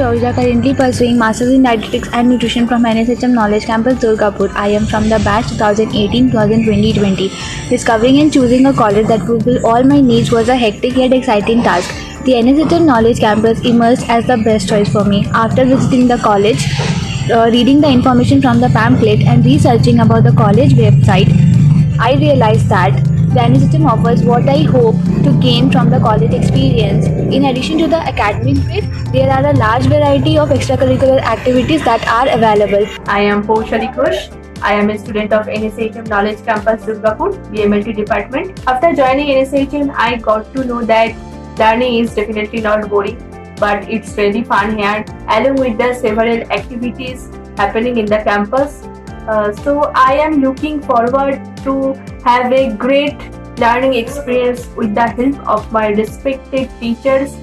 Shreya, currently pursuing Masters in Dietetics and Nutrition from NSHM Knowledge Campus, Durgapur. I am from the batch 2018-2020. Discovering and choosing a college that fulfilled all my needs was a hectic yet exciting task. The NSHM Knowledge Campus emerged as the best choice for me. After visiting the college, reading the information from the pamphlet, and researching about the college website, I realized that the NA system offers what I hope to gain from the college experience. In addition to the academic grades, there are a large variety of extracurricular activities that are available. I am Poushali Kush. I am a student of NSHM Knowledge Campus Durgapur, BMLT department. After joining NSHM, I got to know that learning is definitely not boring, but it's really fun here, along with the several activities happening in the campus. So I am looking forward to have a great learning experience with the help of my respected teachers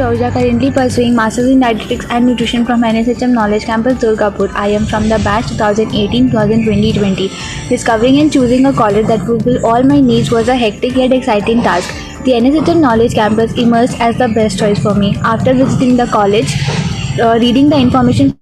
Saroja, currently pursuing Masters in Dietetics and Nutrition from NSHM Knowledge Campus, Durgapur. I am from the batch 2018-2020. Discovering and choosing a college that fulfilled all my needs was a hectic yet exciting task. The NSHM Knowledge Campus emerged as the best choice for me. After visiting the college, reading the information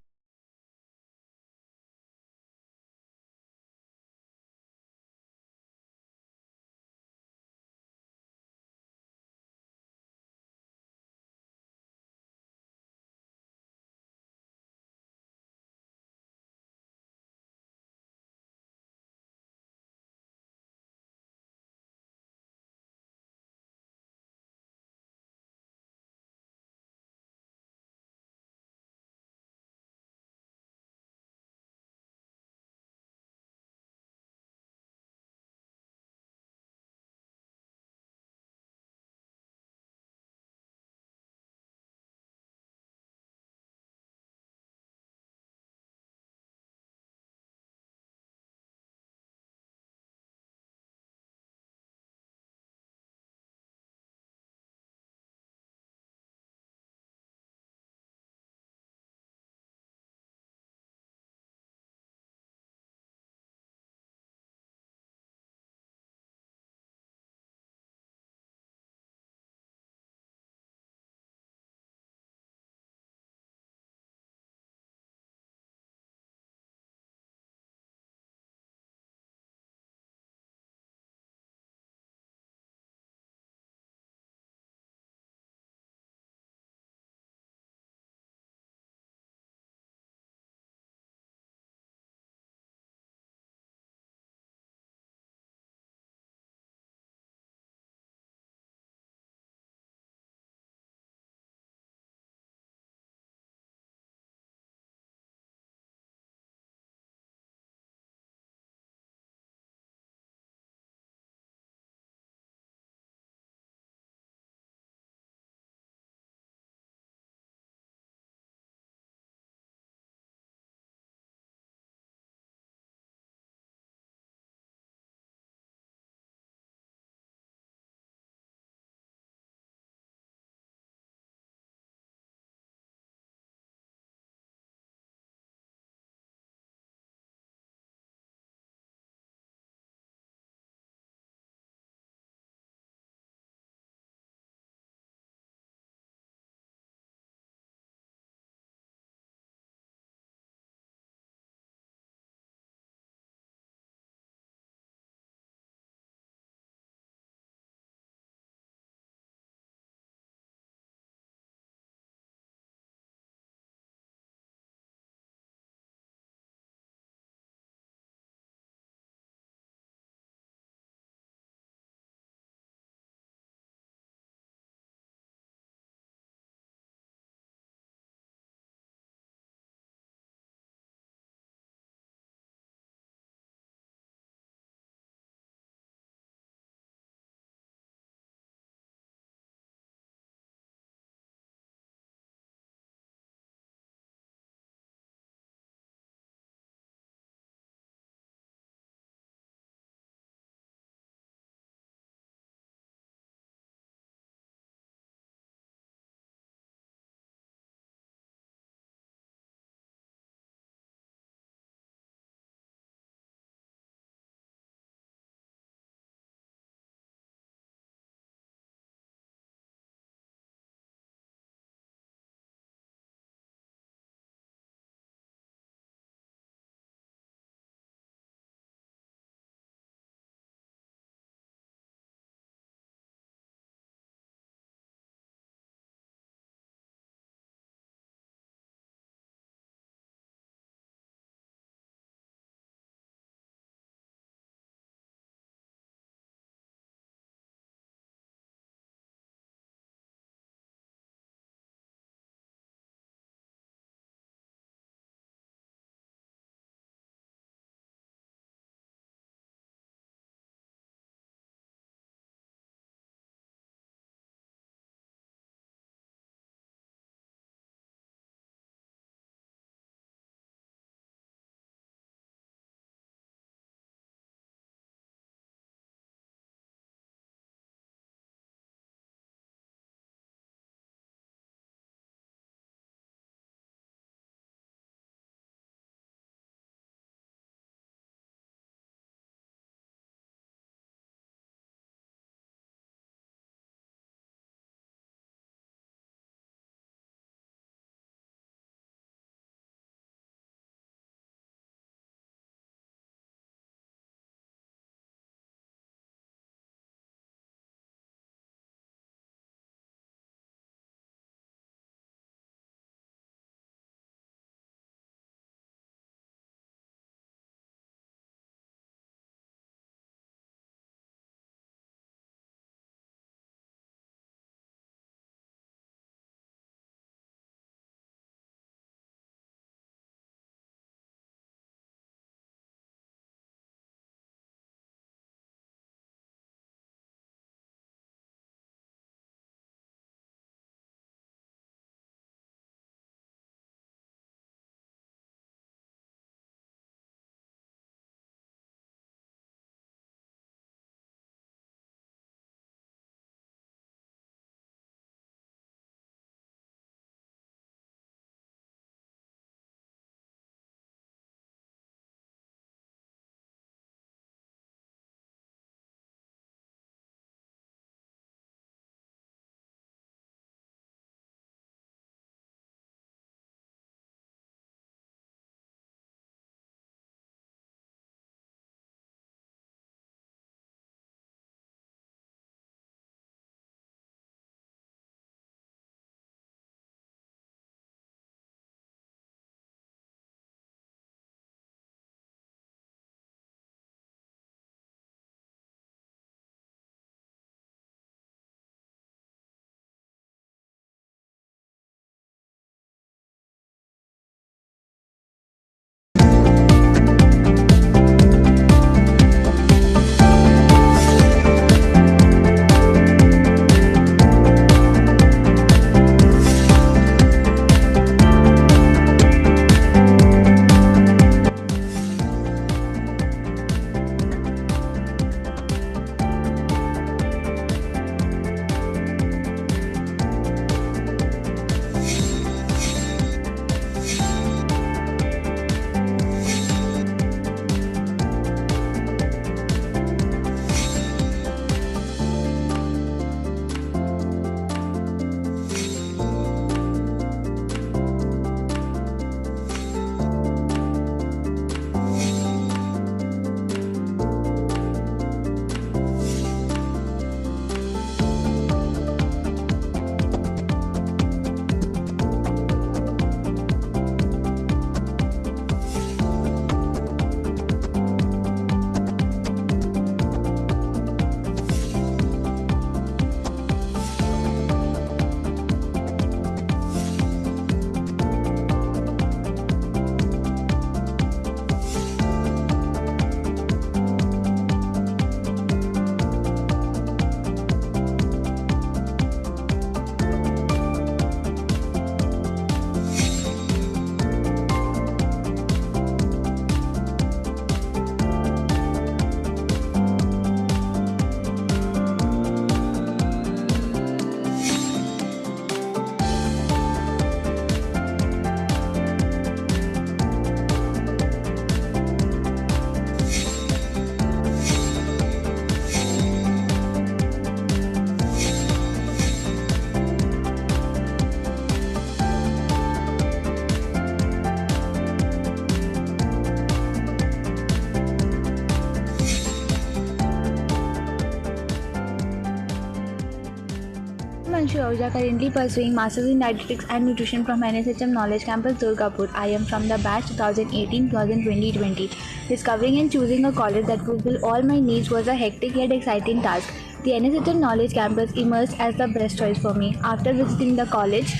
Anshu Ahuja, currently pursuing Masters in Dietetics and Nutrition from NSHM Knowledge Campus, Durgapur. I am from the batch 2018-2020. Discovering and choosing a college that fulfilled all my needs was a hectic yet exciting task. The NSHM Knowledge Campus emerged as the best choice for me. After visiting the college,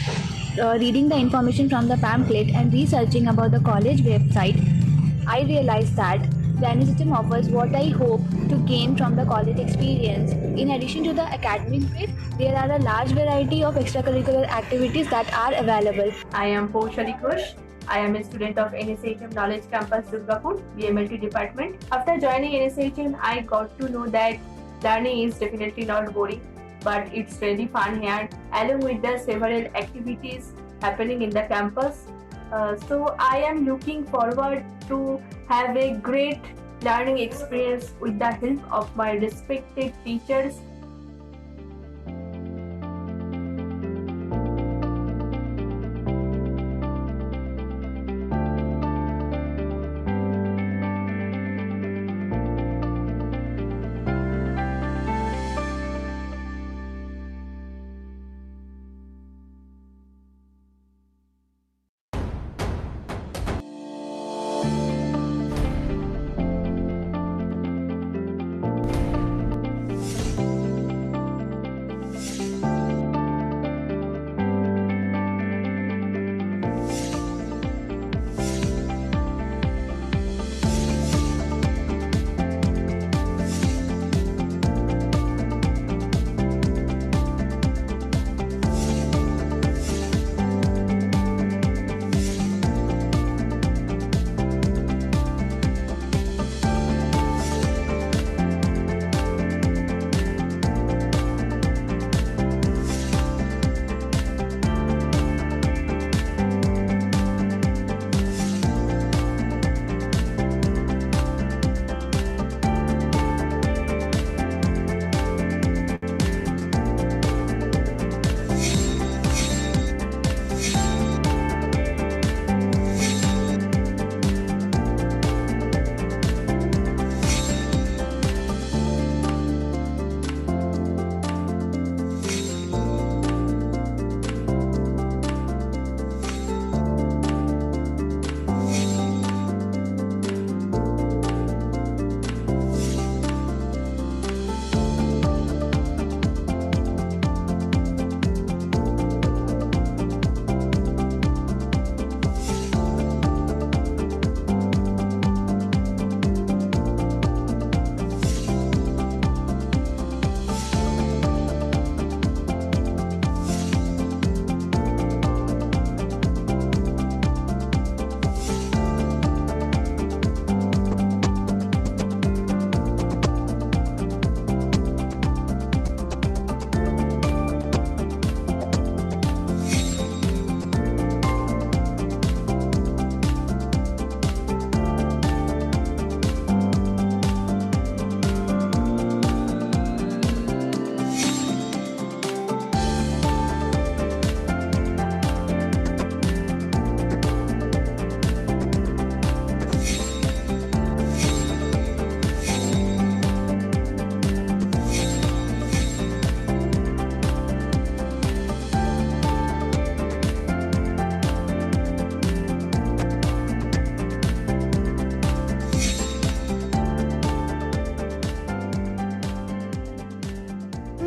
reading the information from the pamphlet, and researching about the college website, I realized that the NSHM offers what I hope to gain from the college experience. In addition to the academic grades, there are a large variety of extracurricular activities that are available. I am Poushali Kush. I am a student of NSHM Knowledge Campus Durgapur, BMLT department. After joining NSHM, I got to know that learning is definitely not boring, but it's really fun here, along with the several activities happening in the campus. So I am looking forward to have a great learning experience with the help of my respected teachers.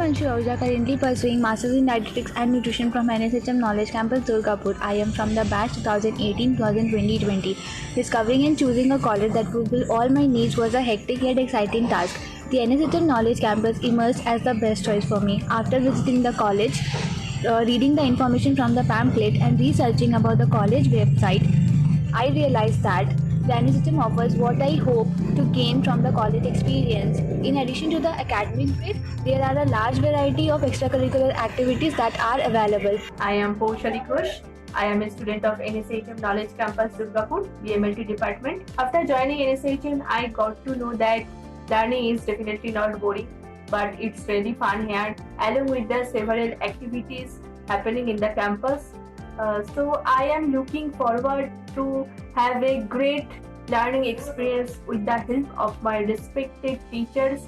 Anshu Ahuja, currently pursuing Masters in Dietetics and Nutrition from NSHM Knowledge Campus, Durgapur. I am from the batch 2018-2020. Discovering and choosing a college that fulfilled all my needs was a hectic yet exciting task. The NSHM Knowledge Campus emerged as the best choice for me. After visiting the college, reading the information from the pamphlet, and researching about the college website, I realized that the NSHM offers what I hope to gain from the college experience. In addition to the academic grades, there are a large variety of extracurricular activities that are available. I am Poushali Kush. I am a student of NSHM Knowledge Campus Durgapur, BMLT department. After joining NSHM, I got to know that learning is definitely not boring, but it's really fun here, along with the several activities happening in the campus. So I am looking forward to have a great learning experience with the help of my respected teachers.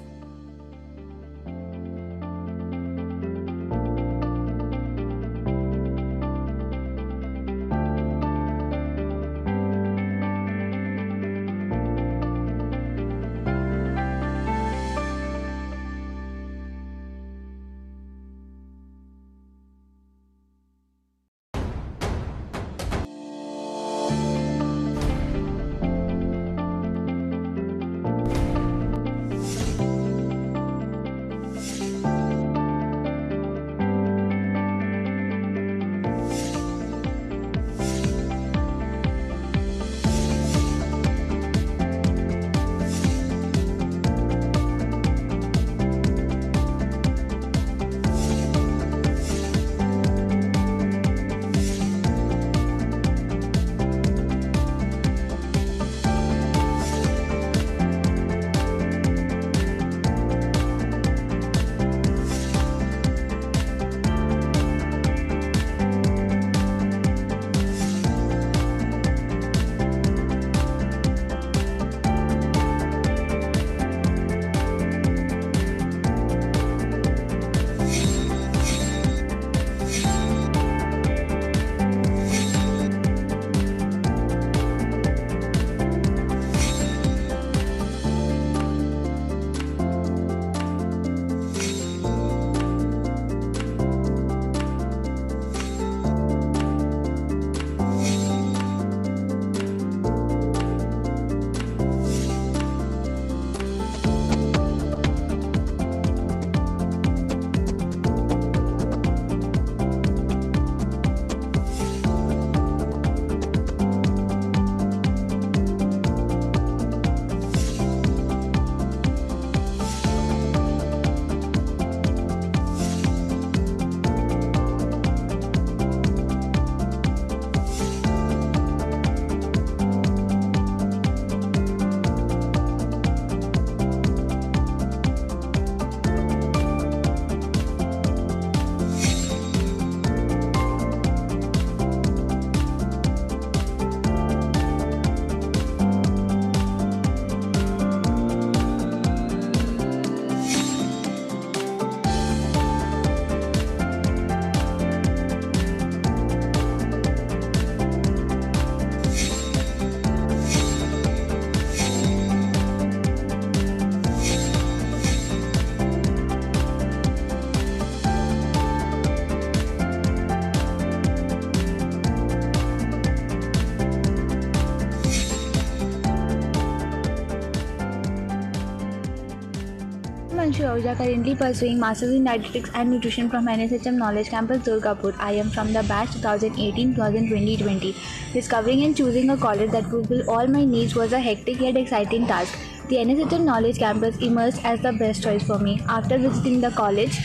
I'm Anshu currently pursuing Masters in Dietetics and Nutrition from NSHM Knowledge Campus, Durgapur. I am from the batch 2018-2020. Discovering and choosing a college that fulfilled all my needs was a hectic yet exciting task. The NSHM Knowledge Campus emerged as the best choice for me. After visiting the college,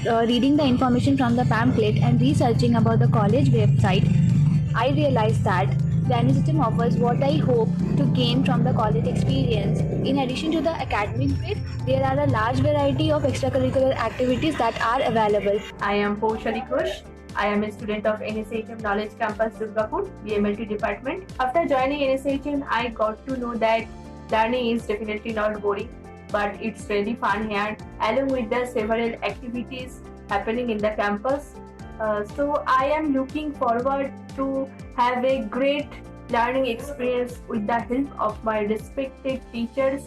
reading the information from the pamphlet, and researching about the college website, I realized that the NU system offers what I hope to gain from the college experience. In addition to the academic grade, there are a large variety of extracurricular activities that are available. I am Poushali Kush. I am a student of NSHM Knowledge Campus Durgapur, BMLT department. After joining NSHM, I got to know that learning is definitely not boring, but it's really fun here, along with the several activities happening in the campus. So I am looking forward to have a great learning experience with the help of my respected teachers.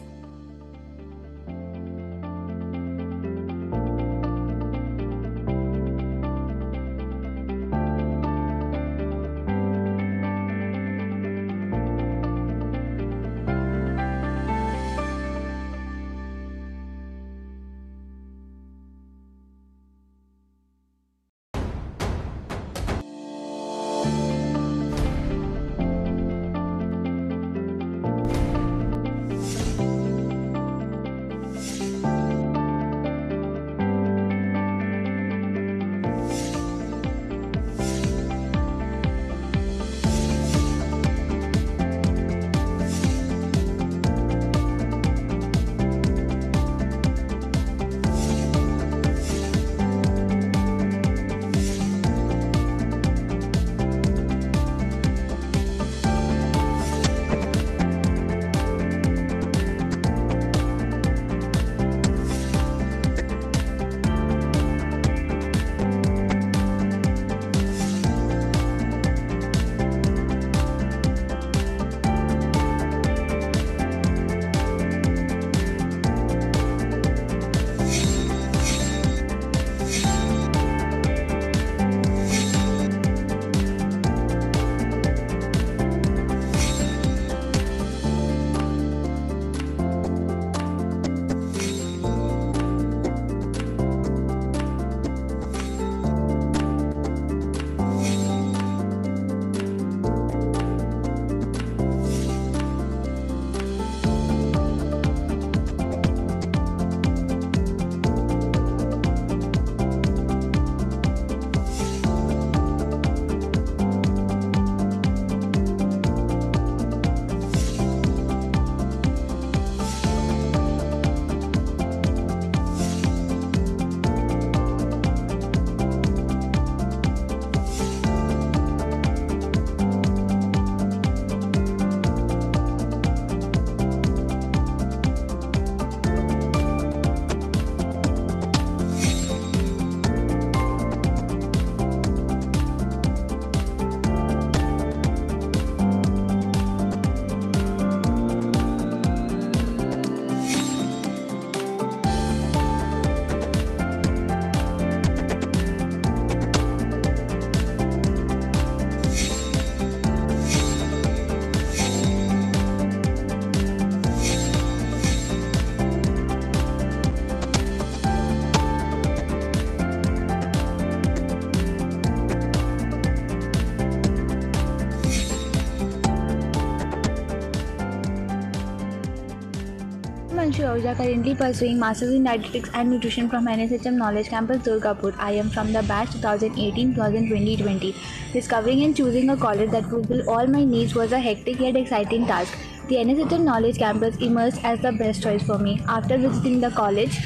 I'm Anshu currently pursuing Masters in Dietetics and Nutrition from NSHM Knowledge Campus, Durgapur. I am from the batch 2018-2020. Discovering and choosing a college that fulfilled all my needs was a hectic yet exciting task. The NSHM Knowledge Campus emerged as the best choice for me. After visiting the college,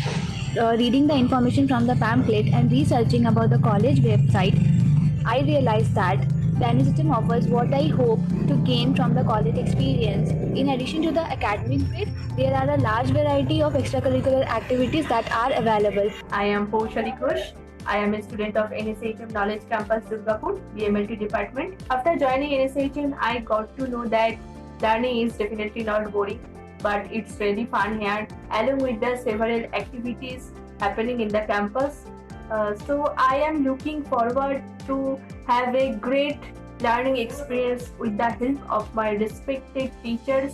reading the information from the pamphlet, and researching about the college website, I realized that the NU system offers what I hope to gain from the college experience. In addition to the academic grade, there are a large variety of extracurricular activities that are available. I am Poushali Kush. I am a student of NSHM Knowledge Campus Durgapur, BMLT department. After joining NSHM, I got to know that learning is definitely not boring, but it's really fun here, along with the several activities happening in the campus. So I am looking forward to have a great learning experience with the help of my respected teachers.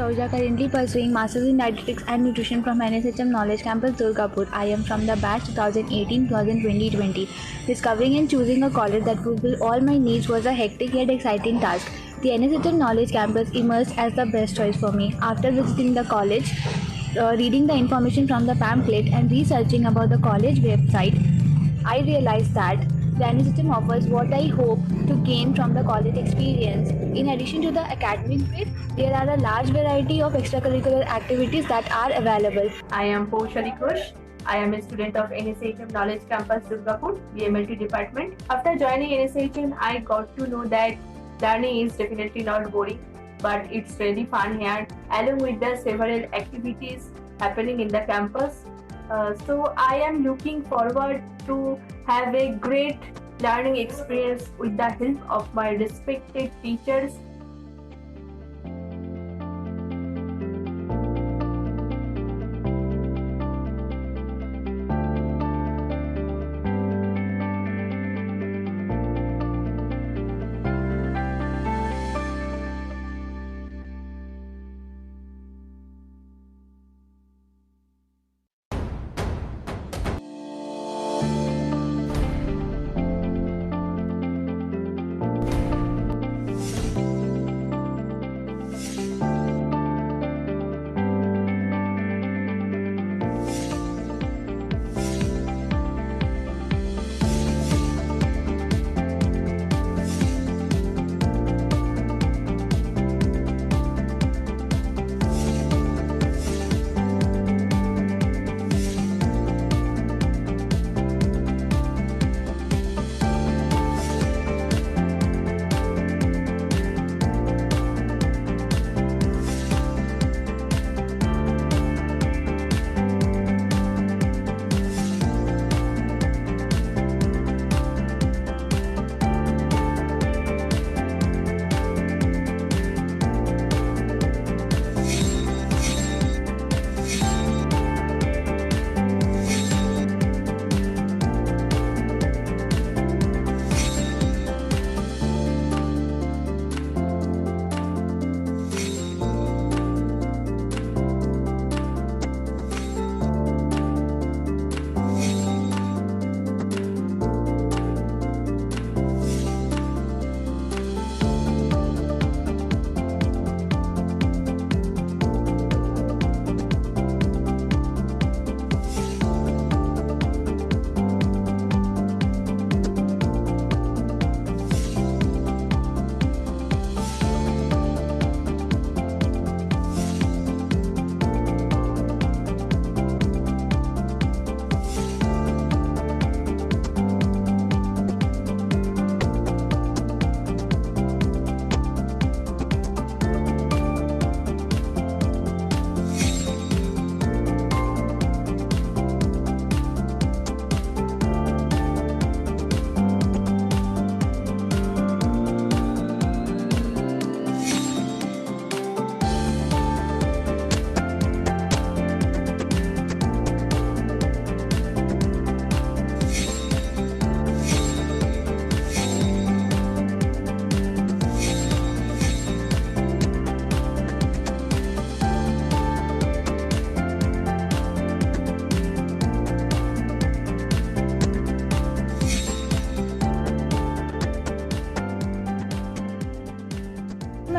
Ahuja, currently pursuing Masters in Dietetics and Nutrition from NSHM Knowledge Campus, Durgapur. I am from the batch 2018-2020. Discovering and choosing a college that fulfilled all my needs was a hectic yet exciting task. The NSHM Knowledge Campus emerged as the best choice for me. After visiting the college, reading the information from the pamphlet, and researching about the college website, I realized that the NSHM offers what I hope to gain from the college experience. In addition to the academic grade, there are a large variety of extracurricular activities that are available. I am Poushali Kush. I am a student of NSHM Knowledge Campus Durgapur, BMLT department. After joining NSHM, I got to know that learning is definitely not boring, but it's really fun here, along with the several activities happening in the campus. So I am looking forward to have a great learning experience with the help of my respected teachers.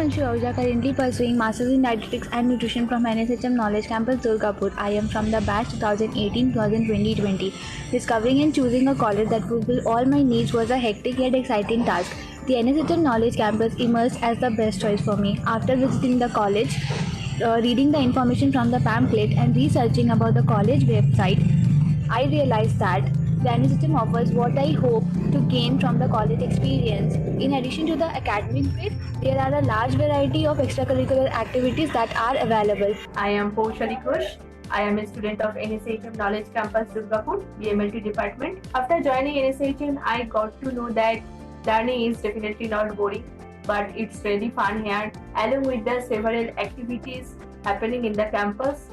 Anshu Ahuja, currently pursuing Masters in Dietetics and Nutrition from NSHM Knowledge Campus, Durgapur. I am from the batch 2018-2020. Discovering and choosing a college that fulfilled all my needs was a hectic yet exciting task. The NSHM Knowledge Campus emerged as the best choice for me. After visiting the college, reading the information from the pamphlet, and researching about the college website, I realized that the NSHM offers what I hope to gain from the college experience. In addition to the academic grade, there are a large variety of extracurricular activities that are available. I am Poushali Kush. I am a student of NSHM Knowledge Campus Durgapur, BMLT department. After joining NSHM, I got to know that learning is definitely not boring, but it's really fun here, along with the several activities happening in the campus.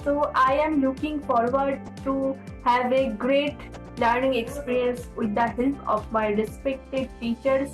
So I am looking forward to have a great learning experience with the help of my respected teachers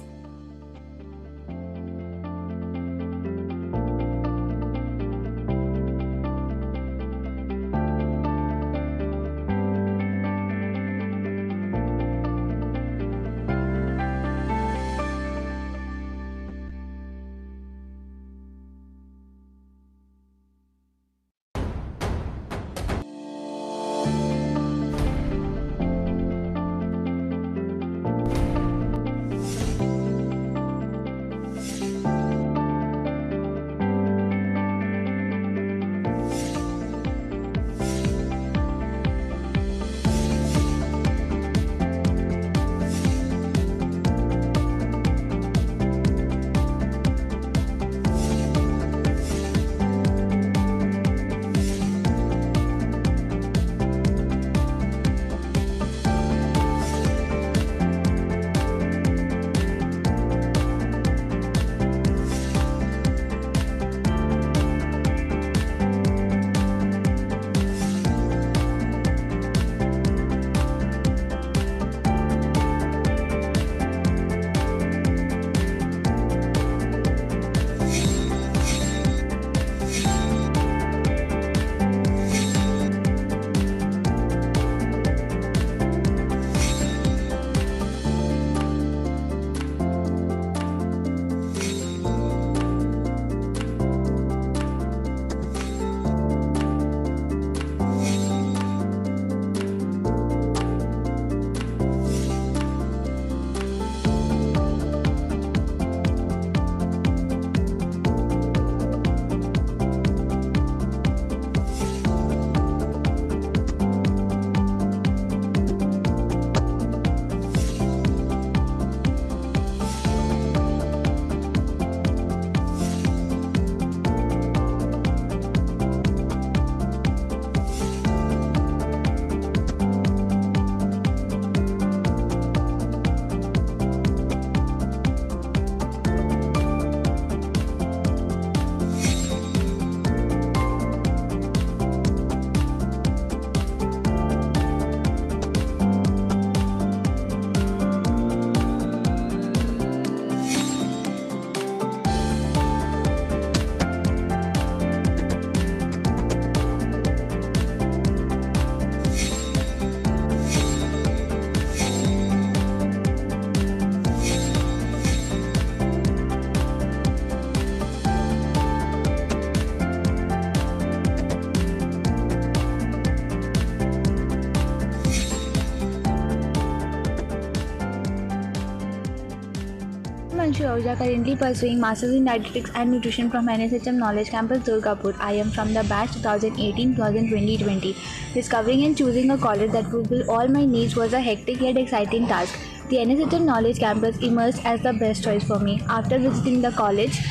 Anshi Ahuja, currently pursuing Masters in Dietetics and Nutrition from NSHM Knowledge Campus, Durgapur. I am from the batch 2018-2020. Discovering and choosing a college that fulfilled all my needs was a hectic yet exciting task. The NSHM Knowledge Campus emerged as the best choice for me. After visiting the college,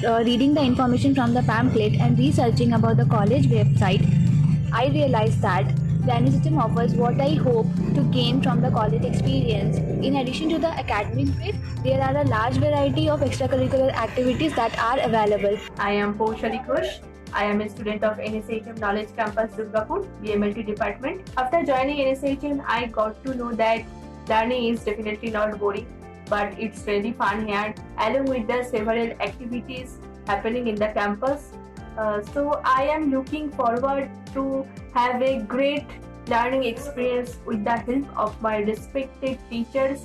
reading the information from the pamphlet, and researching about the college website, I realized that the NSHM offers what I hope to gain from the college experience. In addition to the academic grade, there are a large variety of extracurricular activities that are available. I am Poushali Kush. I am a student of NSHM Knowledge Campus Durgapur, BMLT department. After joining NSHM, I got to know that learning is definitely not boring, but it's really fun here, along with the several activities happening in the campus. So I am looking forward to have a great learning experience with the help of my respected teachers.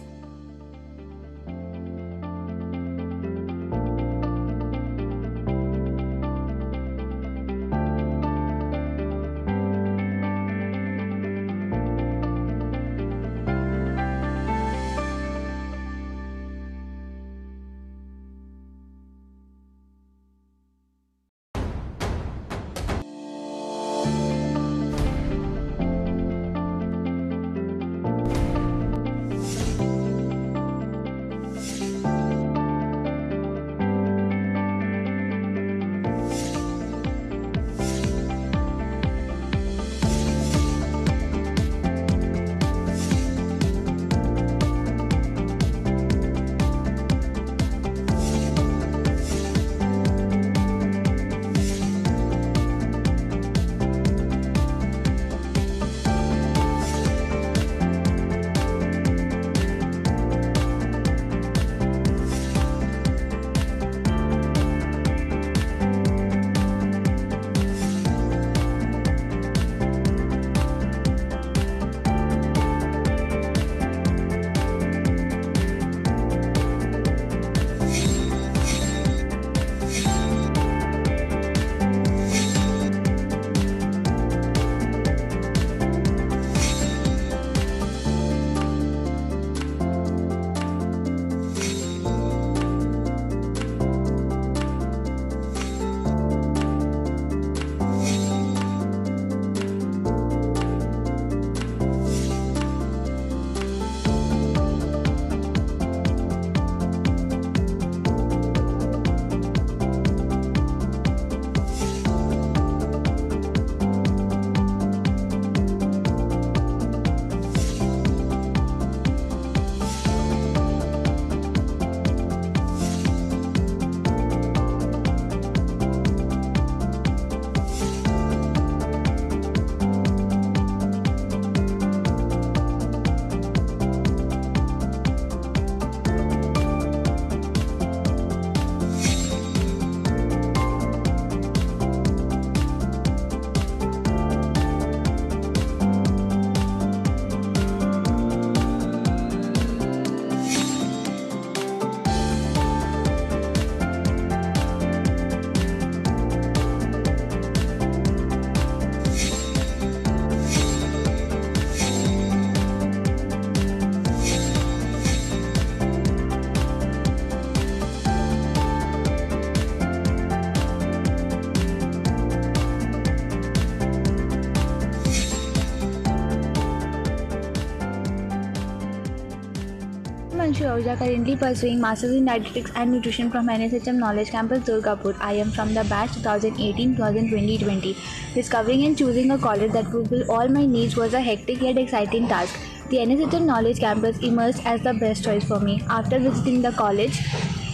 Anshi Ahuja, currently pursuing Masters in Dietetics and Nutrition from NSHM Knowledge Campus, Durgapur. I am from the batch 2018-2020. Discovering and choosing a college that fulfilled all my needs was a hectic yet exciting task. The NSHM Knowledge Campus emerged as the best choice for me. After visiting the college,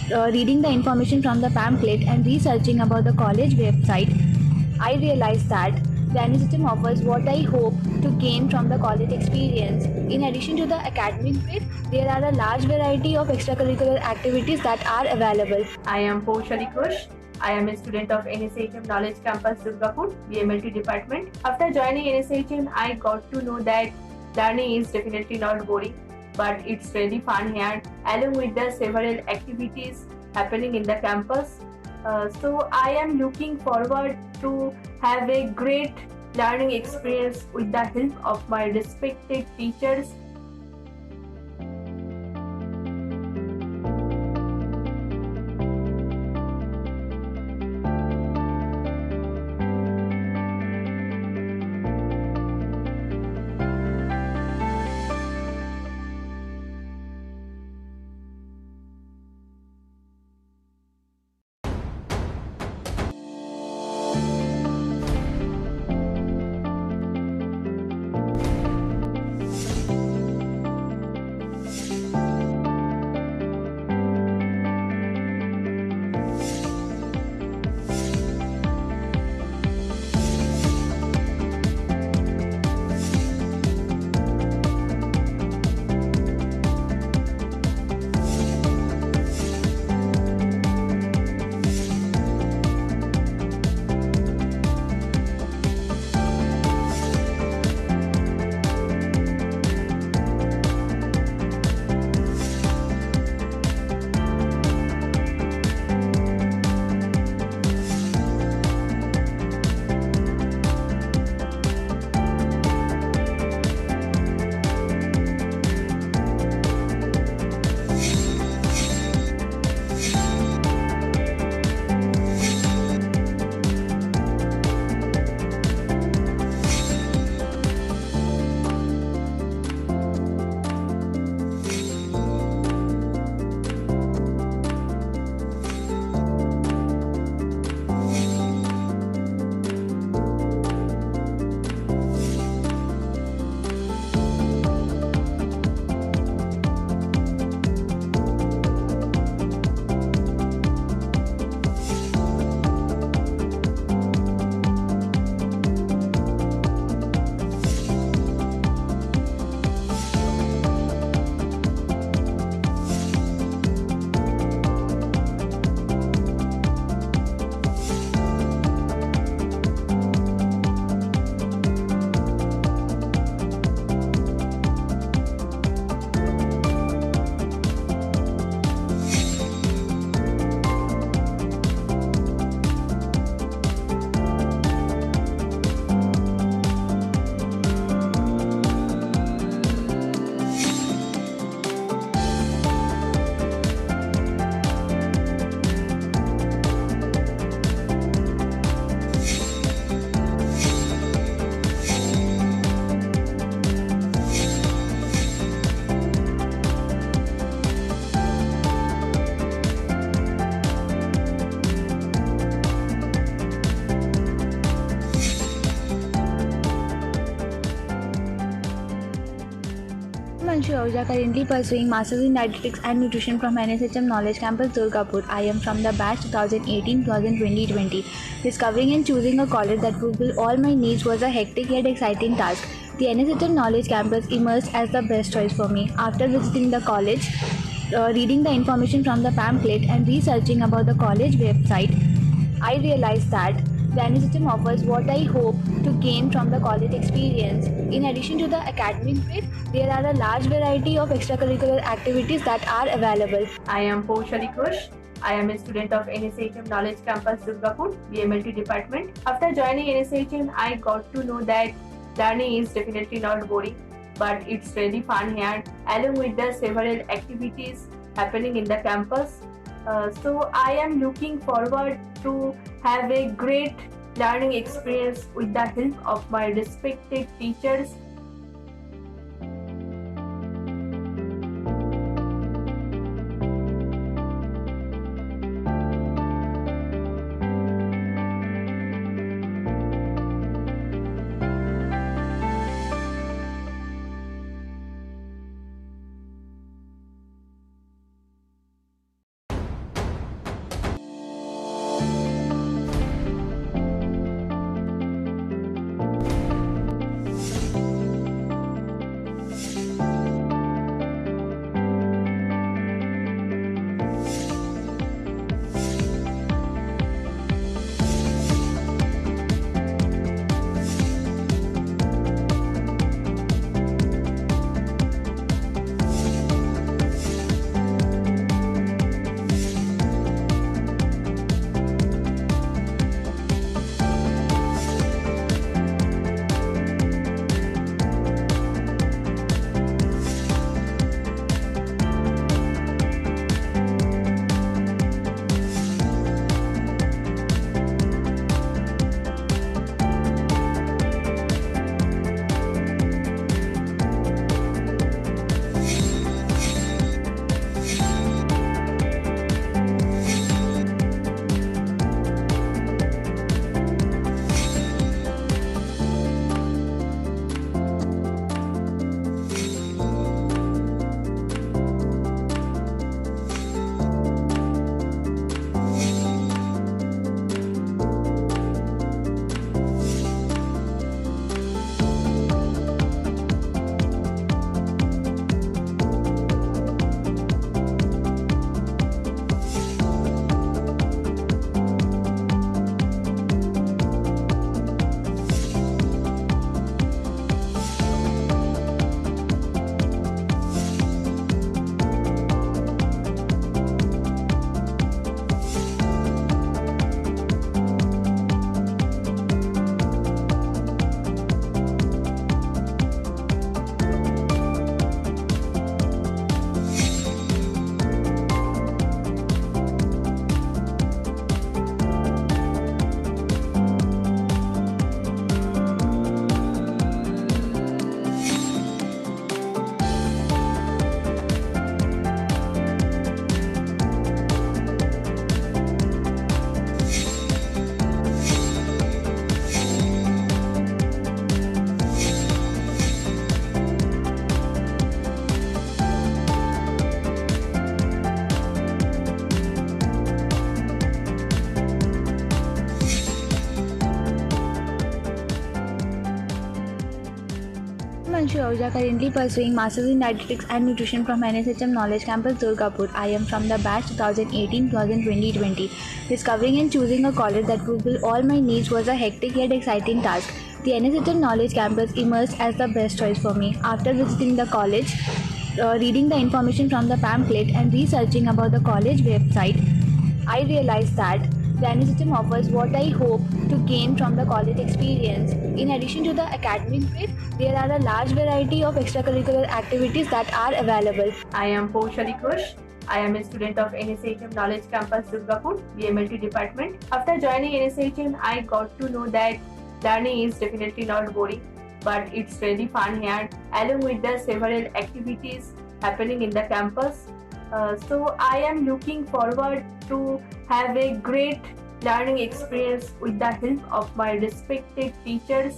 reading the information from the pamphlet, and researching about the college website, I realized that the NSHM offers what I hope to gain from the college experience. In addition to the academic grade, there are a large variety of extracurricular activities that are available. I am Poushali Kush. I am a student of NSHM Knowledge Campus Durgapur, BMLT department. After joining NSHM, I got to know that learning is definitely not boring, but it's really fun here, along with the several activities happening in the campus. So I am looking forward to have a great learning experience with the help of my respected teachers. Anshu Ahuja, currently pursuing Masters in Dietetics and Nutrition from NSHM Knowledge Campus, Durgapur. I am from the batch 2018-2020. Discovering and choosing a college that fulfilled all my needs was a hectic yet exciting task. The NSHM Knowledge Campus emerged as the best choice for me. After visiting the college, reading the information from the pamphlet, and researching about the college website, I realized that the NSHM offers what I hope to gain from the college experience. In addition to the academic grade, there are a large variety of extracurricular activities that are available. I am Poushali Kush. I am a student of NSHM Knowledge Campus Durgapur, BMLT department. After joining NSHM, I got to know that learning is definitely not boring, but it's really fun here, along with the several activities happening in the campus. So I am looking forward to have a great learning experience with the help of my respected teachers. Anshu Ahuja, currently pursuing Masters in Dietetics and Nutrition from NSHM Knowledge Campus, Durgapur. I am from the batch 2018-2020. Discovering and choosing a college that fulfilled all my needs was a hectic yet exciting task. The NSHM Knowledge Campus emerged as the best choice for me. After visiting the college, reading the information from the pamphlet, and researching about the college website, I realized that the NSHM offers what I hope to gain from the college experience. In addition to the academic grade, there are a large variety of extracurricular activities that are available. I am Poushali Kush. I am a student of NSHM Knowledge Campus Durgapur, BMLT department. After joining NSHM, I got to know that learning is definitely not boring, but it's really fun here, along with the several activities happening in the campus. So I am looking forward to have a great learning experience with the help of my respected teachers.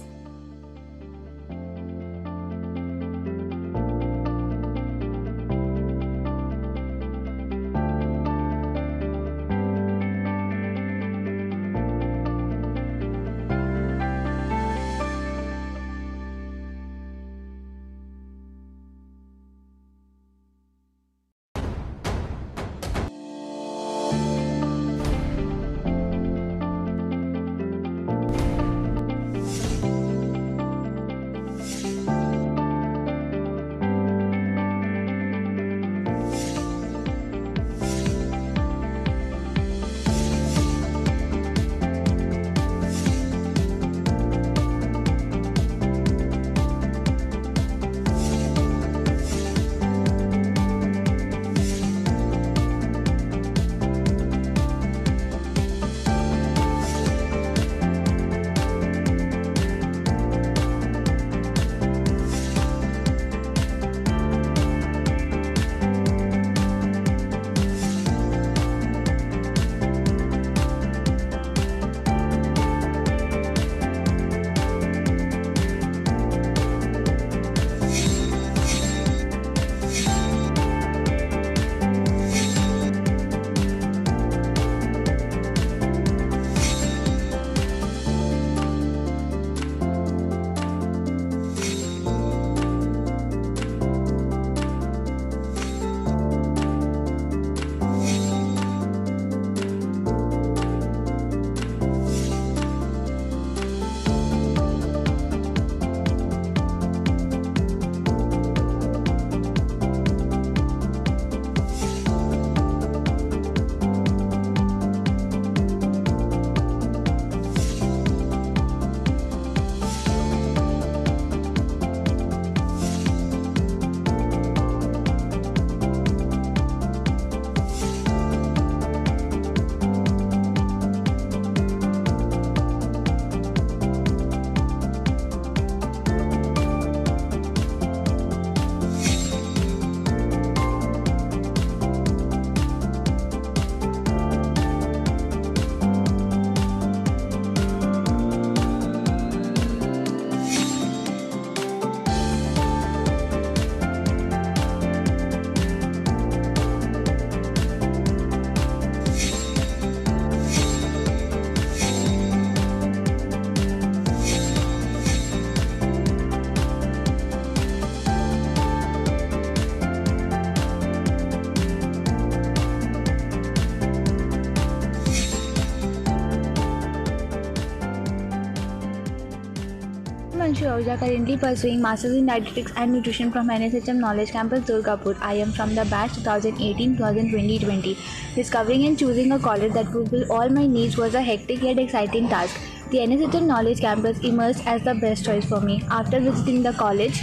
Ahuja, currently pursuing Masters in Dietetics and Nutrition from NSHM Knowledge Campus, Durgapur. I am from the batch 2018-2020. Discovering and choosing a college that fulfilled all my needs was a hectic yet exciting task. The NSHM Knowledge Campus emerged as the best choice for me. After visiting the college,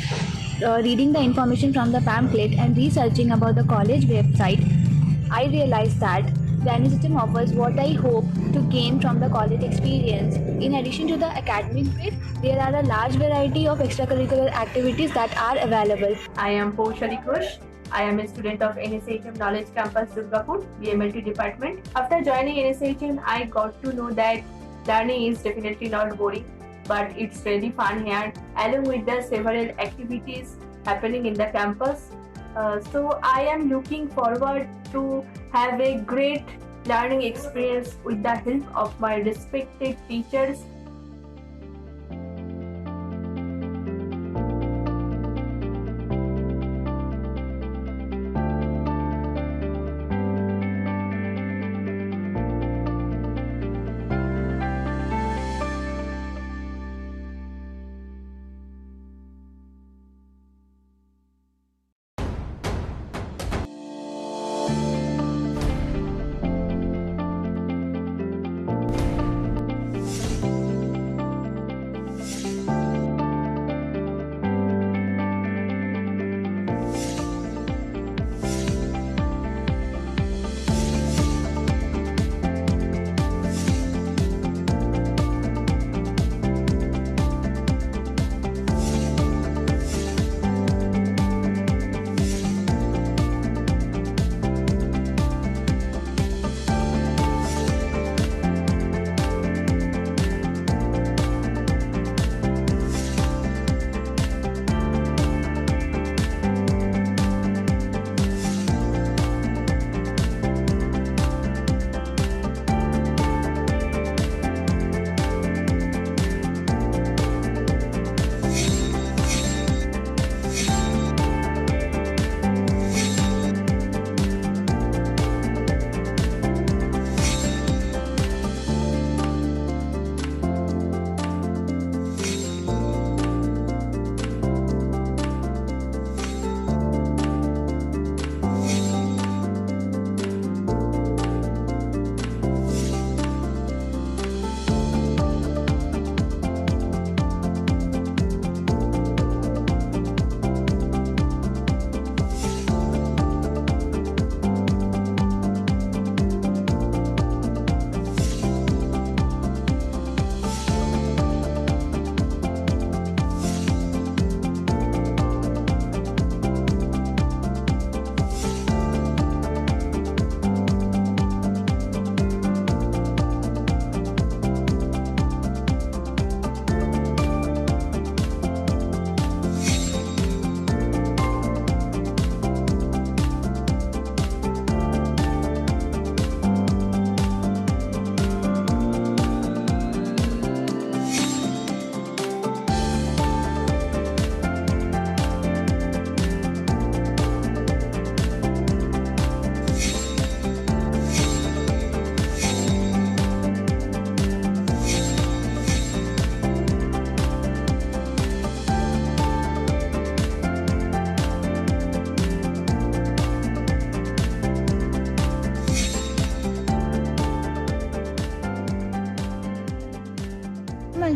reading the information from the pamphlet, and researching about the college website, I realized that the NSHM offers what I hope to gain from the college experience. In addition to the academic grades, there are a large variety of extracurricular activities that are available. I am Poushali Kush. I am a student of NSHM Knowledge Campus Durgapur, BMLT department. After joining NSHM, I got to know that learning is definitely not boring, but it's really fun here, along with the several activities happening in the campus. So I am looking forward to have a great learning experience with the help of my respected teachers.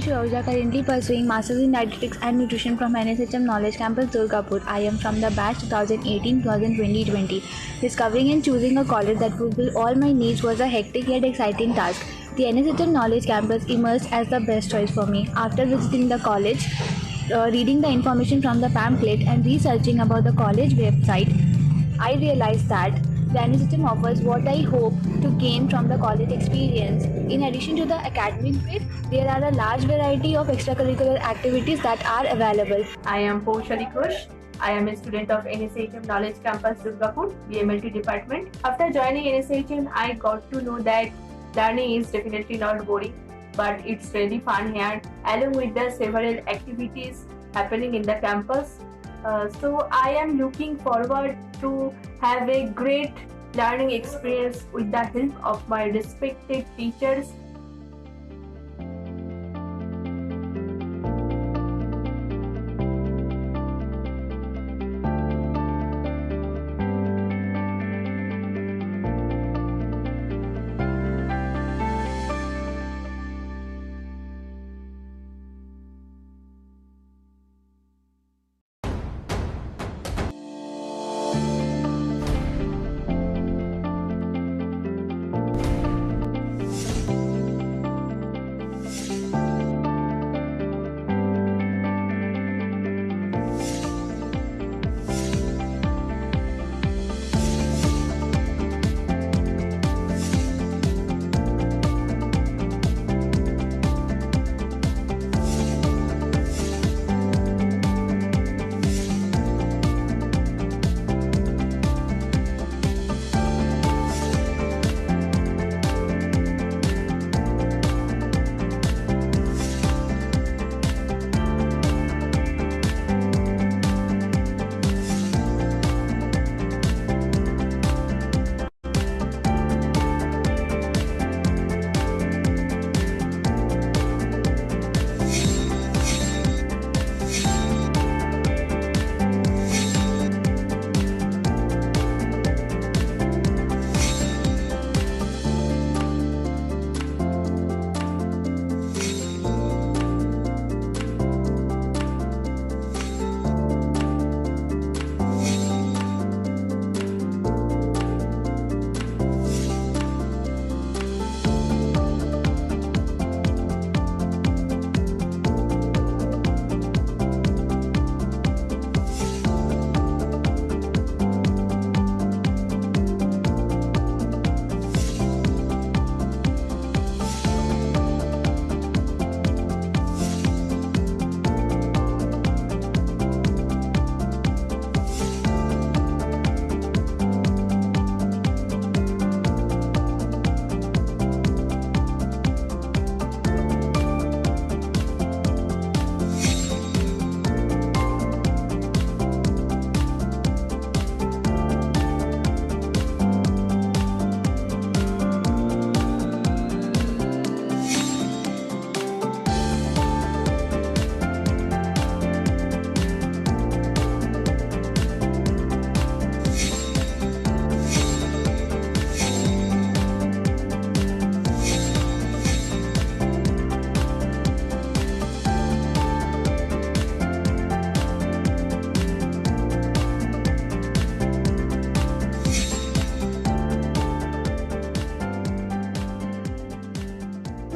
Ahuja, currently pursuing Masters in Dietetics and Nutrition from NSHM Knowledge Campus, Durgapur. I am from the batch 2018-2020. Discovering and choosing a college that fulfilled all my needs was a hectic yet exciting task. The NSHM Knowledge Campus emerged as the best choice for me. After visiting the college, reading the information from the pamphlet, and researching about the college website, I realized that the NSHM offers what I hope to gain from the college experience. In addition to the academic grades, there are a large variety of extracurricular activities that are available. I am Poushali Kush. I am a student of NSHM Knowledge Campus Durgapur, BMLT department. After joining NSHM, I got to know that learning is definitely not boring, but it's really fun here, along with the several activities happening in the campus. So I am looking forward to have a great learning experience with the help of my respected teachers.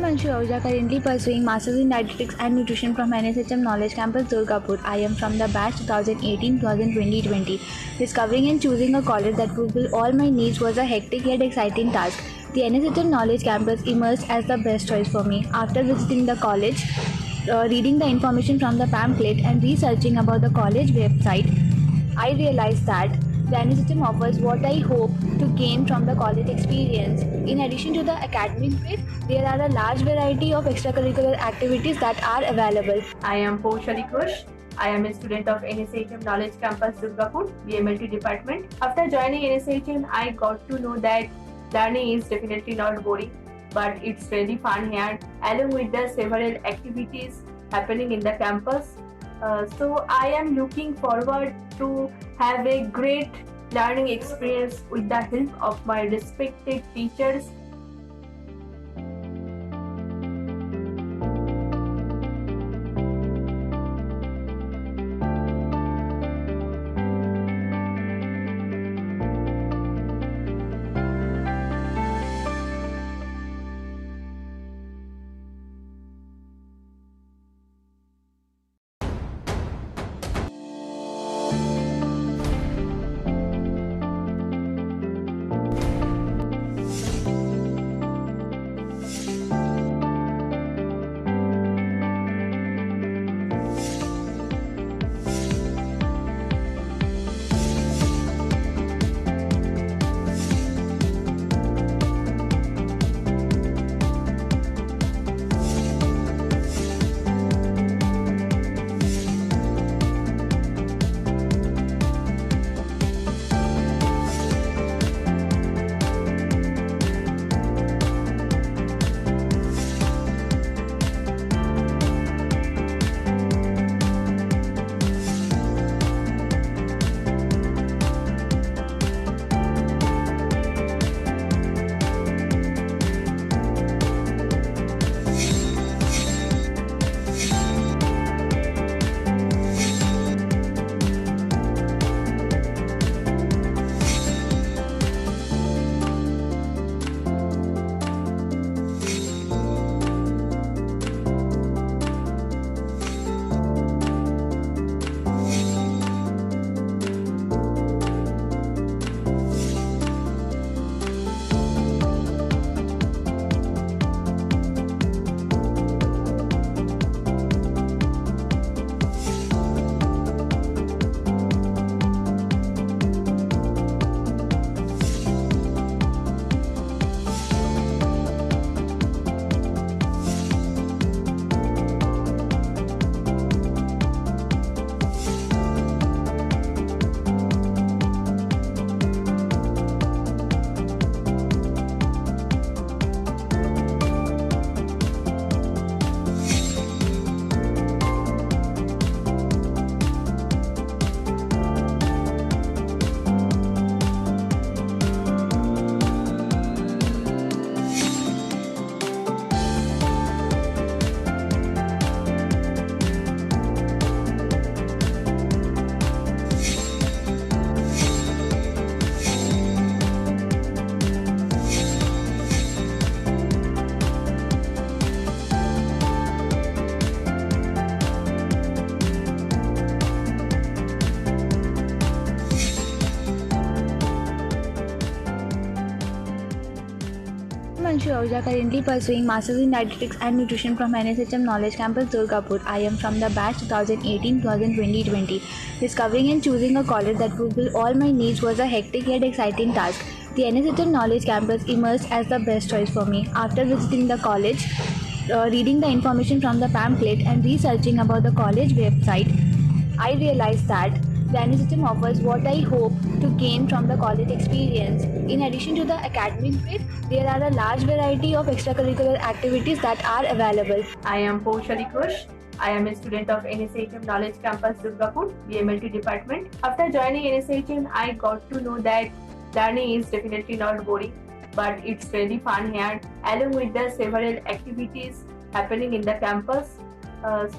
Anshu Ahuja, currently pursuing Masters in Dietetics and Nutrition from NSHM Knowledge Campus, Durgapur. I am from the batch 2018-2020. Discovering and choosing a college that fulfilled all my needs was a hectic yet exciting task. The NSHM Knowledge Campus emerged as the best choice for me. After visiting the college, reading the information from the pamphlet, and researching about the college website, I realized that the NSHM offers what I hope to gain from the college experience. In addition to the academic bit, there are a large variety of extracurricular activities that are available. I am Poushali Khush. I am a student of NSHM Knowledge Campus Durgapur, BMLT department. After joining NSHM, I got to know that learning is definitely not boring, but it's really fun here, along with the several activities happening in the campus. So I am looking forward to have a great learning experience with the help of my respected teachers. Anshu Ahuja, currently pursuing Masters in Dietetics and Nutrition from NSHM Knowledge Campus, Durgapur. I am from the batch 2018-2020. Discovering and choosing a college that fulfilled all my needs was a hectic yet exciting task. The NSHM Knowledge Campus emerged as the best choice for me. After visiting the college, reading the information from the pamphlet, and researching about the college website, I realized that the NSHM offers what I hope to gain from the college experience. In addition to the academic grades, there are a large variety of extracurricular activities that are available. I am Poushali Kush. I am a student of NSHM Knowledge Campus Durgapur, BMLT department. After joining NSHM, I got to know that learning is definitely not boring, but it's really fun here, along with the several activities happening in the campus.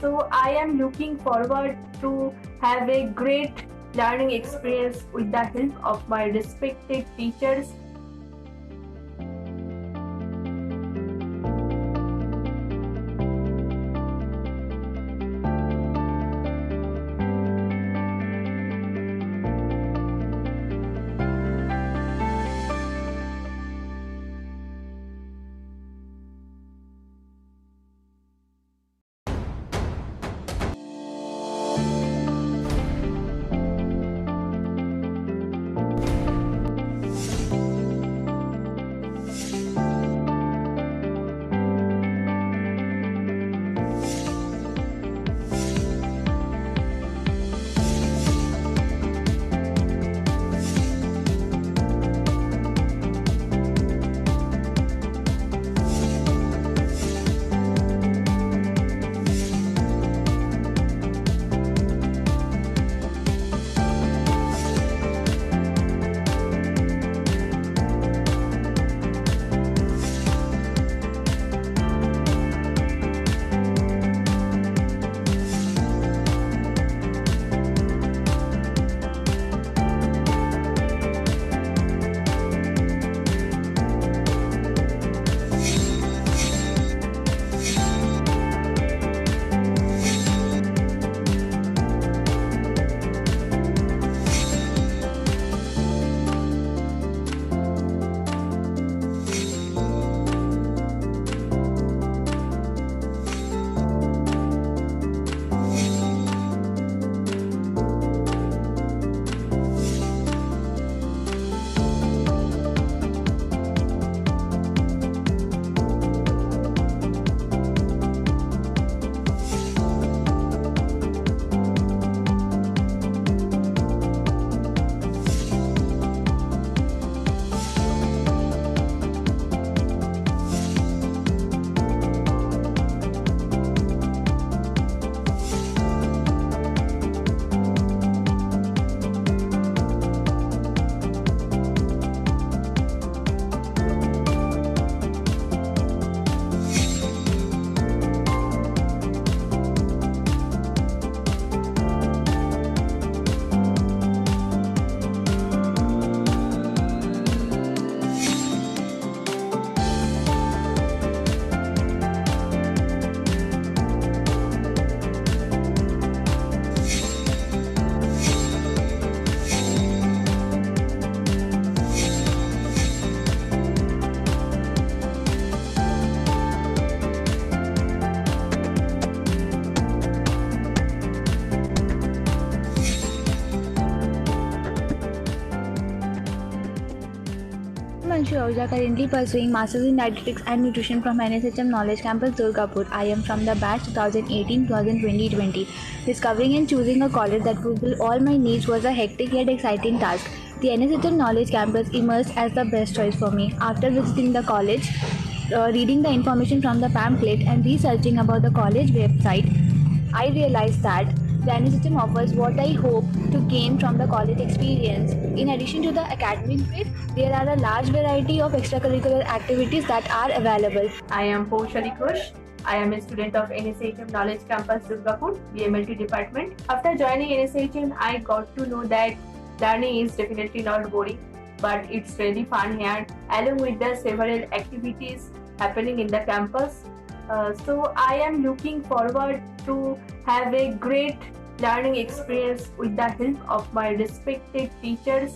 So I am looking forward to have a great learning experience with the help of my respected teachers. Anshu Ahuja, currently pursuing Masters in Dietetics and Nutrition from NSHM Knowledge Campus, Durgapur. I am from the batch 2018-2020. Discovering and choosing a college that fulfilled all my needs was a hectic yet exciting task. The NSHM Knowledge Campus emerged as the best choice for me. After visiting the college, reading the information from the pamphlet, and researching about the college website, I realized that the NSHM offers what I hope to gain from the college experience. In addition to the academic grades, there are a large variety of extracurricular activities that are available. I am Poushali Kush. I am a student of NSHM Knowledge Campus Durgapur, BMLT department. After joining NSHM, I got to know that learning is definitely not boring, but it's really fun here, along with the several activities happening in the campus. So I am looking forward to have a great learning experience with the help of my respected teachers.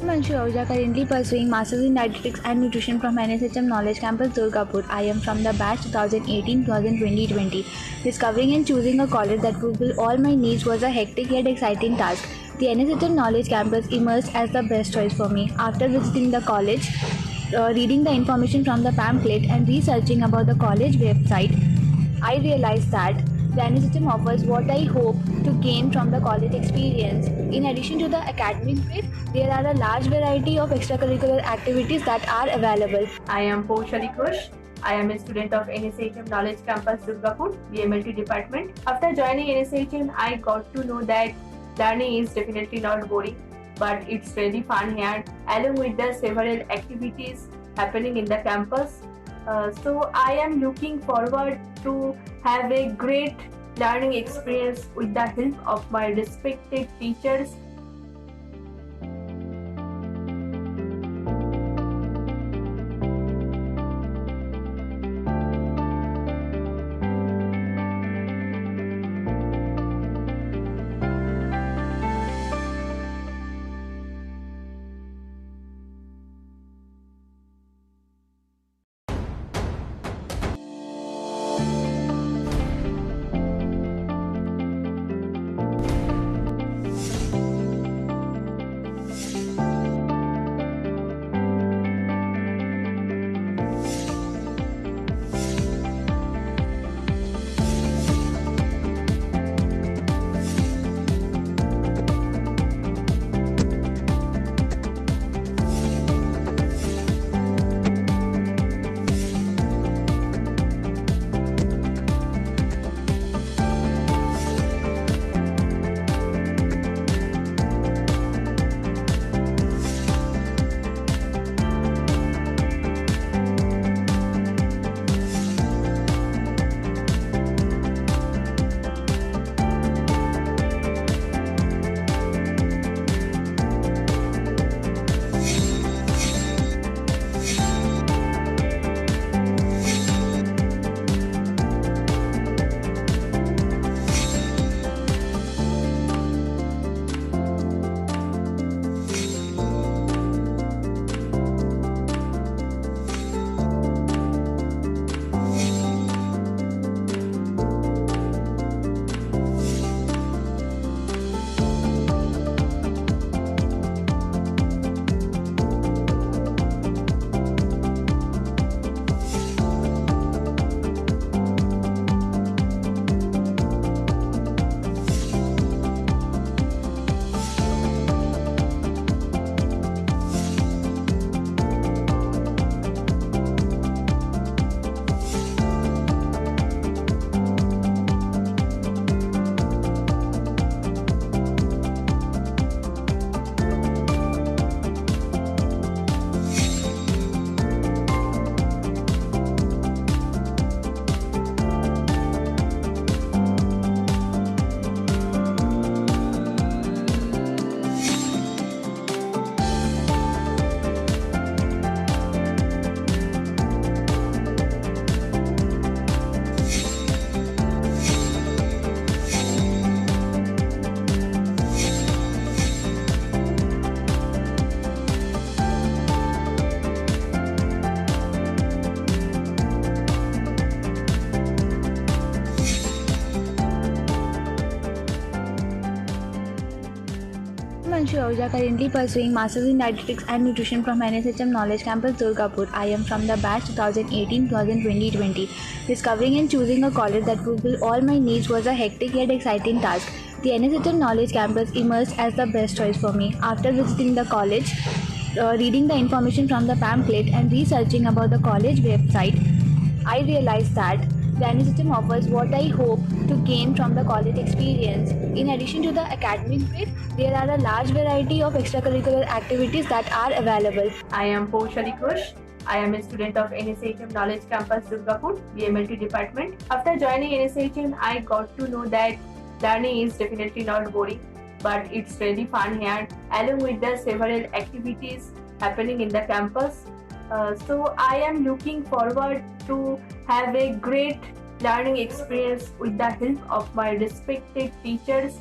I'm Anshu currently pursuing Masters in Dietetics and Nutrition from NSHM Knowledge Campus, Durgapur. I am from the batch 2018-2020. Discovering and choosing a college that fulfilled all my needs was a hectic yet exciting task. The NSHM Knowledge Campus emerged as the best choice for me. After visiting the college, reading the information from the pamphlet, and researching about the college website, I realized that the NSHM offers what I hope to gain from the college experience. In addition to the academic grade, there are a large variety of extracurricular activities that are available. I am Poushali Kush. I am a student of NSHM Knowledge Campus Durgapur, BMLT department. After joining NSHM, I got to know that learning is definitely not boring, but it's really fun here, along with the several activities happening in the campus. So I am looking forward to have a great learning experience with the help of my respected teachers. I'm Anshu currently pursuing Masters in Dietetics and Nutrition from NSHM Knowledge Campus, Durgapur. I am from the batch 2018-2020. Discovering and choosing a college that fulfilled all my needs was a hectic yet exciting task. The NSHM Knowledge Campus emerged as the best choice for me. After visiting the college, reading the information from the pamphlet, and researching about the college website, I realized that the NSHM offers what I hope to gain from the college experience. In addition to the academic grade, there are a large variety of extracurricular activities that are available. I am Poushali Kush. I am a student of NSHM Knowledge Campus Durgapur, BMLT department. After joining NSHM, I got to know that learning is definitely not boring, but it's really fun here, along with the several activities happening in the campus. So I am looking forward to have a great learning experience with the help of my respected teachers.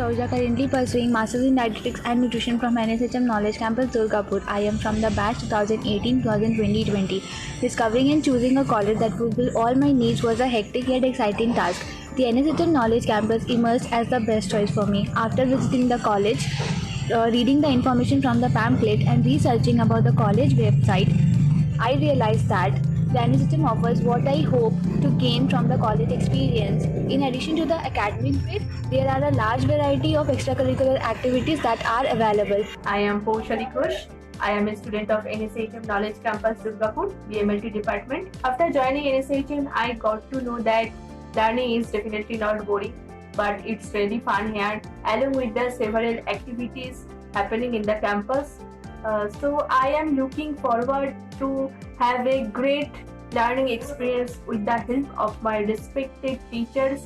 Ahuja, currently pursuing Masters in Dietetics and Nutrition from NSHM Knowledge Campus, Durgapur. I am from the batch 2018-2020. Discovering and choosing a college that fulfilled all my needs was a hectic yet exciting task. The NSHM Knowledge Campus emerged as the best choice for me. After visiting the college, reading the information from the pamphlet, and researching about the college website, I realized that the NSHM offers what I hope to gain from the college experience. In addition to the academic grade, there are a large variety of extracurricular activities that are available. I am Poushali Kush. I am a student of NSHM Knowledge Campus Durgapur, BMLT department. After joining NSHM, I got to know that learning is definitely not boring, but it's really fun here, along with the several activities happening in the campus. So I am looking forward to have a great learning experience with the help of my respected teachers.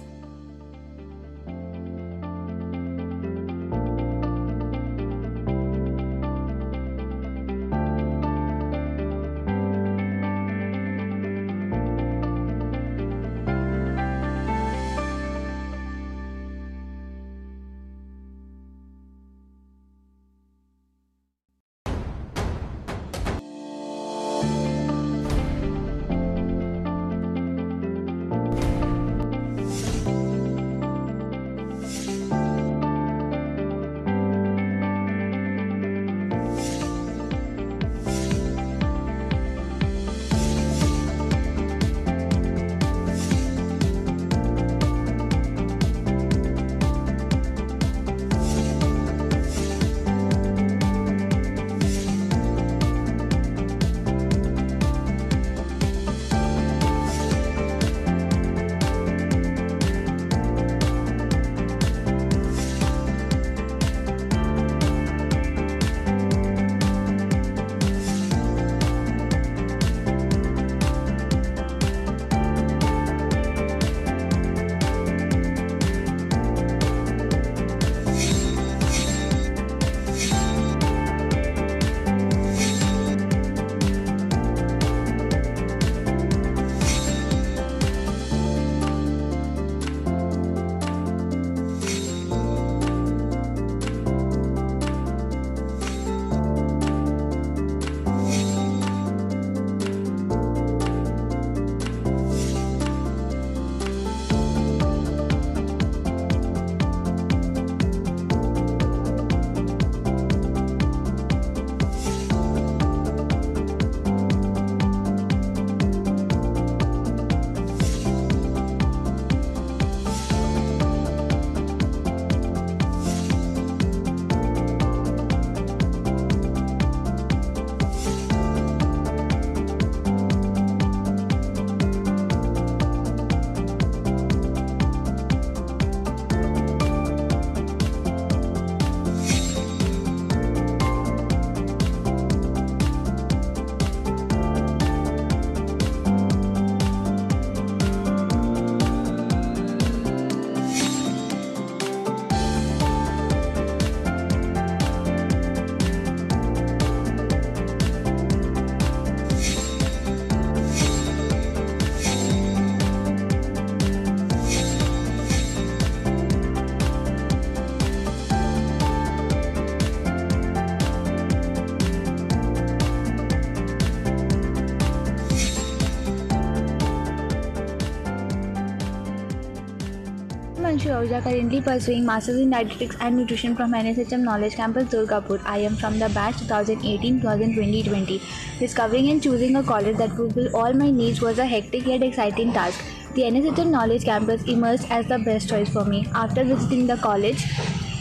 Ahuja, currently pursuing Masters in Dietetics and Nutrition from NSHM Knowledge Campus, Durgapur. I am from the batch 2018-2020. Discovering and choosing a college that fulfilled all my needs was a hectic yet exciting task. The NSHM Knowledge Campus emerged as the best choice for me. After visiting the college,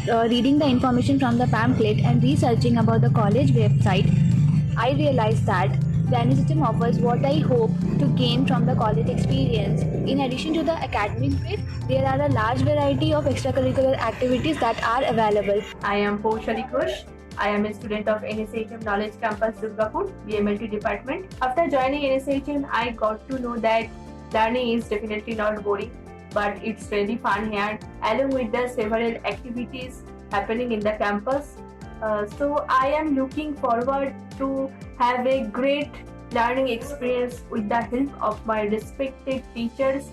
reading the information from the pamphlet, and researching about the college website, I realized that the NSHM offers what I hope to gain from the college experience. In addition to the academic grade, there are a large variety of extracurricular activities that are available. I am Poushali Kush. I am a student of NSHM Knowledge Campus Durgapur, BMLT department. After joining NSHM, I got to know that learning is definitely not boring, but it's really fun here, along with the several activities happening in the campus. So I am looking forward to have a great learning experience with the help of my respected teachers.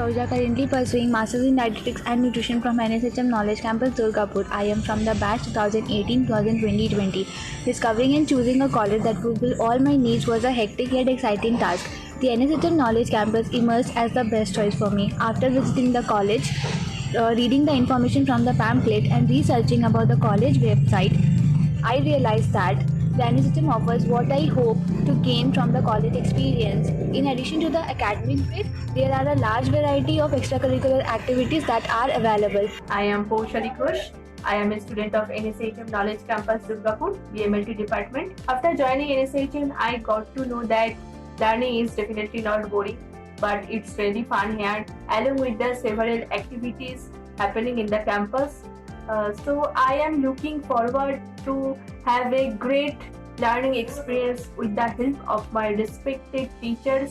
Shiroja, currently pursuing Masters in Dietetics and Nutrition from NSHM Knowledge Campus, Durgapur. I am from the batch 2018-2020. Discovering and choosing a college that fulfilled all my needs was a hectic yet exciting task. The NSHM Knowledge Campus emerged as the best choice for me. After visiting the college, reading the information from the pamphlet, and researching about the college website, I realized that the NSHM offers what I hope to gain from the college experience. In addition to the academic grade, there are a large variety of extracurricular activities that are available. I am Poushali Kush. I am a student of NSHM Knowledge Campus Durgapur, BMLT department. After joining NSHM, I got to know that learning is definitely not boring, but it's really fun here, along with the several activities happening in the campus. So I am looking forward to have a great learning experience with the help of my respected teachers.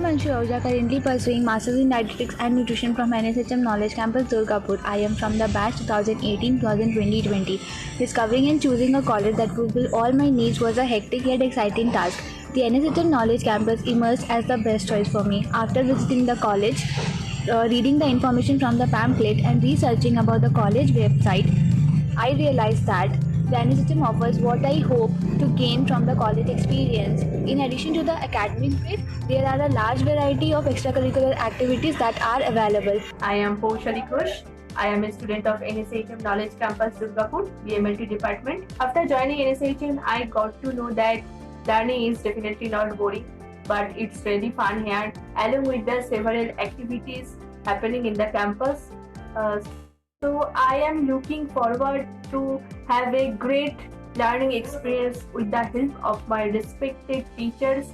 I am Shiroja, currently pursuing Masters in Dietetics and Nutrition from NSHM Knowledge Campus, Durgapur. I am from the batch 2018-2020. Discovering and choosing a college that fulfilled all my needs was a hectic yet exciting task. The NSHM Knowledge Campus emerged as the best choice for me. After visiting the college, reading the information from the pamphlet, and researching about the college website, I realized that the NSHM offers what I hope to gain from the college experience. In addition to the academic grade, there are a large variety of extracurricular activities that are available. I am Poushali Kush. I am a student of NSHM Knowledge Campus Durgapur, BMLT department. After joining NSHM, I got to know that learning is definitely not boring, but it's really fun here, along with the several activities happening in the campus. So I am looking forward to have a great learning experience with the help of my respected teachers.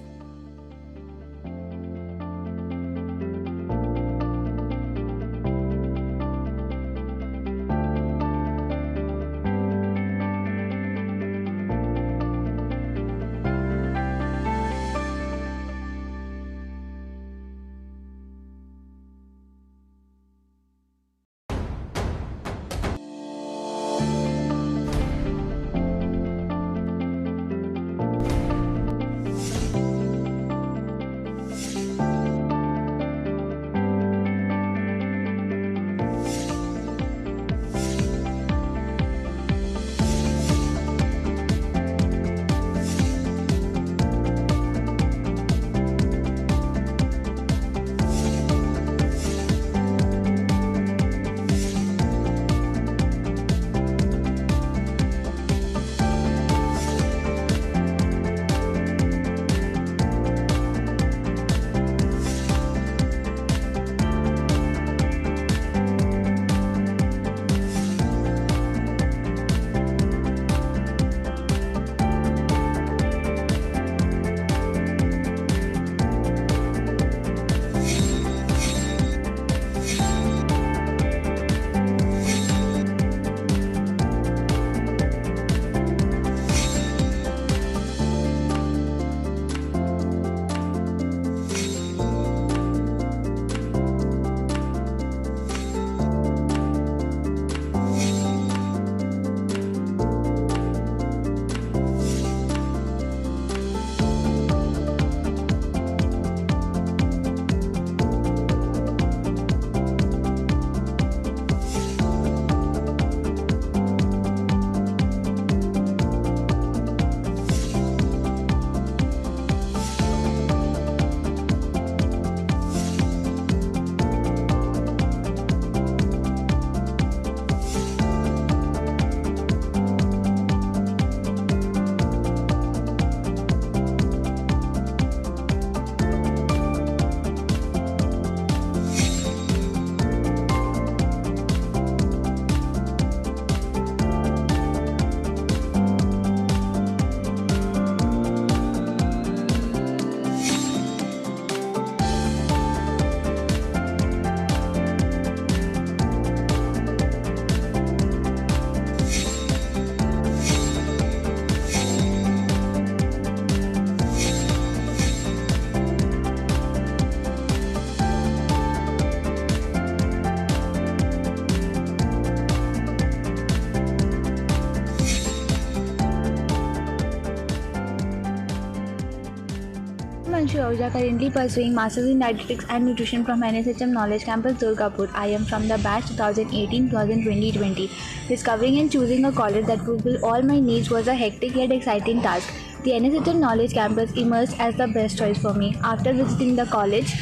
Anshu Ahuja, currently pursuing Masters in Dietetics and Nutrition from NSHM Knowledge Campus, Durgapur. I am from the batch 2018-2020. Discovering and choosing a college that fulfilled all my needs was a hectic yet exciting task. The NSHM Knowledge Campus emerged as the best choice for me. After visiting the college,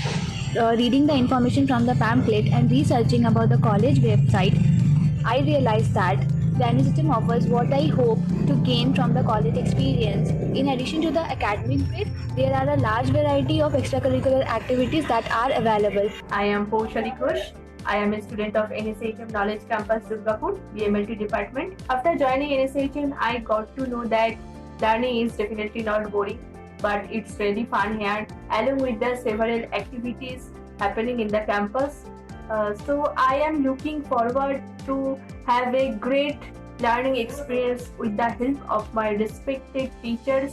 reading the information from the pamphlet, and researching about the college website, I realized that the NSHM offers what I hope to gain from the college experience. In addition to the academic grades, there are a large variety of extracurricular activities that are available. I am Paushali Khush. I am a student of NSHM Knowledge Campus Durgapur, BMLT department. After joining NSHM, I got to know that learning is definitely not boring, but it's really fun here, along with the several activities happening in the campus. So I am looking forward to have a great learning experience with the help of my respected teachers.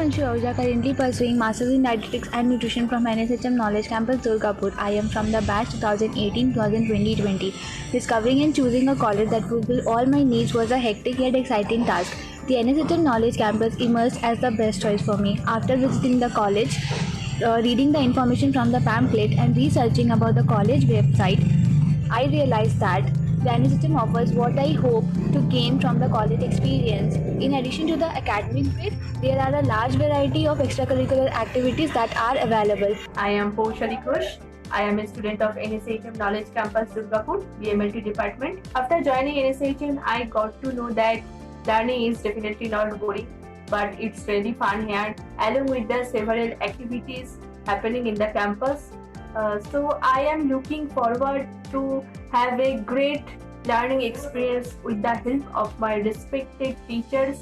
Anshu Ahuja, currently pursuing Masters in Dietetics and Nutrition from NSHM Knowledge Campus, Durgapur. I am from the batch 2018-2020. Discovering and choosing a college that fulfilled all my needs was a hectic yet exciting task. The NSHM Knowledge Campus emerged as the best choice for me. After visiting the college, reading the information from the pamphlet, and researching about the college website, I realized that the NSHM offers what I hope to gain from the college experience. In addition to the academic grades, there are a large variety of extracurricular activities that are available. I am Paushali Khush. I am a student of NSHM Knowledge Campus Durgapur, BMLT department. After joining NSHM, I got to know that learning is definitely not boring, but it's really fun here, along with the several activities happening in the campus. So I am looking forward to have a great learning experience with the help of my respected teachers.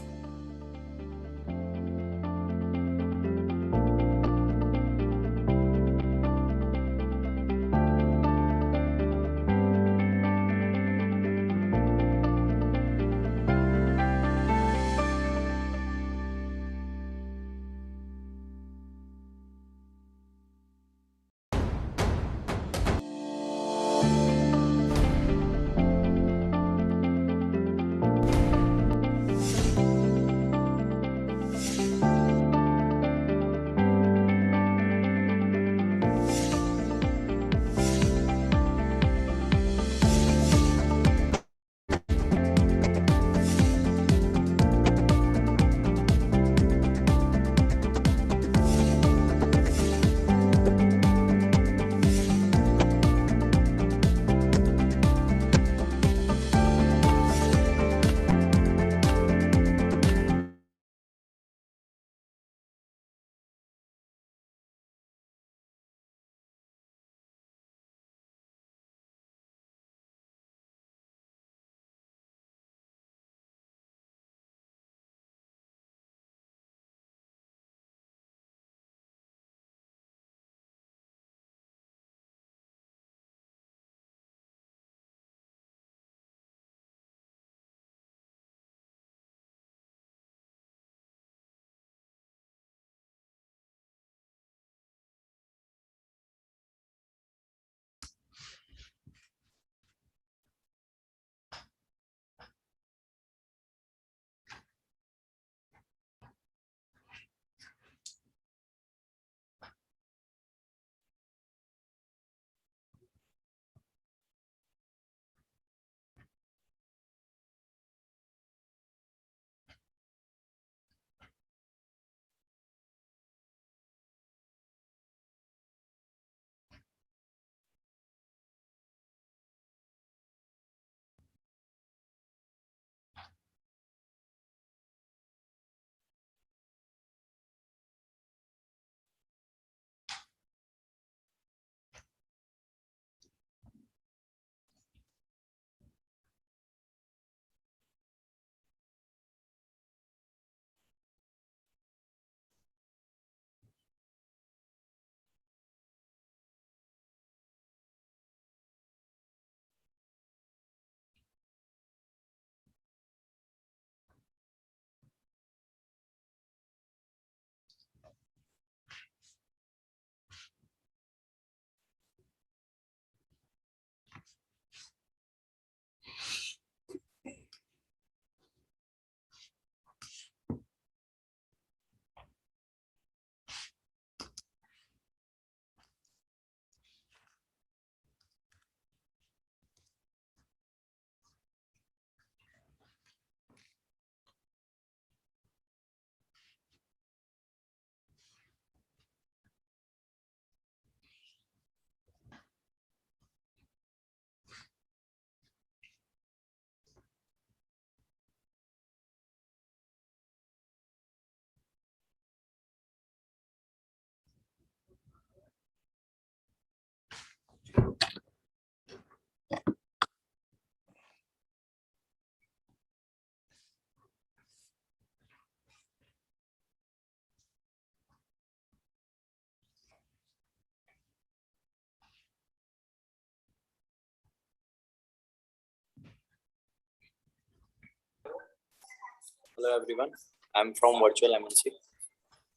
Hello everyone, I'm from Virtual MNC.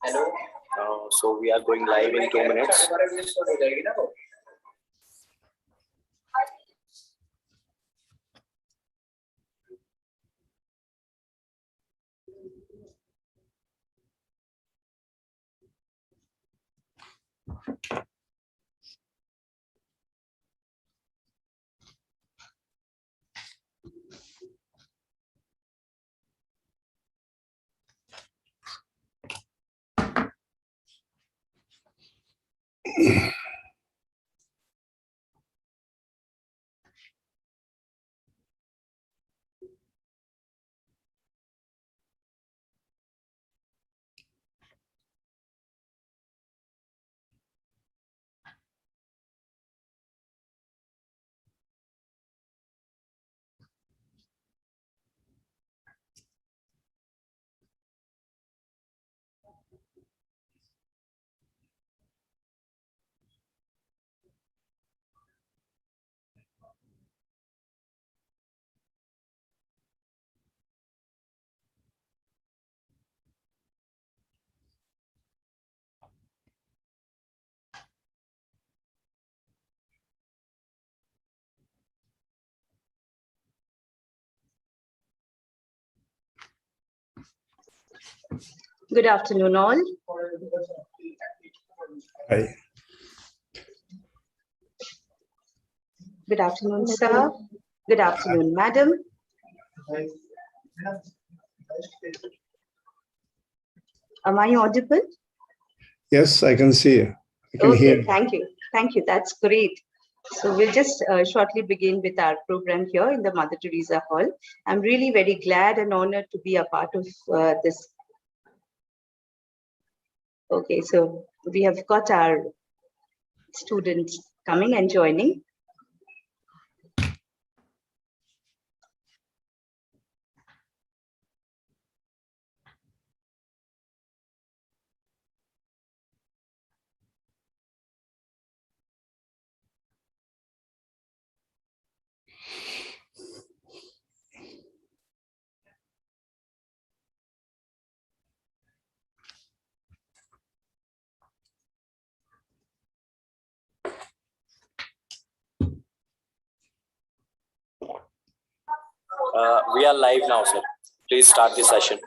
Hello. So we are going live in 2 minutes. Good afternoon, all. Hi. Good afternoon, sir. Good afternoon, madam. Am I audible? Yes, I can see you. I can hear Okay, you. thank you. Thank you. That's great. So we'll just shortly begin with our program here in the Mother Teresa Hall. I'm really very glad and honored to be a part of this. Okay, so we have got our students coming and joining. We are live now, sir. Please start the session.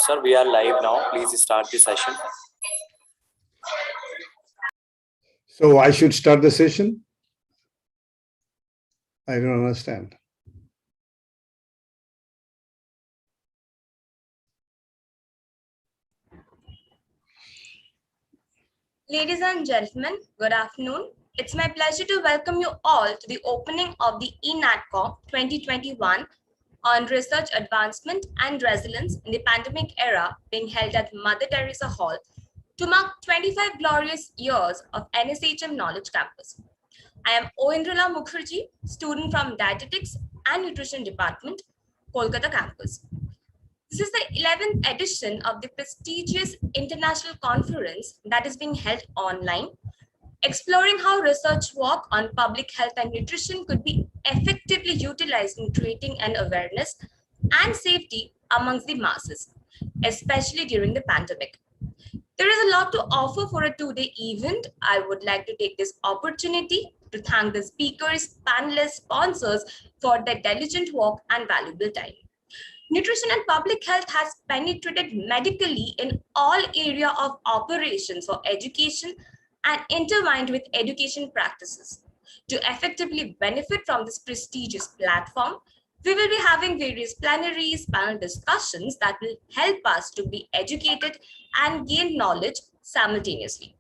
Sir, we are live now. Please start the session. So I should start the session? I don't understand. Ladies and gentlemen, good afternoon. It's my pleasure to welcome you all to the opening of the eNatCom 2021 on Research Advancement and Resilience in the Pandemic Era, being held at Mother Teresa Hall to mark 25 glorious years of NSHM Knowledge Campus. I am Oindrala Mukherjee, student from Dietetics and Nutrition Department, Kolkata campus. This is the 11th edition of the prestigious international conference that is being held online, exploring how research work on public health and nutrition could be effectively utilized in creating an awareness and safety amongst the masses, especially during the pandemic. There is a lot to offer for a two-day event. I would like to take this opportunity to thank the speakers, panelists, sponsors for their diligent work and valuable time. Nutrition and public health has penetrated medically in all area of operations for education and intertwined with education practices. To effectively benefit from this prestigious platform, We will be having various plenaries, panel discussions that will help us to be educated and gain knowledge simultaneously.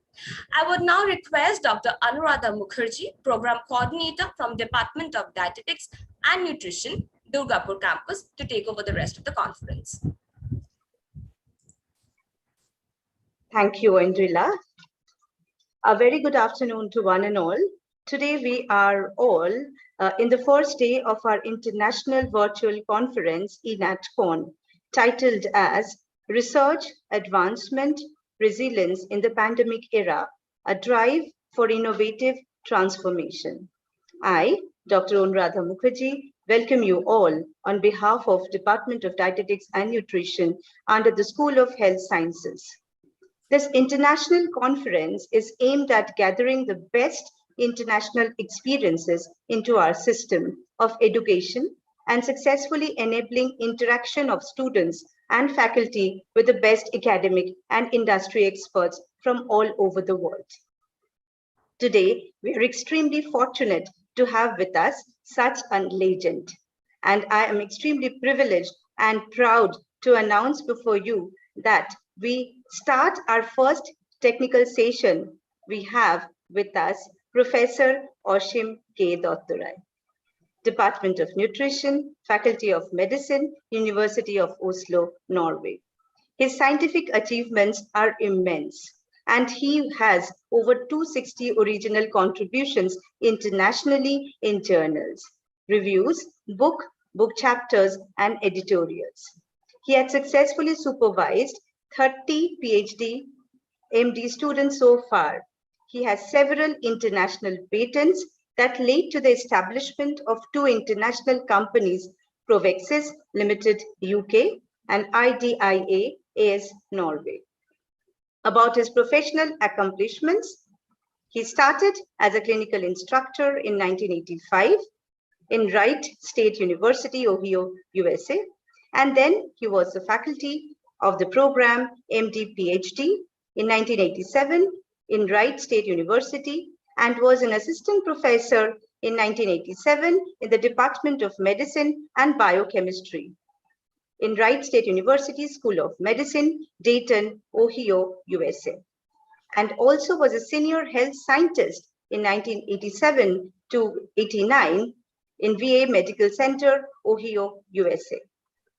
I would now request Dr. Anuradha Mukherjee, Program Coordinator from Department of Dietetics and Nutrition, Durgapur campus, to take over the rest of the conference. Thank you, Indrila. A very good afternoon to one and all. Today we are all in the first day of our international virtual conference, ENATCON, titled as Research, Advancement, Resilience in the Pandemic Era, a Drive for Innovative Transformation. I, Dr. Anuradha Mukherjee, welcome you all on behalf of Department of Dietetics and Nutrition under the School of Health Sciences. This international conference is aimed at gathering the best international experiences into our system of education and successfully enabling interaction of students and faculty with the best academic and industry experts from all over the world. Today, we are extremely fortunate to have with us such a legend, and I am extremely privileged and proud to announce before you that we start our first technical session. We have with us Professor Oshim K. Dotturai, Department of Nutrition, Faculty of Medicine, University of Oslo, Norway. His scientific achievements are immense, and he has over 260 original contributions internationally in journals, reviews, book chapters, and editorials. He had successfully supervised 30 PhD, MD students so far. He has several international patents that led to the establishment of 2 international companies, Provexis Limited UK and IDIA AS Norway. About his professional accomplishments, he started as a clinical instructor in 1985 in Wright State University, Ohio, USA, and then he was the faculty of the program MD PhD in 1987 in Wright State University and was an assistant professor in 1987 in the Department of Medicine and Biochemistry in Wright State University School of Medicine, Dayton, Ohio, USA, and also was a senior health scientist in 1987 to 89 in VA Medical Center, Ohio, USA.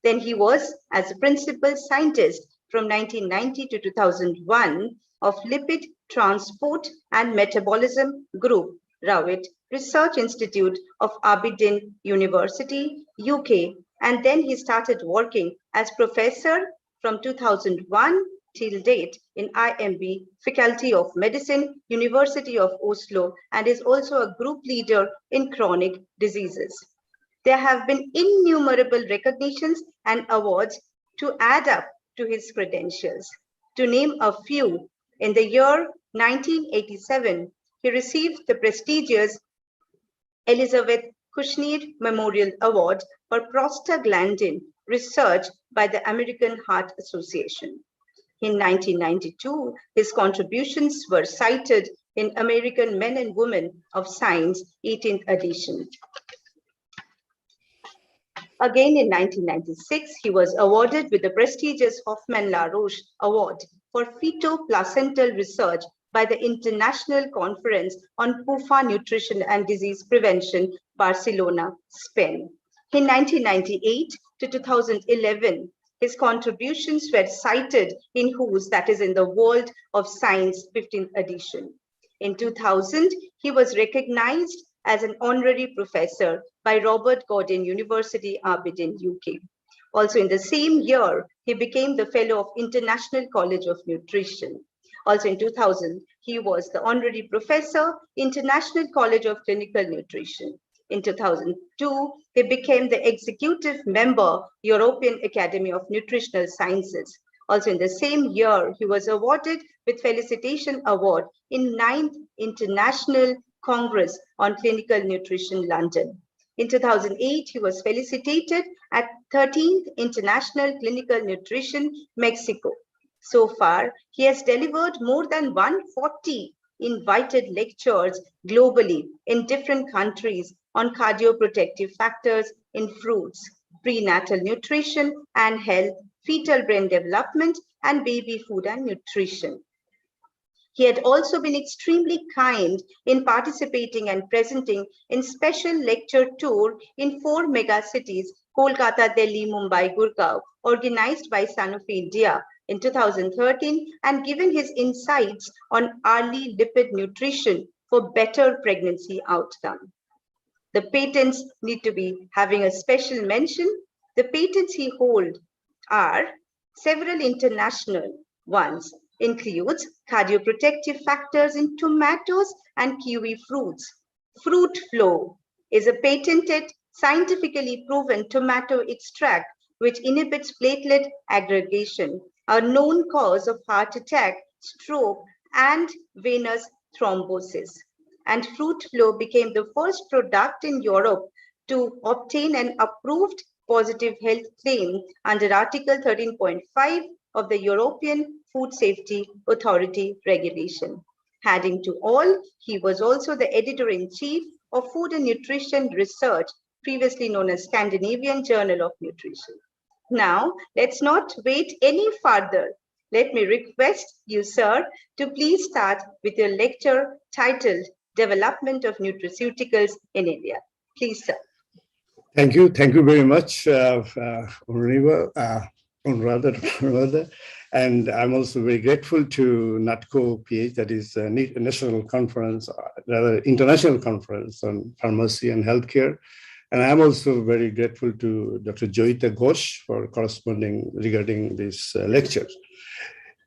Then he was as a principal scientist from 1990 to 2001 of Lipid Transport and Metabolism Group, Rowett Research Institute of Aberdeen University, UK, and then he started working as professor from 2001 till date in IMB, Faculty of Medicine, University of Oslo, and is also a group leader in chronic diseases. There have been innumerable recognitions and awards to add up to his credentials. To name a few, in the year 1987, he received the prestigious Elizabeth Kushner Memorial Award for prostaglandin research by the American Heart Association. In 1992, his contributions were cited in American Men and Women of Science 18th edition. Again in 1996, he was awarded with the prestigious Hoffman-La Roche Award for Feto-Placental Research by the International Conference on PUFA Nutrition and Disease Prevention, Barcelona, Spain. In 1998 to 2011, his contributions were cited in WHO's, that is in the World of Science 15th edition. In 2000, he was recognized as an honorary professor by Robert Gordon University, Aberdeen, UK. Also in the same year, he became the Fellow of International College of Nutrition. Also in 2000, he was the honorary professor, International College of Clinical Nutrition. In 2002, he became the executive member, European Academy of Nutritional Sciences. Also in the same year, he was awarded with Felicitation Award in 9th International Congress on Clinical Nutrition, London. In 2008, he was felicitated at 13th International Clinical Nutrition, Mexico. So far, he has delivered more than 140 invited lectures globally in different countries on cardioprotective factors in fruits, prenatal nutrition and health, fetal brain development, and baby food and nutrition. He had also been extremely kind in participating and presenting in special lecture tour in 4 mega cities, Kolkata, Delhi, Mumbai, Gurgaon, organized by Sanofi India in 2013, and given his insights on early lipid nutrition for better pregnancy outcome. The patents need to be having a special mention. The patents he holds are several international ones, includes cardioprotective factors in tomatoes and kiwi fruits. Fruit flow is a patented, scientifically proven tomato extract which inhibits platelet aggregation, a known cause of heart attack, stroke, and venous thrombosis. And Fruit Flow became the first product in Europe to obtain an approved positive health claim under Article 13.5 of the European Food Safety Authority regulation. Adding to all, he was also the editor-in-chief of Food and Nutrition Research, previously known as Scandinavian Journal of Nutrition. Now, let's not wait any further. Let me request you, sir, to please start with your lecture titled Development of Nutraceuticals in India. Please, sir. Thank you. Thank you very much, Anuradha. And I'm also very grateful to NATCO PH, that is a national conference, rather international conference on pharmacy and healthcare. And I'm also very grateful to Dr. Joyita Ghosh for corresponding regarding these lectures.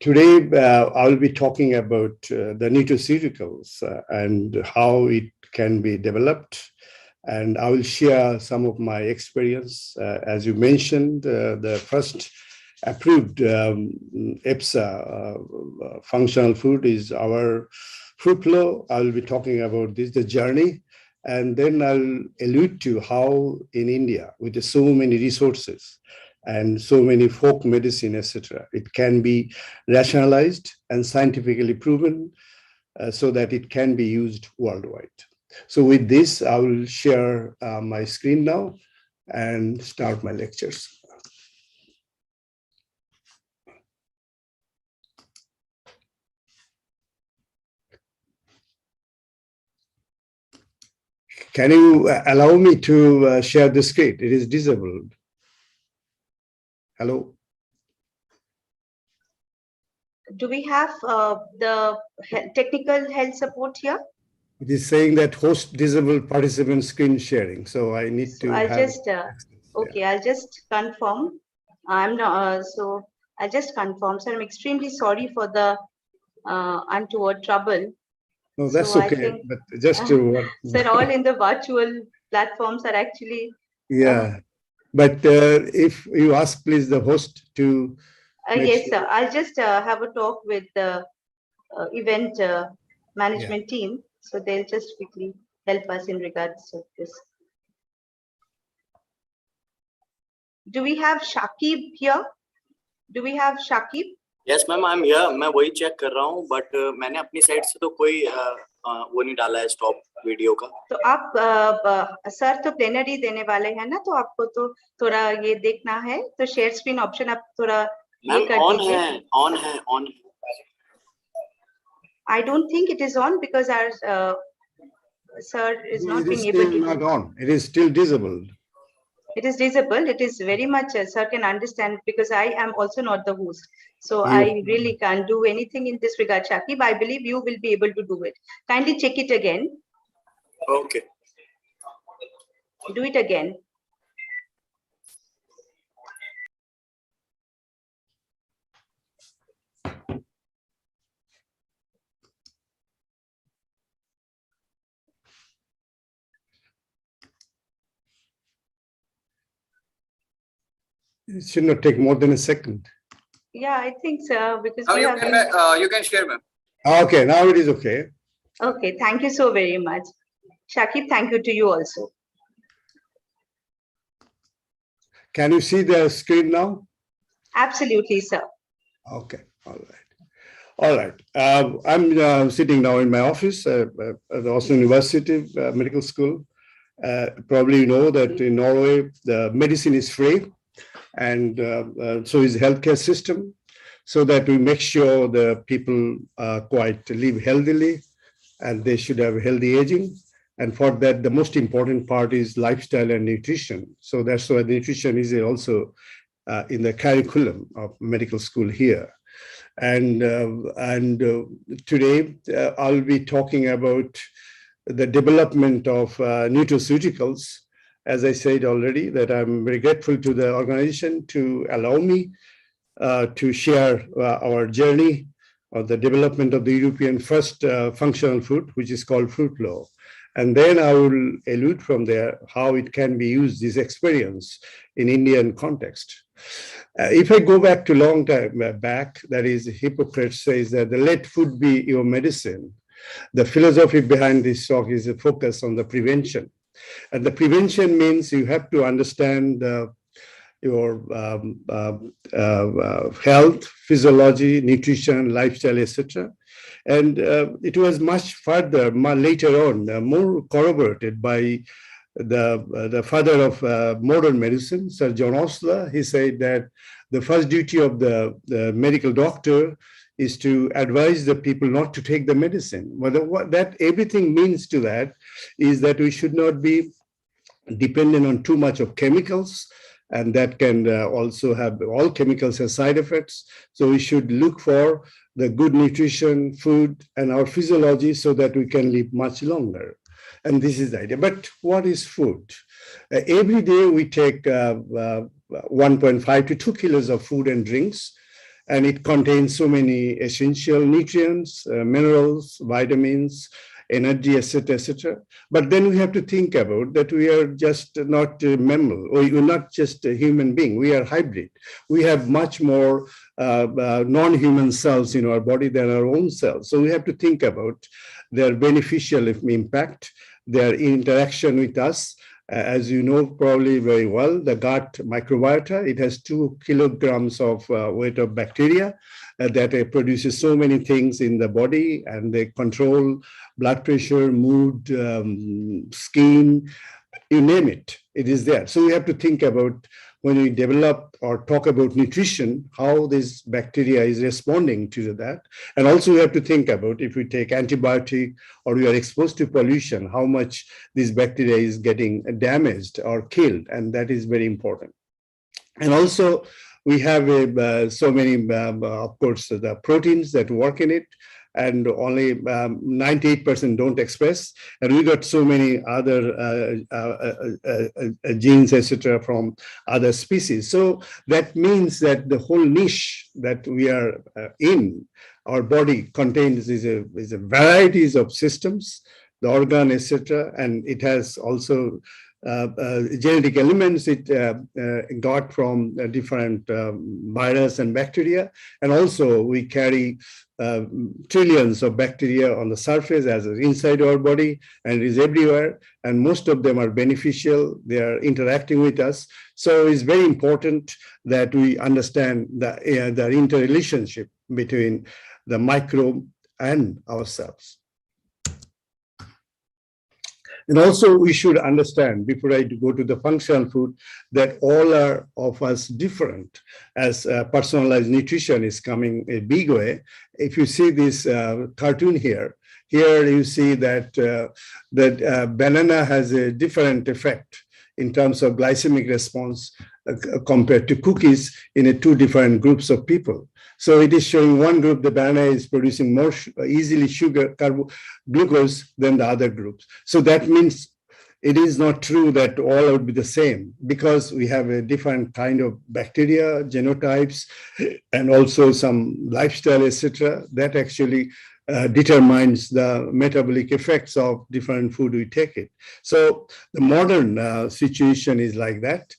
Today, I will be talking about the nutraceuticals and how it can be developed. And I will share some of my experience. As you mentioned, the first approved EPSA functional food is our Fruit Flow. I will be talking about this, the journey. And then I'll allude to how in India, with so many resources and so many folk medicine, etc., it can be rationalized and scientifically proven so that it can be used worldwide. So with this, I will share my screen now and start my lectures. Can you allow me to share the screen? It is disabled. Hello? Do we have the technical health support here? It is saying that host disabled participant screen sharing. So I need to I'll have just, okay, I'll just confirm. I'm not, so I'll just confirm. So I'm extremely sorry for the untoward trouble. No, that's So I okay. think, But just to sir, all in the virtual platforms are actually. yeah. But if you ask, please, the host to. Yes, sir. I'll just have a talk with the event management team. So they'll just quickly help us in regards to this. Do we have Shakib here? Do we have Shakib? Yes, ma'am, I'm here. मैं वही check कर रहा हूँ, but मैंने अपनी side से तो कोई वो नहीं डाला है stop वीडियो का. तो आप सर तो प्लेनरी देने वाले हैं ना, तो आपको तो थोड़ा ये देखना है, तो शेयर स्क्रीन ऑप्शन आप थोड़ा ये कर दीजिए. On है. I don't think it is on because our sir is not being able to. It is still not on. It is still disabled. It is disabled. It is very much, sir can understand, because I am also not the host. So I really can't do anything in this regard, Shakib. I believe you will be able to do it. Kindly check it again. Okay. Do it again. It should not take more than a second. Yeah, I think so, because Now we you can share, ma'am. Okay, now it is okay. Okay, thank you so very much. Shakib, thank you to you also. Can you see the screen now? Absolutely, sir. Okay, all right. All right. I'm sitting now in my office at the Austin University Medical School. Probably you know that in Norway, the medicine is free, and so is the healthcare system, so that we make sure the people quite live healthily and they should have healthy aging. And for that, the most important part is lifestyle and nutrition. So that's why nutrition is also in the curriculum of medical school here. And today I'll be talking about the development of nutraceuticals. As I said already, that I'm very grateful to the organization to allow me to share our journey of the development of the European first functional food, which is called fruit law. And then I will allude from there how it can be used, this experience, in Indian context. If I go back to long time back, that is, Hippocrates says that let food be your medicine. The philosophy behind this talk is a focus on the prevention. And the prevention means you have to understand your health, physiology, nutrition, lifestyle, etc. And it was much further, later on, more corroborated by the father of modern medicine, Sir John Osler. He said that the first duty of the medical doctor is to advise the people not to take the medicine. But what that everything means to that is that we should not be dependent on too much of chemicals, and that can also have, all chemicals have side effects. So we should look for the good nutrition, food, and our physiology so that we can live much longer. And this is the idea. But what is food? Every day we take 1.5 to 2 kilos of food and drinks, and it contains so many essential nutrients, minerals, vitamins, energy, etc., etc. But then we have to think about that we are just not a mammal, or we're not just a human being. We are hybrid. We have much more non-human cells in our body than our own cells. So we have to think about their beneficial impact, their interaction with us. As you know probably very well, the gut microbiota, it has 2 kilograms of weight of bacteria that produces so many things in the body, and they control blood pressure, mood, skin, you name it, it is there. So we have to think about, when we develop or talk about nutrition, how this bacteria is responding to that. And also we have to think about, if we take antibiotic or we are exposed to pollution, how much this bacteria is getting damaged or killed. And that is very important. And also we have so many, of course, the proteins that work in it, and only 98% don't express. And we got so many other genes, etc., from other species. So that means that the whole niche that we are in, our body contains is a varieties of systems, the organ, etc., and it has also genetic elements it got from different virus and bacteria. And also we carry trillions of bacteria on the surface as inside our body, and it is everywhere, and most of them are beneficial. They are interacting with us. So it's very important that we understand the interrelationship between the microbe and ourselves. And also we should understand, before I go to the functional food, that all are of us different, as personalized nutrition is coming a big way. If you see this cartoon here you see that banana has a different effect in terms of glycemic response compared to cookies in two different groups of people. So it is showing one group, the banana is producing more easily glucose than the other groups. So that means it is not true that all would be the same, because we have a different kind of bacteria, genotypes, and also some lifestyle, etc., that actually determines the metabolic effects of different food we take it. So the modern situation is like that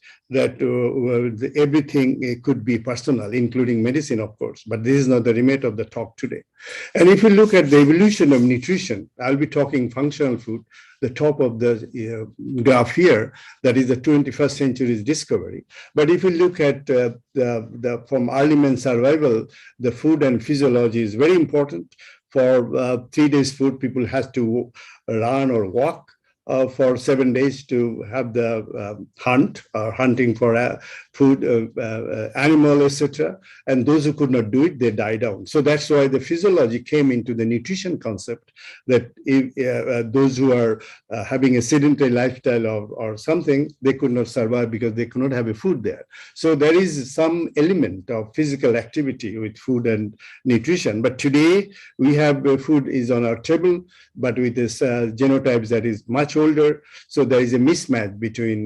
everything could be personal, including medicine, of course, but this is not the remit of the talk today. And if you look at the evolution of nutrition, I'll be talking functional food, the top of the graph here, that is the 21st century's discovery. But if you look at from early man survival, the food and physiology is very important. For 3 days food, people have to run or walk. for 7 days to have the hunt or hunting for food, animal, etc. And those who could not do it, they died down. So that's why the physiology came into the nutrition concept, that if, those who are having a sedentary lifestyle or something, they could not survive because they could not have a food there. So there is some element of physical activity with food and nutrition. But today we have food is on our table, but with this genotypes that is much older. So there is a mismatch between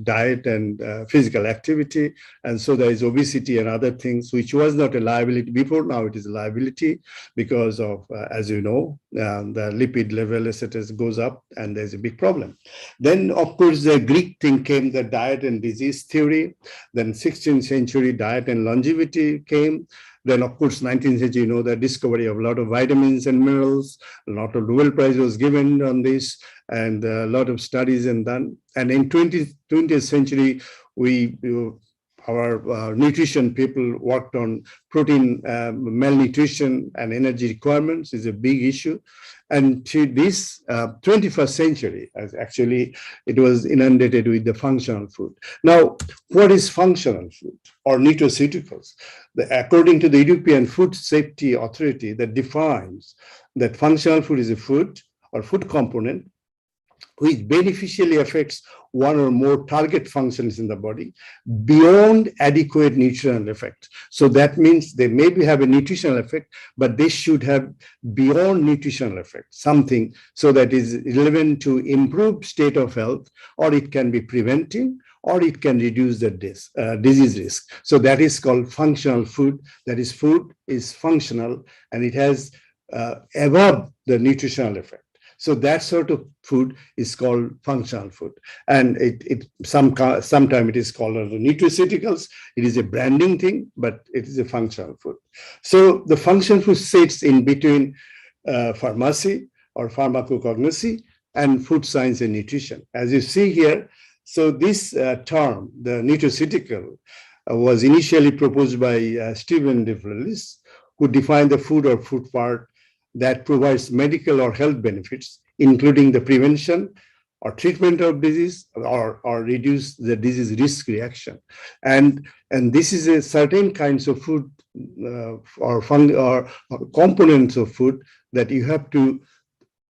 diet and physical activity. And so there is obesity and other things, which was not a liability before. Now it is a liability because of, as you know, the lipid level, etc., goes up, and there's a big problem. Then, of course, the Greek thing came, the diet and disease theory. Then 16th century diet and longevity came. Then, of course, 19th century, you know, the discovery of a lot of vitamins and minerals. A lot of Nobel Prize was given on this, and a lot of studies and done. And in 20th century, our nutrition people worked on protein malnutrition and energy requirements is a big issue. And to this 21st century, as actually it was inundated with the functional food. Now, what is functional food or nutraceuticals? According to the European Food Safety Authority, that defines that functional food is a food or food component which beneficially affects one or more target functions in the body beyond adequate nutritional effect. So that means they maybe have a nutritional effect, but they should have beyond nutritional effect, something so that is relevant to improve state of health, or it can be preventing, or it can reduce the disease risk. So that is called functional food. That is, food is functional and it has above the nutritional effect. So that sort of food is called functional food. And sometimes it is called nutraceuticals. It is a branding thing, but it is a functional food. So the functional food sits in between pharmacy or pharmacognosy and food science and nutrition. As you see here, so this term, the nutraceutical, was initially proposed by Stephen de Vrillis, who defined the food or food part that provides medical or health benefits, including the prevention or treatment of disease or reduce the disease risk reaction. And this is a certain kinds of food or components of food that you have to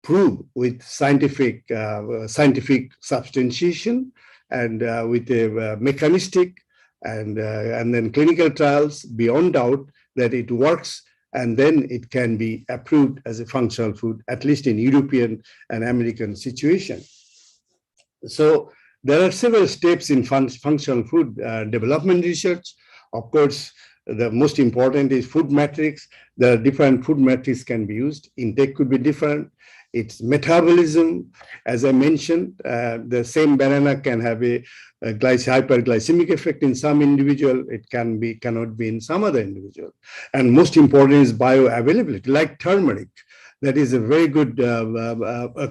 prove with scientific substantiation and with a mechanistic and then clinical trials beyond doubt that it works, and then it can be approved as a functional food, at least in European and American situation. So there are several steps in functional food development research. Of course, the most important is food metrics. The different food metrics can be used. Intake could be different. Its metabolism, as I mentioned, the same banana can have a hyperglycemic effect in some individual. It cannot be in some other individual. And most important is bioavailability, like turmeric. That is a very good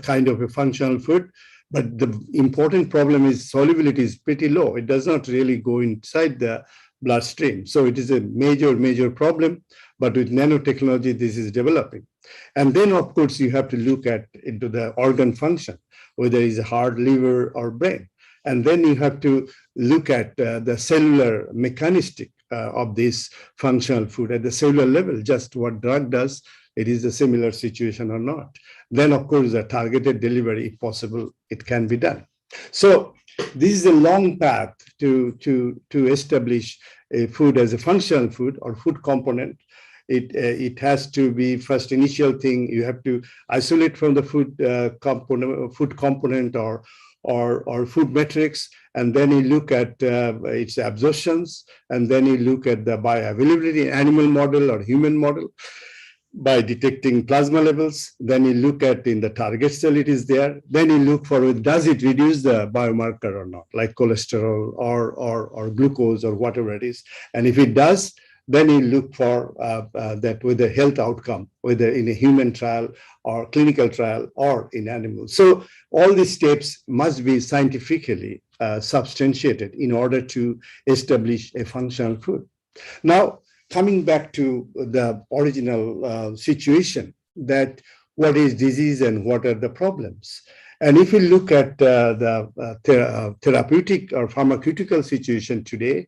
kind of a functional food. But the important problem is solubility is pretty low. It does not really go inside the bloodstream. So it is a major problem. But with nanotechnology, this is developing. And then, of course, you have to look into the organ function, whether it's heart, liver, or brain. And then you have to look at the cellular mechanistic of this functional food at the cellular level, just what drug does, it is a similar situation or not. Then, of course, the targeted delivery, if possible, it can be done. So this is a long path to establish a food as a functional food or food component. It has to be first initial thing. You have to isolate from the food component or food metrics, and then you look at its absorptions, and then you look at the bioavailability in animal model or human model by detecting plasma levels. Then you look at in the target cell it is there. Then you look for does it reduce the biomarker or not, like cholesterol or glucose or whatever it is. And if it does, then you look for that with a health outcome, whether in a human trial or clinical trial or in animals. So all these steps must be scientifically substantiated in order to establish a functional food. Now, coming back to the original situation, that what is disease and what are the problems? And if you look at the therapeutic or pharmaceutical situation today,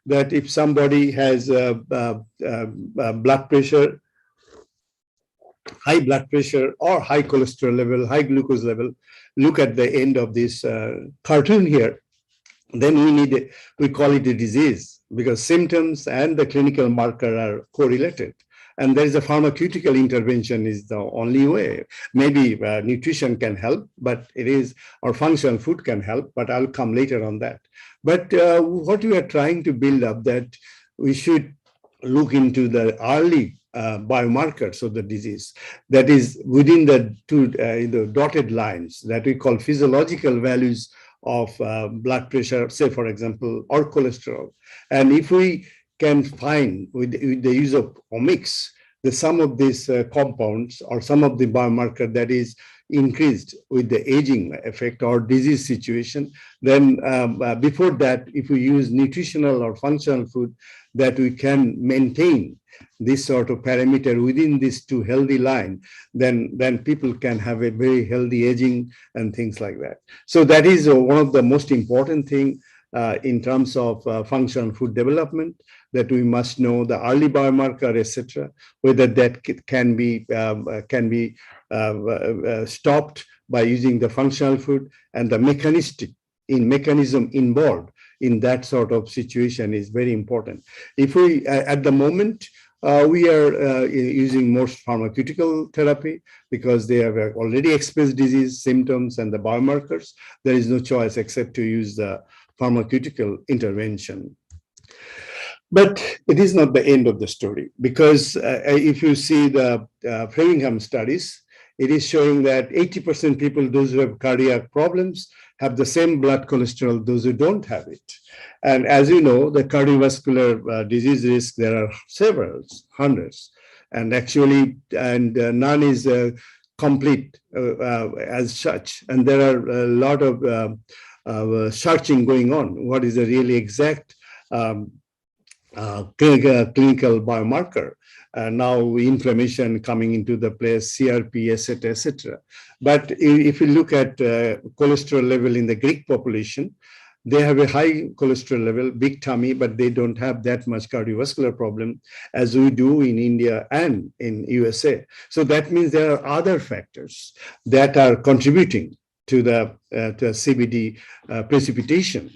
that if somebody has blood pressure, high blood pressure or high cholesterol level, high glucose level, look at the end of this cartoon here, then we call it a disease, because symptoms and the clinical marker are correlated. And there is a pharmaceutical intervention is the only way. Maybe nutrition can help, but or functional food can help, but I'll come later on that. But what we are trying to build up, that we should look into the early biomarkers of the disease, that is within the two dotted lines that we call physiological values of blood pressure, say for example, or cholesterol. And if we can find with the use of omics, the sum of these compounds or some of the biomarker that is increased with the aging effect or disease situation, then before that, if we use nutritional or functional food, that we can maintain this sort of parameter within this two healthy line, then people can have a very healthy aging and things like that. So that is one of the most important thing in terms of functional food development, that we must know the early biomarker, etc., whether that can be stopped by using the functional food, and the mechanism involved in that sort of situation is very important. If we at the moment we are using most pharmaceutical therapy because they have already expressed disease symptoms and the biomarkers. There is no choice except to use the pharmaceutical intervention. But it is not the end of the story, because if you see the Framingham studies, it is showing that 80% people, those who have cardiac problems, have the same blood cholesterol, those who don't have it. And as you know, the cardiovascular disease risk, there are several, hundreds, and actually, none is complete as such. And there are a lot of searching going on. What is the really exact clinical biomarker? Now inflammation coming into the place, CRP, etc., etc. But if you look at cholesterol level in the Greek population, they have a high cholesterol level, big tummy, but they don't have that much cardiovascular problem as we do in India and in USA. So that means there are other factors that are contributing to the CVD precipitation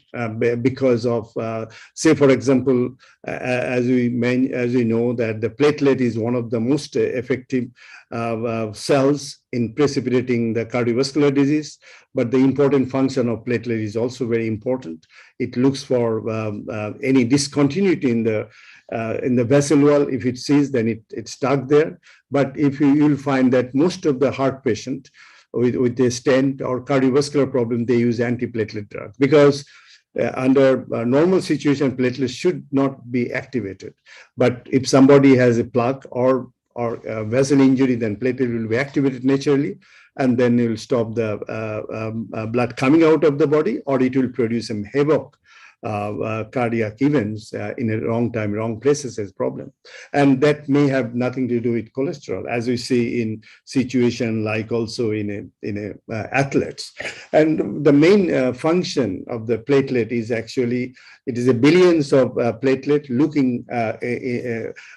because of, say, for example, as we know that the platelet is one of the most effective cells in precipitating the cardiovascular disease, but the important function of platelet is also very important. It looks for any discontinuity in the vessel wall. If it sees, then it's stuck there. But if you'll find that most of the heart patient with a stent or cardiovascular problem, they use antiplatelet drugs, because under a normal situation, platelets should not be activated. But if somebody has a plaque or a vessel injury, then platelet will be activated naturally, and then it will stop the blood coming out of the body, or it will produce some havoc cardiac events in a wrong time, wrong places as problem. And that may have nothing to do with cholesterol, as we see in situation like also in athletes. And the main function of the platelet is actually, it is a billions of platelet looking,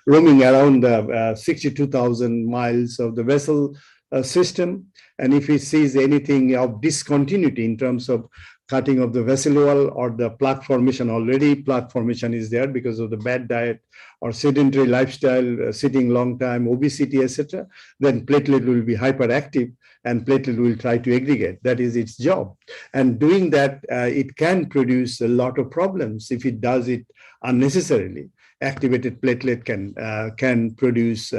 roaming around the 62,000 miles of the vessel system. And if it sees anything of discontinuity in terms of cutting of the vessel wall or the plaque formation, already plaque formation is there because of the bad diet or sedentary lifestyle, sitting long time, obesity, etc., then platelet will be hyperactive and platelet will try to aggregate. That is its job. And doing that, it can produce a lot of problems if it does it unnecessarily. Activated platelet can produce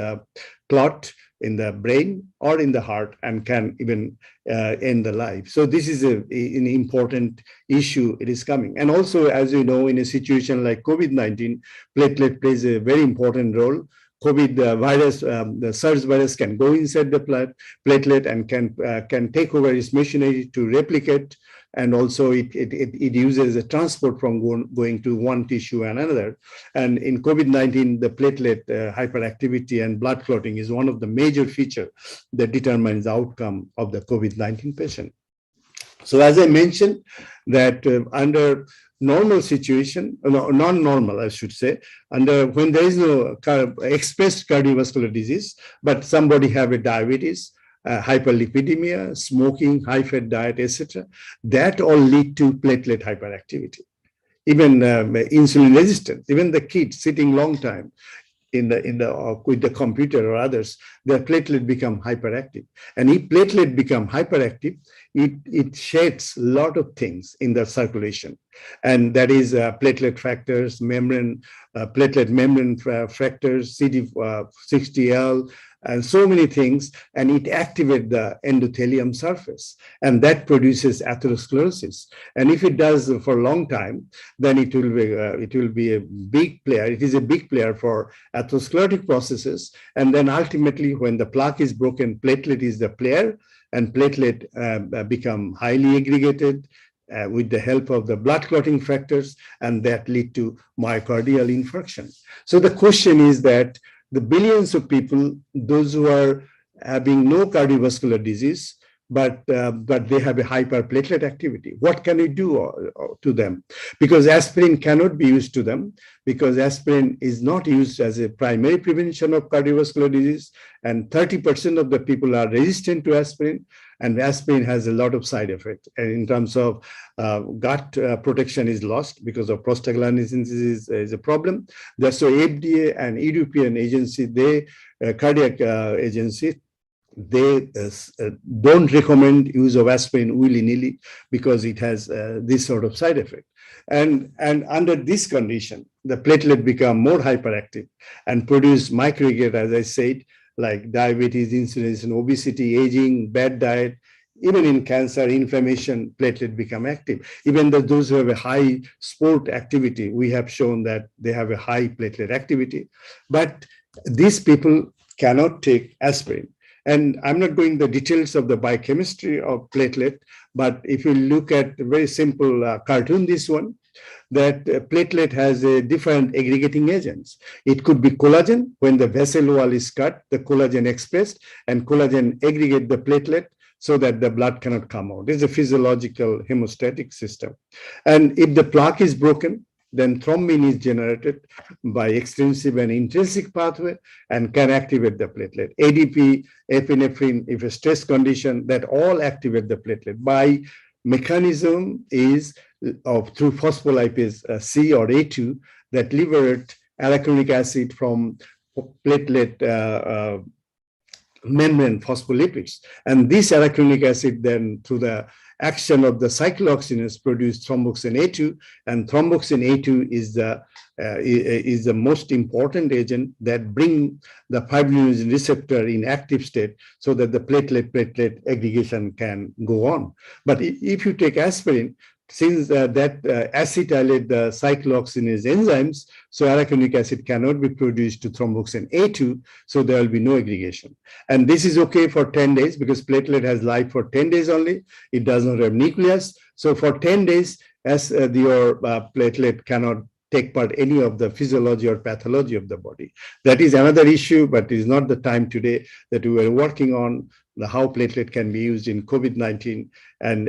clot in the brain or in the heart and can even end the life. So this is an important issue. It is coming. And also, as you know, in a situation like COVID-19, platelet plays a very important role. COVID virus, the SARS virus can go inside the platelet and can take over its machinery to replicate. And also it uses a transport from going to one tissue and another. And in COVID-19, the platelet hyperactivity and blood clotting is one of the major features that determines the outcome of the COVID-19 patient. So as I mentioned, that under normal situation, non-normal, I should say, under when there is no expressed cardiovascular disease, but somebody have a diabetes, hyperlipidemia, smoking, high-fat diet, etc., that all lead to platelet hyperactivity. Even insulin resistance, even the kids sitting long time with the computer or others, their platelet become hyperactive. And if platelet become hyperactive, it sheds a lot of things in the circulation. And that is platelet factors, platelet membrane factors, CD60L, and so many things, and it activates the endothelium surface, and that produces atherosclerosis. And if it does for a long time, then it will be a big player. It is a big player for atherosclerotic processes, and then ultimately, when the plaque is broken, platelet is the player, and platelet become highly aggregated with the help of the blood clotting factors, and that lead to myocardial infarction. So the question is that the billions of people, those who are having no cardiovascular disease, but they have a hyperplatelet activity, what can we do to them? Because aspirin cannot be used to them, because aspirin is not used as a primary prevention of cardiovascular disease, and 30% of the people are resistant to aspirin, and aspirin has a lot of side effects. And in terms of gut protection is lost because of prostaglandin is a problem. So FDA and European agency, cardiac agency, they don't recommend use of aspirin willy-nilly because it has this sort of side effect. And under this condition, the platelet become more hyperactive and produce microaggregate, as I said, like diabetes, insulin, obesity, aging, bad diet. Even in cancer, inflammation, platelet become active. Even those who have a high sport activity, we have shown that they have a high platelet activity. But these people cannot take aspirin. And I'm not going into the details of the biochemistry of platelet, but if you look at a very simple cartoon, this one, that platelet has a different aggregating agents. It could be collagen. When the vessel wall is cut, the collagen expressed, and collagen aggregate the platelet so that the blood cannot come out. It's a physiological hemostatic system. And if the plaque is broken, then thrombin is generated by extrinsic and intrinsic pathway and can activate the platelet. ADP, epinephrine, if a stress condition, that all activate the platelet. By mechanism is through phospholipase C or A2 that liberate arachidonic acid from platelet membrane phospholipids. And this arachidonic acid then through the action of the cyclooxygenase produce thromboxane A2, and thromboxane A2 is the most important agent that bring the fibrinogen receptor in active state so that the platelet aggregation can go on. But if you take aspirin, since that acetylate the cyclooxygenase enzymes, so arachidonic acid cannot be produced to thromboxane A2, so there will be no aggregation. And this is okay for 10 days because platelet has life for 10 days only. It does not have nucleus. So for 10 days, as your platelet cannot take part any of the physiology or pathology of the body. That is another issue, but it is not the time today that we were working on how platelet can be used in COVID-19, and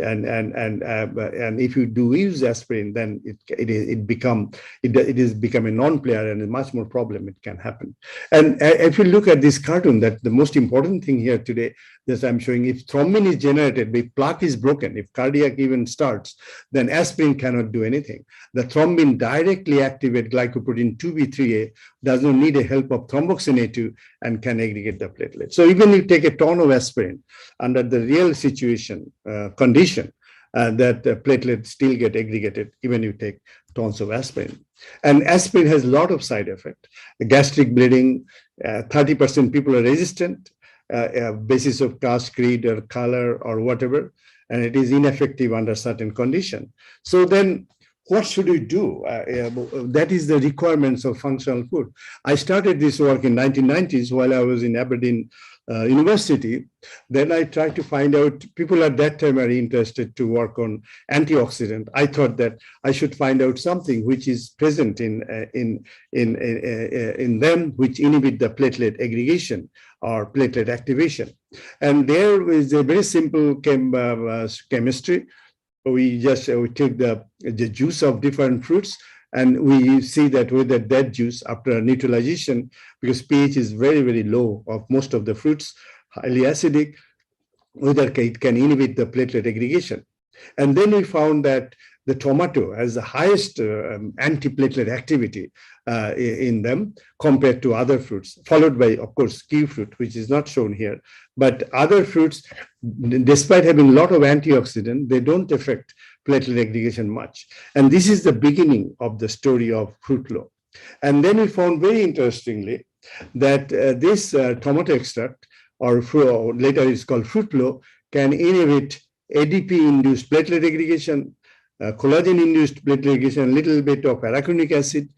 if you do use aspirin, then it is become a non-player and a much more problem it can happen. And if you look at this cartoon, that the most important thing here today that I'm showing, if thrombin is generated, if plaque is broken, if cardiac even starts, then aspirin cannot do anything. The thrombin directly activate glycoprotein 2B3A, does not need a help of thromboxane A2, and can aggregate the platelet. So even if you take a ton of aspirin, under the real situation, condition, that platelets still get aggregated, even if you take tons of aspirin. And aspirin has a lot of side effects. Gastric bleeding, 30% people are resistant, basis of caste, creed, or color, or whatever, and it is ineffective under certain condition. So then, what should we do? That is the requirements of functional food. I started this work in 1990s while I was in Aberdeen University. Then I tried to find out, people at that time are interested to work on antioxidant. I thought that I should find out something which is present in them, which inhibit the platelet aggregation or platelet activation. And there is a very simple chemistry. We take the juice of different fruits, and we see that with that juice after neutralization, because pH is very, very low of most of the fruits, highly acidic, whether it can inhibit the platelet aggregation. And then we found that the tomato has the highest antiplatelet activity in them compared to other fruits, followed by, of course, kiwi fruit, which is not shown here. But other fruits, despite having a lot of antioxidant, they don't affect platelet aggregation much. And this is the beginning of the story of fruit fly. And then we found very interestingly that this tomato extract, or later it's called fruit fly, can inhibit ADP-induced platelet aggregation, collagen-induced platelet aggregation, a little bit of arachidonic acid,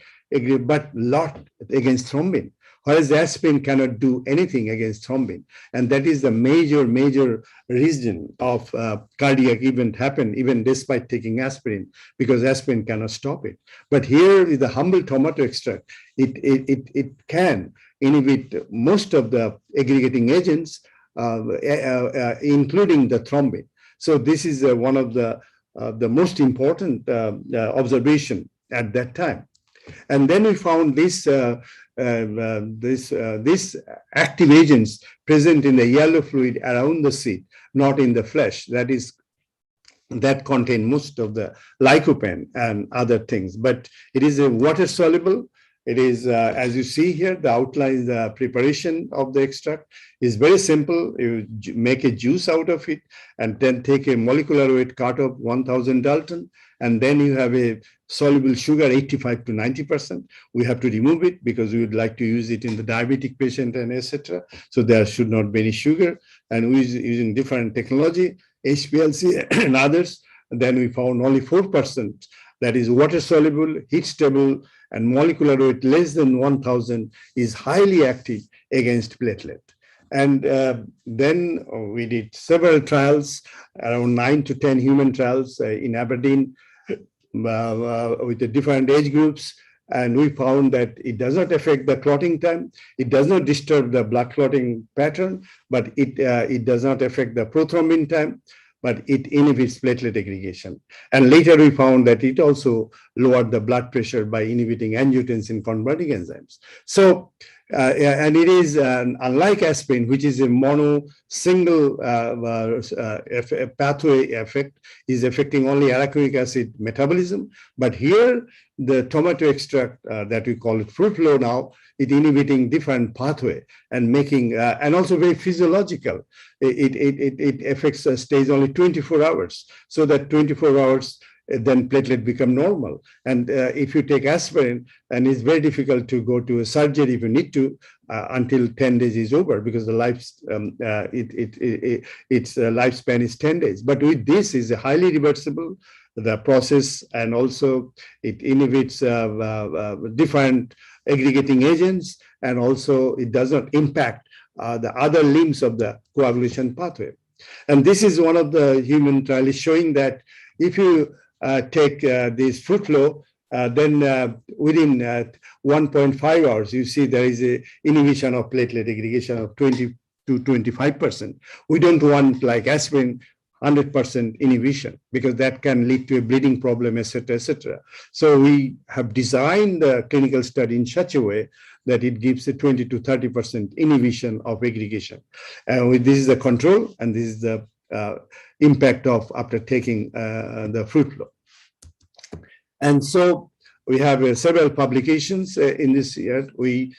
but lot against thrombin, whereas aspirin cannot do anything against thrombin. And that is the major reason of cardiac event happen even despite taking aspirin, because aspirin cannot stop it. But here with the humble tomato extract, it can inhibit most of the aggregating agents, including the thrombin. So this is one of the most important observation at that time. And then we found this active agents present in the yellow fluid around the seed, not in the flesh. That contain most of the lycopene and other things. But it is a water soluble. It is, as you see here, the outline, the preparation of the extract is very simple. You make a juice out of it and then take a molecular weight cut of 1000 Dalton, and then you have a soluble sugar 85 to 90%. We have to remove it because we would like to use it in the diabetic patient and etc. So there should not be any sugar, and we're using different technology, HPLC and others. Then we found only 4%, that is water soluble, heat stable, and molecular weight less than 1000 is highly active against platelet. And then we did several trials, around 9 to 10 human trials in Aberdeen with the different age groups. And we found that it does not affect the clotting time. It does not disturb the blood clotting pattern, but it does not affect the prothrombin time, but it inhibits platelet aggregation. And later we found that it also lowered the blood pressure by inhibiting angiotensin converting enzymes. So, and it is unlike aspirin, which is a single pathway effect, is affecting only arachidonic acid metabolism. But here, the tomato extract that we call it fruit fly now, it inhibiting different pathway and making, and also very physiological. It affects, stays only 24 hours. So that 24 hours, then platelet become normal. And if you take aspirin, and it's very difficult to go to a surgery if you need to until 10 days is over, because the its lifespan is 10 days. But with this is highly reversible, the process, and also it inhibits different aggregating agents, and also it does not impact the other limbs of the coagulation pathway. And this is one of the human trials showing that if you take this fruit fly, then within 1.5 hours, you see there is a inhibition of platelet aggregation of 20 to 25%. We don't want, like aspirin, 100% inhibition, because that can lead to a bleeding problem, etc., etc. So we have designed the clinical study in such a way that it gives a 20 to 30% inhibition of aggregation. And this is the control, and this is the impact of after taking the fruit fly. And so we have several publications in this year. We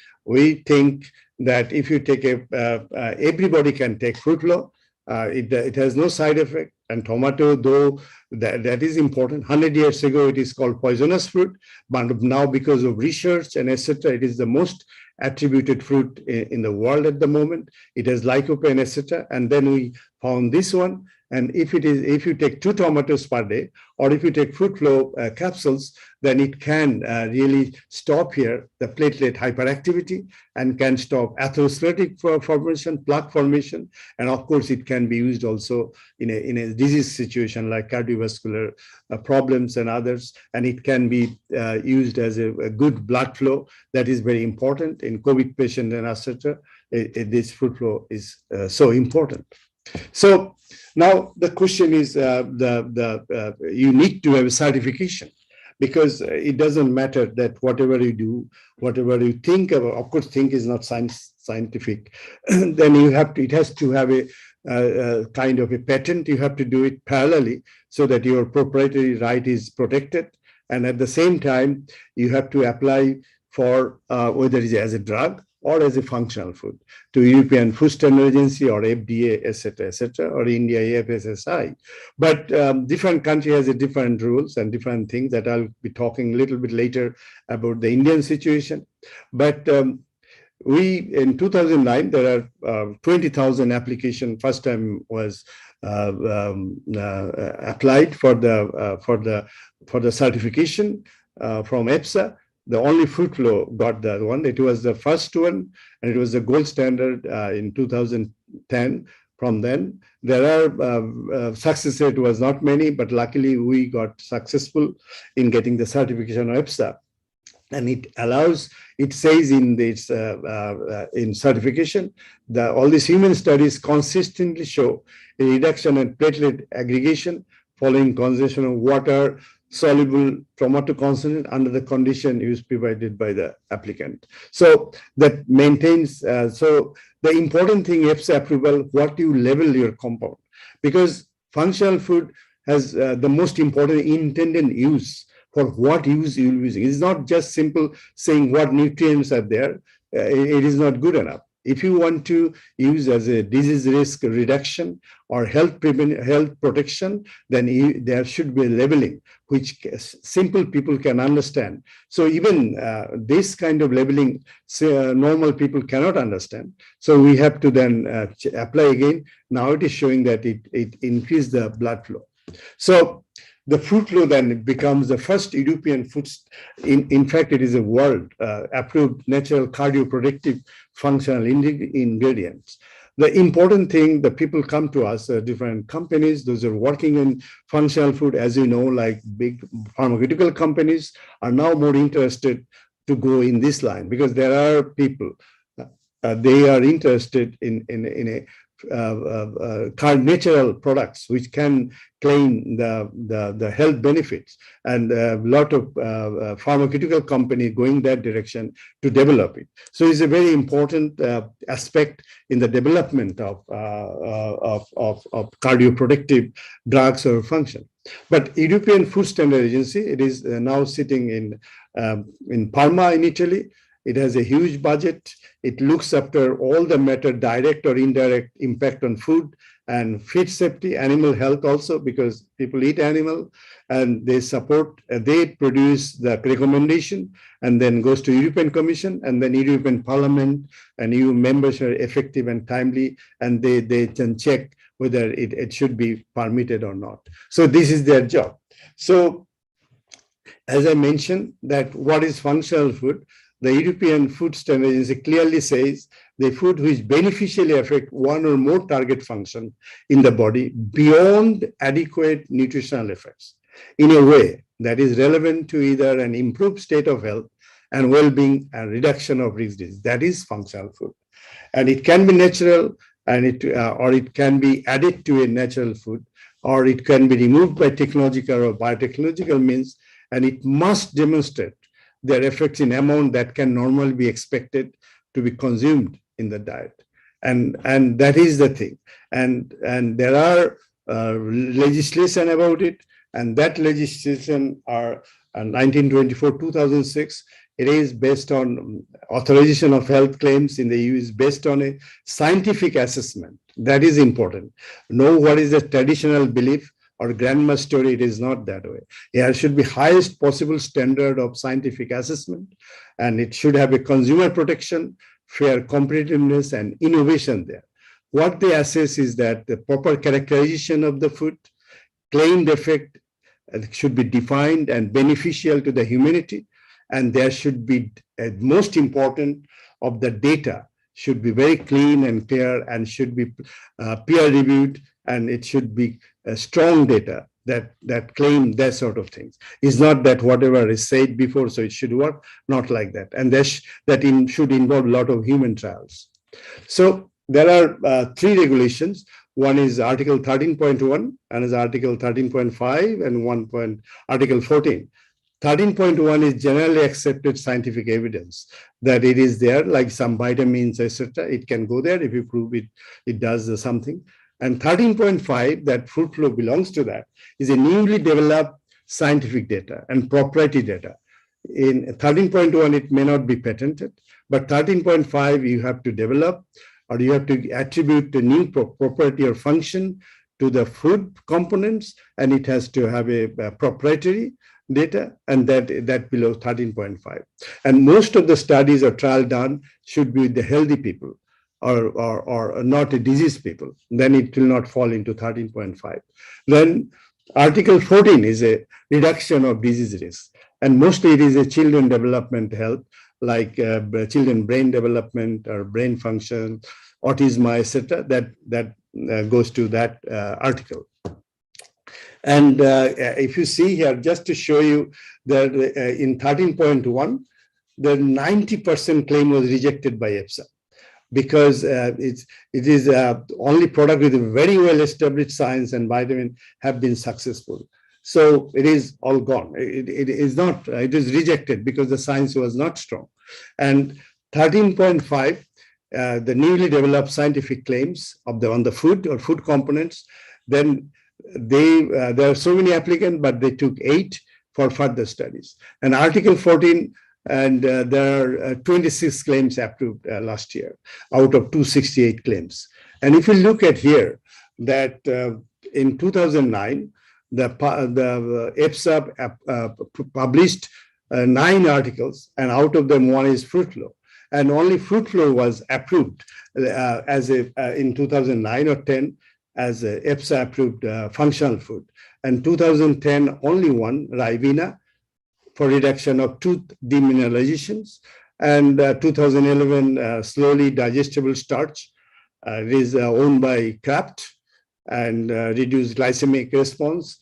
think that if you take everybody can take fruit fly. It has no side effect. And tomato, though that is important. 100 years ago, it is called poisonous fruit, but now because of research and etc., it is the most attributed fruit in the world at the moment. It has lycopene, etc. And then we found this one, And if you take 2 tomatoes per day, or if you take food flow capsules, then it can really stop here the platelet hyperactivity and can stop atherosclerotic formation, plaque formation, and of course it can be used also in a disease situation like cardiovascular problems and others, and it can be used as a good blood flow. That is very important in COVID patient and etc. This food flow is so important. So now the question is, you need to have a certification, because it doesn't matter that whatever you do, whatever you think about, of course, think is not scientific. Then it has to have a kind of a patent. You have to do it parallelly so that your proprietary right is protected. And at the same time, you have to apply for whether it is as a drug or as a functional food to European Food Standard Agency or FDA, etc., or India AFSSI. But different country has a different rules and different things that I'll be talking a little bit later about the Indian situation. But in 2009, there are 20,000 application. First time was applied for the certification from EFSA. The only food flow got that one. It was the first one, and it was the gold standard in 2010. From then, there are success rate was not many, but luckily we got successful in getting the certification of EFSA. And it allows, it says in this in certification, all these human studies consistently show a reduction in platelet aggregation following consumption of water, soluble tomato concentrate under the condition used provided by the applicant. So that maintains, so the important thing, EFSA approval, what you label your compound, because functional food has the most important intended use. For what use you will be using. It's not just simple saying what nutrients are there. It is not good enough. If you want to use as a disease risk reduction or health protection, then there should be a labeling which simple people can understand. So even this kind of labeling, normal people cannot understand. So we have to then apply again. Now it is showing that it increased the blood flow. So the food flow then becomes the first European food. In fact, it is a world approved natural cardioprotective functional ingredients. The important thing, the people come to us, different companies, those are working in functional food, as you know, like big pharmaceutical companies are now more interested to go in this line, because there are people, they are interested in a natural products which can claim the health benefits, and a lot of pharmaceutical company going that direction to develop it. So it's a very important aspect in the development of cardioprotective drugs or function. But European Food Standard Agency, it is now sitting in Parma in Italy. It has a huge budget. It looks after all the matter, direct or indirect impact on food and feed safety, animal health also, because people eat animal, and they support, they produce the recommendation and then goes to European Commission, and then European Parliament and EU members are effective and timely, and they can check whether it should be permitted or not. So this is their job. So as I mentioned, that what is functional food? The European Food Standard Agency clearly says the food which beneficially affect one or more target function in the body beyond adequate nutritional effects in a way that is relevant to either an improved state of health and well-being and reduction of risk disease. That is functional food. And it can be natural, and or it can be added to a natural food, or it can be removed by technological or biotechnological means, and it must demonstrate their effects in amount that can normally be expected to be consumed in the diet. And that is the thing. And there are legislation about it, and that legislation are 1924, 2006. It is based on authorization of health claims in the EU, is based on a scientific assessment. That is important. Know what is the traditional belief or grandma story. It is not that way. There should be highest possible standard of scientific assessment, and it should have a consumer protection, fair competitiveness, and innovation there. what they assess is that the proper characterization of the food, claimed effect should be defined and beneficial to the humanity, and there should be, most important of the data should be very clean and clear and should be peer reviewed, and it should be strong data that claim that sort of things. It's not that whatever is said before, so it should work, not like that. And that should involve a lot of human trials. So there are three regulations. One is Article 13.1, and is Article 13.5, and Article 14. 13.1 is generally accepted scientific evidence that it is there, like some vitamins, etc. It can go there if you prove it does something. And 13.5, that fruit flow belongs to that, is a newly developed scientific data and proprietary data. In 13.1, it may not be patented, but 13.5, you have to develop, or you have to attribute a new property or function to the food components, and it has to have a proprietary data, and that below 13.5. And most of the studies or trial done should be with the healthy people, or not a diseased people. Then it will not fall into 13.5. Then Article 14 is a reduction of disease risk, and mostly it is a children development health, like children brain development or brain function, autism, etc. That goes to that article. And if you see here, just to show you that in 13.1, the 90% claim was rejected by EFSA, because it is only product with a very well established science and vitamin have been successful. So it is all gone. It is rejected because the science was not strong. And 13.5, the newly developed scientific claims on the food or food components, then there are so many applicants, but they took 8 for further studies. And Article 14, and there are 26 claims approved last year out of 268 claims. And if you look at here, that in 2009, the EFSA published 9 articles, and out of them 1 is fruit flow. And only fruit flow was approved in 2009 or 10 as a EFSA approved functional food. And 2010, only 1, Ribena, for reduction of tooth demineralizations. And 2011, slowly digestible starch. It is owned by Kraft, and reduced glycemic response.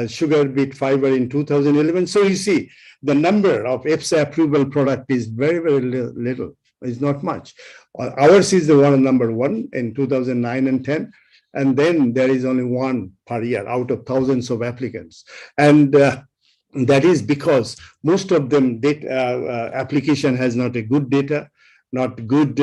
Sugar beet fiber in 2011. So you see, the number of EFSA approval product is very, very little. It's not much. Ours is the number 1 in 2009 and 10. And then there is only 1 per year out of thousands of applicants. And that is because most of them application has not a good data, not good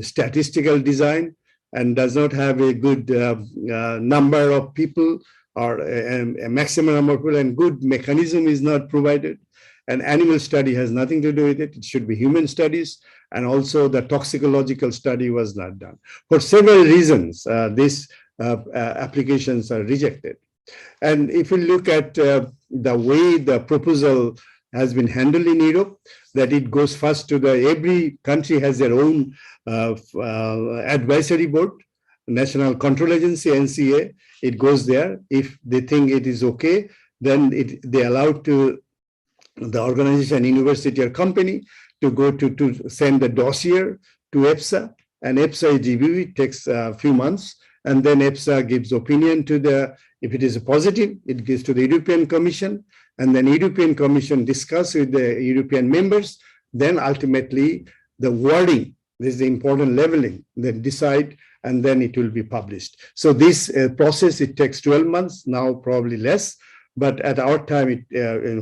statistical design, and does not have a good number of people, or a maximum number of people, and good mechanism is not provided. And animal study has nothing to do with it. It should be human studies. And also the toxicological study was not done. For several reasons, these applications are rejected. And if you look at the way the proposal has been handled in Europe, that it goes first to every country has their own advisory board, National Control Agency, NCA. It goes there. If they think it is okay, then they allow to the organization, university or company to go to send the dossier to EFSA, and EFSA review it, takes a few months, and then EFSA gives opinion to if it is a positive, it gives to the European Commission, and then European Commission discuss with the European members, then ultimately the wording, this is the important leveling, then decide, and then it will be published. So this process, it takes 12 months, now probably less, but at our time,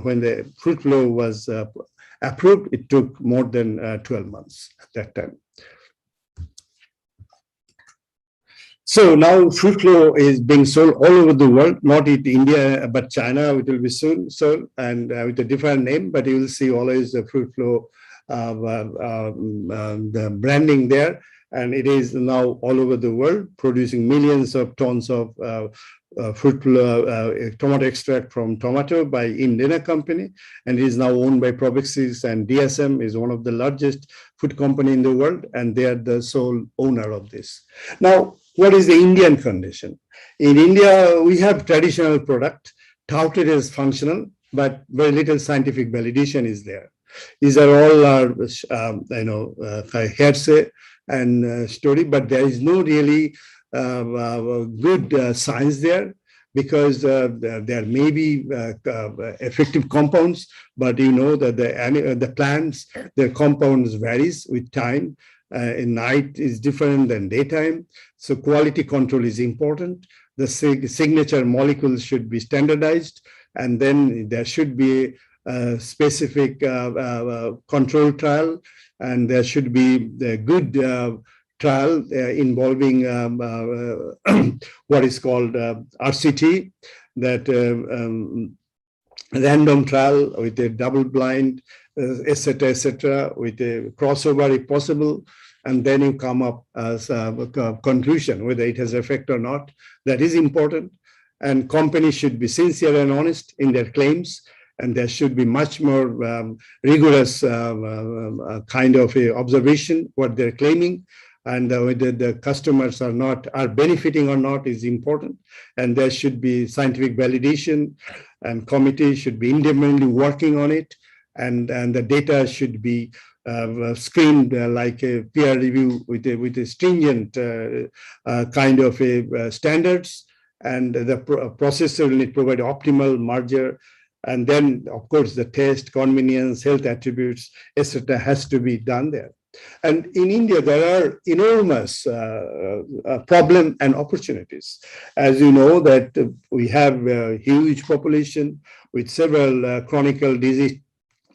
when the fruit flow was approved, it took more than 12 months at that time. So now fruit flow is being sold all over the world, not in India, but China, it will be soon sold, and with a different name, but you will see always the fruit flow, the branding there. And it is now all over the world, producing millions of tons of fruit tomato extract from tomato by Indena company, and it is now owned by Probexis, and DSM is one of the largest food company in the world, and they are the sole owner of this. Now, what is the Indian condition? In India, we have traditional product touted as functional, but very little scientific validation is there. These are all hearsay and story, but there is no really good science there, because there may be effective compounds, but you know that the plants, their compounds varies with time. In night is different than daytime, so quality control is important. The signature molecules should be standardized, and then there should be a specific control trial, and there should be a good trial involving what is called RCT, that random trial with a double blind, etc., with a crossover if possible, and then you come up as a conclusion whether it has effect or not. That is important, and companies should be sincere and honest in their claims, and there should be much more rigorous kind of a observation what they're claiming, and whether the customers are benefiting or not is important. And there should be scientific validation, and committee should be independently working on it, and the data should be screened like a peer review with a stringent kind of a standards, and the processor will need to provide optimal merger. And then, of course, the taste, convenience, health attributes, etc., has to be done there. And in India, there are enormous problems and opportunities. As you know, that we have a huge population with several chronic diseases,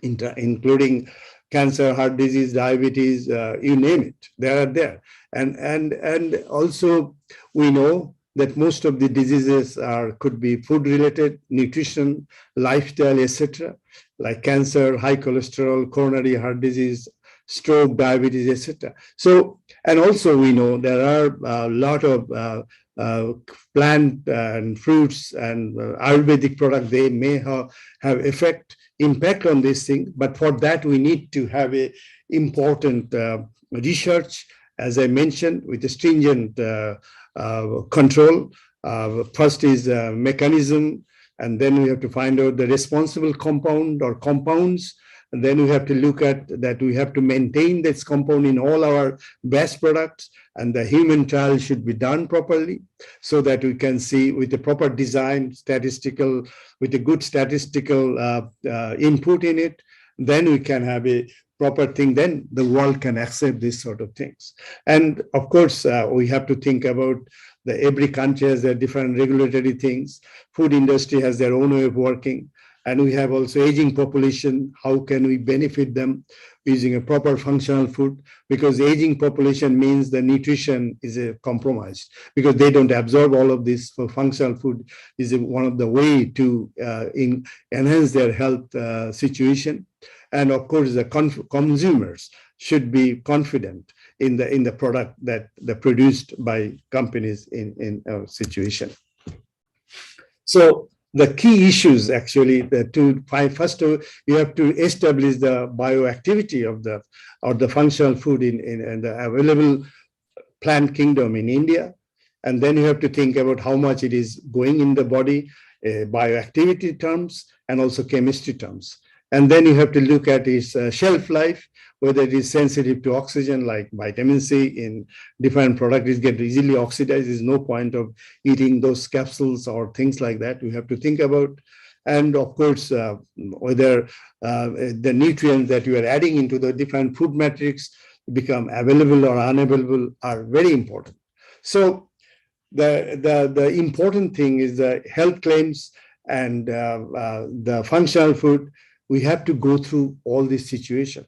including cancer, heart disease, diabetes, you name it, they are there. And also we know that most of the diseases could be food related, nutrition, lifestyle, etc., like cancer, high cholesterol, coronary heart disease, stroke, diabetes, etc. So, and also we know there are a lot of plant and fruits and Ayurvedic products, they may have impact on this thing, but for that we need to have a important research, as I mentioned, with a stringent control. First is mechanism, and then we have to find out the responsible compound or compounds. And then we have to look at that we have to maintain this compound in all our best products, and the human trial should be done properly so that we can see with the proper design, with a good statistical input in it, then we can have a proper thing, then the world can accept these sort of things. And of course, we have to think about every country has their different regulatory things. Food industry has their own way of working. And we have also aging population. How can we benefit them using a proper functional food? Because aging population means the nutrition is compromised because they don't absorb all of this. For functional food is one of the way to enhance their health situation. And of course, the consumers should be confident in the product that produced by companies in our situation. So the key issues actually first you have to establish the bioactivity of the functional food in the available plant kingdom in India, and then you have to think about how much it is going in the body, bioactivity terms and also chemistry terms. And then you have to look at its shelf life, whether it is sensitive to oxygen, like vitamin C in different products, it gets easily oxidized. There's no point of eating those capsules or things like that. We have to think about. And of course, whether the nutrients that you are adding into the different food matrix become available or unavailable are very important. So the important thing is the health claims and the functional food. We have to go through all this situation.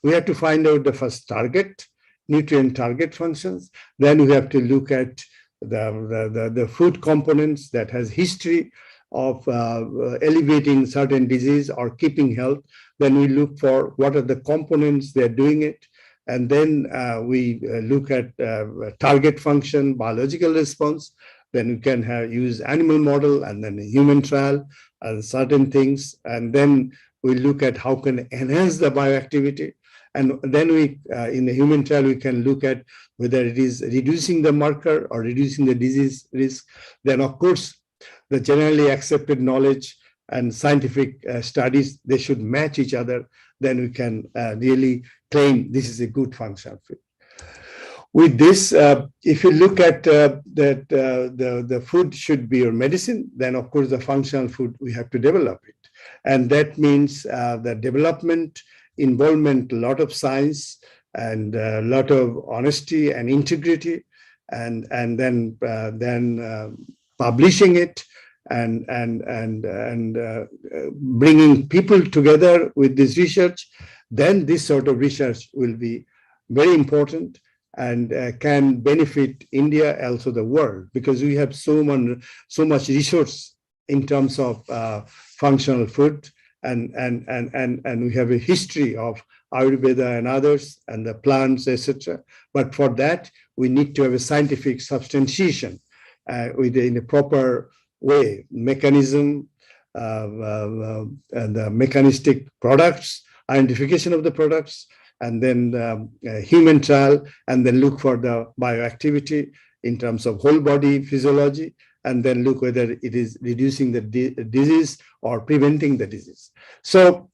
We have to find out the first target, nutrient target functions. Then we have to look at the food components that has history of elevating certain disease or keeping health. Then we look for what are the components they're doing it. And then we look at target function, biological response. Then we can use animal model and then a human trial and certain things. And then we look at how can enhance the bioactivity. And then we, in the human trial, we can look at whether it is reducing the marker or reducing the disease risk. Then, of course, the generally accepted knowledge and scientific studies, they should match each other. Then we can really claim this is a good functional food. With this, if you look at that the food should be your medicine, then of course the functional food, we have to develop it. And that means the development, involvement, a lot of science and a lot of honesty and integrity, and then publishing it and bringing people together with this research. Then this sort of research will be very important and can benefit India, also the world, because we have so much resource in terms of functional food, and we have a history of Ayurveda and others and the plants, etc. But for that, we need to have a scientific substantiation in a proper way, mechanism, and the mechanistic products, identification of the products, and then human trial, and then look for the bioactivity in terms of whole body physiology, and then look whether it is reducing the disease or preventing the disease. So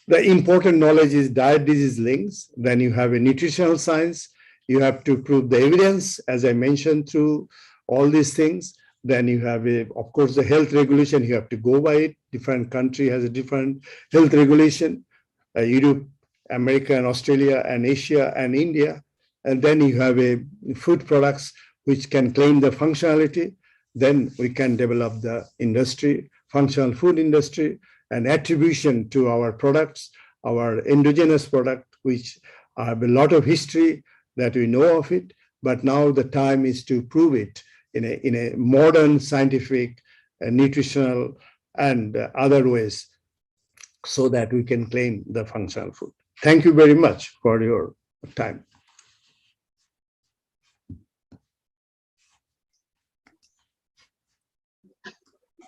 the important knowledge is diet disease links. Then you have a nutritional science. You have to prove the evidence, as I mentioned, through all these things. Then you have, of course, the health regulation. You have to go by it. Different country has a different health regulation. Europe, America and Australia and Asia and India. And then you have a food products which can claim the functionality. Then we can develop the industry, functional food industry, and attribution to our products, our endogenous product, which have a lot of history that we know of it. But now the time is to prove it in a modern scientific, nutritional, and other ways, so that we can claim the functional food. Thank you very much for your time.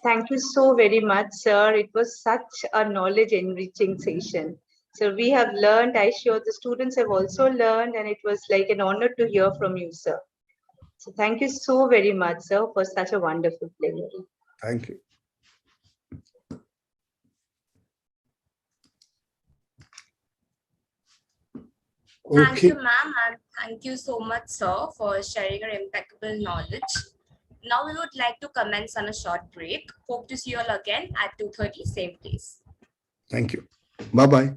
Thank you so very much, sir. It was such a knowledge enriching session. So we have learned, I'm sure the students have also learned, and it was like an honor to hear from you, sir. So thank you so very much, sir, for such a wonderful plenary. Thank you. Thank you, ma'am, and thank you so much, sir, for sharing your impeccable knowledge. Now we would like to commence on a short break. Hope to see you all again at 2:30, same place. Thank you. Bye-bye.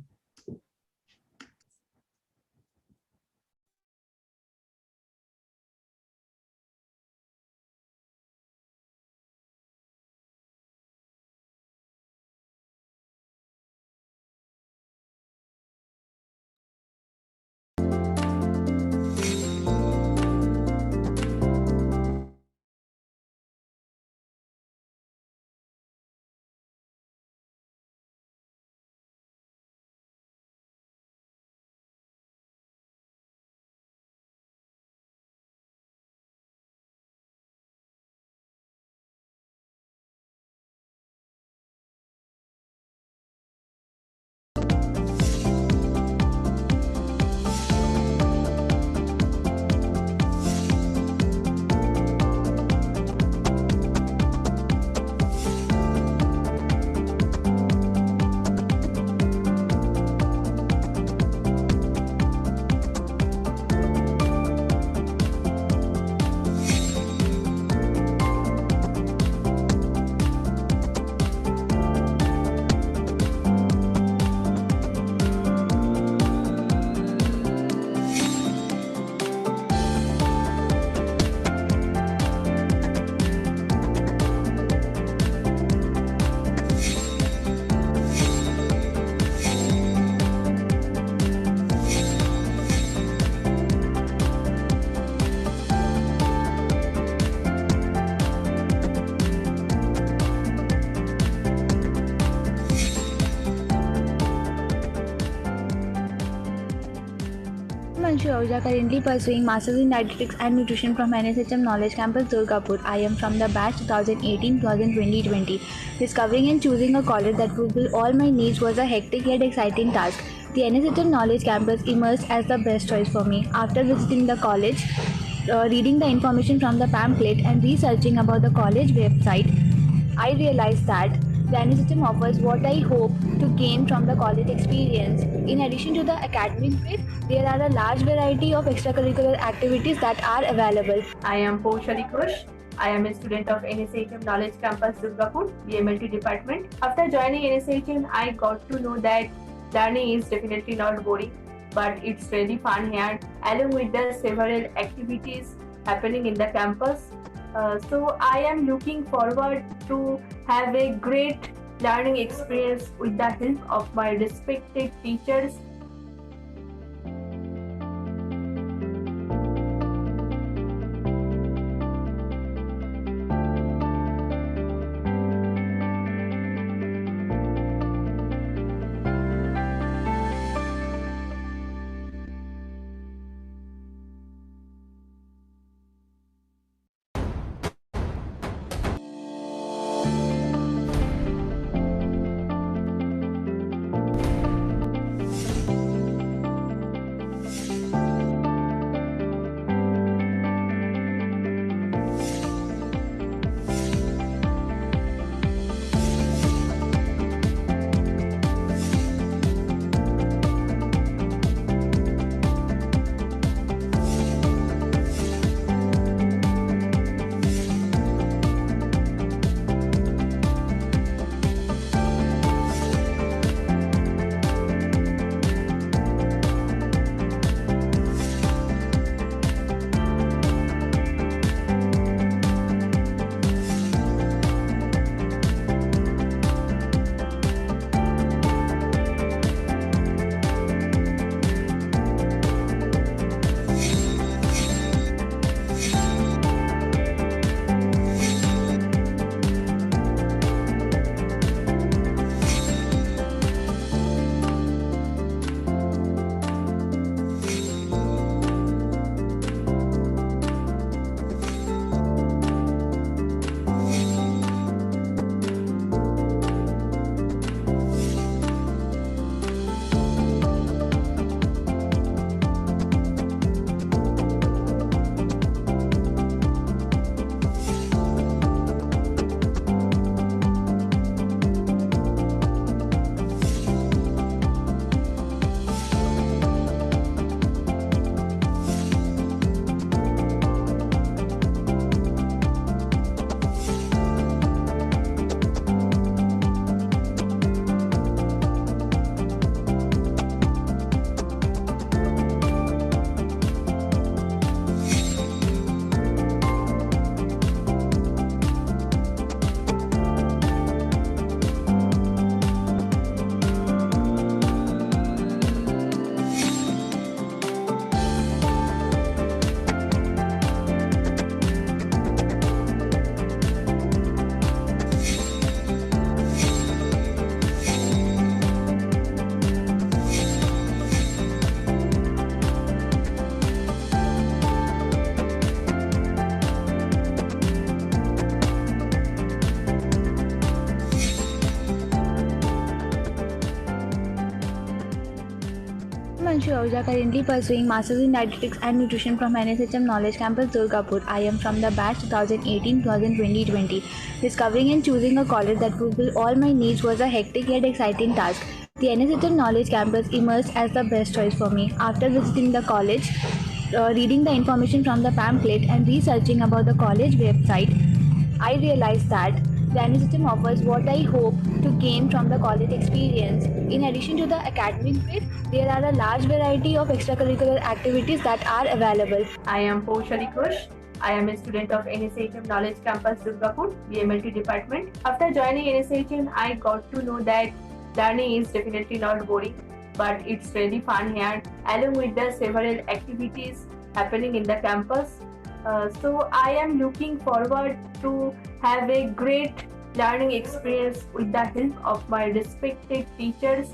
Ahuja, currently pursuing Masters in Dietetics and Nutrition from NSHM Knowledge Campus, Durgapur. I am from the batch 2018-2020. Discovering and choosing a college that fulfilled all my needs was a hectic yet exciting task. The NSHM Knowledge Campus emerged as the best choice for me. After visiting the college, reading the information from the pamphlet, and researching about the college website, I realized that the NSHM offers what I hope to gain from the college experience. In addition to the academic brief, there are a large variety of extracurricular activities that are available. I am Poushali Kush. I am a student of NSHM Knowledge Campus Durgapur, BMLT department. After joining NSHM, I got to know that learning is definitely not boring, but it's really fun here, along with the several activities happening in the campus. So I am looking forward to have a great learning experience with the help of my respected teachers. Anshu Ahuja, currently pursuing Masters in Dietetics and Nutrition from NSHM Knowledge Campus Durgapur. I am from the batch 2018-2020. Discovering and choosing a college that fulfilled all my needs was a hectic yet exciting task. The NSHM Knowledge Campus emerged as the best choice for me. After visiting the college, reading the information from the pamphlet, and researching about the college website, I realized that the NSHM offers what I hope to gain from the college experience. In addition to the academic brief, there are a large variety of extracurricular activities that are available. I am Poushali Kush. I am a student of NSHM Knowledge Campus Durgapur, BMLT department. After joining NSHM, I got to know that learning is definitely not boring, but it's really fun here, along with the several activities happening in the campus. So I am looking forward to have a great learning experience with the help of my respected teachers.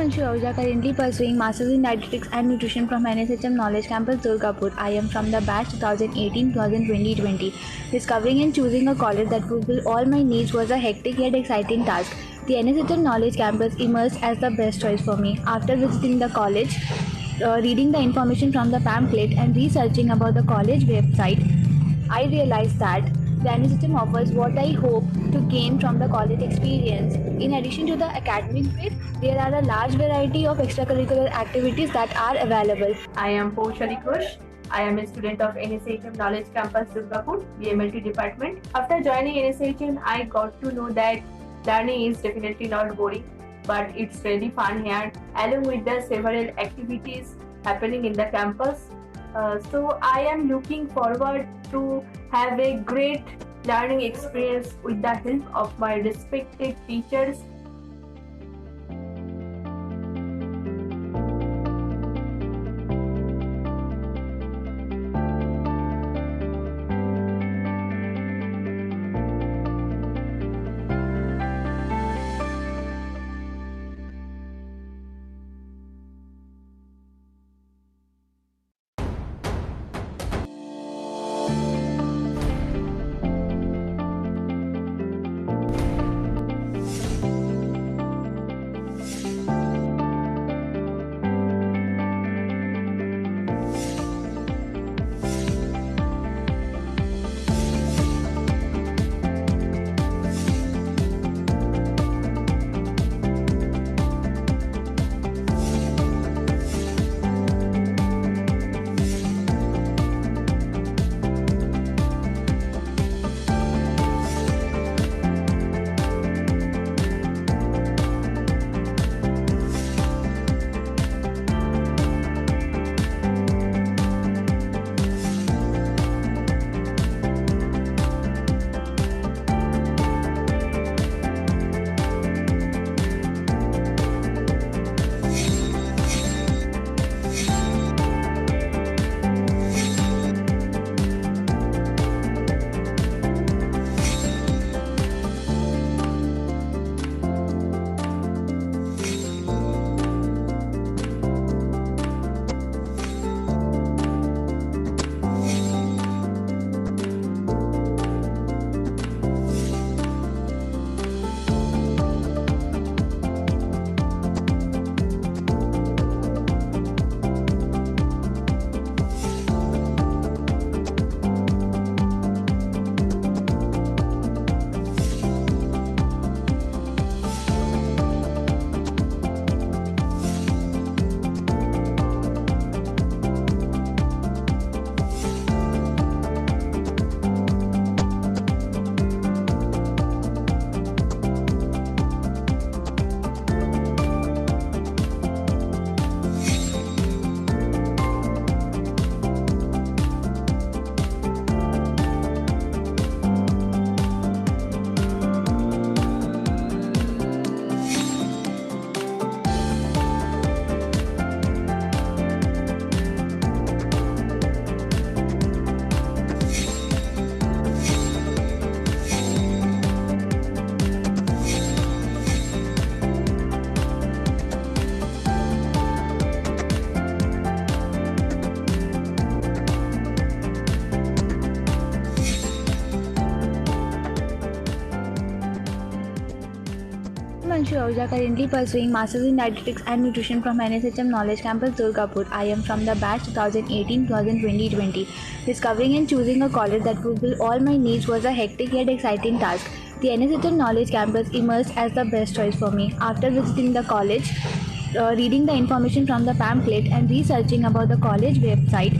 Anshu Ahuja, currently pursuing Masters in Dietetics and Nutrition from NSHM Knowledge Campus, Durgapur. I am from the batch 2018-2020. Discovering and choosing a college that fulfilled all my needs was a hectic yet exciting task. The NSHM Knowledge Campus emerged as the best choice for me. After visiting the college, reading the information from the pamphlet, and researching about the college website, I realized that the NSHM offers what I hope to gain from the college experience. In addition to the academic grade, there are a large variety of extracurricular activities that are available. I am Poushali Kush. I am a student of NSHM Knowledge Campus Durgapur, BMLT department. After joining NSHM, I got to know that learning is definitely not boring, but it's really fun here, along with the several activities happening in the campus. So I am looking forward to have a great learning experience with the help of my respected teachers. Anshu Ahuja, currently pursuing Masters in Dietetics and Nutrition from NSHM Knowledge Campus, Durgapur. I am from the batch 2018-2020. Discovering and choosing a college that fulfilled all my needs was a hectic yet exciting task. The NSHM Knowledge Campus emerged as the best choice for me. After visiting the college, reading the information from the pamphlet, and researching about the college website,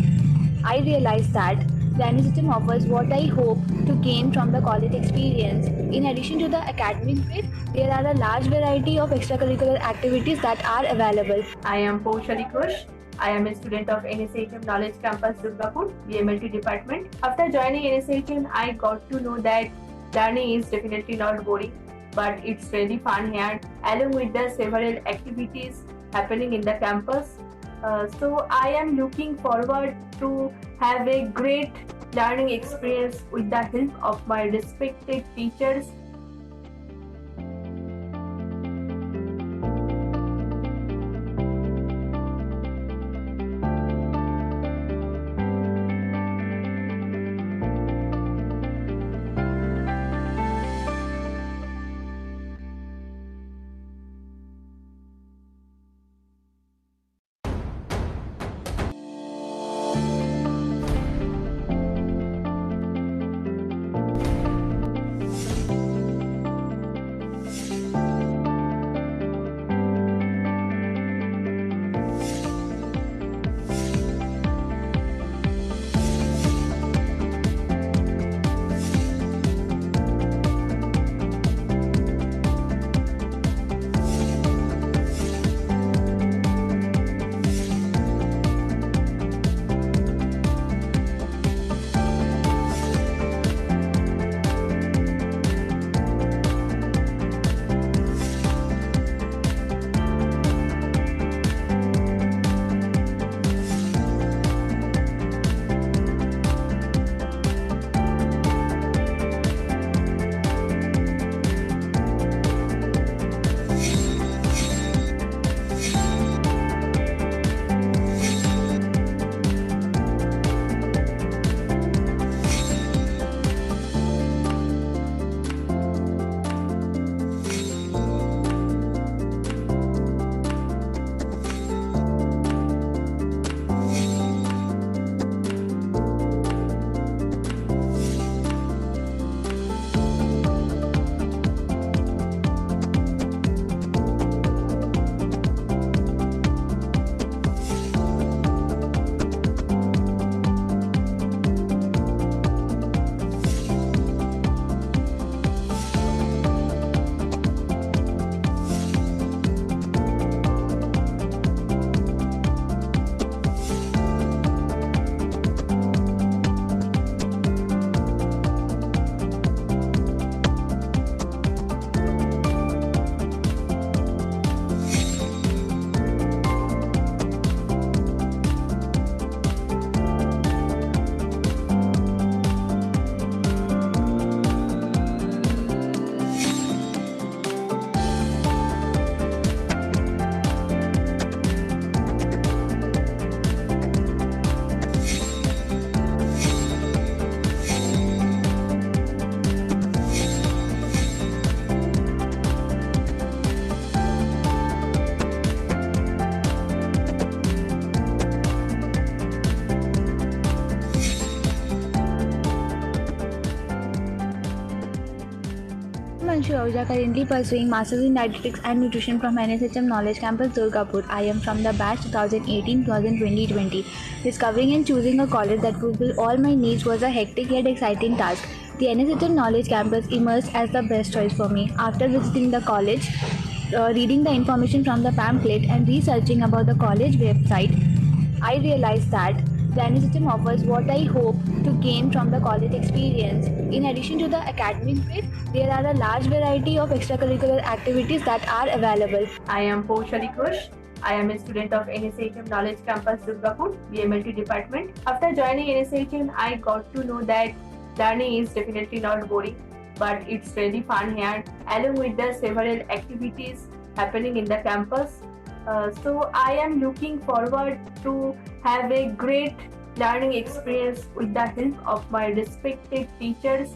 I realized that the NSHM offers what I hope to gain from the college experience. In addition to the academic grade, there are a large variety of extracurricular activities that are available. I am Poushali Kush. I am a student of NSHM Knowledge Campus Durgapur, BMLT department. After joining NSHM, I got to know that learning is definitely not boring, but it's really fun here, along with the several activities happening in the campus. So I am looking forward to have a great learning experience with the help of my respected teachers. I'm Anshu Ahuja, currently pursuing Masters in Dietetics and Nutrition from NSHM Knowledge Campus, Durgapur. I am from the batch 2018-2020. Discovering and choosing a college that fulfilled all my needs was a hectic yet exciting task. The NSHM Knowledge Campus emerged as the best choice for me. After visiting the college, reading the information from the pamphlet, and researching about the college website, I realized that the NSHM offers what I hope to gain from the college experience. In addition to the academic grade, there are a large variety of extracurricular activities that are available. I am Poushali Kush. I am a student of NSHM Knowledge Campus Durgapur, BMLT department. After joining NSHM, I got to know that learning is definitely not boring, but it's really fun here, along with the several activities happening in the campus. So I am looking forward to have a great learning experience with the help of my respected teachers.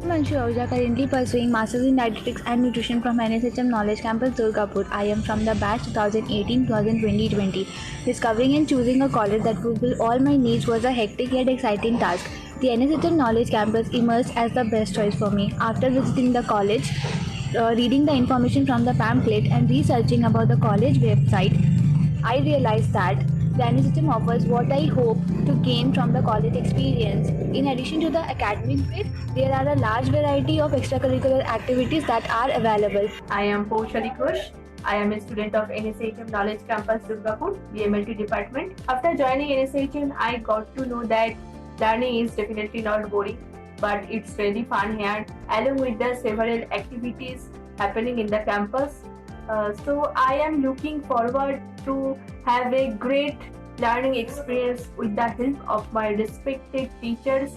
I'm Anshu Ahuja, currently pursuing Masters in Dietetics and Nutrition from NSHM Knowledge Campus, Durgapur. I am from the batch 2018-2020. Discovering and choosing a college that fulfilled all my needs was a hectic yet exciting task. The NSHM Knowledge Campus emerged as the best choice for me. After visiting the college, reading the information from the pamphlet, and researching about the college website, I realized that the NSHM offers what I hope to gain from the college experience. In addition to the academic grade, there are a large variety of extracurricular activities that are available. I am Poushali Kush. I am a student of NSHM Knowledge Campus Durgapur, BMLT department. After joining NSHM, I got to know that learning is definitely not boring, but it's really fun here, along with the several activities happening in the campus. So I am looking forward to have a great learning experience with the help of my respected teachers.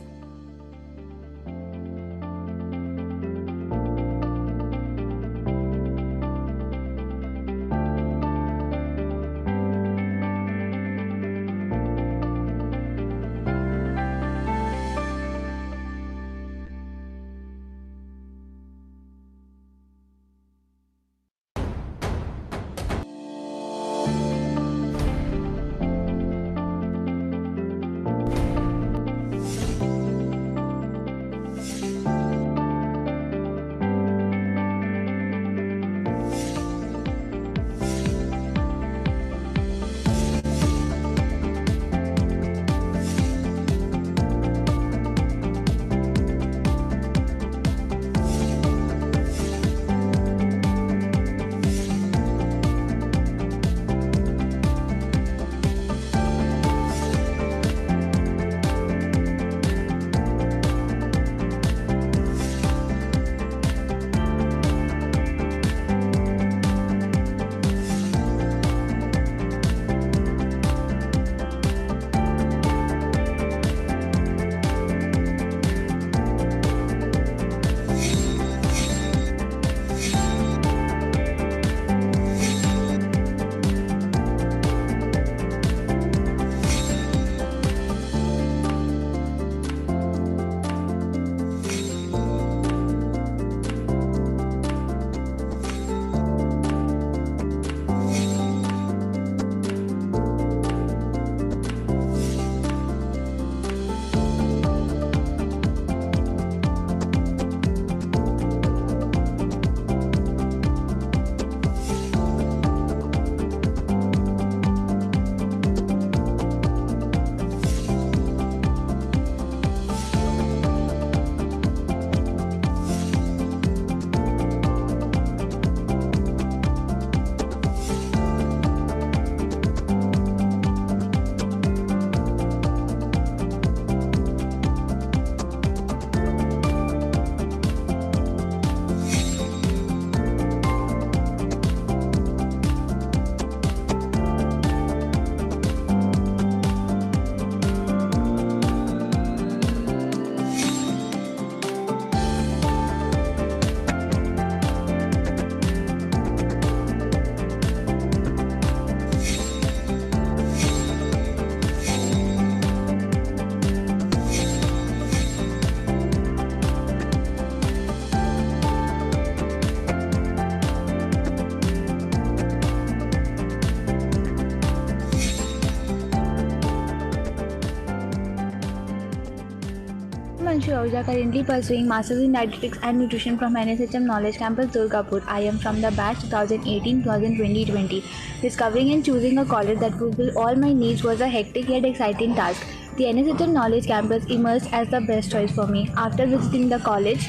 Ahuja, currently pursuing Masters in Dietetics and Nutrition from NSHM Knowledge Campus, Durgapur. I am from the batch 2018-2020. Discovering and choosing a college that fulfilled all my needs was a hectic yet exciting task. The NSHM Knowledge Campus emerged as the best choice for me. After visiting the college,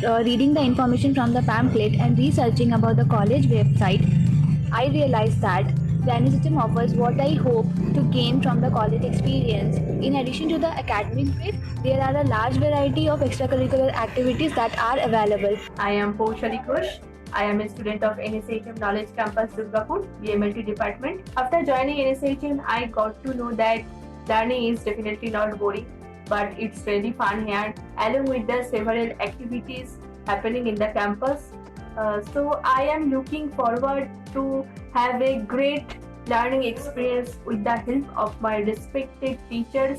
reading the information from the pamphlet, and researching about the college website, I realized that the NSHM offers what I hope to gain from the college experience. In addition to the academic grade, there are a large variety of extracurricular activities that are available. I am Poushali Kush. I am a student of NSHM Knowledge Campus Durgapur, BMLT department. After joining NSHM, I got to know that learning is definitely not boring, but it's really fun here, along with the several activities happening in the campus. So I am looking forward to have a great learning experience with the help of my respected teachers.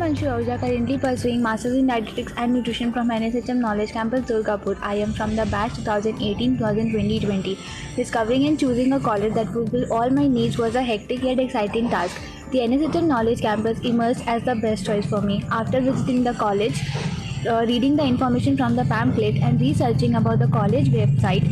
Anshu Ahuja, currently pursuing Masters in Dietetics and Nutrition from NSHM Knowledge Campus, Durgapur. I am from the batch 2018-2020. Discovering and choosing a college that fulfilled all my needs was a hectic yet exciting task. The NSHM Knowledge Campus emerged as the best choice for me. After visiting the college, reading the information from the pamphlet, and researching about the college website,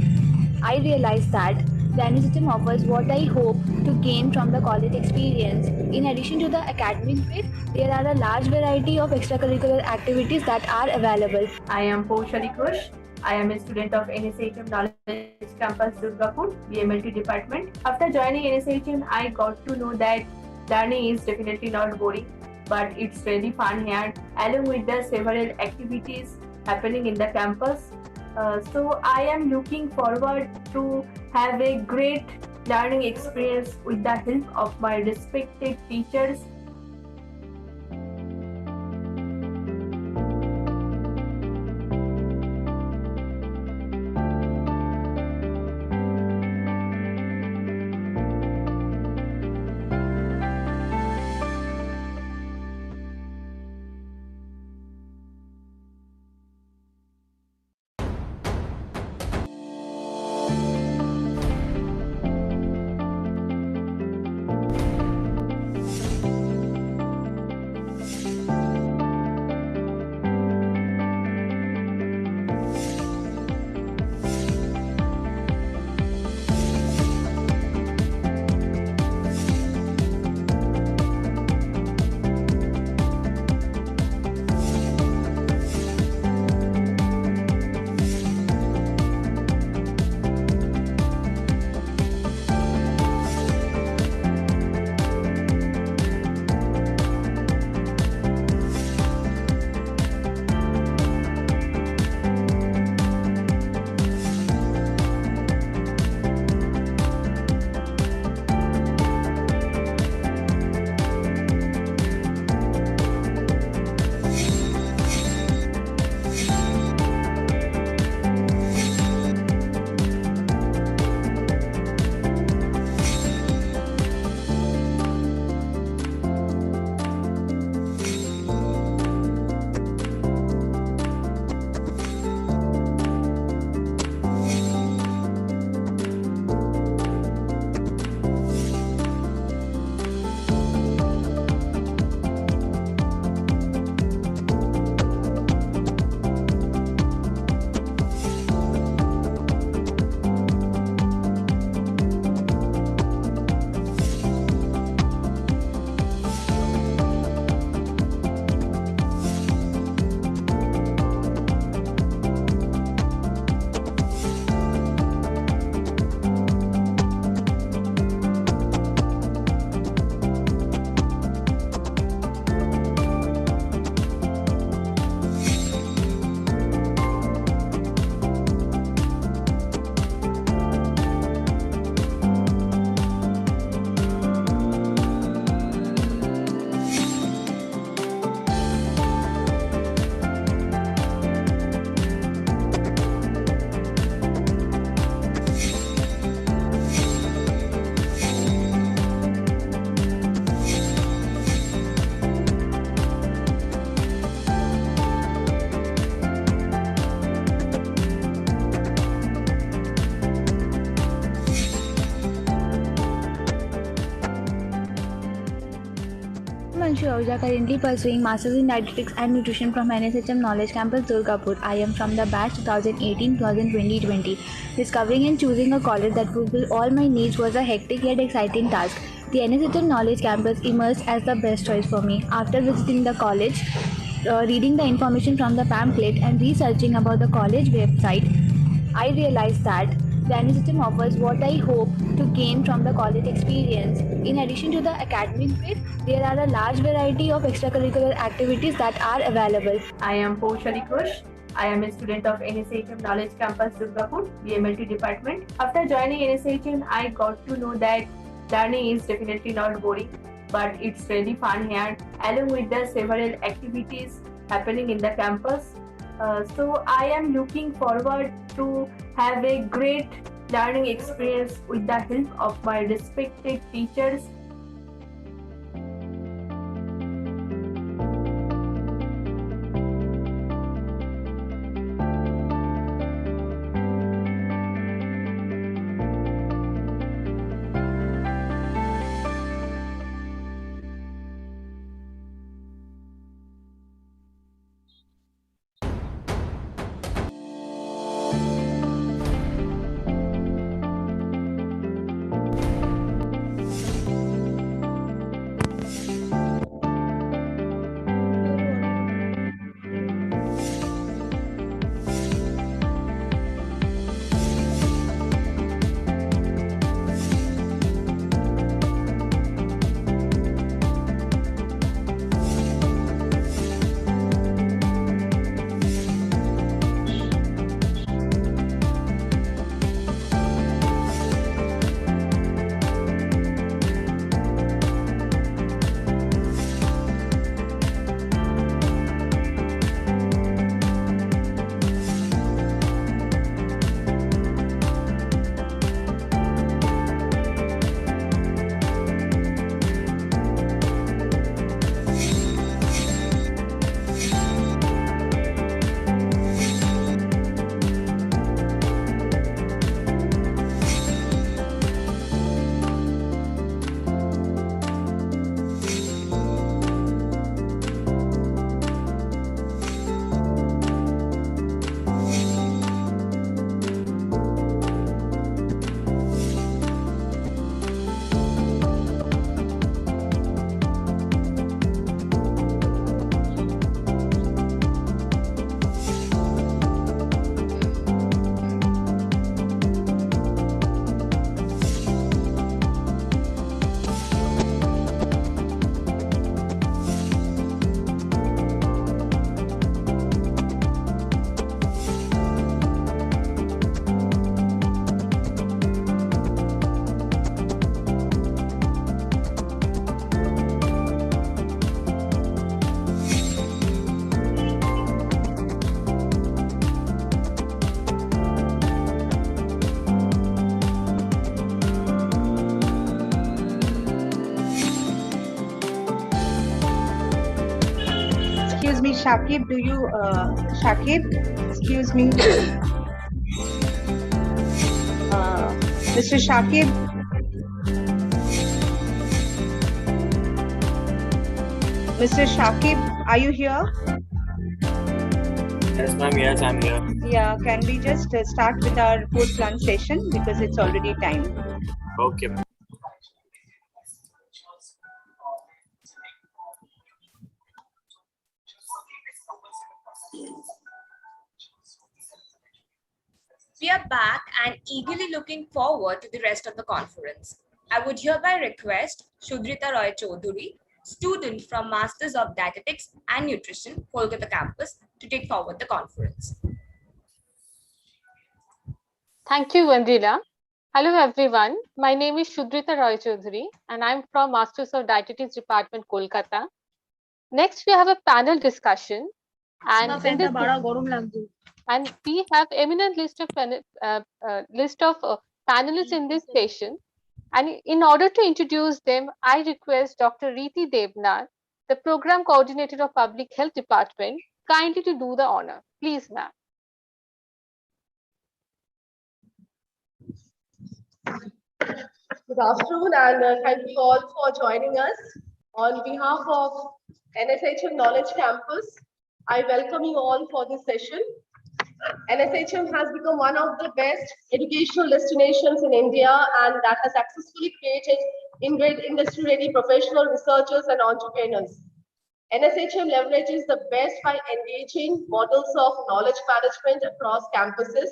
I realized that the NSHM offers what I hope to gain from the college experience. In addition to the academic grade, there are a large variety of extracurricular activities that are available. I am Poushali Kush. I am a student of NSHM Knowledge Campus Durgapur, BMLT department. After joining NSHM, I got to know that learning is definitely not boring, but it's really fun here, along with the several activities happening in the campus. So I am looking forward to have a great learning experience with the help of my respected teachers. Pooja, currently pursuing Masters in Dietetics and Nutrition from NSHM Knowledge Campus, Durgapur. I am from the batch 2018-2020. Discovering and choosing a college that fulfilled all my needs was a hectic yet exciting task. The NSHM Knowledge Campus emerged as the best choice for me. After visiting the college, reading the information from the pamphlet, and researching about the college website, I realized that the NSHM offers what I hope to gain from the college experience. In addition to the academic grade, there are a large variety of extracurricular activities that are available. I am Poushali Kush. I am a student of NSHM Knowledge Campus Durgapur, BMLT department. After joining NSHM, I got to know that learning is definitely not boring, but it's really fun here, along with the several activities happening in the campus. So I am looking forward to have a great learning experience with the help of my respected teachers. Excuse me, Shakib, Shakib, excuse me. Mr. Shakib. Mr. Shakib, are you here? Yes, ma'am. Yes, I'm here. Yeah, can we just start with our post-lunch session because it's already time. Okay, ma'am. We are back and eagerly looking forward to the rest of the conference. I would hereby request Shudrita Roy Chaudhuri, student from Masters of Dietetics and Nutrition, Kolkata campus, to take forward the conference. Thank you, Vandila. Hello, everyone. My name is Shudrita Roy Chaudhuri, and I'm from Masters of Dietetics Department, Kolkata. Next, we have a panel discussion, and we have eminent list of panelists in this session. And in order to introduce them, I request Dr. Reeti Devnath, the Program Coordinator of Public Health Department, kindly to do the honor. Please, ma'am. Good afternoon, and thank you all for joining us. On behalf of NSHM Knowledge Campus. I welcome you all for this session. NSHM has become one of the best educational destinations in India, and that has successfully created industry-ready professional researchers and entrepreneurs. NSHM leverages the best by engaging models of knowledge management across campuses,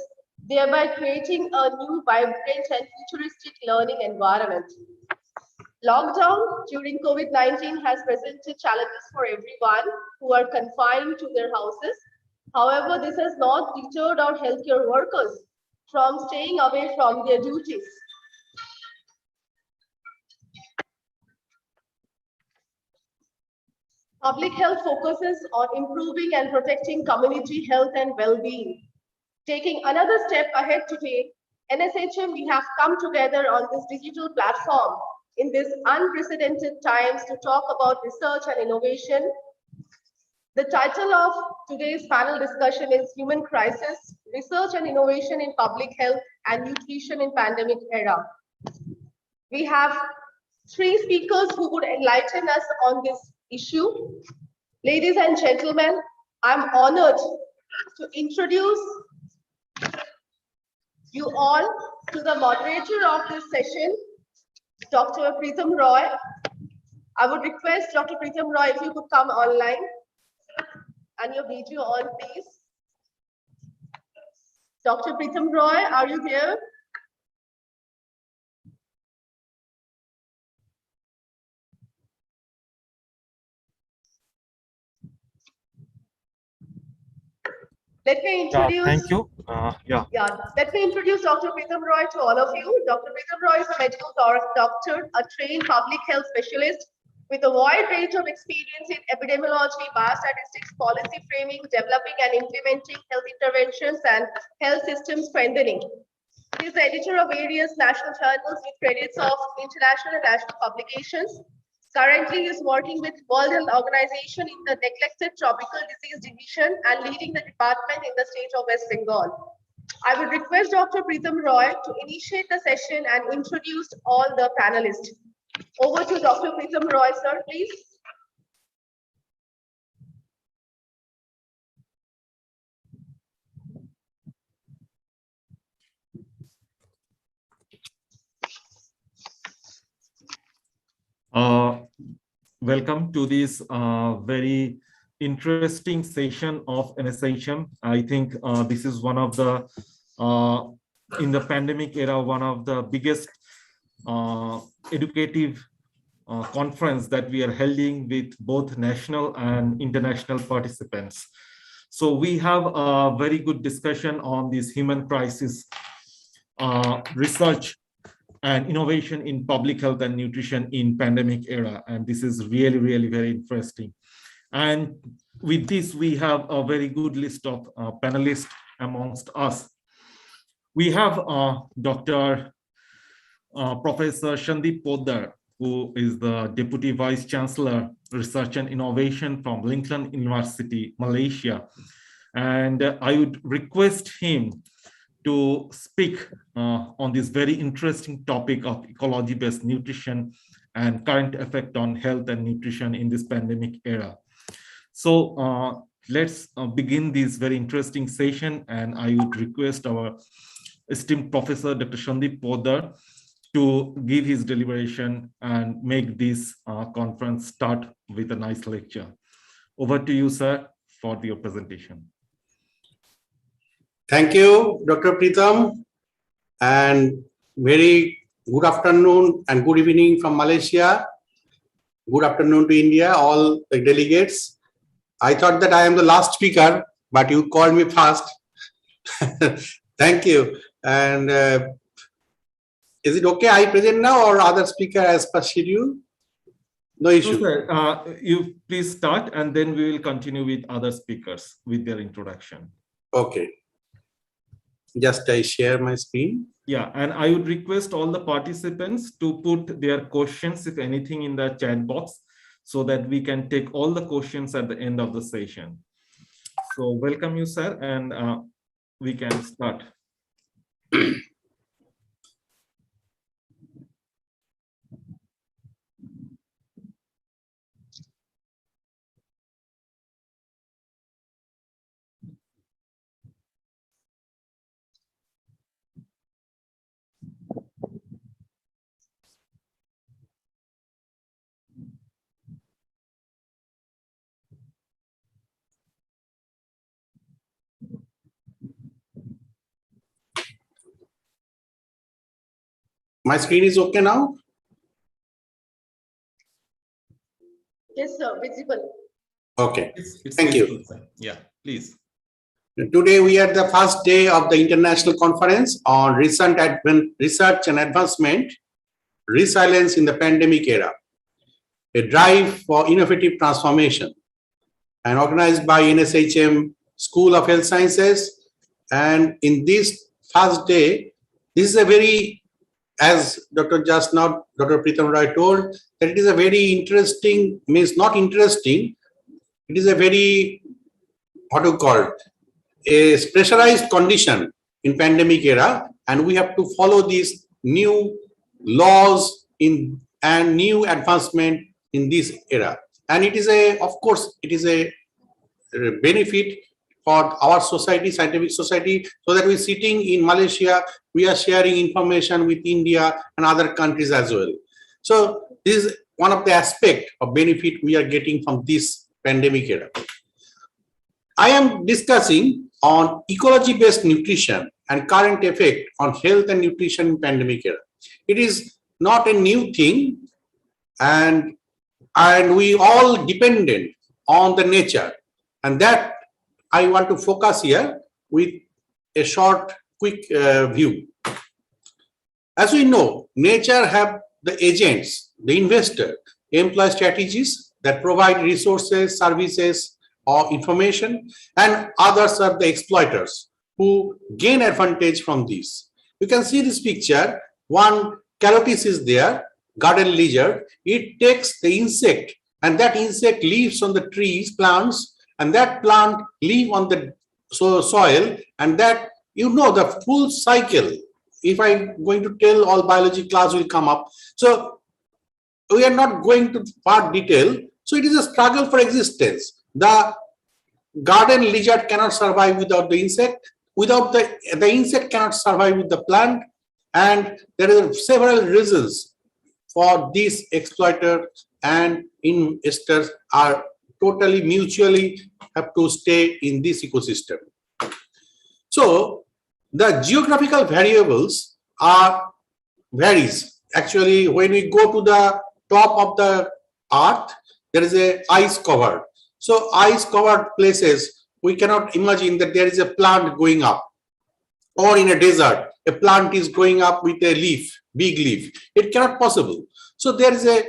thereby creating a new, vibrant, and futuristic learning environment. Lockdown during COVID-19 has presented challenges for everyone who are confined to their houses. However, this has not deterred our healthcare workers from staying away from their duties. Public health focuses on improving and protecting community health and well-being. Taking another step ahead today, NSHM, we have come together on this digital platform in these unprecedented times to talk about research and innovation. The title of today's panel discussion is Human Crisis, Research and Innovation in Public Health and Nutrition in Pandemic Era. We have three speakers who would enlighten us on this issue. Ladies and gentlemen, I'm honored to introduce you all to the moderator of this session, Dr. Preetham Roy. I would request Dr. Preetham Roy if you could come online and your video on, please. Dr. Preetham Roy, are you here? Let me introduce. Thank you. Let me introduce Dr. Preetham Roy to all of you. Dr. Preetham Roy is a medical doctor, a trained public health specialist with a wide range of experience in epidemiology, biostatistics, policy framing, developing and implementing health interventions, and health system strengthening. He is the editor of various national journals with credits of international and national publications. Currently, he is working with World Health Organization in the Neglected Tropical Disease Division and leading the department in the state of West Bengal. I would request Dr. Preetham Roy to initiate the session and introduce all the panelists. Over to Dr. Preetham Roy, sir, please. Welcome to this very interesting session of NSHM. I think this is one of the, in the pandemic era, one of the biggest educative conference that we are holding with both national and international participants. So we have a very good discussion on this human crisis research and innovation in public health and nutrition in pandemic era. And this is really, really very interesting. And with this, we have a very good list of panelists amongst us. We have Dr. Professor Shandip Poddar, who is the Deputy Vice Chancellor, Research and Innovation from Lincoln University, Malaysia. And I would request him to speak on this very interesting topic of ecology-based nutrition and current effect on health and nutrition in this pandemic era. So let's begin this very interesting session, and I would request our esteemed Professor Dr. Shandip Poddar to give his deliberation and make this conference start with a nice lecture. Over to you, sir, for your presentation. Thank you, Dr. Preetham, and very good afternoon and good evening from Malaysia. Good afternoon to India, all the delegates. I thought that I am the last speaker, but you called me first. Thank you. And is it okay I present now or other speaker as per schedule? No issue. So, sir, you please start and then we will continue with other speakers with their introduction. Okay. Just I share my screen. Yeah, and I would request all the participants to put their questions, if anything, in the chat box so that we can take all the questions at the end of the session. So welcome you, sir, and we can start. My screen is okay now? Yes, sir, visible. Okay. It's Thank you. visible, sir. Yeah, please. Today we are the first day of the International Conference on Research and Advancement, Resilience in the Pandemic Era, a drive for innovative transformation, and organized by NSHM School of Health Sciences. And in this first day, this is a very, as Dr. Pritam Roy told, that it is a very interesting, means not interesting, it is a very, what do you call it, a pressurized condition in pandemic era, and we have to follow these new laws and new advancement in this era. And it is of course, it is a benefit for our society, scientific society, so that we're sitting in Malaysia, we are sharing information with India and other countries as well. So this is one of the aspects of benefit we are getting from this pandemic era. I am discussing on ecology-based nutrition and current effect on health and nutrition in pandemic era. It is not a new thing, and we all dependent on the nature, and that I want to focus here with a short, quick view. As we know, nature have the agents, the investor, employ strategies that provide resources, services, or information, and others are the exploiters who gain advantage from this. You can see this picture. One calotis is there, garden lizard. It takes the insect, and that insect lives on the trees, plants, and that plant live on the soil, and that, you know, the full cycle. If I'm going to tell, all biology class will come up. So we are not going to part detail. So it is a struggle for existence. The garden lizard cannot survive without the insect. Without the insect cannot survive with the plant. And there are several reasons for these exploiters and investors are totally mutually have to stay in this ecosystem. So the geographical variables varies. Actually, when we go to the top of the earth, there is a ice covered. So ice covered places, we cannot imagine that there is a plant going up, or in a desert, a plant is growing up with a leaf, big leaf. It cannot possible. So there is a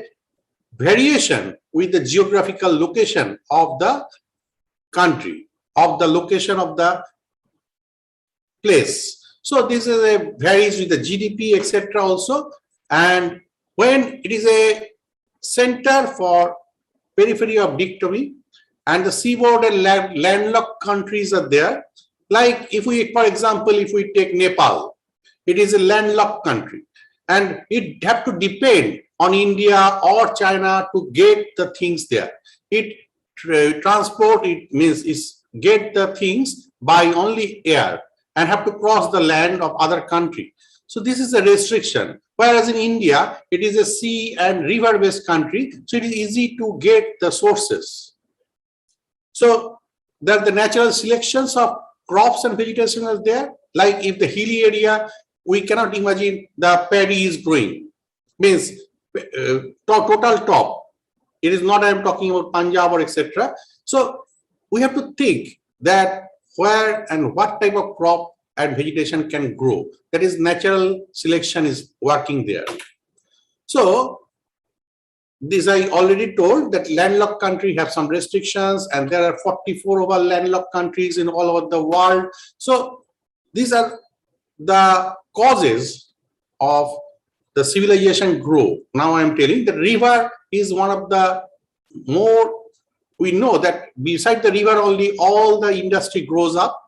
variation with the geographical location of the country, of the location of the place. So this is a varies with the GDP, etc. also. And when it is a center for periphery of dichotomy, and the seaboard and landlocked countries are there. Like if we, for example, if we take Nepal, it is a landlocked country, and it have to depend on India or China to get the things there. It transport, it means is get the things by only air and have to cross the land of other country. So this is a restriction. Whereas in India, it is a sea and river based country, so it is easy to get the sources. So there are the natural selections of crops and vegetation are there. Like if the hilly area, we cannot imagine the paddy is growing. Means total top. It is not I am talking about Punjab or etc. So we have to think that where and what type of crop and vegetation can grow. That is natural selection is working there. So this I already told that landlocked country have some restrictions, and there are 44 over landlocked countries in all over the world. So these are the causes of the civilization grow. Now I am telling the river is one of the more, we know that beside the river only all the industry grows up,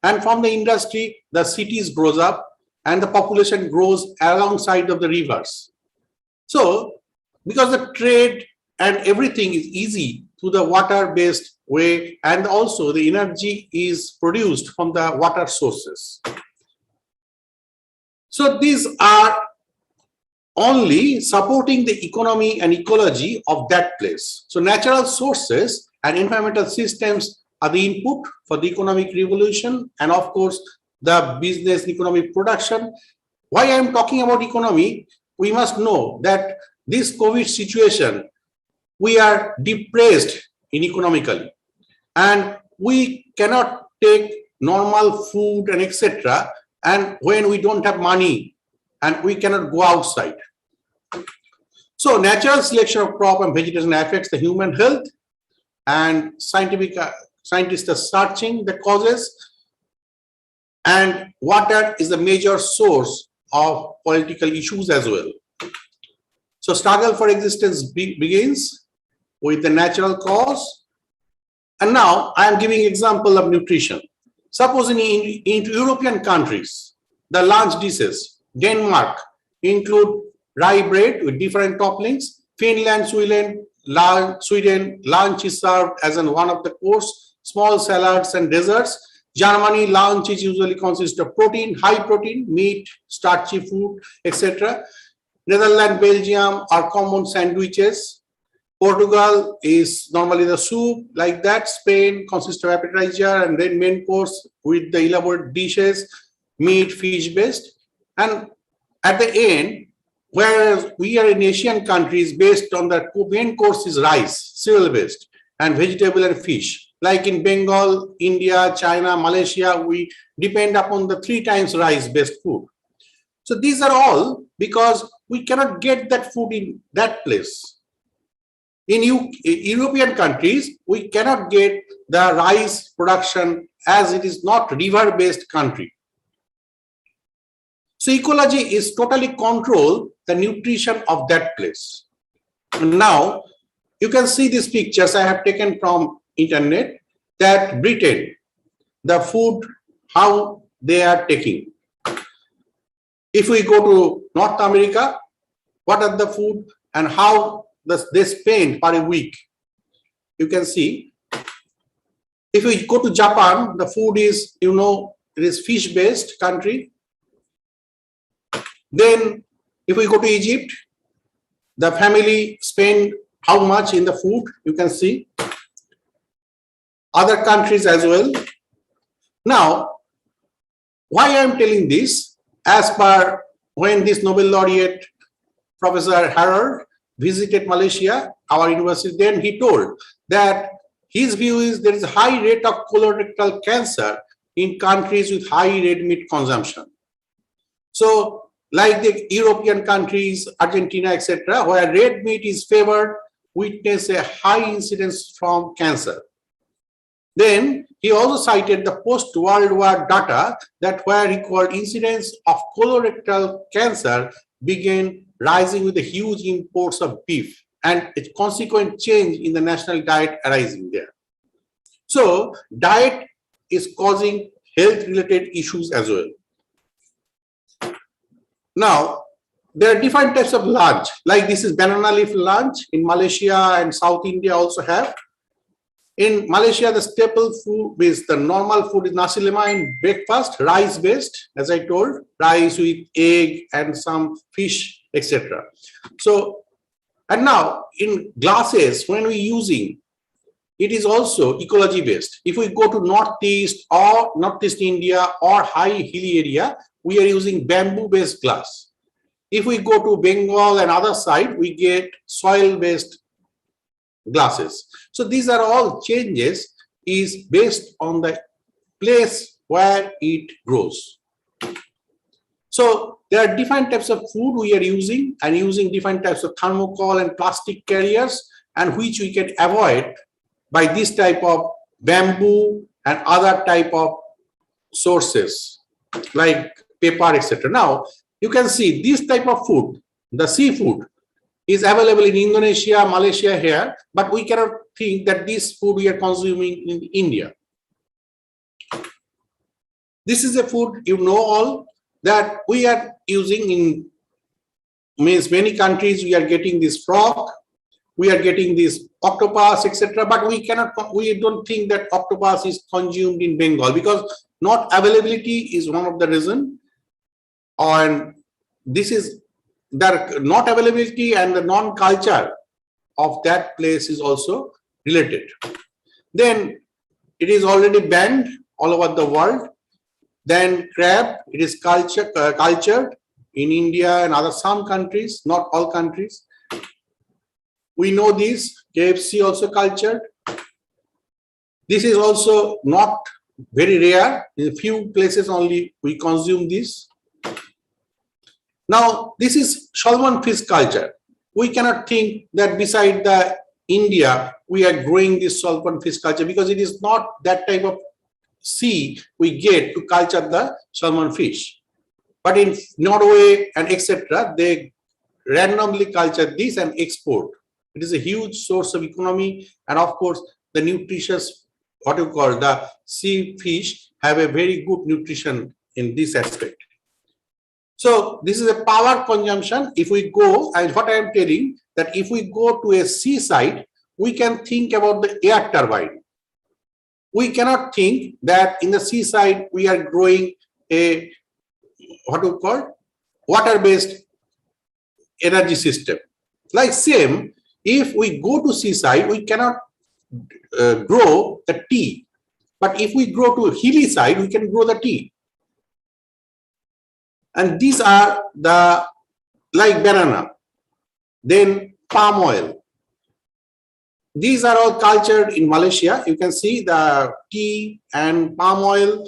and from the industry the cities grows up and the population grows alongside of the rivers. So because the trade and everything is easy through the water-based way, and also the energy is produced from the water sources. So these are only supporting the economy and ecology of that place. So natural sources and environmental systems are the input for the economic revolution, and of course the business economic production. Why I am talking about economy? We must know that this COVID situation, we are depressed in economically, and we cannot take normal food and etc. And when we don't have money and we cannot go outside. So natural selection of crop and vegetation affects the human health, and scientists are searching the causes, and water is the major source of political issues as well. So struggle for existence begins with the natural cause. And now I am giving example of nutrition. Suppose in European countries, the lunch dishes, Denmark include rye bread with different toppings. Finland, Sweden, lunch is served as one of the course, small salads and desserts. Germany, lunch is usually consists of protein, high protein, meat, starchy food, etc. Netherlands, Belgium are common sandwiches. Portugal is normally the soup, like that. Spain consists of appetizer and then main course with the elaborate dishes, meat, fish based. And at the end, whereas we are in Asian countries based on the main course is rice, cereal based, and vegetable and fish. Like in Bengal, India, China, Malaysia, we depend upon the 3 times rice based food. So these are all because we cannot get that food in that place. In European countries, we cannot get the rice production as it is not river-based country. So ecology is totally control the nutrition of that place. Now, you can see these pictures I have taken from internet that Britain, the food, how they are taking. If we go to North America, what are the food and how they spend per a week? You can see. If we go to Japan, the food is, it is fish-based country. Then if we go to Egypt, the family spend how much in the food, you can see. Other countries as well. Now, why I am telling this, as per when this Nobel laureate, Professor Harold, visited Malaysia, our university, then he told that his view is there is a high rate of colorectal cancer in countries with high red meat consumption. So, like the European countries, Argentina, etc., where red meat is favored, witness a high incidence from cancer. Then he also cited the post-World War data that where he called incidence of colorectal cancer began rising with the huge imports of beef and a consequent change in the national diet arising there. So diet is causing health-related issues as well. Now, there are different types of lunch, like this is banana leaf lunch in Malaysia and South India also have. In Malaysia, the staple food is the normal food is nasi lemak in breakfast, rice based, as I told, rice with egg and some fish, etc. So, and now in glasses, when we using, it is also ecology based. If we go to Northeast or Northeast India or high hilly area, we are using bamboo based glass. If we go to Bengal and other side, we get soil based glasses. So these are all changes is based on the place where it grows. So there are different types of food we are using and using different types of thermocol and plastic carriers, and which we can avoid by this type of bamboo and other type of sources like paper, etc. Now you can see this type of food, the seafood, is available in Indonesia, Malaysia here, but we cannot think that this food we are consuming in India. This is a food you know all that we are using in many countries. We are getting this frog, we are getting this octopus, etc. But we don't think that octopus is consumed in Bengal because not availability is one of the reason, and this is the not availability and the non-culture of that place is also related. Then it is already banned all over the world. Then crab, it is cultured. in India and other some countries, not all countries. We know this, KFC also cultured. This is also not very rare. In a few places only we consume this. Now, this is salmon fish culture. We cannot think that beside the India, we are growing this salmon fish culture because it is not that type of sea we get to culture the salmon fish. But in Norway and etc., they randomly culture this and export. It is a huge source of economy, and of course, the nutritious, what you call the sea fish, have a very good nutrition in this aspect. So this is a power consumption. If we go, and what I am telling, that if we go to a seaside, we can think about the air turbine. We cannot think that in the seaside we are growing a, what do you call, water-based energy system. Like same, if we go to seaside, we cannot grow the tea. But if we grow to hilly side, we can grow the tea. And these are the, like banana, then palm oil. These are all cultured in Malaysia. You can see the tea and palm oil.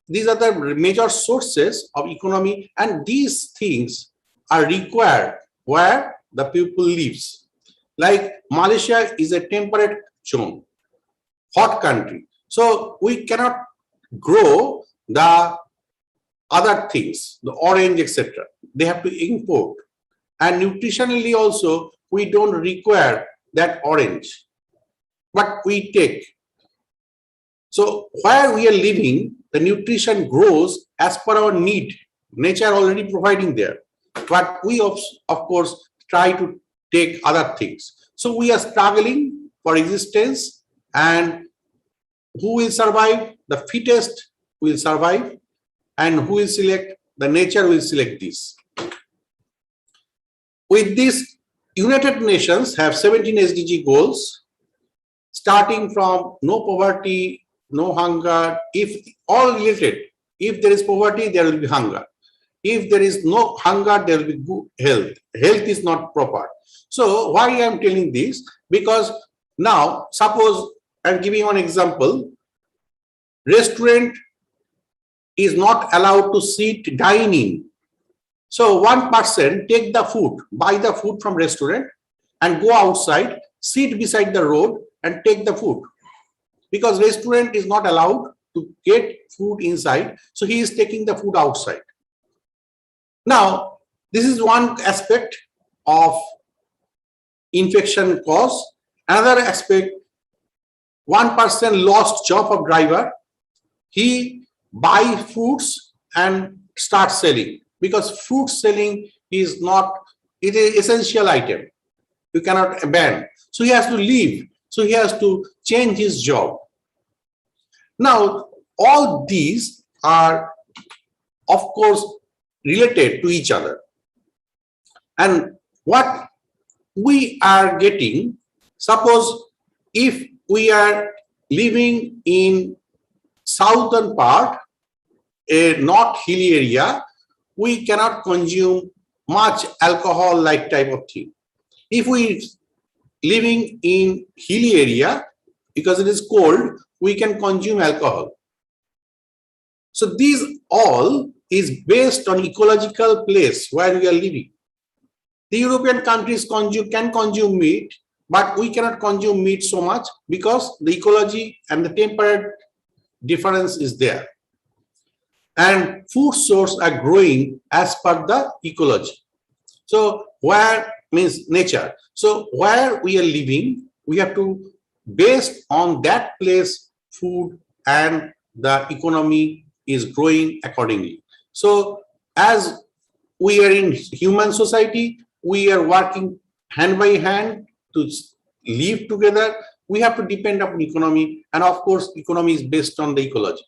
These are the major sources of economy, and these things are required where the people lives. Like Malaysia is a temperate zone, hot country. So we cannot grow the other things, the orange, etc. They have to import. And nutritionally also, we don't require that orange, but we take. So where we are living, the nutrition grows as per our need. Nature already providing there. But we of course try to take other things. So we are struggling for existence, and who will survive? The fittest will survive, and who will select? The nature will select this. With this, United Nations have 17 SDG goals, starting from no poverty, no hunger. If all related, if there is poverty, there will be hunger. If there is no hunger, there will be good health. Health is not proper. So why I am telling this? Because now, suppose I am giving one example. Restaurant is not allowed to sit dining. So one person take the food, buy the food from restaurant and go outside, sit beside the road and take the food. Because restaurant is not allowed to get food inside, so he is taking the food outside. Now, this is one aspect of infection cause. Another aspect, one person lost job of driver. He buy fruits and start selling, because fruit selling is not, it is essential item. You cannot ban. So he has to leave. So he has to change his job. Now, all these are, of course, related to each other. And what we are getting, suppose if we are living in southern part, a not hilly area, we cannot consume much alcohol like type of thing. If we living in hilly area, because it is cold, we can consume alcohol. So these all is based on ecological place where we are living. The European countries can consume meat, but we cannot consume meat so much because the ecology and the temperature difference is there. And food sources are growing as per the ecology. So where means nature. So where we are living, we have to based on that place food, and the economy is growing accordingly. So as we are in human society, we are working hand by hand to live together. We have to depend upon economy, and of course economy is based on the ecology.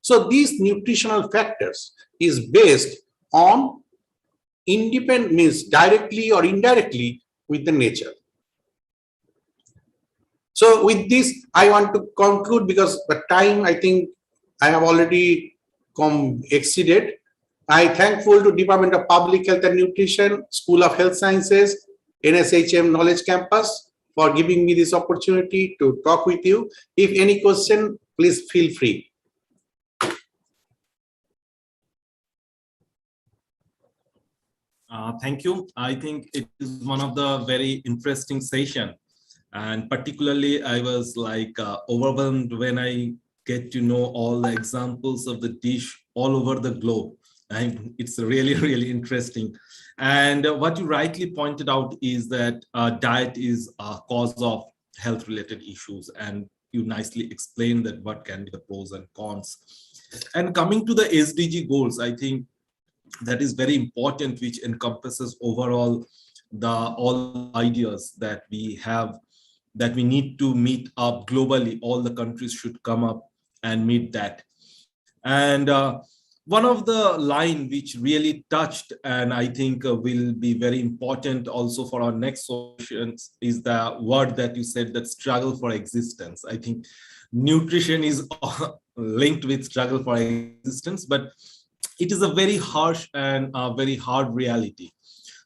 So these nutritional factors is based on independent, means directly or indirectly with the nature. So with this, I want to conclude because the time, I think I have already exceeded. I thankful to Department of Public Health and Nutrition, School of Health Sciences, NSHM Knowledge Campus for giving me this opportunity to talk with you. If any question, please feel free. Thank you. I think it is one of the very interesting session, and particularly I was like overwhelmed when I get to know all the examples of the dish all over the globe. And it's really, really interesting. And what you rightly pointed out is that diet is a cause of health related issues, and you nicely explained that what can be the pros and cons. And coming to the SDG goals, I think that is very important, which encompasses overall the all ideas that we have, that we need to meet up globally. All the countries should come up and meet that. And one of the line which really touched, and I think will be very important also for our next sessions, is the word that you said, that struggle for existence. I think nutrition is linked with struggle for existence, but it is a very harsh and a very hard reality.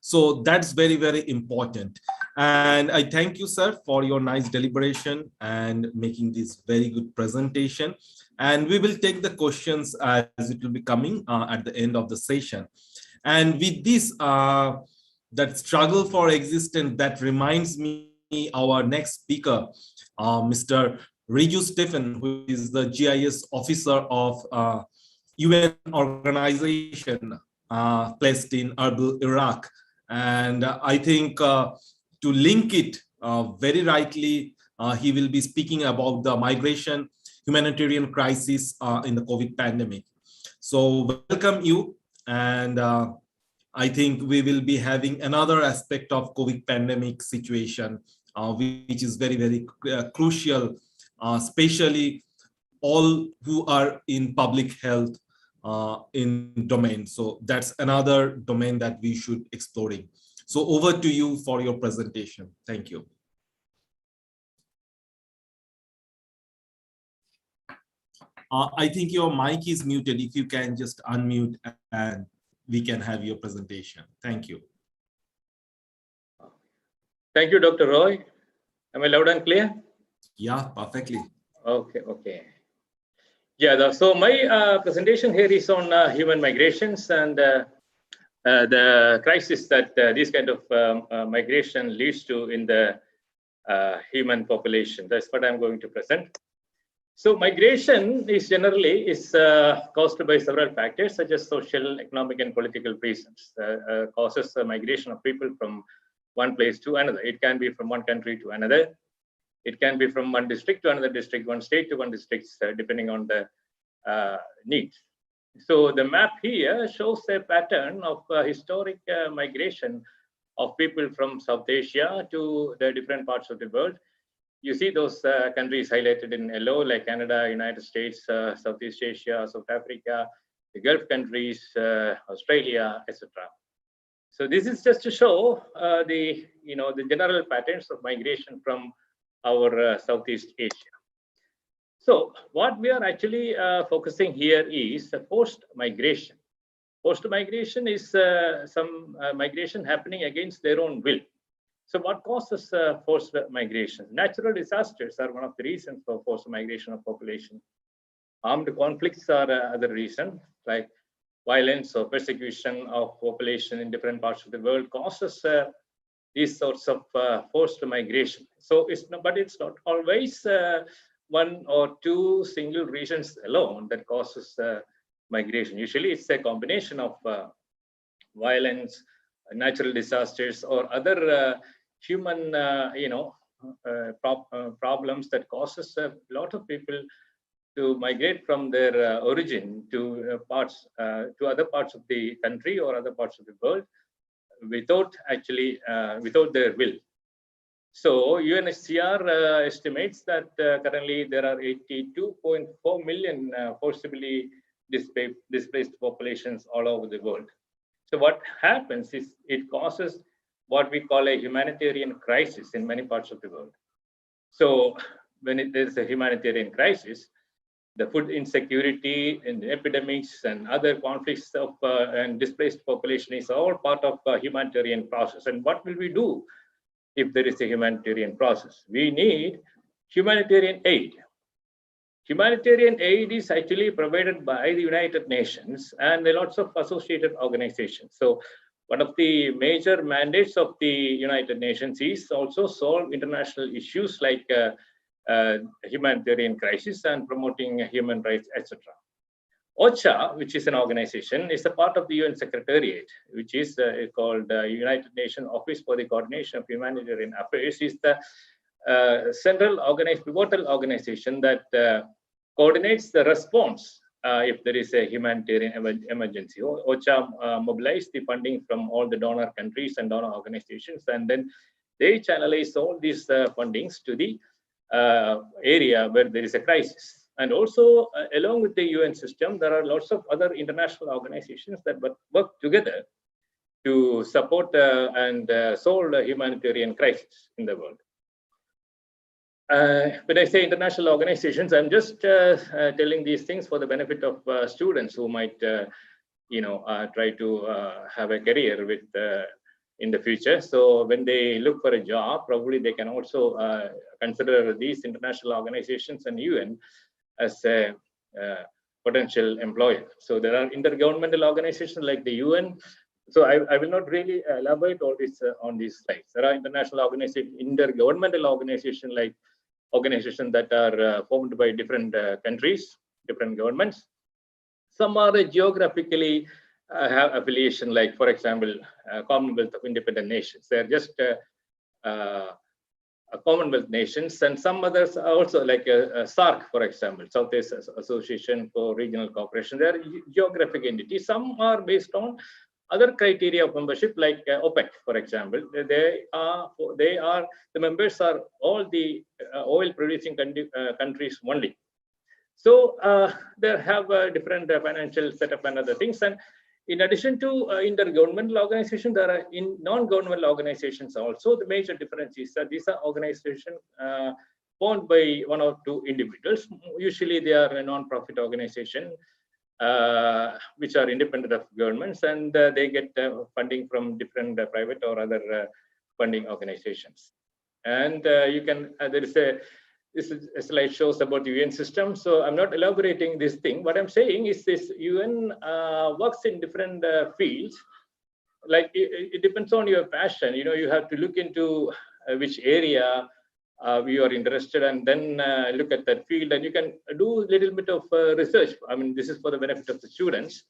So that's very, very important. And I thank you, sir, for your nice deliberation and making this very good presentation. And we will take the questions as it will be coming at the end of the session. And with this, that struggle for existence, that reminds me our next speaker, Mr. Riju Stephen, who is the GIS officer of UN organization placed in Erbil, Iraq. And I think to link it very rightly, he will be speaking about the migration humanitarian crisis in the COVID pandemic. So welcome you. And I think we will be having another aspect of COVID pandemic situation, which is very, very crucial, especially all who are in public health in domain. So that's another domain that we should exploring. So over to you for your presentation. Thank you. I think your mic is muted. If you can just unmute and we can have your presentation. Thank you. Thank you, Dr. Roy. Am I loud and clear? Yeah, perfectly. Okay, okay. Yeah, so my presentation here is on human migrations and the crisis that this kind of migration leads to in the human population. That's what I'm going to present. So migration is generally caused by several factors such as social, economic, and political reasons. Causes migration of people from one place to another. It can be from one country to another. It can be from one district to another district, one state to one district, depending on the needs. So the map here shows a pattern of historic migration of people from South Asia to the different parts of the world. You see those countries highlighted in yellow, like Canada, United States, Southeast Asia, South Africa, the Gulf countries, Australia, etc. So this is just to show the general patterns of migration from our Southeast Asia. So what we are actually focusing here is the forced migration. Forced migration is some migration happening against their own will. So what causes forced migration? Natural disasters are one of the reasons for forced migration of population. Armed conflicts are other reason, like violence or persecution of population in different parts of the world causes these sorts of forced migration. So it's not always one or two single reasons alone that causes migration. Usually it's a combination of violence, natural disasters, or other human problems that causes a lot of people to migrate from their origin to other parts of the country or other parts of the world without their will. So UNHCR estimates that currently there are 82.4 million forcibly displaced populations all over the world. So what happens is it causes what we call a humanitarian crisis in many parts of the world. So when there is a humanitarian crisis, the food insecurity and epidemics and other conflicts of and displaced population is all part of a humanitarian process. And what will we do if there is a humanitarian process? We need humanitarian aid. Humanitarian aid is actually provided by the United Nations and lots of associated organizations. So one of the major mandates of the United Nations is also solve international issues like humanitarian crisis and promoting human rights, etc. OCHA, which is an organization, is a part of the UN Secretariat, which is called United Nations Office for the Coordination of Humanitarian Affairs, is the central pivotal organization that coordinates the response if there is a humanitarian emergency. OCHA mobilizes the funding from all the donor countries and donor organizations, and then they channelize all these fundings to the area where there is a crisis. And also, along with the UN system, there are lots of other international organizations that work together to support and solve the humanitarian crisis in the world. When I say international organizations, I'm just telling these things for the benefit of students who might, try to have a career with in the future. So when they look for a job, probably they can also consider these international organizations and UN as a potential employer. So there are intergovernmental organizations like the UN. So I will not really elaborate all this on these slides. There are international organizations, intergovernmental organizations like organizations that are formed by different countries, different governments. Some are geographically have affiliation, like for example, Commonwealth of Independent Nations. They're just Commonwealth nations, and some others are also like SARC, for example, Southeast Association for Regional Cooperation. They are geographic entities. Some are based on other criteria of membership, like OPEC, for example. The members are all the oil producing countries only. So they have a different financial setup and other things. And in addition to intergovernmental organizations, there are non-governmental organizations also. The major difference is that these are organizations formed by one or two individuals. Usually they are a non-profit organization, which are independent of governments, and they get funding from different private or other funding organizations. And you can, this slide shows about the UN system. So I'm not elaborating this thing. What I'm saying is this UN works in different fields. Like it depends on your passion. You have to look into which area you are interested, and then look at that field, and you can do a little bit of research. I mean, this is for the benefit of the students.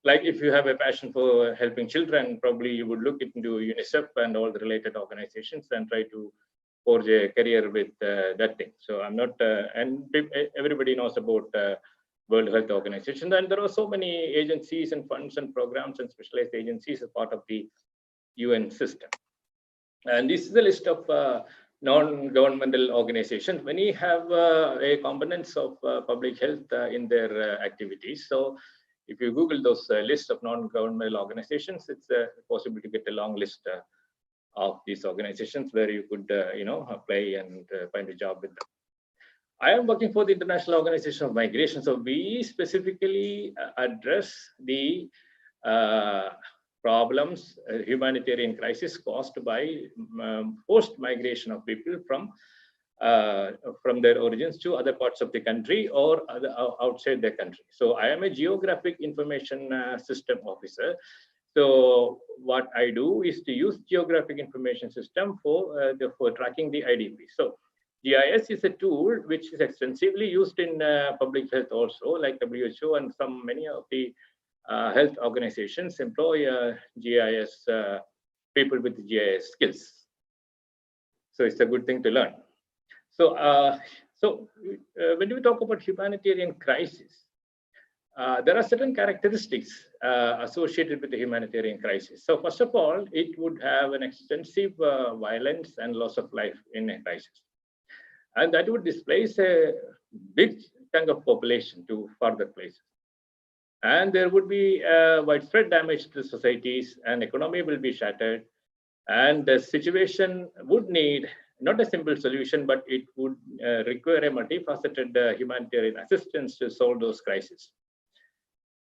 Like if you have a passion for helping children, probably you would look into UNICEF and all the related organizations and try to forge a career with that thing. So I'm not, and everybody knows about World Health Organization, and there are so many agencies and funds and programs and specialized agencies as part of the UN system. And this is a list of non-governmental organizations. Many have a components of public health in their activities. So if you Google those lists of non-governmental organizations, it's possible to get a long list of these organizations where you could, apply and find a job with them. I am working for the International Organization of Migration. So we specifically address the problems, humanitarian crisis caused by forced migration of people from their origins to other parts of the country or outside their country. So I am a geographic information system officer. So what I do is to use geographic information system for tracking the IDP. So GIS is a tool which is extensively used in public health also, like WHO and many of the health organizations employ GIS people with GIS skills. So it's a good thing to learn. So, when we talk about humanitarian crisis, there are certain characteristics associated with the humanitarian crisis. So first of all, it would have an extensive violence and loss of life in a crisis. And that would displace a big chunk of population to further places. And there would be widespread damage to societies, and economy will be shattered. And the situation would need not a simple solution, but it would require a multifaceted humanitarian assistance to solve those crises.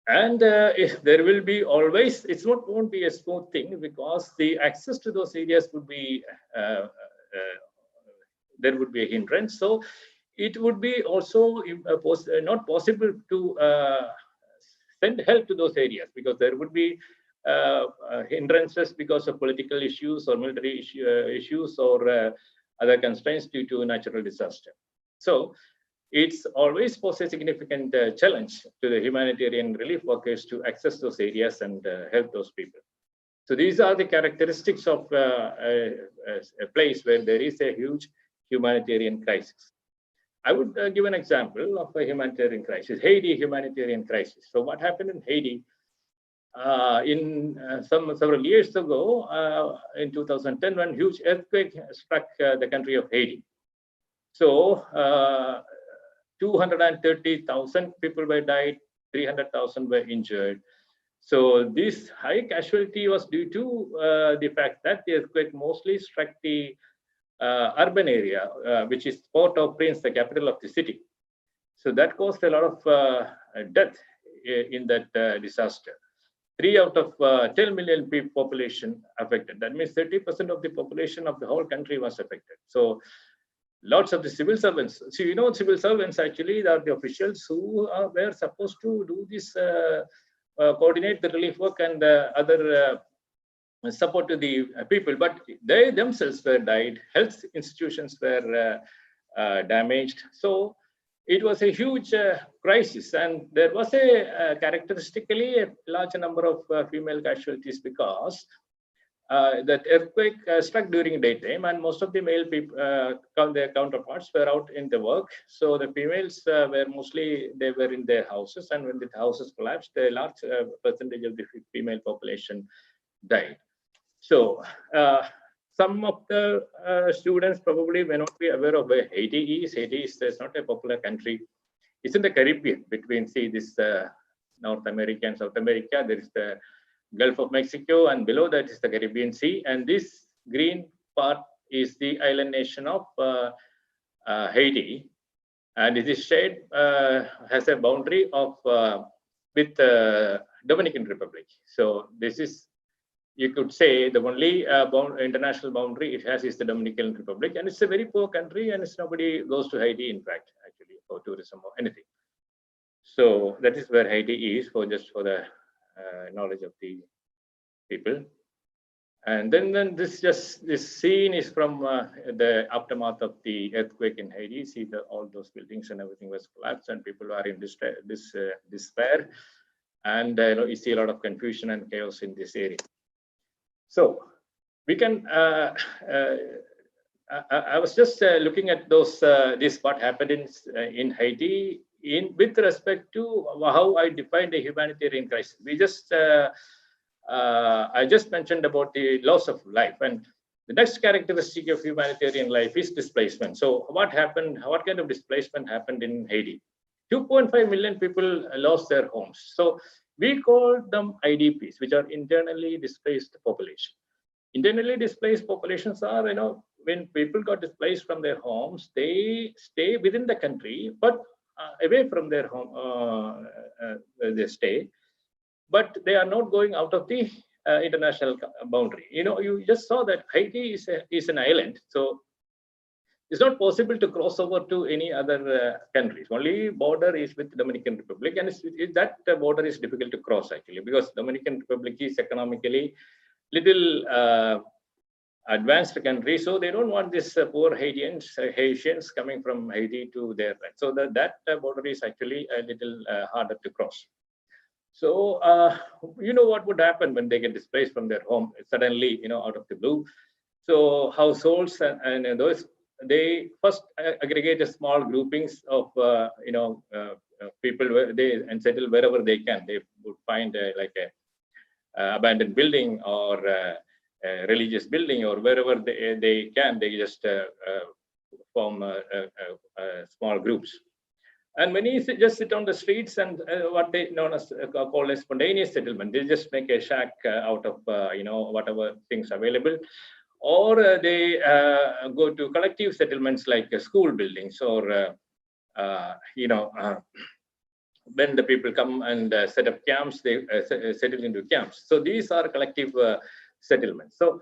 And if there will be always, won't be a smooth thing, because the access to those areas would be, there would be a hindrance. So it would be also not possible to send help to those areas, because there would be hindrances because of political issues or military issues or other constraints due to natural disaster. So it's always posed a significant challenge to the humanitarian relief workers to access those areas and help those people. So these are the characteristics of a place where there is a huge humanitarian crisis. I would give an example of a humanitarian crisis, Haiti humanitarian crisis. So what happened in Haiti several years ago, in 2010, when huge earthquake struck the country of Haiti. So 230,000 people were died, 300,000 were injured. So this high casualty was due to the fact that the earthquake mostly struck the urban area, which is Port-au-Prince, the capital of the city. So that caused a lot of death in that disaster. 3 out of 10 million people population affected. That means 30% of the population of the whole country was affected. So lots of the civil servants. So you know, civil servants actually are the officials who were supposed to do this, coordinate the relief work and other support to the people, but they themselves were died. Health institutions were damaged. So it was a huge crisis, and there was characteristically a large number of female casualties, because that earthquake struck during daytime, and most of the male people, their counterparts, were out in the work. So the females were mostly, they were in their houses, and when the houses collapsed, a large percentage of the female population died. So some of the students probably may not be aware of where Haiti is. Haiti is not a popular country. It's in the Caribbean, between, see, this North America and South America. There is the Gulf of Mexico, and below that is the Caribbean Sea. And this green part is the island nation of Haiti. And it is shared, has a boundary of with Dominican Republic. So this is, you could say, the only international boundary it has is the Dominican Republic, and it's a very poor country, and nobody goes to Haiti, in fact, actually, for tourism or anything. So that is where Haiti is, just for the knowledge of the people. And then this scene is from the aftermath of the earthquake in Haiti. See, all those buildings and everything was collapsed, and people are in despair, and you see a lot of confusion and chaos in this area. So we can. I was just looking at this what happened in Haiti with respect to how I defined a humanitarian crisis. I just mentioned about the loss of life, and the next characteristic of humanitarian life is displacement. So what happened? What kind of displacement happened in Haiti? 2.5 million people lost their homes. So we call them IDPs, which are internally displaced population. Internally displaced populations are, when people got displaced from their homes, they stay within the country, but away from their home, they stay, but they are not going out of the international boundary. You just saw that Haiti is an island, so it's not possible to cross over to any other countries. Only border is with the Dominican Republic, and that border is difficult to cross actually, because Dominican Republic is economically little advanced country, so they don't want this poor Haitians coming from Haiti to their land. So that border is actually a little harder to cross. So what would happen when they get displaced from their home suddenly, out of the blue? So households and those, they first aggregate a small groupings of people and settle wherever they can. They would find like a abandoned building or a religious building, or wherever they can. They just form small groups. And many just sit on the streets and what they call a spontaneous settlement. They just make a shack out of whatever things available, or they go to collective settlements like school buildings, or when the people come and set up camps, they settle into camps. So these are collective settlements. So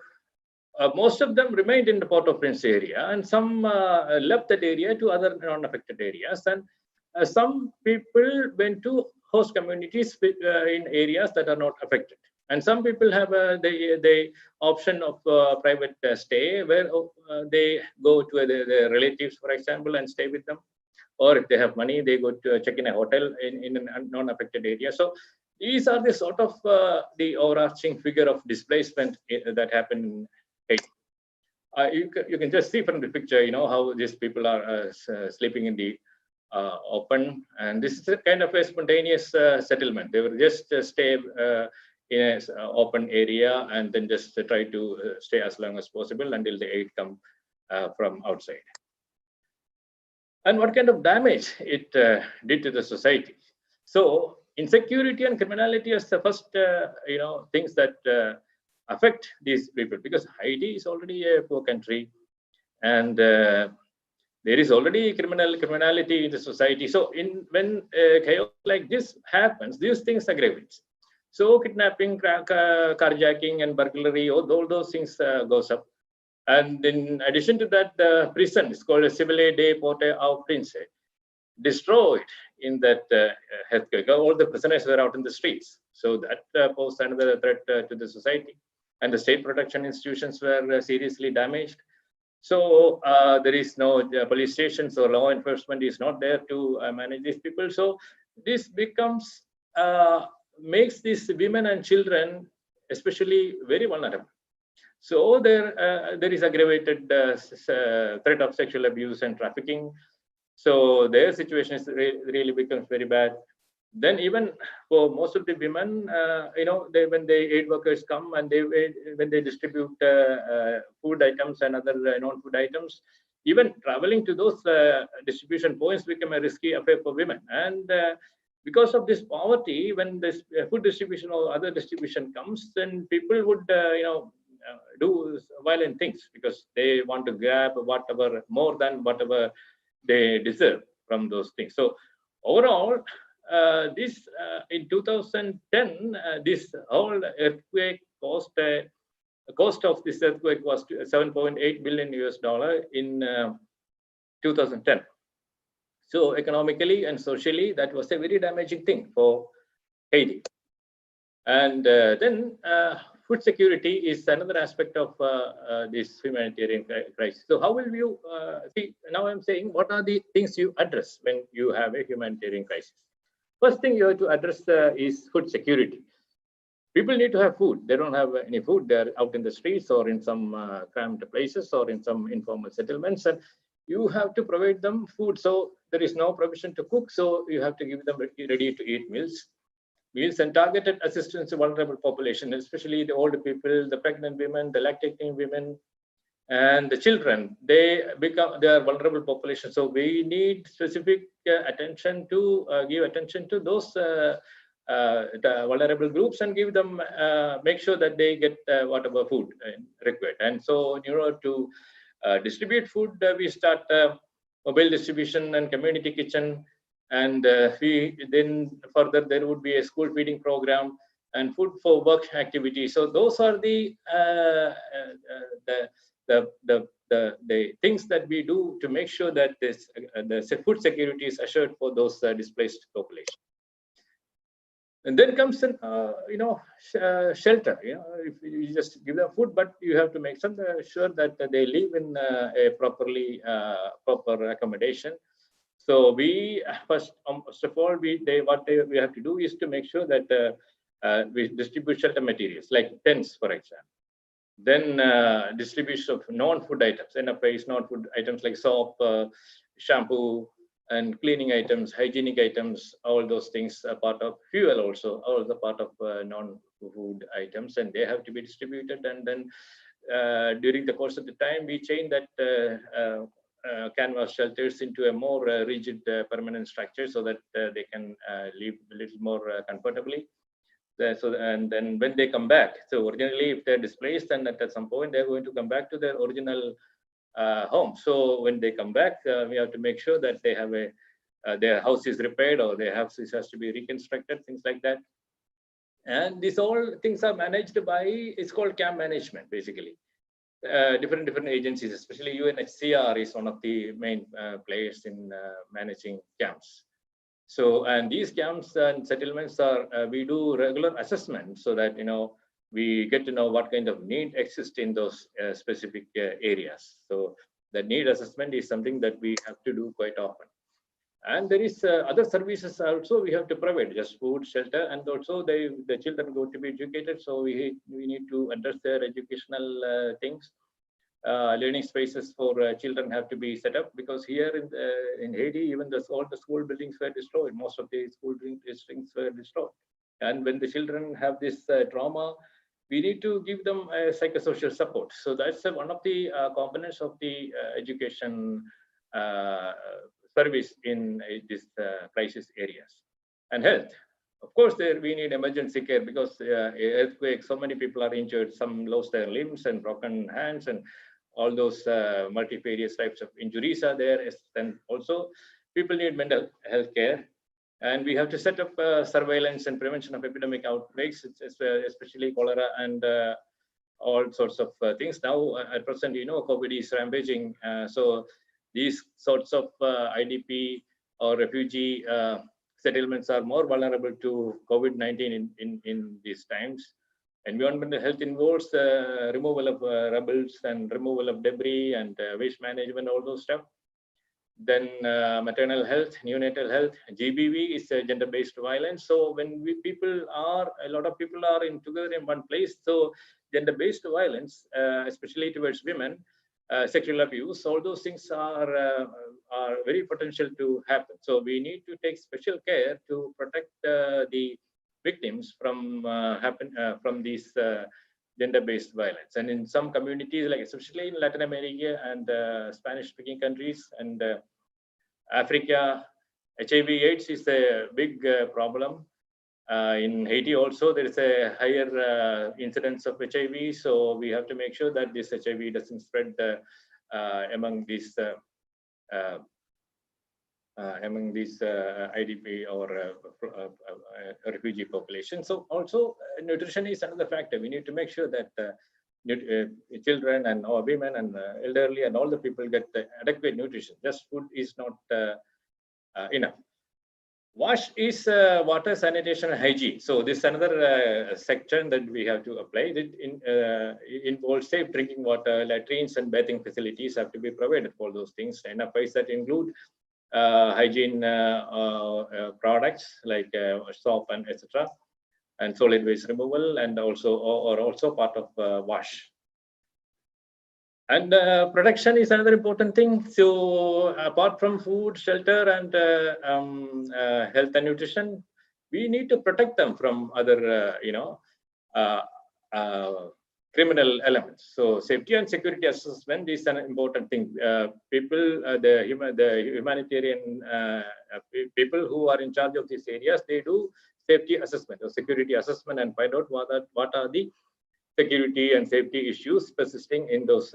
most of them remained in the Port-au-Prince area, and some left that area to other non-affected areas, and some people went to host communities in areas that are not affected. And some people have the option of private stay, where they go to their relatives, for example, and stay with them. Or if they have money, they go to check in a hotel in a non-affected area. So these are the sort of the overarching figure of displacement that happened in Haiti. You can just see from the picture, how these people are sleeping in the open, and this is a kind of a spontaneous settlement. They will just stay in an open area and then just try to stay as long as possible until the aid come from outside. And what kind of damage it did to the society. So insecurity and criminality is the first things that affect these people, because Haiti is already a poor country, and there is already criminality in the society. So when chaos like this happens, these things aggravate. So kidnapping, carjacking, and burglary, all those things goes up. And in addition to that, the prison is called a Civile de Port-au-Prince, destroyed in that earthquake. All the prisoners were out in the streets. So that posed another threat to the society. And the state protection institutions were seriously damaged. So there is no police stations, or law enforcement is not there to manage these people. So this becomes, makes these women and children especially very vulnerable. So there is aggravated threat of sexual abuse and trafficking. So their situation is really becomes very bad. Then even for most of the women, when the aid workers come and when they distribute food items and other non-food items, even traveling to those distribution points become a risky affair for women. And because of this poverty, when this food distribution or other distribution comes, then people would do violent things, because they want to grab whatever more than whatever they deserve from those things. So overall, this in 2010, this whole earthquake cost, the cost of this earthquake was $7.8 billion in 2010. So economically and socially, that was a very damaging thing for Haiti. And then food security is another aspect of this humanitarian crisis. So how will you see, now I'm saying, what are the things you address when you have a humanitarian crisis? First thing you have to address is food security. People need to have food. They don't have any food. They're out in the streets, or in some cramped places, or in some informal settlements, and you have to provide them food. So there is no provision to cook, so you have to give them ready to eat meals and targeted assistance to vulnerable population, especially the older people, the pregnant women, the lactating women, and the children. They are vulnerable population. So we need specific attention to give attention to those the vulnerable groups, and give them make sure that they get whatever food required. And so, to distribute food, we start mobile distribution and community kitchen. And then further there would be a school feeding program and food for work activity. So those are the things that we do to make sure that the food security is assured for those displaced population. And then comes an, shelter. If you just give them food, but you have to make sure that they live in a proper accommodation. So we first of all, we have to do is to make sure that we distribute shelter materials like tents, for example. Then distribution of non-food items, NFAs, non-food items like soap, shampoo, and cleaning items, hygienic items. All those things are part of fuel, also all the part of non-food items, and they have to be distributed. And then during the course of the time, we change that canvas shelters into a more rigid permanent structure, so that they can live a little more comfortably. And then when they come back, so originally if they're displaced, then at some point they're going to come back to their original home. So when they come back, we have to make sure that they have their house is repaired, or their house has to be reconstructed, things like that. And these all things are managed by, it's called camp management, basically. Different agencies, especially UNHCR is one of the main players in managing camps. So, and these camps and settlements are, we do regular assessment so that, we get to know what kind of need exists in those specific areas. So the need assessment is something that we have to do quite often. And there is other services also we have to provide, just food, shelter, and also the children go to be educated. So we need to address their educational things. Learning spaces for children have to be set up, because here in Haiti, even all the school buildings were destroyed. Most of the school buildings were destroyed. And when the children have this trauma, we need to give them psychosocial support. So that's one of the components of the education service in these crisis areas. And health. Of course, there we need emergency care, because earthquake, so many people are injured, some lost their limbs and broken hands, and all those multifarious types of injuries are there. And also people need mental health care. And we have to set up surveillance and prevention of epidemic outbreaks, especially cholera and all sorts of things. Now, at present, COVID is rampaging. So these sorts of IDP or refugee settlements are more vulnerable to COVID-19 in these times. Environmental health involves removal of rubbles and removal of debris and waste management, all those stuff. Then maternal health, neonatal health, GBV is gender-based violence. So when a lot of people are together in one place, so gender-based violence, especially towards women, sexual abuse, all those things are very potential to happen. So we need to take special care to protect the victims from these gender-based violence. And in some communities, like especially in Latin America and Spanish-speaking countries and Africa, HIV/AIDS is a big problem. In Haiti also, there is a higher incidence of HIV. So we have to make sure that this HIV doesn't spread among these IDP or refugee population. So also nutrition is another factor. We need to make sure that children and all women and elderly and all the people get adequate nutrition. Just food is not enough. WASH is water, sanitation, and hygiene. So this is another section that we have to apply. It involves safe drinking water, latrines, and bathing facilities have to be provided for those things. NFIs that include hygiene products like soap and etc., and solid waste removal, and also part of WASH. And protection is another important thing. So apart from food, shelter, and health and nutrition, we need to protect them from other, criminal elements. So safety and security assessment is an important thing. The humanitarian people who are in charge of these areas, they do safety assessment or security assessment and find out what are the security and safety issues persisting in those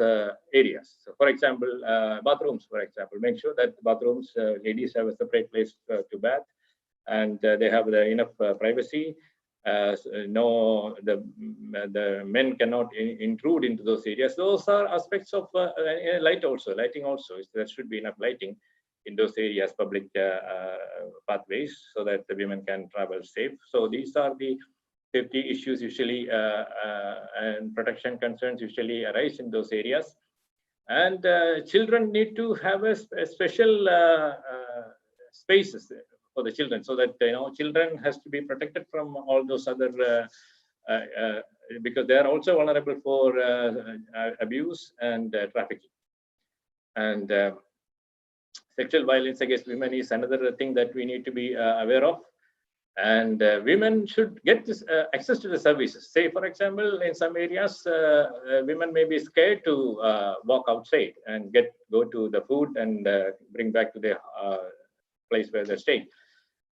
areas. So for example, bathrooms, for example, make sure that bathrooms, ladies have a separate place to bath, and they have enough privacy. No, the men cannot intrude into those areas. Those are aspects of lighting also. There should be enough lighting in those areas, public pathways, so that the women can travel safe. So these are the safety issues usually and protection concerns usually arise in those areas. And children need to have a special spaces for the children, so that children has to be protected from all those other because they are also vulnerable for abuse and trafficking. And sexual violence against women is another thing that we need to be aware of. And women should get this access to the services. Say, for example, in some areas, women may be scared to walk outside and go to the food and bring back to their place where they're staying.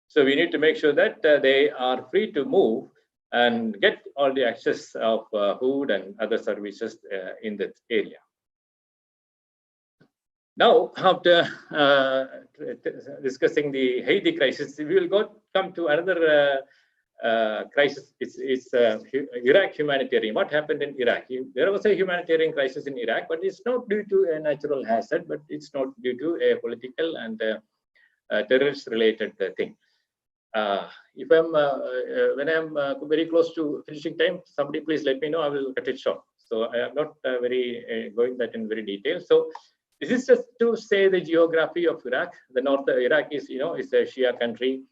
So we need to make sure that they are free to move and get all the access of food and other services in that area. Now, after discussing the Haiti crisis, we will come to another crisis. It's Iraq humanitarian. What happened in Iraq? There was a humanitarian crisis in Iraq, but it's not due to a natural hazard, but it's not due to a political and terrorist-related thing. If I'm when I'm very close to finishing time, somebody please let me know. I will cut it short. So I am not very going that in very detail. So this is just to say the geography of Iraq. The north Iraq is, is a Shia country,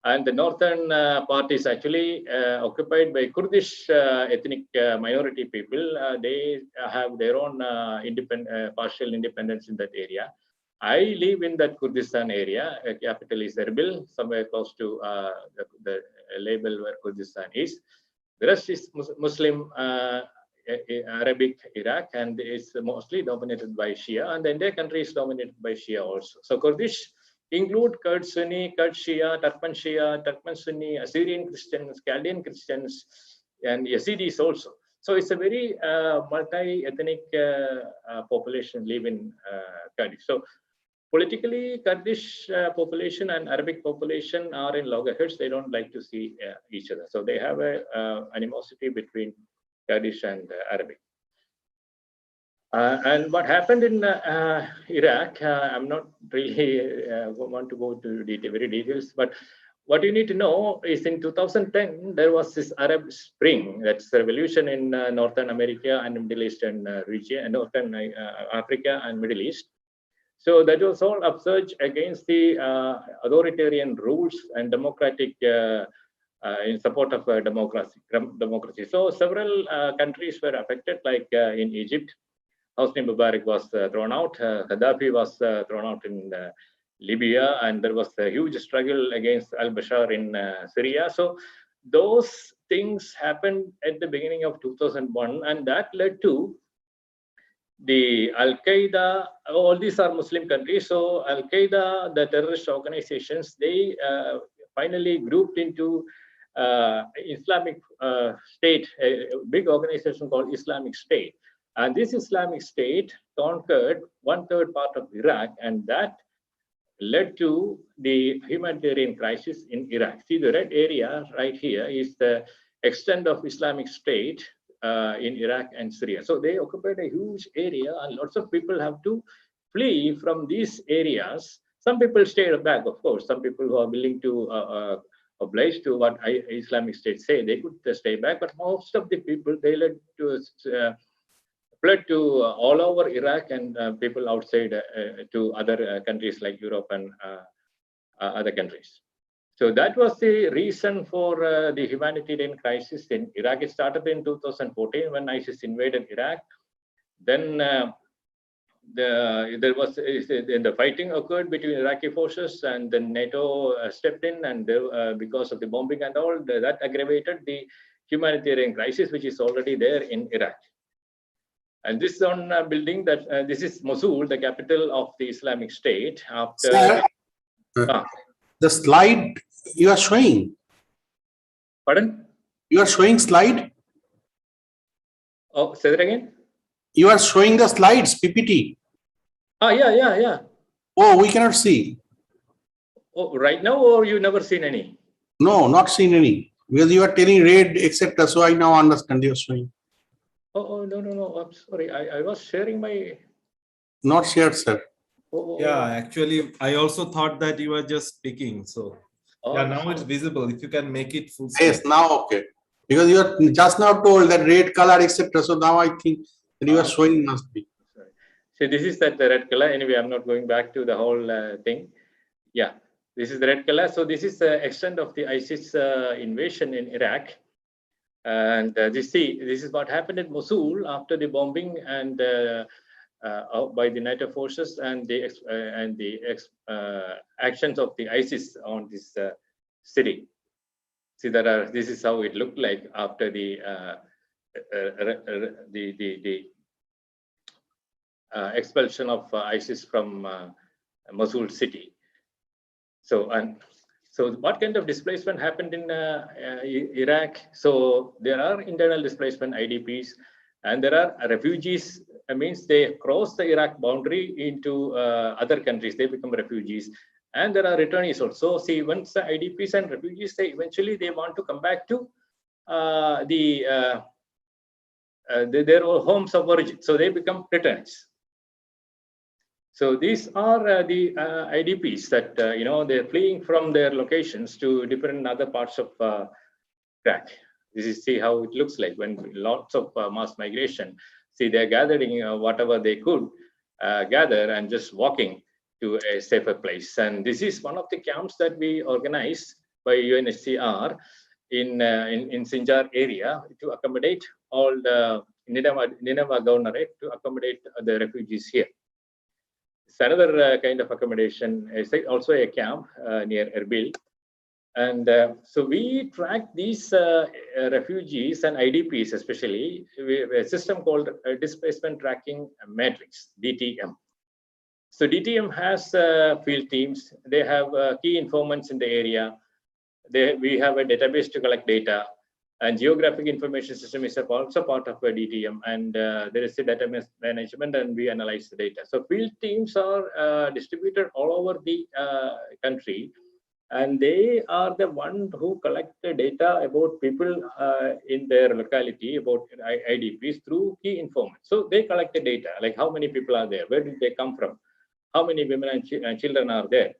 and the northern part is actually occupied by Kurdish ethnic minority people. They have their own partial independence in that area. I live in that Kurdistan area. Capital is Erbil, somewhere close to the label where Kurdistan is. The rest is Muslim Arabic Iraq, and it's mostly dominated by Shia, and the entire country is dominated by Shia also. So Kurdish include Kurd Sunni, Kurd Shia, Turkmen Sunni, Assyrian Christians, Chaldean Christians, and Yazidis also. So it's a very multi-ethnic population live in Kurdish. So politically, Kurdish population and Arabic population are in loggerheads. They don't like to see each other. So they have a animosity between Kurdish and Arabic. And what happened in Iraq, I'm not really want to go to very details, but what you need to know is in 2010, there was this Arab Spring, that's a revolution in Northern America and Middle Eastern region, Northern Africa and Middle East. So that was all upsurge against the authoritarian rules and democratic in support of democracy. So several countries were affected, like in Egypt, Hosni Mubarak was thrown out, Gaddafi was thrown out in Libya, and there was a huge struggle against al-Bashar in Syria. So those things happened at the beginning of 2001, and that led to the Al-Qaeda. All these are Muslim countries, so Al-Qaeda, the terrorist organizations, they finally grouped into Islamic State, a big organization called Islamic State. And this Islamic State conquered 1/3 part of Iraq, and that led to the humanitarian crisis in Iraq. See, the red area right here is the extent of Islamic State in Iraq and Syria. So they occupied a huge area, and lots of people have to flee from these areas. Some people stayed back, of course. Some people who are willing to oblige to what Islamic State say, they could stay back. But most of the people, they led to fled to all over Iraq, and people outside to other countries like Europe and other countries. So that was the reason for the humanitarian crisis in Iraq. It started in 2014 when ISIS invaded Iraq. Then the fighting occurred between Iraqi forces, and then NATO stepped in, and because of the bombing and all, that aggravated the humanitarian crisis, which is already there in Iraq. And this on building that this is Mosul, the capital of the Islamic State. After Sir, the slide you are showing. Pardon? You are showing slide. Oh, say that again. You are showing the slides, PPT. Ah, yeah. Oh, we cannot see. Oh, right now, or you never seen any? No, not seen any. Because you are telling red, etc. So I now understand you are showing. Oh, no. I'm sorry. I was sharing my. Not shared, sir. Oh. Yeah, actually, I also thought that you were just speaking. So yeah, now it's visible. If you can make it full screen. Yes, now okay. Because you are just now told that red color, etc. So now I think that you are showing must be. So this is that the red color. Anyway, I'm not going back to the whole thing. Yeah, this is the red color. So this is the extent of the ISIS invasion in Iraq. And this is what happened in Mosul after the bombing and by the NATO forces and the actions of the ISIS on this city. See, this is how it looked like after the expulsion of ISIS from Mosul city. So So what kind of displacement happened in Iraq? So there are internal displacement IDPs, and there are refugees. Means they cross the Iraq boundary into other countries. They become refugees, and there are returnees also. See, once the IDPs and refugees, they eventually want to come back to their homes of origin. So they become returnees. So these are the IDPs that they're fleeing from their locations to different other parts of Iraq. This is see how it looks like when lots of mass migration. See, they're gathering whatever they could gather and just walking to a safer place. And this is one of the camps that we organized by UNHCR in Sinjar area to accommodate all the Nineveh Governorate to accommodate the refugees here. It's another kind of accommodation. It's also a camp near Erbil. And so we track these refugees and IDPs, especially, we have a system called Displacement Tracking Matrix, DTM. So DTM has field teams. They have key informants in the area. We have a database to collect data. And geographic information system is also part of a DTM, and there is a data management, and we analyze the data. So field teams are distributed all over the country, and they are the one who collect the data about people in their locality, about IDPs through key informants. So they collect the data, like how many people are there, where did they come from, how many women and children are there.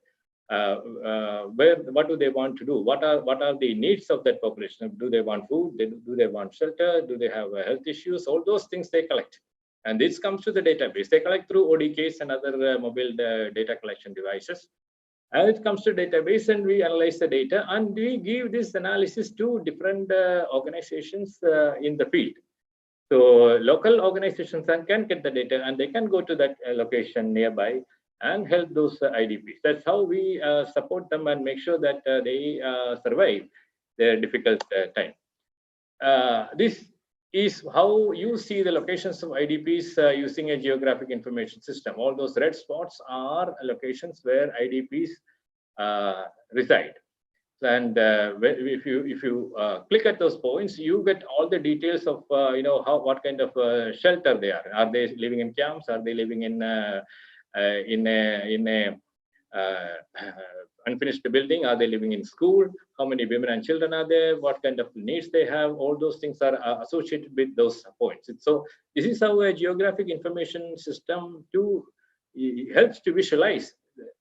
What do they want to do? What are the needs of that population? Do they want food? Do they want shelter? Do they have health issues? All those things they collect, and this comes to the database. They collect through ODKs and other mobile data collection devices, and it comes to database, and we analyze the data, and we give this analysis to different organizations in the field. So local organizations can get the data, and they can go to that location nearby and help those IDPs. That's how we support them and make sure that they survive their difficult time. This is how you see the locations of IDPs using a geographic information system. All those red spots are locations where IDPs reside. And if you click at those points, you get all the details of what kind of shelter they are. Are they living in camps? Are they living in a unfinished building? Are they living in school? How many women and children are there? What kind of needs they have? All those things are associated with those points. So this is how a geographic information system helps to visualize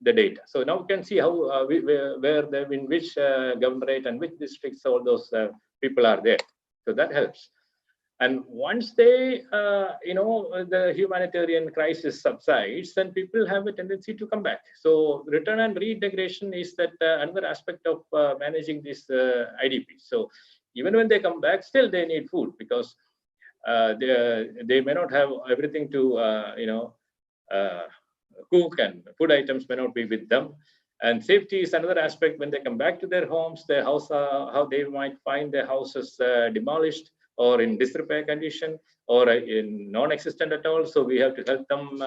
the data. So now we can see how in which governorate and which districts all those people are there. So that helps. And once the humanitarian crisis subsides, then people have a tendency to come back. So return and reintegration is that another aspect of managing these IDPs. So even when they come back, still they need food, because they may not have everything to cook, and food items may not be with them. And safety is another aspect. When they come back to their homes, their house, how they might find their houses demolished, or in disrepair condition, or in non-existent at all. So we have to help them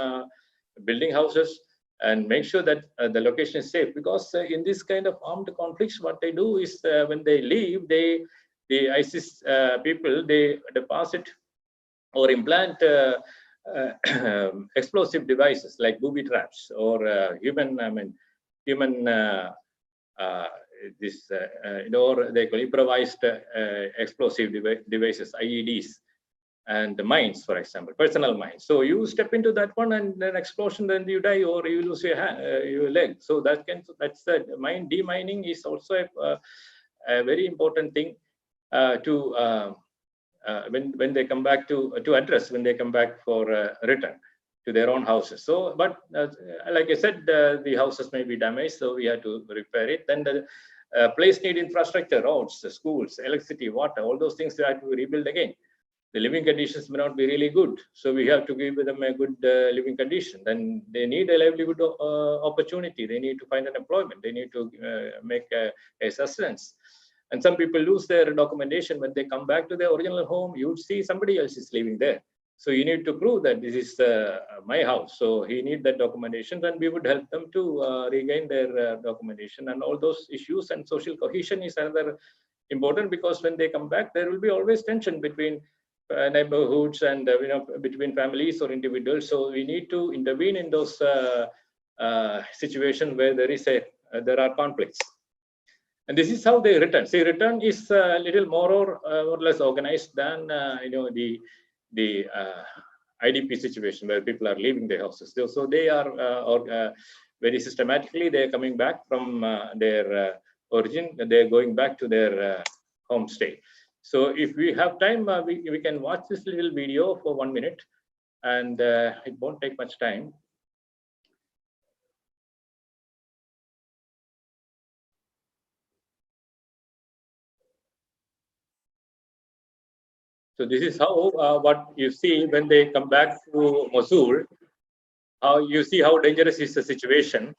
building houses and make sure that the location is safe. Because in this kind of armed conflicts, what they do is when they leave, the ISIS people, they deposit or implant explosive devices like booby traps or human or they call improvised explosive devices, IEDs, and the mines, for example, personal mines. So you step into that one, and then explosion, then you die, or you lose your leg. So that's the demining is also a very important thing to when they come back to address when they come back for return to their own houses. So, but like I said, the houses may be damaged, so we have to repair it. Then the place need infrastructure, roads, schools, electricity, water, all those things they have to rebuild again. The living conditions may not be really good, so we have to give them a good living condition. Then they need a livelihood opportunity. They need to find an employment. They need to make a sustenance. And some people lose their documentation when they come back to their original home. You would see somebody else is living there. So you need to prove that this is my house. So he need that documentation, and we would help them to regain their documentation and all those issues. And social cohesion is another important, because when they come back, there will be always tension between neighborhoods and between families or individuals. So we need to intervene in those situations where there are conflicts. And this is how they return. See, return is a little more or less organized than the IDP situation where people are leaving their houses. So they are very systematically, they are coming back from their origin. They are going back to their homestay. So if we have time, we can watch this little video for 1 minute, and it won't take much time. So this is how what you see when they come back to Mosul. How you see how dangerous is the situation.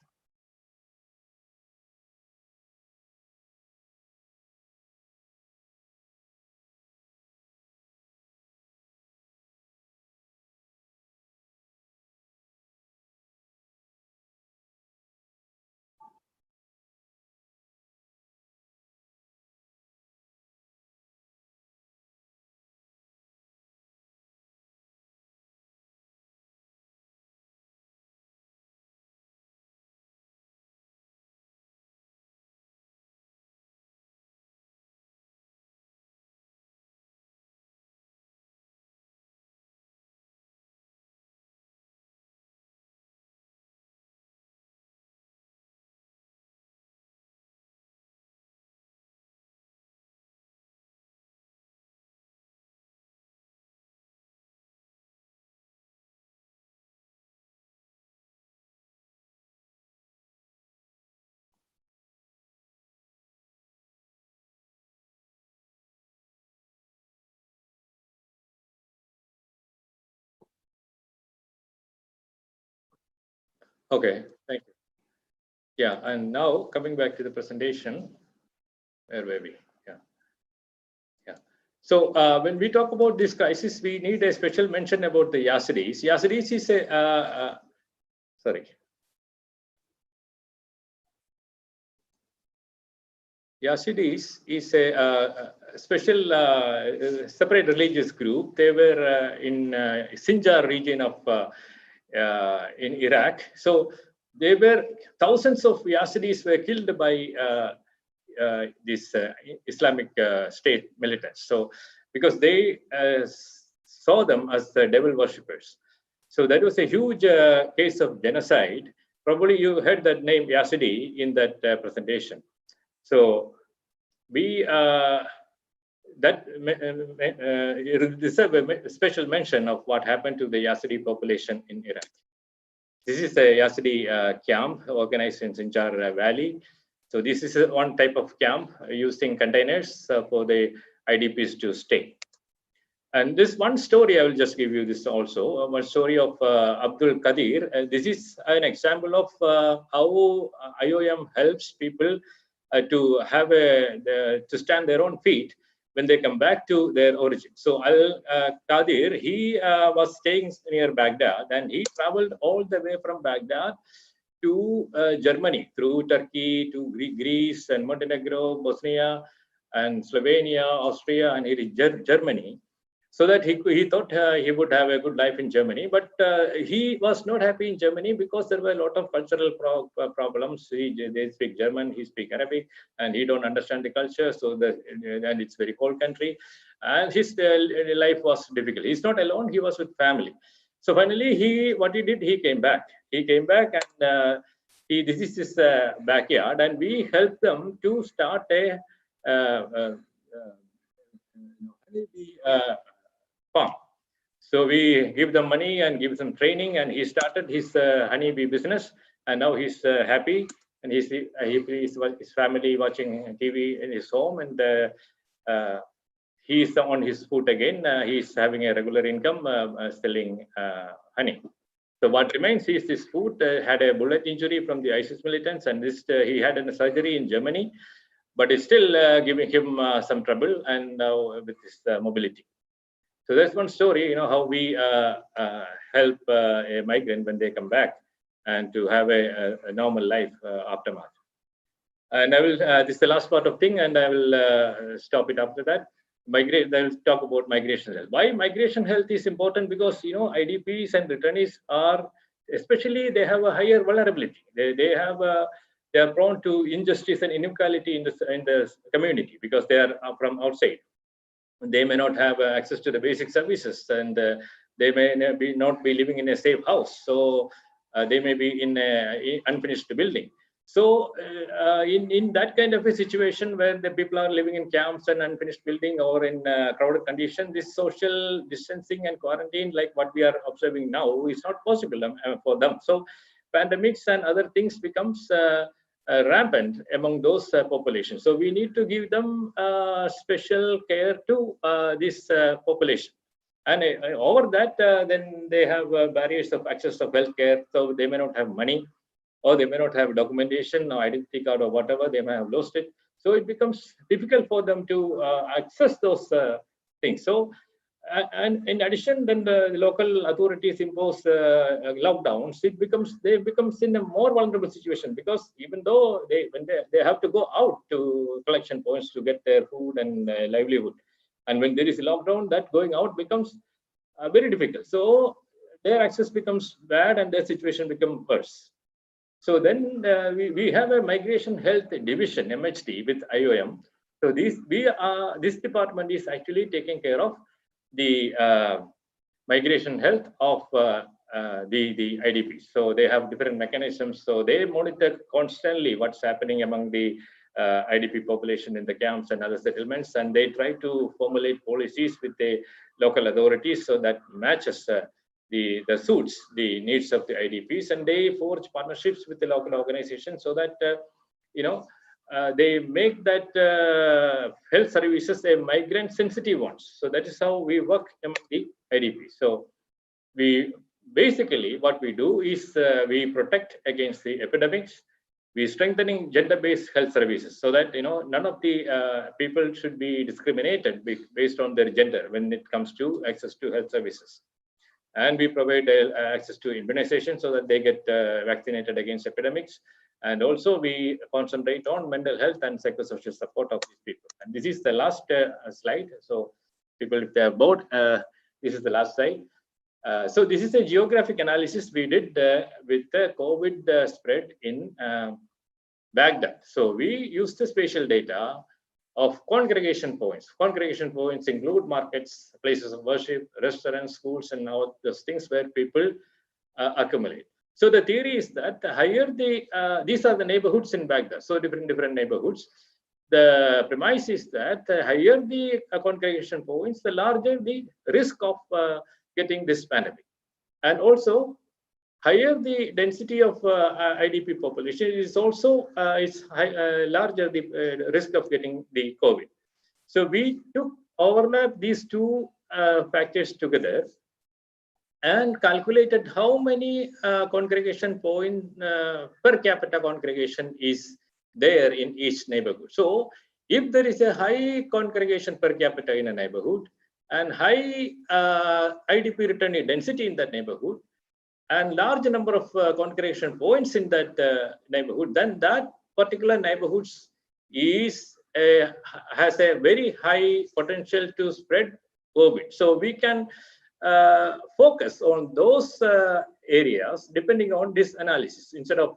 Okay, thank you. Yeah, and now coming back to the presentation, where were we? Yeah. So when we talk about this crisis, we need a special mention about the Yazidis. Yazidis is a sorry. Yazidis is a special separate religious group. They were in Sinjar region of in Iraq. So they were thousands of Yazidis were killed by this Islamic State militants. So because they saw them as the devil worshippers. So that was a huge case of genocide. Probably you heard that name Yazidi in that presentation. So we that deserve a special mention of what happened to the Yazidi population in Iraq. This is a Yazidi camp organized in Sinjar Valley. So this is one type of camp using containers for the IDPs to stay. And this one story, I will just give you this also, one story of Abdul Qadir. This is an example of how IOM helps people to have to stand their own feet when they come back to their origin. So Al Qadir, he was staying near Baghdad, and he traveled all the way from Baghdad to Germany, through Turkey to Greece and Montenegro, Bosnia and Slovenia, Austria, and he reached Germany, so that he thought he would have a good life in Germany. But he was not happy in Germany because there were a lot of cultural problems. They speak German, he speaks Arabic, and he don't understand the culture. So and it's very cold country, and his life was difficult. He's not alone; he was with family. So finally, what he did, he came back. He came back, and this is his backyard, and we helped them to start a farm. So we give them money and give them training, and he started his honeybee business, and now he's happy, and he's his family watching TV in his home, and he's on his foot again. He's having a regular income selling honey. So what remains is his foot had a bullet injury from the ISIS militants, and this he had a surgery in Germany, but it's still giving him some trouble, and now with his mobility. So that's one story, how we help a migrant when they come back and to have a normal life aftermath. And I will, this is the last part of thing, and I will stop it after that. I will talk about migration health. Why migration health is important? Because, IDPs and returnees are, especially they have a higher vulnerability. They are prone to injustice and inequality in the community because they are from outside. They may not have access to the basic services, and they may not be living in a safe house. So they may be in an unfinished building. So in that kind of a situation where the people are living in camps and unfinished building or in crowded condition, this social distancing and quarantine, like what we are observing now, is not possible for them. So pandemics and other things becomes rampant among those populations. So we need to give them special care to this population. And over that, then they have barriers of access of healthcare. So they may not have money, or they may not have documentation or identity card or whatever. They may have lost it. So it becomes difficult for them to access those things. So and in addition, then the local authorities impose lockdowns. They becomes in a more vulnerable situation, because even though they have to go out to collection points to get their food and livelihood, and when there is a lockdown, that going out becomes very difficult. So their access becomes bad and their situation becomes worse. So then we have a migration health division, MHD, with IOM. So this department is actually taking care of the migration health of the IDPs. So they have different mechanisms. So they monitor constantly what's happening among the IDP population in the camps and other settlements, and they try to formulate policies with the local authorities so that matches the suits the needs of the IDPs, and they forge partnerships with the local organizations so that they make that health services a migrant sensitive ones. So that is how we work among the IDPs. So we basically, what we do is we protect against the epidemics. We strengthening gender-based health services so that none of the people should be discriminated based on their gender when it comes to access to health services. And we provide access to immunization so that they get vaccinated against epidemics. And also we concentrate on mental health and psychosocial support of these people. And this is the last slide. So people, if they are bored, this is the last slide. So this is a geographic analysis we did with the COVID spread in Baghdad. So we used the spatial data of congregation points. Congregation points include markets, places of worship, restaurants, schools, and all those things where people accumulate. So the theory is that the higher these are the neighborhoods in Baghdad, so different neighborhoods. The premise is that the higher the congregation points, the larger the risk of getting this pandemic. And also, higher the density of IDP population is also larger the risk of getting the COVID. So we overlap these two factors together and calculated how many congregation point per capita congregation is there in each neighborhood. So if there is a high congregation per capita in a neighborhood and high IDP returnee density in that neighborhood, and large number of congregation points in that neighborhood, then that particular neighborhood has a very high potential to spread COVID. So we can focus on those areas depending on this analysis. Instead of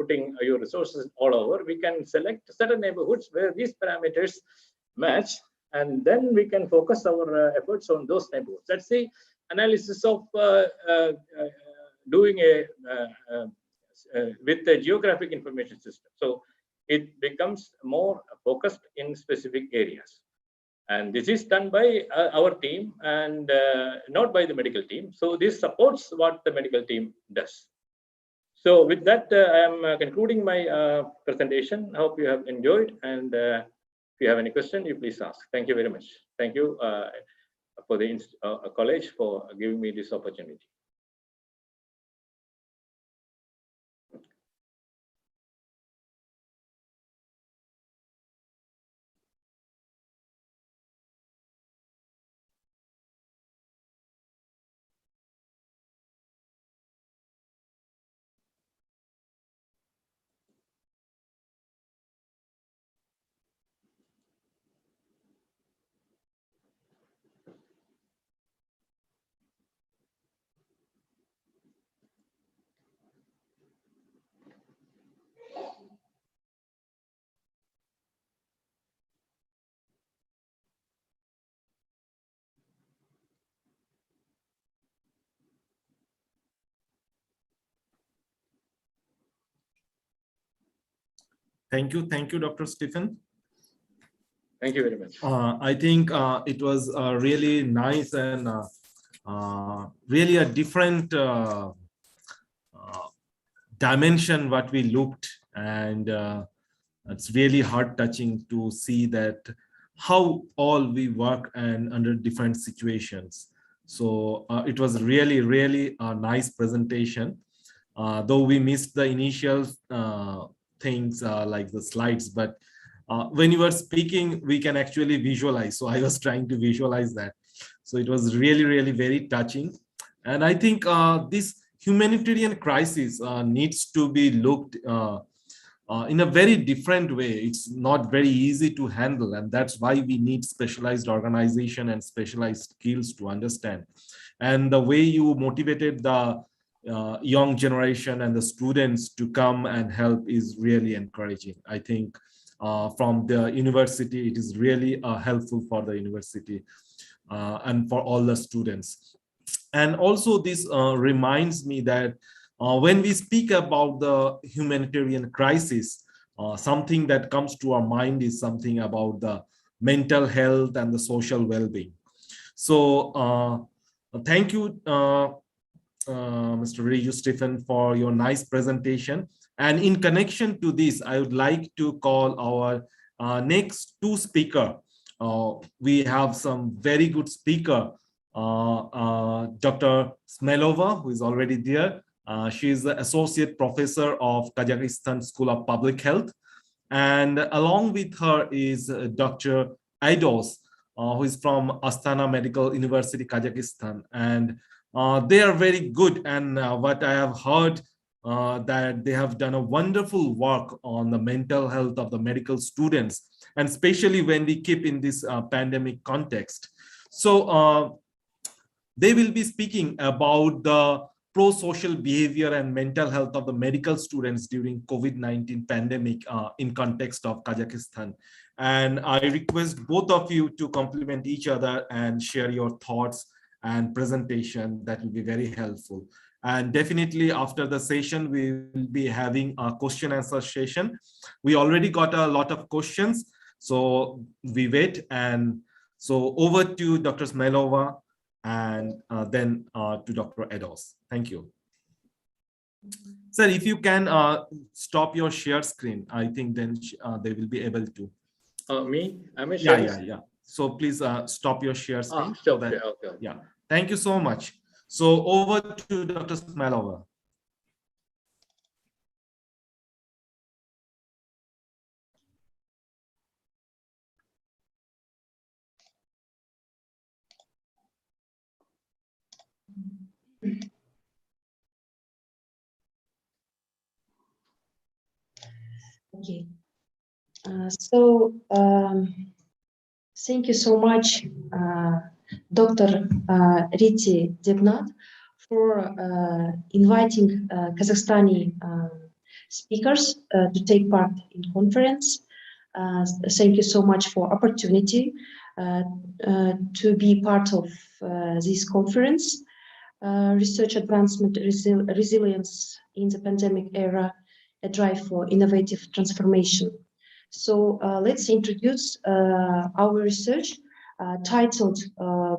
putting your resources all over, we can select certain neighborhoods where these parameters match, and then we can focus our efforts on those neighborhoods. That's the analysis of doing with the geographic information system. So it becomes more focused in specific areas. And this is done by our team and not by the medical team. So this supports what the medical team does. So with that, I am concluding my presentation. I hope you have enjoyed. And if you have any question, you please ask. Thank you very much. Thank you for the college for giving me this opportunity. Thank you, Dr. Stephen. Thank you very much. I think it was really nice and really a different dimension what we looked, and it's really heart touching to see that how all we work and under different situations. So it was really a nice presentation, though we missed the initial things like the slides, but when you were speaking we can actually visualize, so I was trying to visualize that. So it was really very touching, and I think this humanitarian crisis needs to be looked in a very different way. It's not very easy to handle, and that's why we need specialized organization and specialized skills to understand. And the way you motivated the young generation and the students to come and help is really encouraging. I think from the university, it is really helpful for the university and for all the students. And also this reminds me that when we speak about the humanitarian crisis, something that comes to our mind is something about the mental health and the social well-being. So thank you, Mr. Reju Stephen, for your nice presentation. And in connection to this, I would like to call our next two speakers. We have some very good speaker, Dr. Smelova, who is already there. She is the Associate Professor of Kazakhstan School of Public Health. And along with her is Dr. Aidos, who is from Astana Medical University, Kazakhstan. And they are very good. And what I have heard, that they have done a wonderful work on the mental health of the medical students, and especially when we keep in this pandemic context. So they will be speaking about the pro-social behavior and mental health of the medical students during COVID-19 pandemic in context of Kazakhstan. And I request both of you to complement each other and share your thoughts and presentation. That will be very helpful. And definitely after the session, we will be having a question answer session. We already got a lot of questions, so we wait. And so over to Dr. Smelova, and then to Dr. Aidos. Thank you. Sir, if you can stop your share screen, I think then they will be able to. Me? Am I sharing? Yeah. So please stop your share screen. Sure, so that, okay. Yeah, thank you so much. So over to Dr. Smelova. Okay. Thank you so much, Dr. Riti Devnat, for inviting Kazakhstani speakers to take part in conference. Thank you so much for opportunity to be part of this conference. Research advancement, resilience in the pandemic era, a drive for innovative transformation. So let's introduce our research titled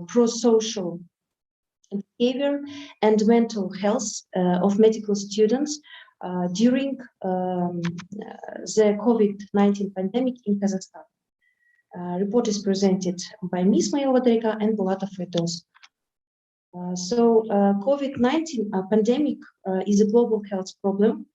Pro-Social Behavior and Mental Health of Medical Students during the COVID-19 pandemic in Kazakhstan. Report is presented by Ms. Smelova and Bulatov Aidos. COVID-19 pandemic is a global health problem.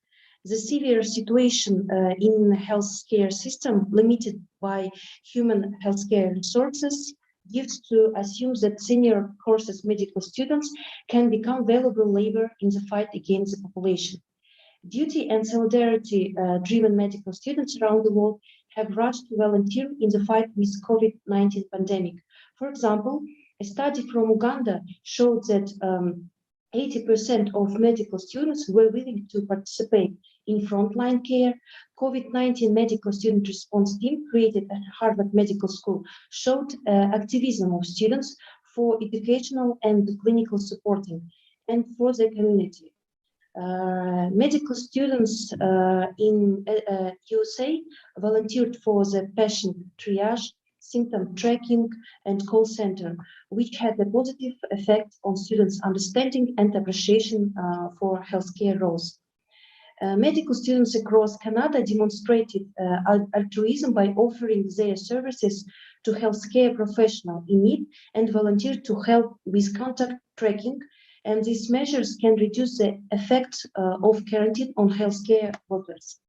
The severe situation in the healthcare system, limited by human healthcare resources, gives to assume that senior courses medical students can become valuable labor in the fight against the population. Duty and solidarity-driven medical students around the world have rushed to volunteer in the fight with COVID-19 pandemic. For example, a study from Uganda showed that 80% of medical students were willing to participate in frontline care. COVID-19 medical student response team created at Harvard Medical School showed activism of students for educational and clinical supporting and for the community. Medical students in USA volunteered for the patient triage, symptom tracking, and call center, which had a positive effect on students' understanding and appreciation for healthcare roles. Medical students across Canada demonstrated altruism by offering their services to healthcare professionals in need and volunteered to help with contact tracking. And these measures can reduce the effect of quarantine on healthcare workers.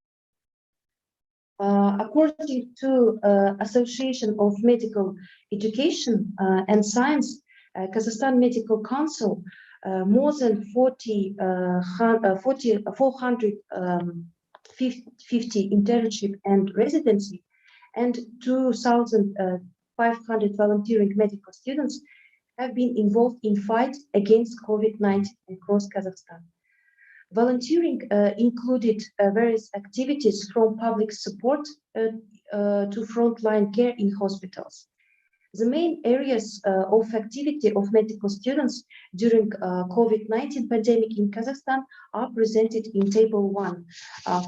According to Association of Medical Education and Science, Kazakhstan Medical Council, more than 450 internship and residency and 2,500 volunteering medical students have been involved in fight against COVID-19 across Kazakhstan. Volunteering included various activities from public support to frontline care in hospitals. The main areas of activity of medical students during COVID-19 pandemic in Kazakhstan are presented in Table 1.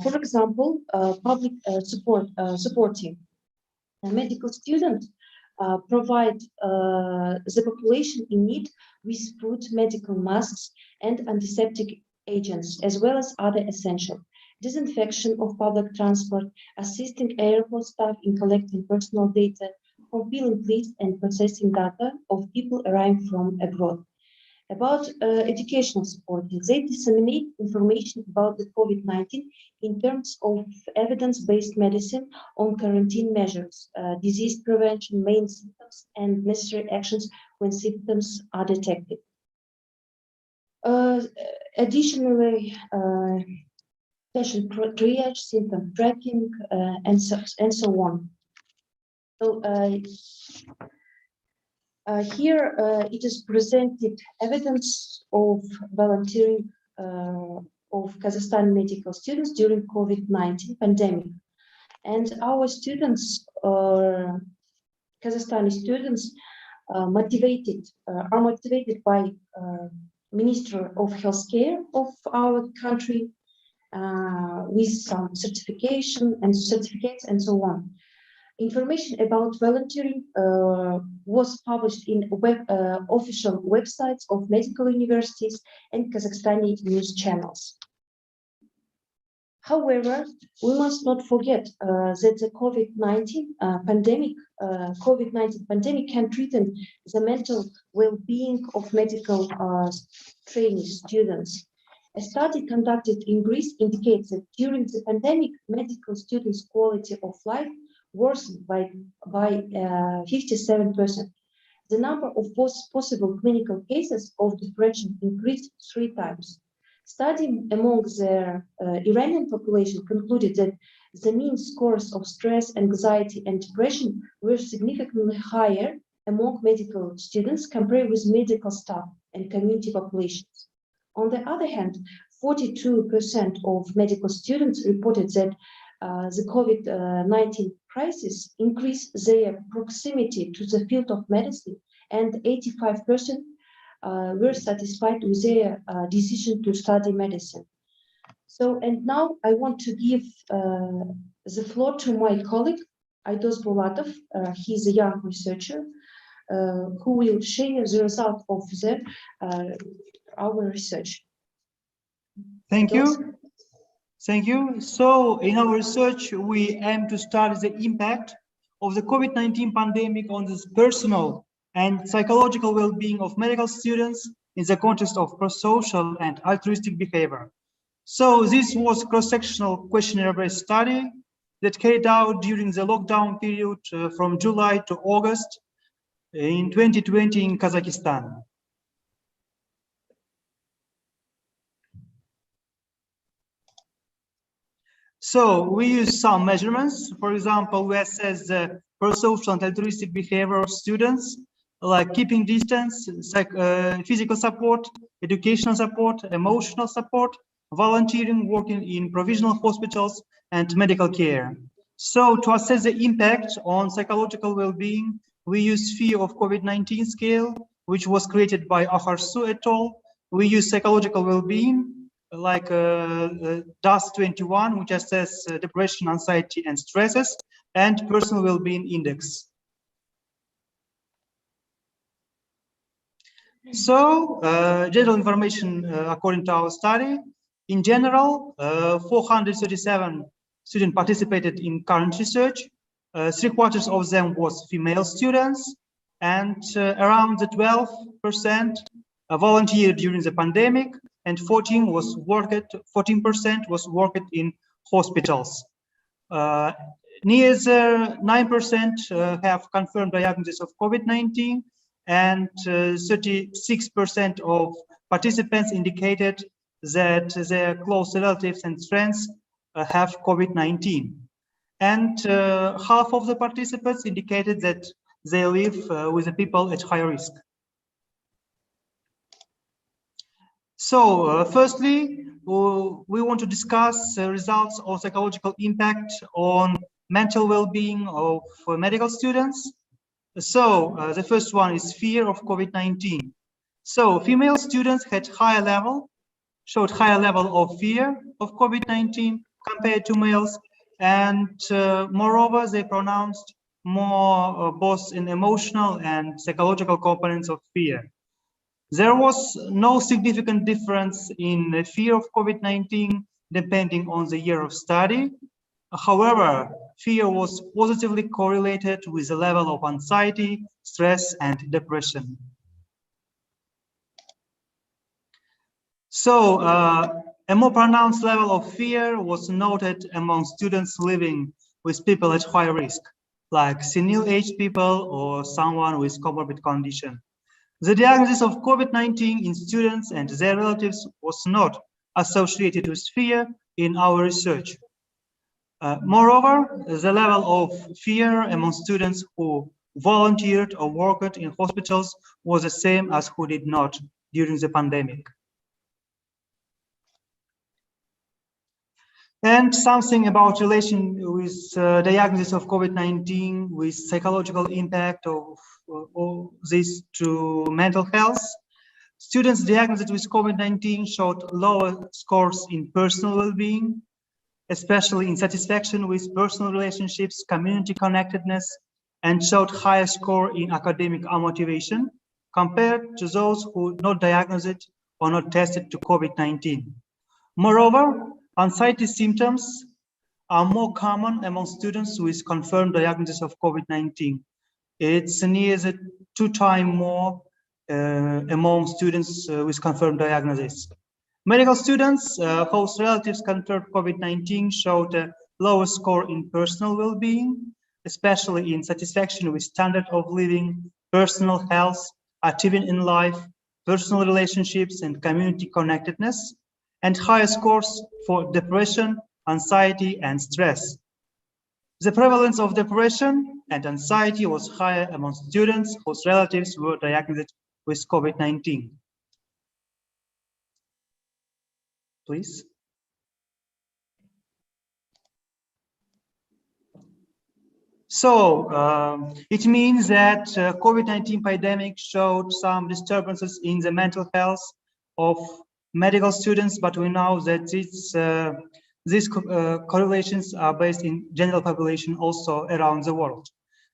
For example, public supporting. Medical students provide the population in need with food, medical masks, and antiseptic agents, as well as other essential. Disinfection of public transport, assisting airport staff in collecting personal data, compiling lists and processing data of people arriving from abroad. About educational support, they disseminate information about the COVID-19 in terms of evidence-based medicine on quarantine measures, disease prevention, main symptoms, and necessary actions when symptoms are detected. Additionally, patient triage, symptom tracking, and so on. So here it is presented evidence of volunteering of Kazakhstan medical students during COVID-19 pandemic. And our students, Kazakhstani students, are motivated by Minister of Healthcare of our country with some certification and certificates and so on. Information about volunteering was published in official websites of medical universities and Kazakhstani news channels. However, we must not forget that the COVID-19 pandemic can threaten the mental well-being of medical training students. A study conducted in Greece indicates that during the pandemic, medical students' quality of life worsened by 57%. The number of possible clinical cases of depression increased 3 times. Study among the Iranian population concluded that the mean scores of stress, anxiety, and depression were significantly higher among medical students compared with medical staff and community populations. On the other hand, 42% of medical students reported that the COVID-19 crisis increased their proximity to the field of medicine, and 85% were satisfied with their decision to study medicine. So, and now I want to give the floor to my colleague, Aydos Bolatov. He's a young researcher who will share the result of our research. Thank you. Thank you. So in our research, we aim to study the impact of the COVID-19 pandemic on the personal and psychological well-being of medical students in the context of prosocial and altruistic behavior. So this was a cross-sectional questionnaire-based study that carried out during the lockdown period from July to August in 2020 in Kazakhstan. So we use some measurements. For example, we assess the prosocial and altruistic behavior of students, like keeping distance, physical support, educational support, emotional support, volunteering, working in provisional hospitals, and medical care. So to assess the impact on psychological well-being, we use fear of COVID-19 scale, which was created by Akharsu et al. We use psychological well-being, like DAS-21, which assess depression, anxiety, and stresses, and personal well-being index. So, general information according to our study. In general, 437 students participated in current research. 3/4 of them was female students, and around 12% volunteered during the pandemic, and 14% was worked in hospitals. Near 9% have confirmed diagnosis of COVID-19, and 36% of participants indicated that their close relatives and friends have COVID-19. And half of the participants indicated that they live with the people at high risk. So, firstly, we want to discuss results of psychological impact on mental well-being of medical students. So, the first one is fear of COVID-19. So, female students showed higher level of fear of COVID-19 compared to males, and moreover, they pronounced more both in emotional and psychological components of fear. There was no significant difference in the fear of COVID-19 depending on the year of study. However, fear was positively correlated with the level of anxiety, stress, and depression. So, a more pronounced level of fear was noted among students living with people at high risk, like senile-aged people or someone with comorbid condition. The diagnosis of COVID-19 in students and their relatives was not associated with fear in our research. Moreover, the level of fear among students who volunteered or worked in hospitals was the same as who did not during the pandemic. And something about relation with diagnosis of COVID-19 with psychological impact of this to mental health. Students diagnosed with COVID-19 showed lower scores in personal well-being, especially in satisfaction with personal relationships, community connectedness, and showed higher score in academic motivation compared to those who not diagnosed or not tested to COVID-19. Moreover, anxiety symptoms are more common among students with confirmed diagnosis of COVID-19. It's near 2 times more among students with confirmed diagnosis. Medical students whose relatives confirmed COVID-19 showed a lower score in personal well-being, especially in satisfaction with standard of living, personal health, achieving in life, personal relationships, and community connectedness, and higher scores for depression, anxiety, and stress. The prevalence of depression and anxiety was higher among students whose relatives were diagnosed with COVID-19. Please. So it means that COVID-19 pandemic showed some disturbances in the mental health of medical students, but we know that these correlations are based in general population also around the world.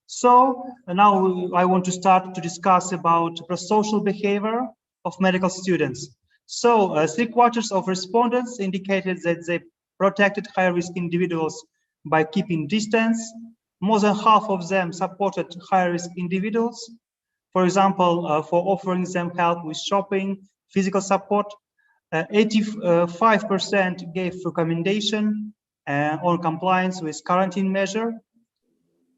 So now I want to start to discuss about prosocial behavior of medical students. So 3/4 of respondents indicated that they protected high-risk individuals by keeping distance. More than half of them supported high-risk individuals, for example, for offering them help with shopping, physical support. 85% gave recommendation on compliance with quarantine measure.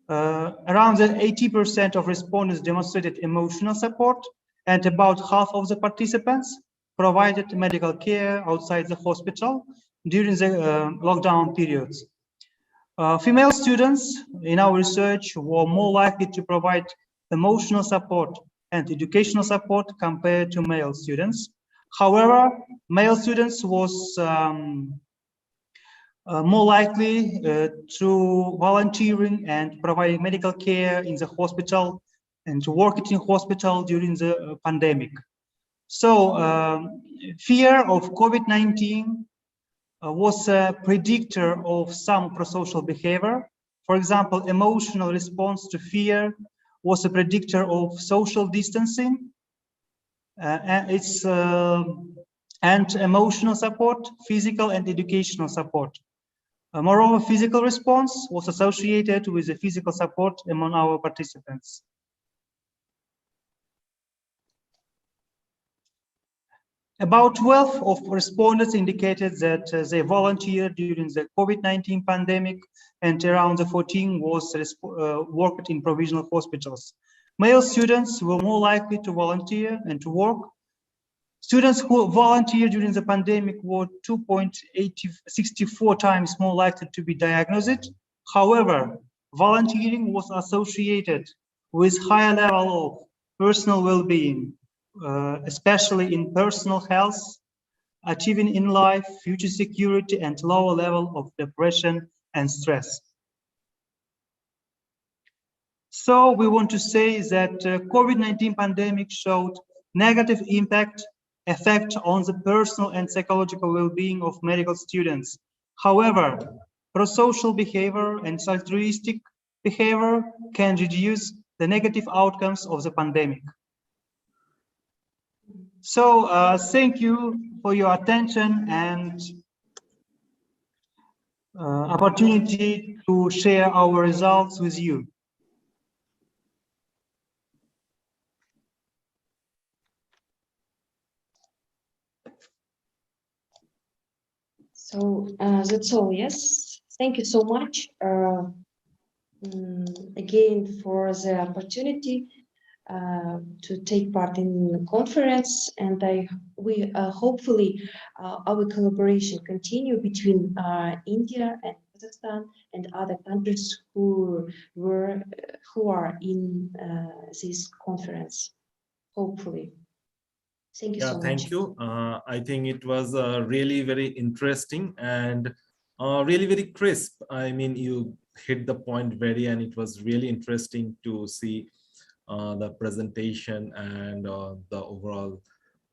Around 80% of respondents demonstrated emotional support, and about half of the participants provided medical care outside the hospital during the lockdown periods. Female students in our research were more likely to provide emotional support and educational support compared to male students. However, male students was more likely to volunteering and providing medical care in the hospital and to work in hospital during the pandemic. So fear of COVID-19 was a predictor of some prosocial behavior. For example, emotional response to fear was a predictor of social distancing. And emotional support, physical and educational support. Moreover, physical response was associated with the physical support among our participants. About 12 of respondents indicated that they volunteered during the COVID-19 pandemic, and around the 14 worked in provisional hospitals. Male students were more likely to volunteer and to work. Students who volunteered during the pandemic were 2.64 times more likely to be diagnosed. However, volunteering was associated with higher level of personal well-being, especially in personal health, achieving in life, future security, and lower level of depression and stress. So we want to say that COVID-19 pandemic showed negative effect on the personal and psychological well-being of medical students. However, prosocial behavior and altruistic behavior can reduce the negative outcomes of the pandemic. So thank you for your attention and opportunity to share our results with you. So that's all, yes. Thank you so much again for the opportunity to take part in the conference, and we hopefully our collaboration continue between India and Kazakhstan and other countries who are in this conference. Hopefully. Thank you so much. Thank you. I think it was really very interesting and really very crisp. I mean, you hit the point and it was really interesting to see the presentation and the overall,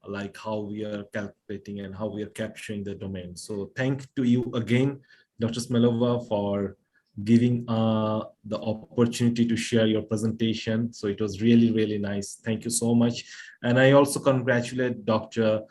like how we are calculating and how we are capturing the domain. So thank to you again, Dr. Smelova, for giving the opportunity to share your presentation. So it was really, really nice. Thank you so much. And I also congratulate Dr.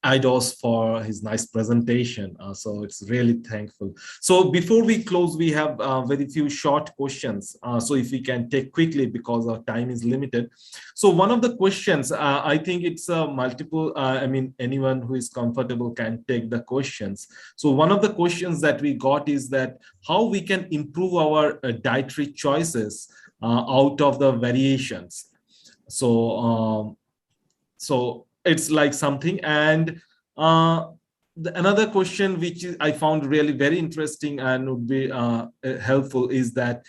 Idos for his nice presentation. So it's really thankful. So before we close, we have very few short questions. So if we can take quickly because our time is limited. So one of the questions, I think it's multiple, I mean, anyone who is comfortable can take the questions. So one of the questions that we got is that how we can improve our dietary choices out of the variations. So, so it's like something. And another question which I found really very interesting and would be helpful is that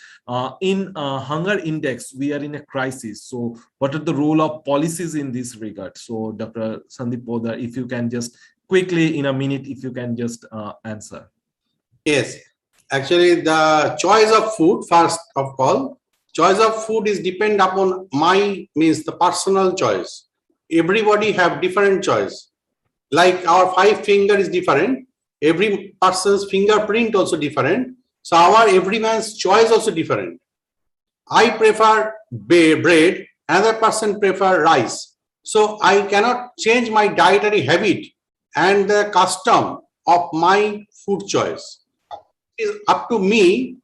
in hunger index, we are in a crisis. So what are the role of policies in this regard? So Dr. Sandeep Poddar, if you can just quickly in a minute, if you can just answer. Yes, actually the choice of food, first of all, choice of food is depend upon the personal choice. Everybody have different choice. Like our 5 finger is different. Every person's fingerprint also different. So every man's choice also different. I prefer bread, another person prefer rice. So I cannot change my dietary habit and the custom of my food choice. It is up to me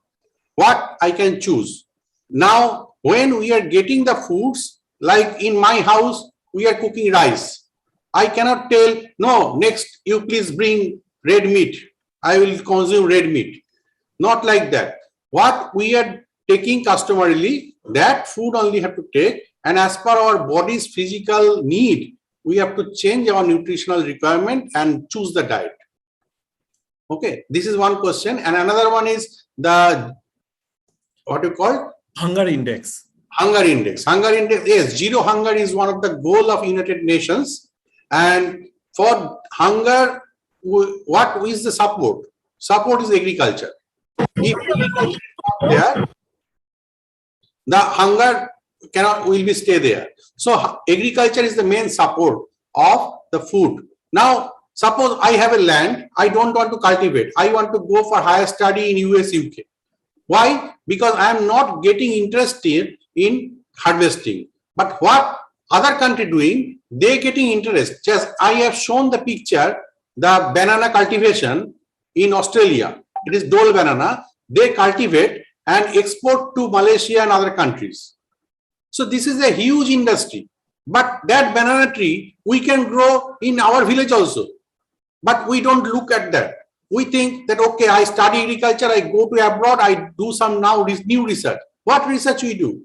what I can choose. Now, when we are getting the foods, like in my house, we are cooking rice. I cannot tell, no, next you please bring red meat. I will consume red meat. Not like that. What we are taking customarily, that food only have to take, and as per our body's physical need, we have to change our nutritional requirement and choose the diet. Okay, this is one question. And another one is the, what you call? Hunger index. Hunger index. Hunger index, yes, zero hunger is one of the goal of United Nations. And for hunger, what is the support? Support is agriculture. If there, the hunger will be stay there. So agriculture is the main support of the food. Now, suppose I have a land, I don't want to cultivate. I want to go for higher study in US, UK. Why? Because I am not getting interested in harvesting. But what other country doing? They getting interest. Just I have shown the picture, the banana cultivation in Australia. It is dole banana. They cultivate and export to Malaysia and other countries. So this is a huge industry. But that banana tree we can grow in our village also. But we don't look at that. We think that, okay, I study agriculture, I go to abroad, I do some now new research. What research we do?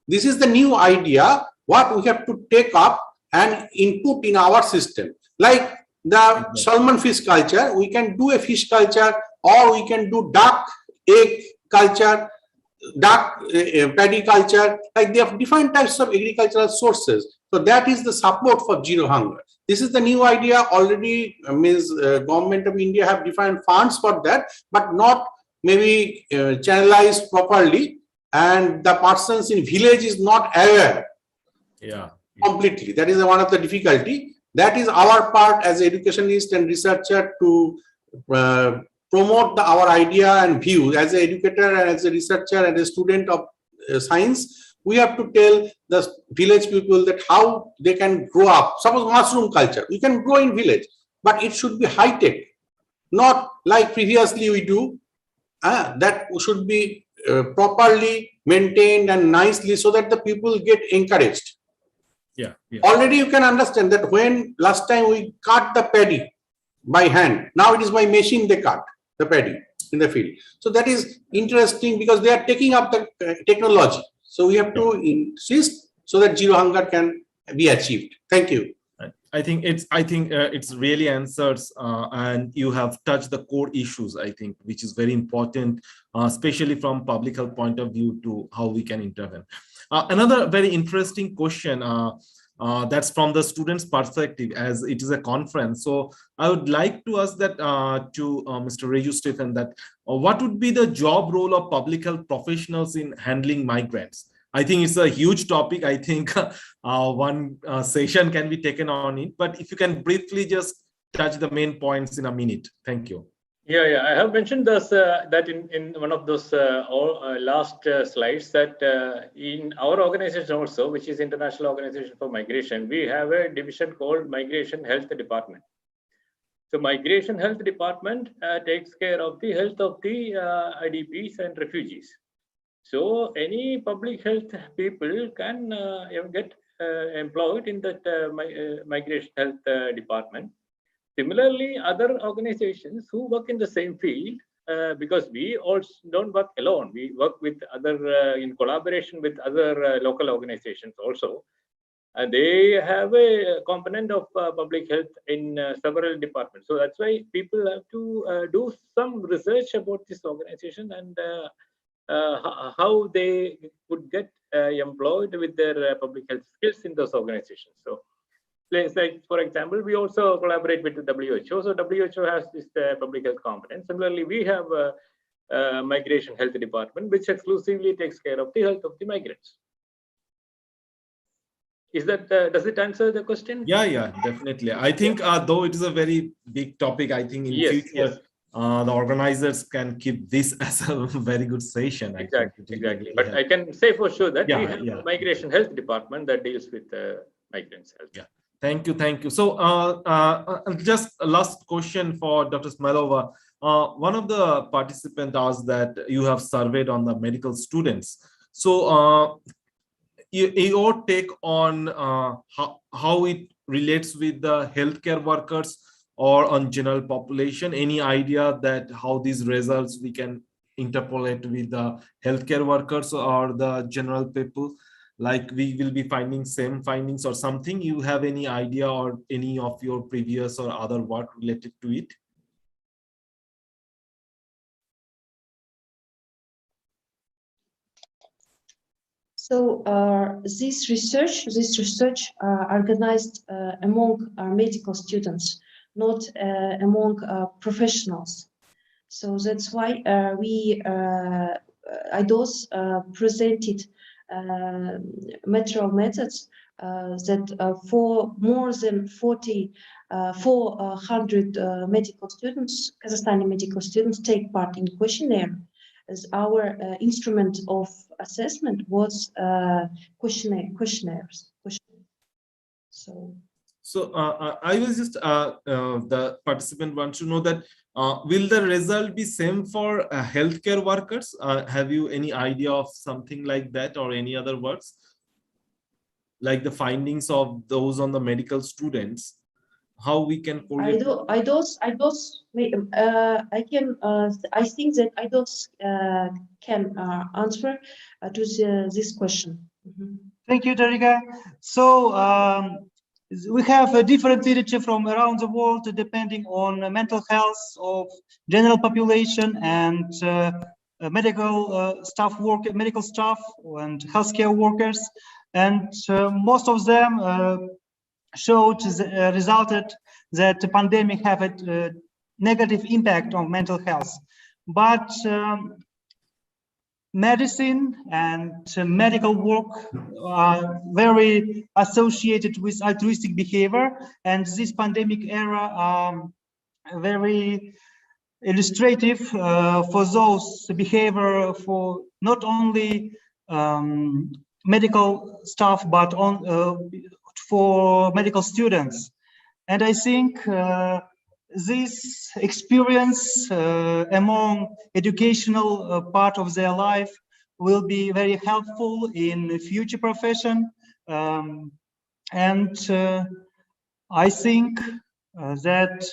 This is the new idea, what we have to take up and input in our system. Like the salmon fish culture, we can do a fish culture, or we can do duck egg culture, duck paddy culture. Like they have different types of agricultural sources. So that is the support for zero hunger. This is the new idea. Already means government of India have different funds for that, but not maybe channelized properly, and the persons in village is not aware completely. That is one of the difficulty. That is our part as educationist and researcher to promote our idea and view. As an educator and as a researcher and a student of science, we have to tell the village people that how they can grow up. Suppose mushroom culture, we can grow in village, but it should be high tech, not like previously we do. That should be properly maintained and nicely so that the people get encouraged. Already you can understand that when last time we cut the paddy by hand, now it is by machine they cut the paddy in the field. So that is interesting because they are taking up the technology. So we have to insist so that zero hunger can be achieved. Thank you. I think it's really answers and you have touched the core issues, I think, which is very important, especially from public health point of view to how we can intervene. Another very interesting question that's from the students' perspective, as it is a conference. So I would like to ask that to Mr. Reju Stephen, that what would be the job role of public health professionals in handling migrants? I think it's a huge topic. I think one session can be taken on it, but if you can briefly just touch the main points in a minute. Thank you. Yeah. I have mentioned this that in one of those last slides that in our organization also, which is International Organization for Migration, we have a division called Migration Health Department. So Migration Health Department takes care of the health of the IDPs and refugees. So any public health people can get employed in that Migration Health Department. Similarly, other organizations who work in the same field, because we also don't work alone, we work with other, in collaboration with other local organizations also. They have a component of public health in several departments. So that's why people have to do some research about this organization and how they could get employed with their public health skills in those organizations. So, like for example, we also collaborate with the WHO. So WHO has this public health component. Similarly, we have a Migration Health Department, which exclusively takes care of the health of the migrants. Is that does it answer the question? Yeah, definitely. I think though it is a very big topic, I think in future the organizers can keep this as a very good session. Exactly. But I can say for sure that we have a Migration Health Department that deals with migrants' health. Yeah. Thank you. So just a last question for Dr. Smailova. One of the participants asked that you have surveyed on the medical students. So your take on how it relates with the healthcare workers or on general population, any idea that how these results we can interpolate with the healthcare workers or the general people? Like we will be finding same findings or something? You have any idea or any of your previous or other work related to it? So this research organized among medical students, not among professionals. So that's why we IDOS presented material methods that for more than 400 medical students, Kazakhstani medical students, take part in questionnaire, as our instrument of assessment was questionnaires. So I was just the participant wants to know that will the result be same for healthcare workers? Have you any idea of something like that or any other works? Like the findings of those on the medical students, how we can correlate? I think that I can answer to this question. Thank you, Teresa. So we have a different literature from around the world depending on mental health of general population and medical staff and healthcare workers, and most of them showed resulted that the pandemic have a negative impact on mental health, but medicine and medical work are very associated with altruistic behavior, and this pandemic era are very illustrative for those behavior for not only medical staff but for medical students. And I think this experience among educational part of their life will be very helpful in future profession. I think that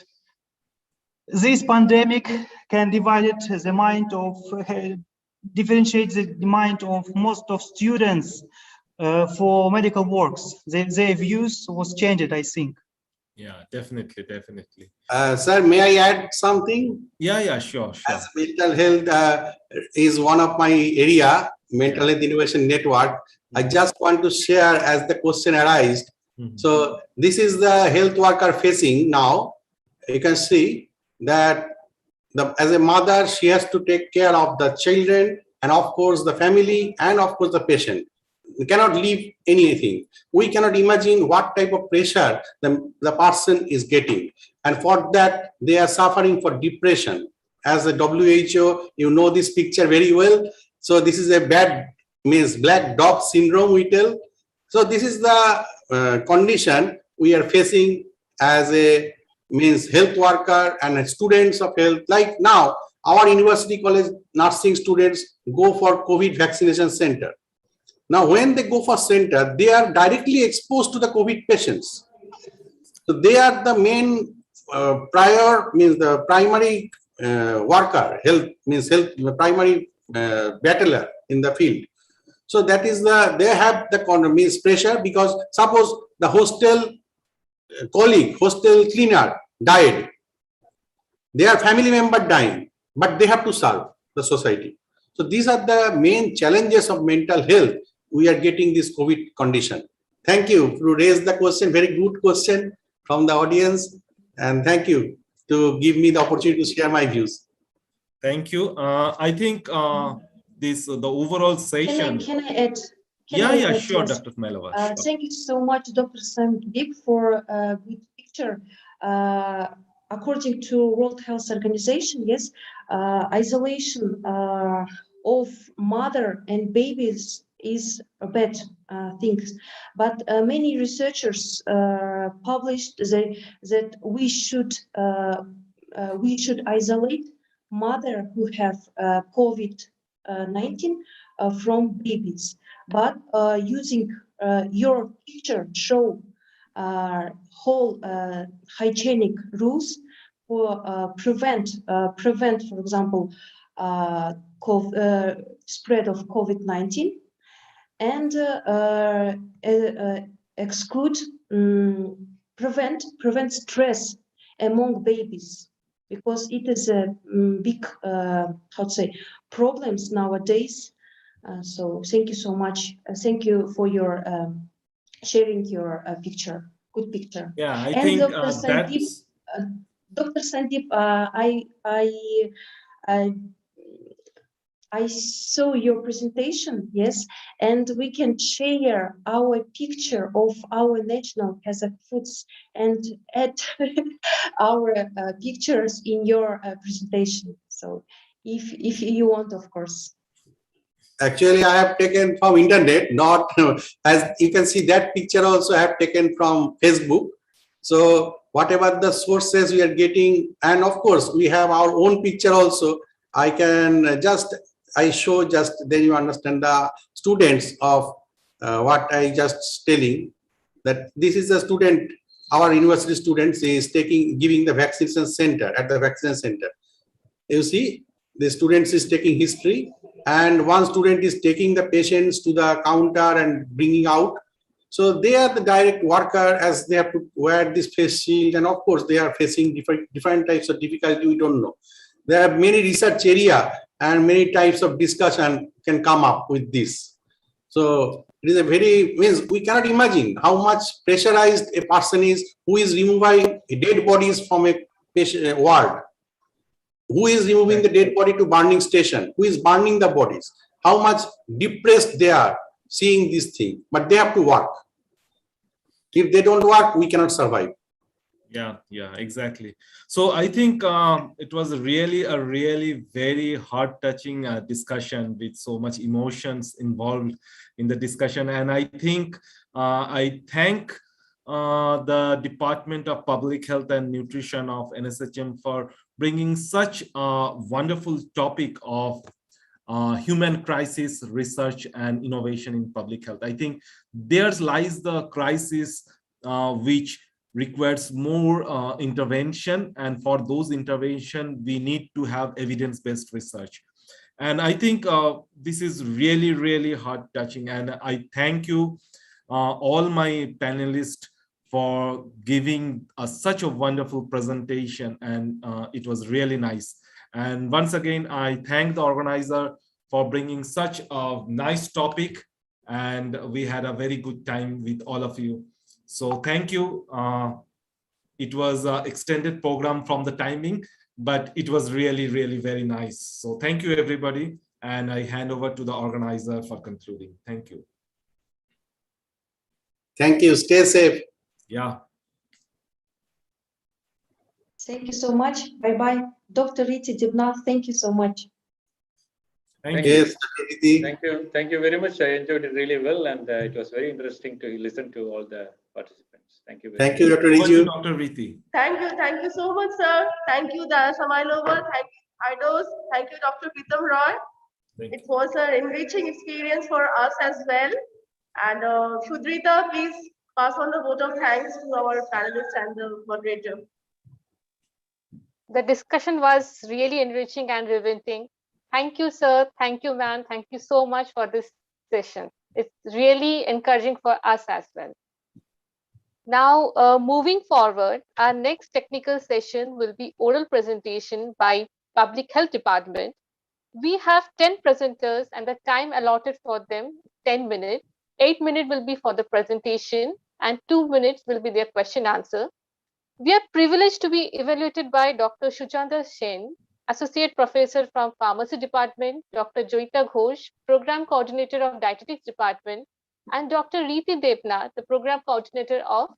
this pandemic can divide the mind of, differentiate the mind of most of students for medical works. Their views was changed, I think. Yeah, definitely. Sir, may I add something? Yeah, sure. As mental health is one of my area, mental health innovation network. I just want to share as the question arised. So this is the health worker facing now. You can see that as a mother, she has to take care of the children and of course the family and of course the patient. We cannot leave anything. We cannot imagine what type of pressure the person is getting. And for that, they are suffering for depression. As a WHO, you know this picture very well. So this is a black dog syndrome, we tell. So this is the condition we are facing as a health worker and students of health. Like now, our university college nursing students go for COVID vaccination center. Now, when they go for center, they are directly exposed to the COVID patients. So they are the main the primary worker, primary battler in the field. So that is they have the pressure, because suppose the hostel colleague, hostel cleaner died, their family member dying, but they have to serve the society. So these are the main challenges of mental health. We are getting this COVID condition. Thank you to raise the question, very good question from the audience, and thank you to give me the opportunity to share my views. Thank you. I think the overall session. Can I add? Sure, Dr. Smailova. Sure. Thank you so much, Dr. Sandip, for a good picture. According to World Health Organization, yes, isolation of mother and babies is a bad thing, but many researchers published that we should isolate mother who have COVID-19 from babies, but using your picture show whole hygienic rules for prevent, for example, spread of COVID-19, and exclude, prevent stress among babies, because it is a big, problems nowadays. So thank you so much. Thank you for your sharing your picture, good picture. Yeah, I and think Dr. Sandip, Dr. Sandip, I saw your presentation, yes, and we can share our picture of our national Kazakh foods and add our pictures in your presentation. So if you want, of course. Actually, I have taken from internet, not as you can see that picture also I have taken from Facebook. So whatever the sources we are getting, and of course we have our own picture also. I can I show just then you understand the students of what I just telling, that this is a student, our university students is giving the vaccination center at the vaccination center. You see, the students is taking history, and one student is taking the patients to the counter and bringing out. So they are the direct worker, as they have to wear this face shield, and of course they are facing different types of difficulty. We don't know. There are many research area and many types of discussion can come up with this. So it is a means we cannot imagine how much pressurized a person is who is removing dead bodies from a patient ward, who is removing the dead body to burning station, who is burning the bodies, how much depressed they are seeing this thing, but they have to work. If they don't work, we cannot survive. Yeah, exactly. So I think it was a really very heart-touching discussion with so much emotions involved in the discussion. And I think I thank the Department of Public Health and Nutrition of NSHM for bringing such a wonderful topic of human crisis research and innovation in public health. I think there lies the crisis which requires more intervention, and for those intervention we need to have evidence-based research. And I think this is really heart touching, and I thank you all my panelists for giving such a wonderful presentation, and it was really nice. And once again, I thank the organizer for bringing such a nice topic, and we had a very good time with all of you. So thank you. It was an extended program from the timing, but it was really very nice. So thank you, everybody. And I hand over to the organizer for concluding. Thank you. Thank you. Stay safe. Yeah. Thank you so much. Bye-bye. Dr. Riti Dibnath, thank you so much. Thank you. Thank you very much. I enjoyed it really well, and it was very interesting to listen to all the participants. Thank you very much. Thank you, Dr. Riju. Dr. Riti. Thank you so much, sir. Thank you, Dara Samailova. Thank you, Idos. Thank you, Dr. Pritam Roy. It was an enriching experience for us as well. And Shudrita, please pass on the vote of thanks to our panelists and the moderator. The discussion was really enriching and riveting. Thank you, sir. Thank you, ma'am. Thank you so much for this session. It's really encouraging for us as well. Now, moving forward, our next technical session will be oral presentation by Public Health Department. We have 10 presenters and the time allotted for them, 10 minutes. 8 minutes will be for the presentation and 2 minutes will be their question answer. We are privileged to be evaluated by Dr. Shujandar Sen, Associate Professor from Pharmacy Department, Dr. Joita Ghosh, Program Coordinator of Dietetics Department, and Dr. Riti Debnath, the Program Coordinator of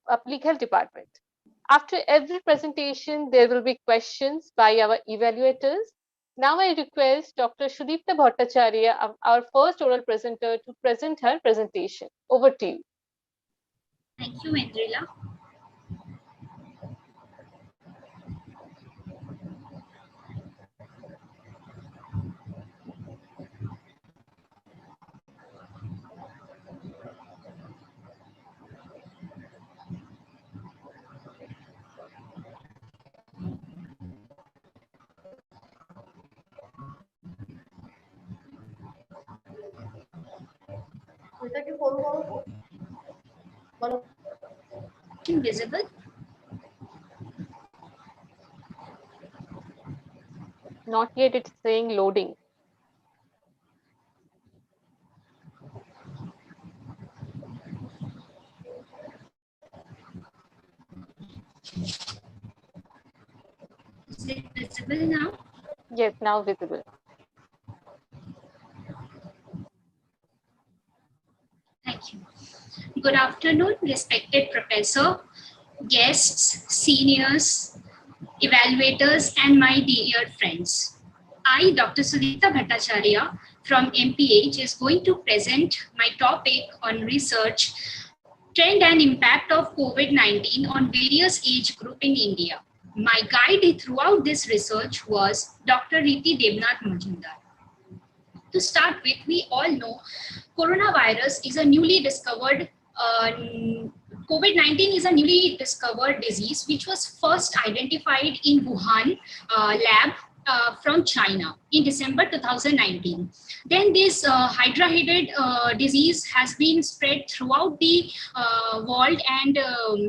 Public Health Department. After every presentation, there will be questions by our evaluators. Now I request Dr. Sudipta Bhattacharya, our first oral presenter, to present her presentation. Over to you. Thank you, Indrila. Invisible? Not yet, it's saying loading. Is it visible now? Yes, now visible. Good afternoon, respected professor, guests, seniors, evaluators, and my dear friends. I, Dr. Sudita Bhattacharya from MPH, is going to present my topic on research, trend and impact of COVID-19 on various age group in India. My guide throughout this research was Dr. Riti Devnath Majumdar. To start with, we all know coronavirus is a newly discovered COVID-19 is a newly discovered disease which was first identified in Wuhan lab from China in December 2019. Then this hydra-headed disease has been spread throughout the world and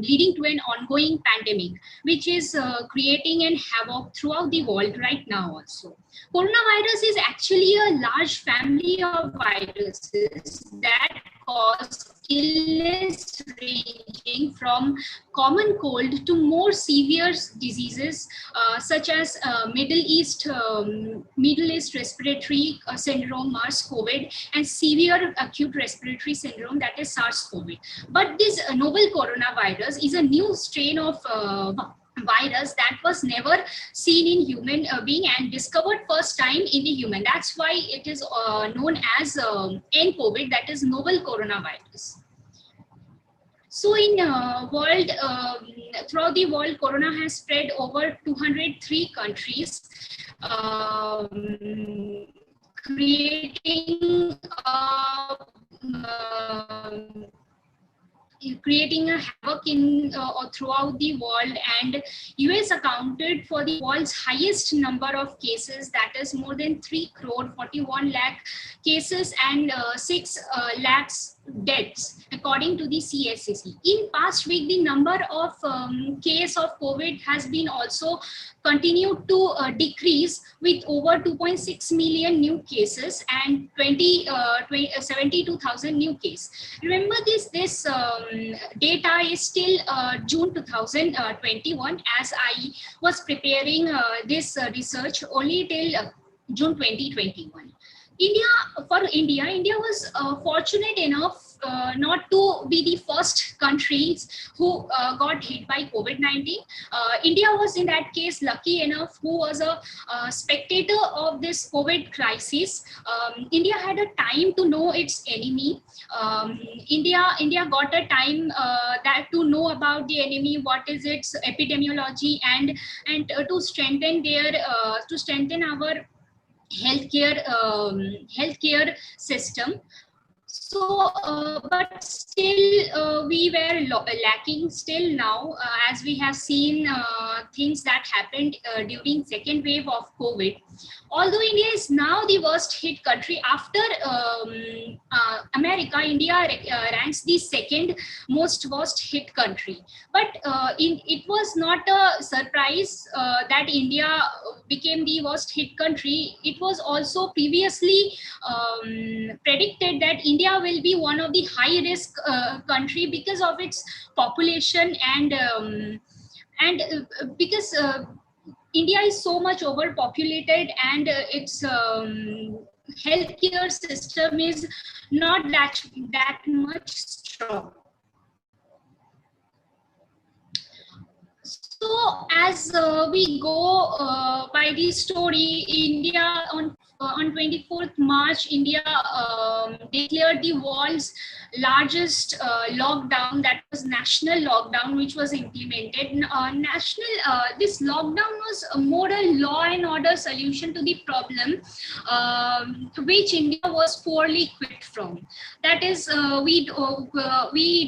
leading to an ongoing pandemic, which is creating an havoc throughout the world right now also. Coronavirus is actually a large family of viruses that cause illness ranging from common cold to more severe diseases such as Middle East respiratory syndrome, MERS-CoV, and severe acute respiratory syndrome, that is SARS-CoV. But this novel coronavirus is a new strain of virus that was never seen in human being and discovered first time in the human. That's why it is known as nCoV, that is novel coronavirus. So in world, throughout the world, corona has spread over 203 countries, creating a havoc in throughout the world, and US accounted for the world's highest number of cases, that is more than 3 crore 41 lakh cases and 6 lakhs deaths according to the CSCC. In past week, the number of case of COVID has been also continued to decrease with over 2.6 million new cases and 72,000 new cases. Remember this data is still June 2021, as I was preparing this research only till June 2021. India was fortunate enough not to be the first countries who got hit by COVID-19. India was in that case lucky enough who was a spectator of this COVID crisis. India had a time to know its enemy. India got a time that to know about the enemy, what is its epidemiology, and to strengthen our healthcare system. So, but still we were lacking still now, as we have seen things that happened during second wave of COVID. Although India is now the worst hit country after America, India ranks the second most worst hit country. But it was not a surprise that India became the worst hit country. It was also previously predicted that India will be one of the high risk country because of its population and because India is so much overpopulated and its healthcare system is not that much strong. So as we go by the story, India on 24th March, India declared the world's largest lockdown, that was national lockdown, which was implemented. This lockdown was more a law and order solution to the problem, which India was poorly equipped from. That is, we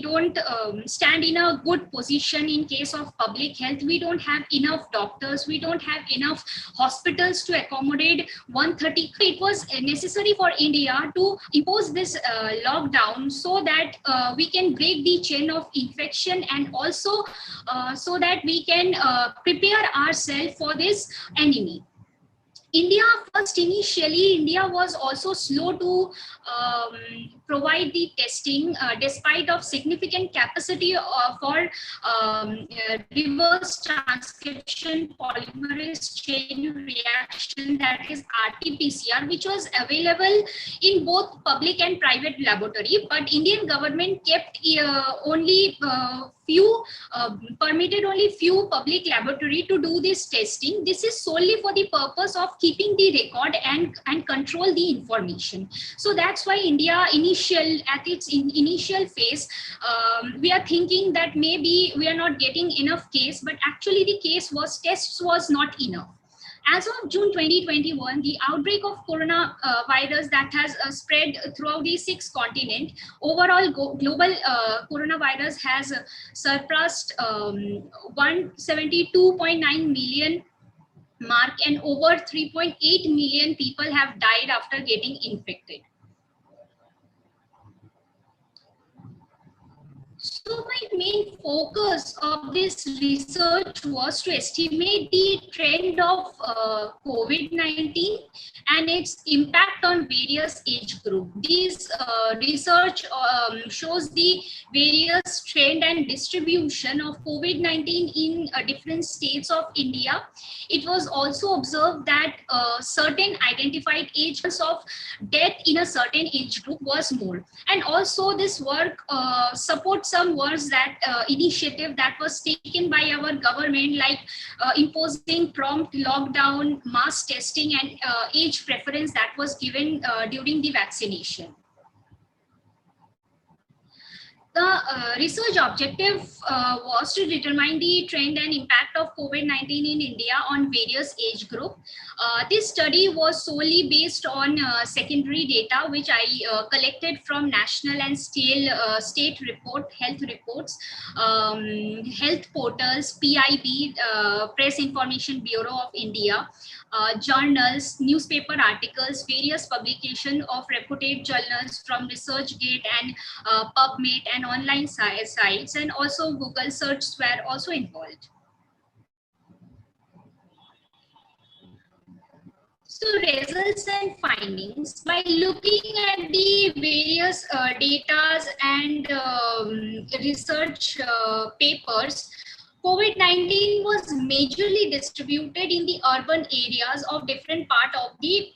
don't stand in a good position in case of public health. We don't have enough doctors. We don't have enough hospitals to accommodate 130. It was necessary for India to impose this lockdown so that we can break the chain of infection, and also so that we can prepare ourselves for this enemy. India was also slow to provide the testing despite of significant capacity for reverse transcription polymerase chain reaction, that is RT-PCR, which was available in both public and private laboratory. But Indian government kept permitted only few public laboratory to do this testing. This is solely for the purpose of keeping the record and control the information. So that's why India at its initial phase, we are thinking that maybe we are not getting enough case, but actually the tests was not enough. As of June 2021, the outbreak of coronavirus that has spread throughout the 6 continents, overall global coronavirus has surpassed 172.9 million mark, and over 3.8 million people have died after getting infected. So my main focus of this research was to estimate the trend of COVID-19 and its impact on various age groups. This research shows the various trend and distribution of COVID-19 in different states of India. It was also observed that certain identified ages of death in a certain age group was more. And also this work supports some words that initiative that was taken by our government, like imposing prompt lockdown, mass testing, and age preference that was given during the vaccination. The research objective was to determine the trend and impact of COVID-19 in India on various age groups. This study was solely based on secondary data, which I collected from national and state health reports, health portals, PIB, Press Information Bureau of India, journals, newspaper articles, various publications of reputed journals from ResearchGate and PubMed, and online sites, and also Google search were also involved. So results and findings, by looking at the various data and research papers, COVID-19 was majorly distributed in the urban areas of different part of the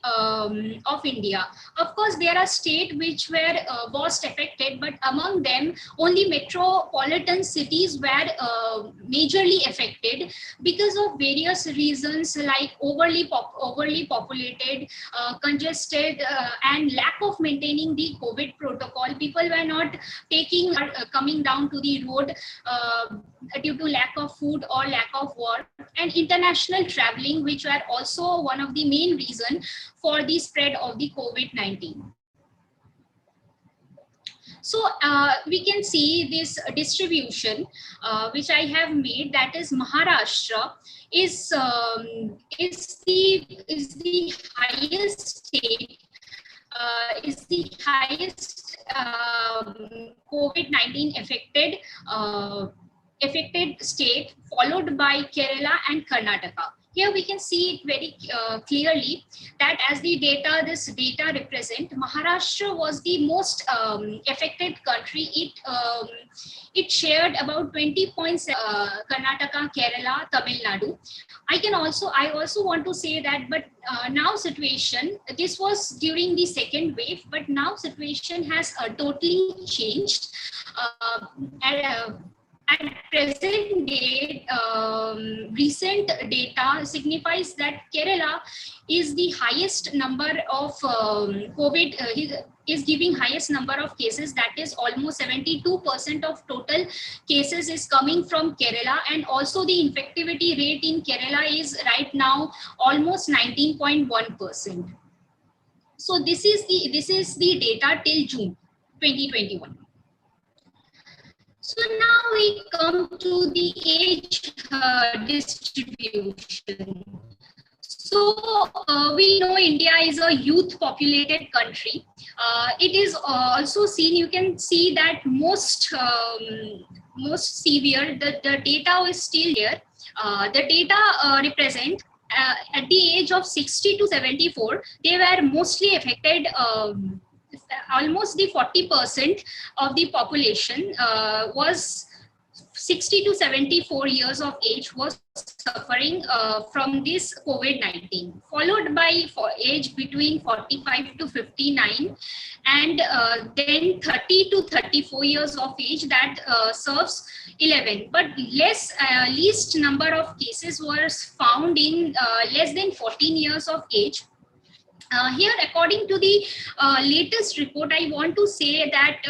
of India. Of course, there are states which were most affected, but among them, only metropolitan cities were majorly affected because of various reasons, like overly populated, congested, and lack of maintaining the COVID protocol. People were not coming down to the road due to lack of food or lack of work, and international traveling, which were also one of the main reasons for the spread of the COVID-19. So we can see this distribution which I have made, that is Maharashtra is the highest state, is the highest COVID-19 affected state, followed by Kerala and Karnataka. Here we can see it very clearly that as this data represent, Maharashtra was the most affected country. It shared about 20 points, Karnataka, Kerala, Tamil Nadu. I also want to say that, but now situation, this was during the second wave, but now situation has totally changed. At present date, recent data signifies that Kerala is the highest number of COVID, is giving highest number of cases, that is almost 72% of total cases is coming from Kerala, and also the infectivity rate in Kerala is right now almost 19.1%. So this is the data till June 2021. So now we come to the age distribution. So we know India is a youth populated country. It is also seen, you can see that most severe, the data is still here. The data represent at the age of 60 to 74, they were mostly affected. Almost the 40% of the population was 60 to 74 years of age was suffering from this COVID-19, followed by for age between 45 to 59, and then 30 to 34 years of age that serves 11. But least number of cases was found in less than 14 years of age. Here, according to the latest report, I want to say that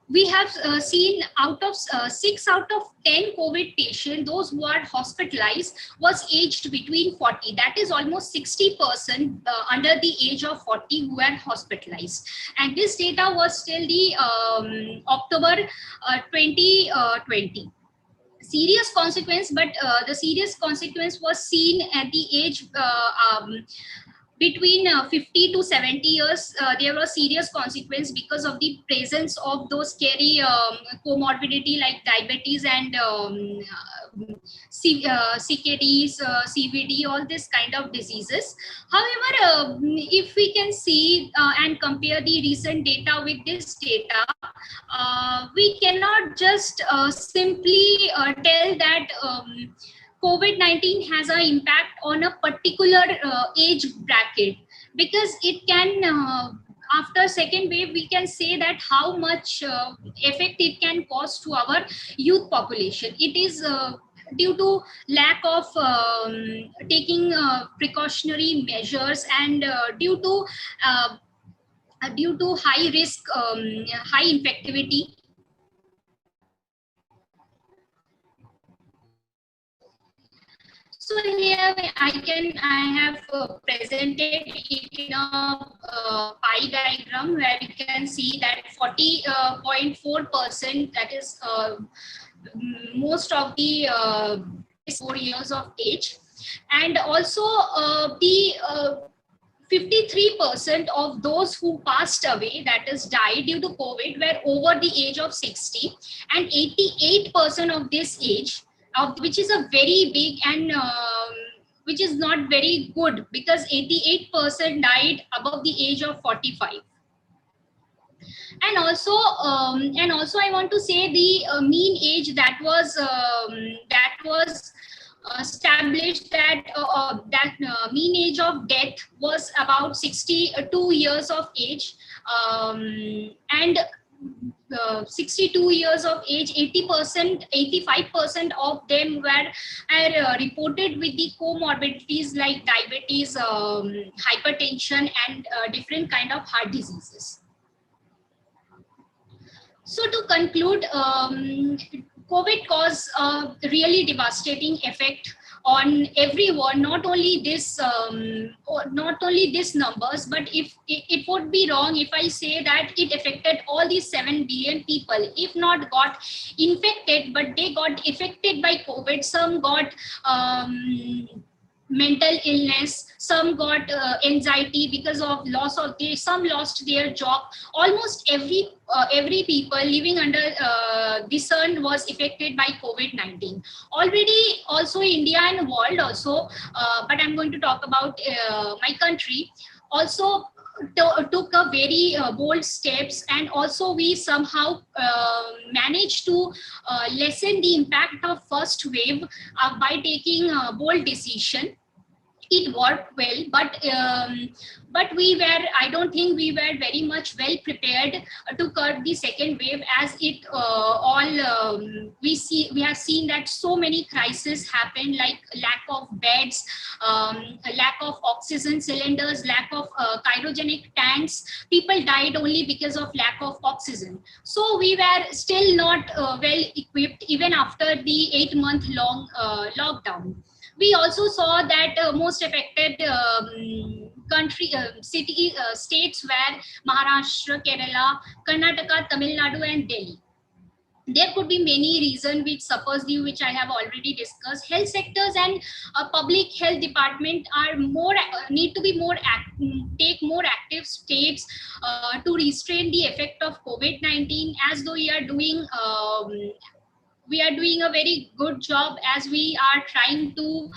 we have seen out of 6 out of 10 COVID patients, those who are hospitalized was aged between 40. That is almost 60% under the age of 40 who were hospitalized. And this data was till the October 2020. Serious consequence, but the serious consequence was seen at the age between 50 to 70 years. There was serious consequence because of the presence of those scary comorbidity like diabetes and CKDs, CVD, all this kind of diseases. However, if we can see and compare the recent data with this data, we cannot just simply tell that COVID-19 has an impact on a particular age bracket, because it can, after second wave, we can say that how much effect it can cause to our youth population. It is due to lack of taking precautionary measures, and due to high risk, high infectivity. So here I have presented it in a pie diagram where you can see that 40.4%, that is most of the 4 years of age, and also the 53% of those who passed away, that is died due to COVID, were over the age of 60, and 88% of this age, which is a very big and which is not very good, because 88% died above the age of 45. And also I want to say the mean age that was established, that mean age of death was about 62 years of age, and 62 years of age, 80%, 85% of them were reported with the comorbidities like diabetes, hypertension, and different kind of heart diseases. So to conclude, COVID caused a really devastating effect on everyone, not only this numbers, but if it would be wrong if I say that it affected all these 7 billion people, if not got infected, but they got affected by COVID. Some got mental illness, some got anxiety because of loss of some lost their job. Almost every people living under the sun was affected by COVID-19 already. Also India and world also, but I'm going to talk about my country also took a very bold steps, and also we somehow managed to lessen the impact of first wave by taking a bold decision. It worked well, but we were, I don't think we were very much well prepared to curb the second wave, as it we have seen that so many crises happen, like lack of beds, lack of oxygen cylinders, lack of cryogenic tanks. People died only because of lack of oxygen. So we were still not well equipped even after the 8-month long lockdown. We also saw that most affected states were Maharashtra, Kerala, Karnataka, Tamil Nadu, and Delhi. There could be many reasons which suffers the, which I have already discussed. Health sectors and public health department are more need to be more take more active steps to restrain the effect of COVID-19, as though we are doing a very good job, as we are trying to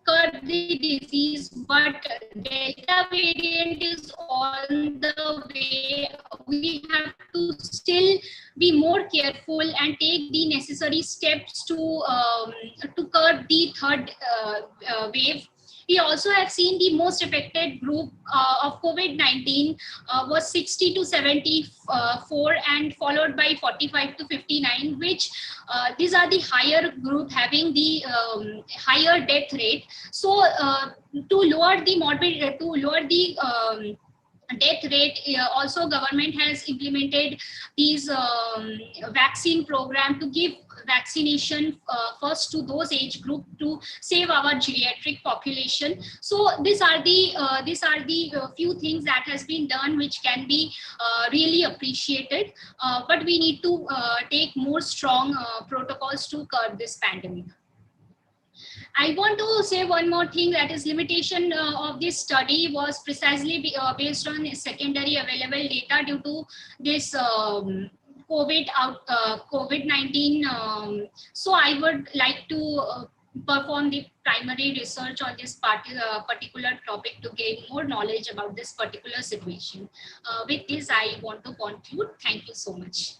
curb the disease, but Delta variant is on the way. We have to still be more careful and take the necessary steps to curb the third wave. We also have seen the most affected group of COVID-19 was 60 to 74 and followed by 45 to 59, which these are the higher group having the higher death rate. So to lower the death rate, also government has implemented these vaccine program to give vaccination first to those age group to save our geriatric population. So these are the few things that has been done which can be really appreciated, but we need to take more strong protocols to curb this pandemic. I want to say one more thing, that is limitation of this study was precisely based on secondary available data due to this COVID-19. So I would like to perform the primary research on this particular topic to gain more knowledge about this particular situation. With this, I want to conclude. Thank you so much.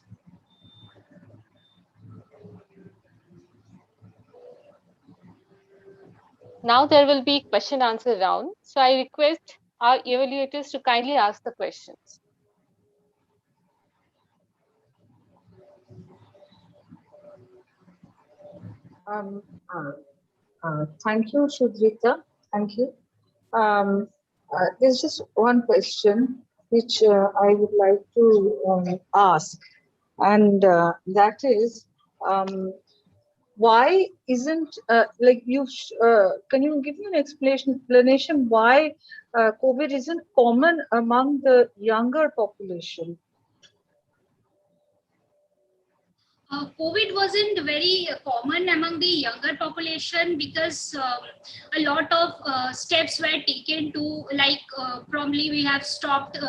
Now there will be question answer round. So I request our evaluators to kindly ask the questions. Thank you, Shudrita. Thank you. There's just one question which I would like to ask, and that is, why isn't like can you give me an explanation why COVID isn't common among the younger population? COVID wasn't very common among the younger population because a lot of steps were taken to, like probably we have stopped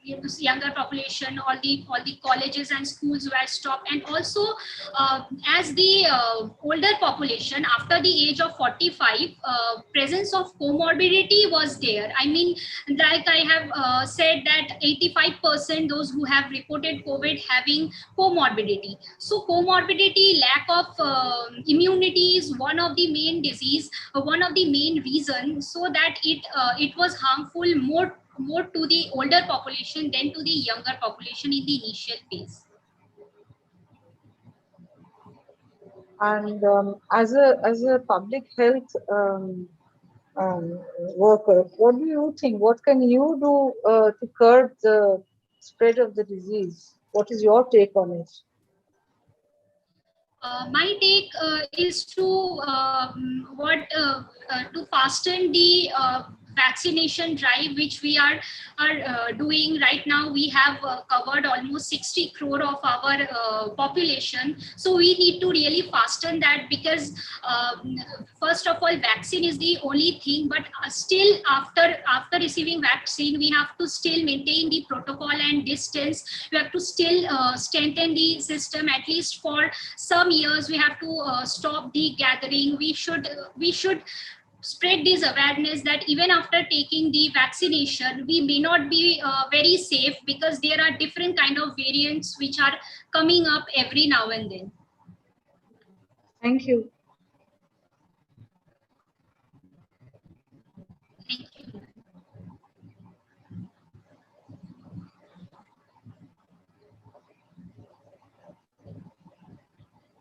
younger population, all the colleges and schools were stopped, and also as the older population after the age of 45, presence of comorbidity was there. I mean, like I have said that 85% those who have reported COVID having comorbidity. So comorbidity, lack of immunity is one of the main disease, one of the main reasons, so that it was harmful more to the older population than to the younger population in the initial phase. And as a public health worker, what do you think? What can you do to curb the spread of the disease? What is your take on it? My take is to fasten the vaccination drive which we are doing right now. We have covered almost 60 crore of our population, so we need to really fasten that, because first of all, vaccine is the only thing, but still after receiving vaccine we have to still maintain the protocol and distance. We have to still strengthen the system. At least for some years we have to stop the gathering. We should spread this awareness that even after taking the vaccination we may not be very safe, because there are different kind of variants which are coming up every now and then. Thank you. Thank you.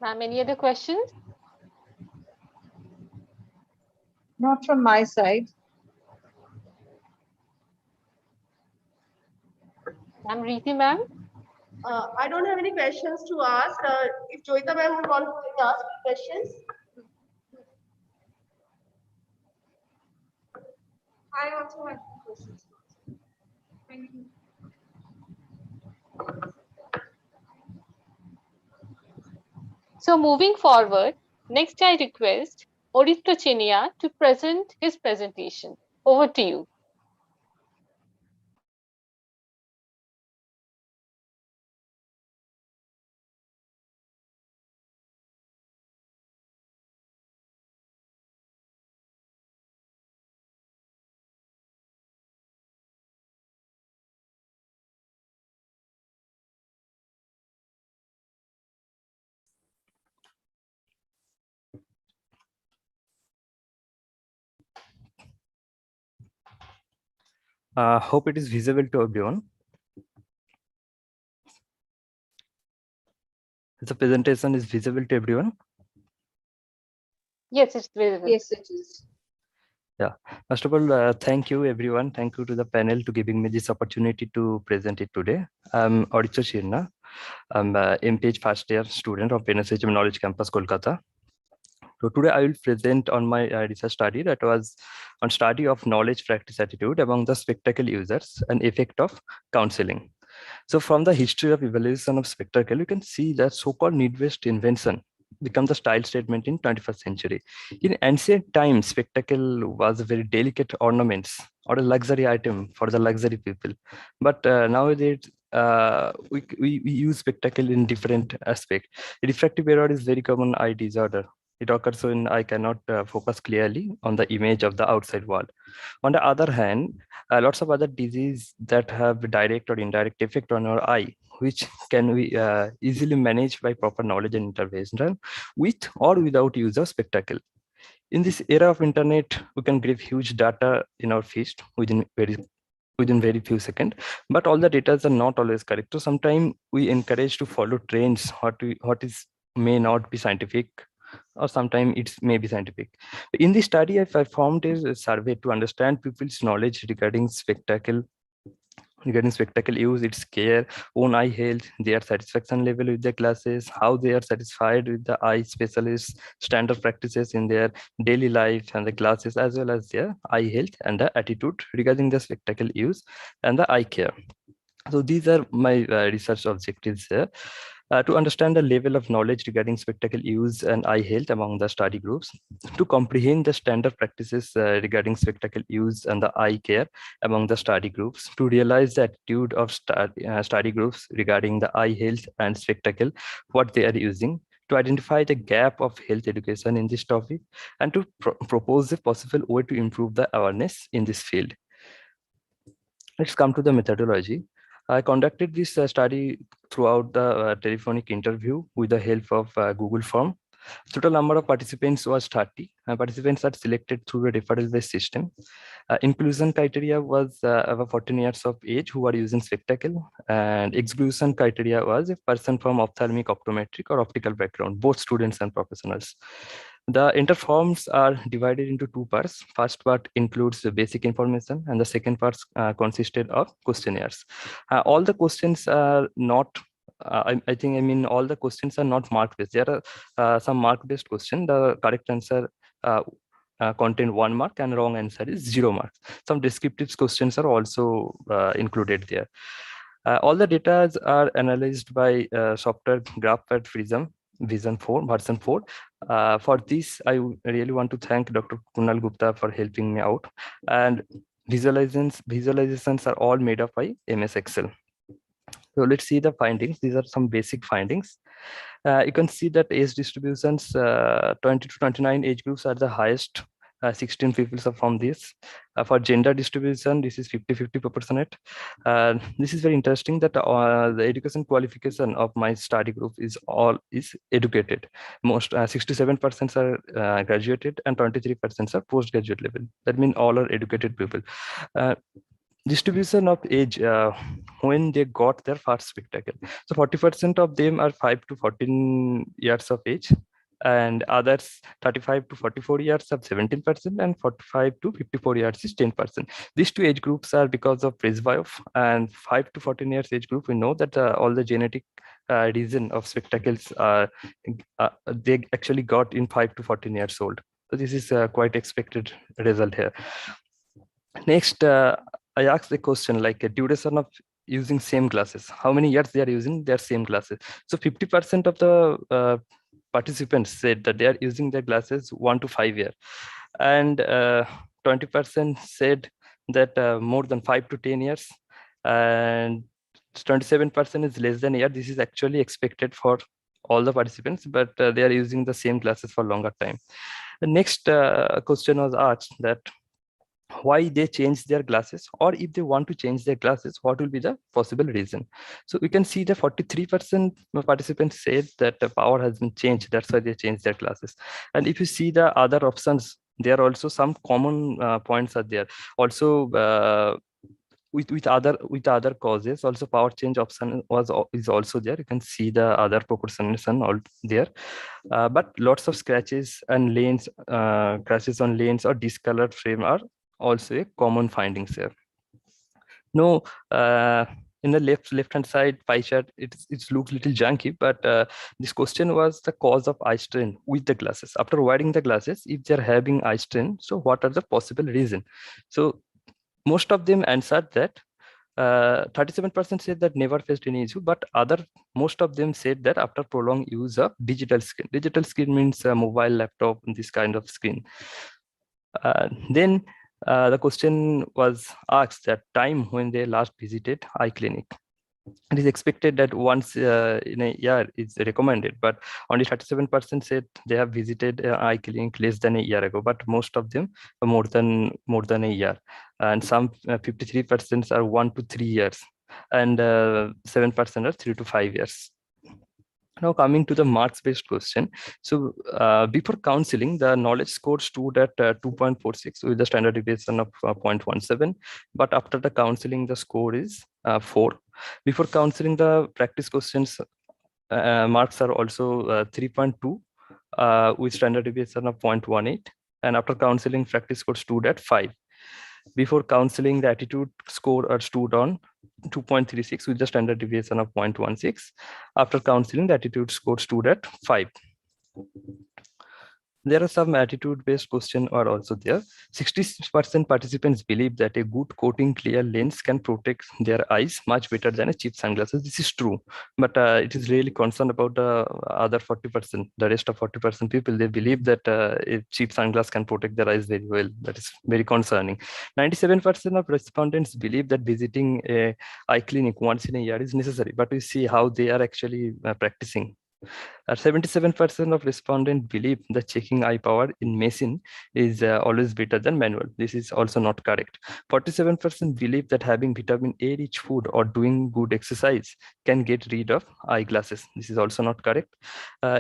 Ma'am, any other questions? Not from my side. Ma'am, Reeti ma'am? I don't have any questions to ask. If Joyita ma'am would want to ask questions. I also have questions. Thank you. So moving forward, next I request Orito Chinia to present his presentation. Over to you. Hope it is visible to everyone. The presentation is visible to everyone. Yes, it's visible. Yes, it is. Yeah. First of all, thank you everyone. Thank you to the panel to giving me this opportunity to present it today. I'm Aditya Shirna. I'm a MPH first year student of NSHM Knowledge Campus, Kolkata. So today I will present on my research study that was on study of knowledge practice attitude among the spectacle users and effect of counseling. So from the history of evaluation of spectacle, you can see that so-called need-based invention become the style statement in 21st century. In ancient times, spectacle was a very delicate ornaments or a luxury item for the luxury people. But nowadays, we use spectacle in different aspects. Refractive error is very common eye disorder. It occurs when I cannot focus clearly on the image of the outside world. On the other hand, lots of other diseases that have direct or indirect effect on our eye, which can be easily managed by proper knowledge and intervention with or without use of spectacle. In this era of internet, we can grab huge data in our fist within very few seconds, but all the data are not always correct. So sometimes we encourage to follow trends, what is may not be scientific, or sometimes it may be scientific. In this study, I performed a survey to understand people's knowledge regarding spectacle use, its care, own eye health, their satisfaction level with their classes, how they are satisfied with the eye specialists, standard practices in their daily life and the classes, as well as their eye health and the attitude regarding the spectacle use and the eye care. So these are my research objectives here. To understand the level of knowledge regarding spectacle use and eye health among the study groups, to comprehend the standard practices regarding spectacle use and the eye care among the study groups, to realize the attitude of study groups regarding the eye health and spectacle, what they are using, to identify the gap of health education in this topic, and to propose a possible way to improve the awareness in this field. Let's come to the methodology. I conducted this study throughout the telephonic interview with the help of Google Form. Total number of participants was 30. Participants are selected through a referral-based system. Inclusion criteria was above 14 years of age who are using spectacle, and exclusion criteria was a person from ophthalmic, optometric, or optical background, both students and professionals. The interforms are divided into two parts. First part includes the basic information, and the second part consisted of questionnaires. All the questions are not I mean all the questions are not mark based. There are some mark based questions. The correct answer contain 1 mark and wrong answer is 0 marks. Some descriptive questions are also included there. All the data are analyzed by software GraphPad Prism version 4. For this, I really want to thank Dr. Kunal Gupta for helping me out. And visualizations are all made up by MS Excel. So let's see the findings. These are some basic findings. You can see that age distributions, 20 to 29 age groups are the highest. 16 people are from this. For gender distribution, this is 50-50 proportionate. This is very interesting that the education qualification of my study group is educated. Most 67% are graduated and 23% are postgraduate level. That means all are educated people. Distribution of age when they got their first spectacle. So 40% of them are 5 to 14 years of age, and others 35 to 44 years of 17%, and 45 to 54 years is 10%. These two age groups are because of presbyope, and 5 to 14 years age group, we know that all the genetic reason of spectacles they actually got in 5 to 14 years old. So this is quite expected result here. Next, I asked the question like a duration of using same glasses. How many years they are using their same glasses? So 50% of the participants said that they are using their glasses 1 to 5 years, and 20% said that more than 5 to 10 years, and 27% is less than a year. This is actually expected for all the participants, but they are using the same glasses for longer time. The next question was asked that why they change their glasses, or if they want to change their glasses, what will be the possible reason. So we can see the 43% participants said that the power has been changed, that's why they changed their glasses. And if you see the other options, there are also some common points are there. Also with other causes. Also, power change option is also there. You can see the other proportionation all there. But lots of scratches and lanes, crashes on lanes or discolored frame are also a common findings here. No, in the left hand side pie chart, it looks little junky, but this question was the cause of eye strain with the glasses. After wearing the glasses, if they're having eye strain, so what are the possible reason? So most of them answered that. 37% said that never faced any issue, but most of them said that after prolonged use of digital screen. Digital screen means mobile, laptop, this kind of screen. Then the question was asked that time when they last visited eye clinic. It is expected that once in a year is recommended, but only 37% said they have visited eye clinic less than a year ago, but most of them are more than a year, and some 53% are 1 to 3 years, and 7% are 3 to 5 years. Now coming to the marks-based question. So before counseling, the knowledge score stood at 2.46 with the standard deviation of 0.17. But after the counseling, the score is 4. Before counseling, the practice questions marks are also 3.2 with standard deviation of 0.18. And after counseling, practice score stood at 5. Before counseling, the attitude score stood on 2.36 with the standard deviation of 0.16. After counseling, the attitude score stood at 5. There are some attitude-based questions are also there. 60% participants believe that a good coating clear lens can protect their eyes much better than a cheap sunglasses. This is true, but it is really concerned about the other 40%. The rest of 40% people, they believe that a cheap sunglass can protect their eyes very well. That is very concerning. 97% of respondents believe that visiting a eye clinic once in a year is necessary, but we see how they are actually practicing. 77% of respondents believe that checking eye power in machine is always better than manual. This is also not correct. 47% believe that having vitamin A rich food or doing good exercise can get rid of eyeglasses. This is also not correct.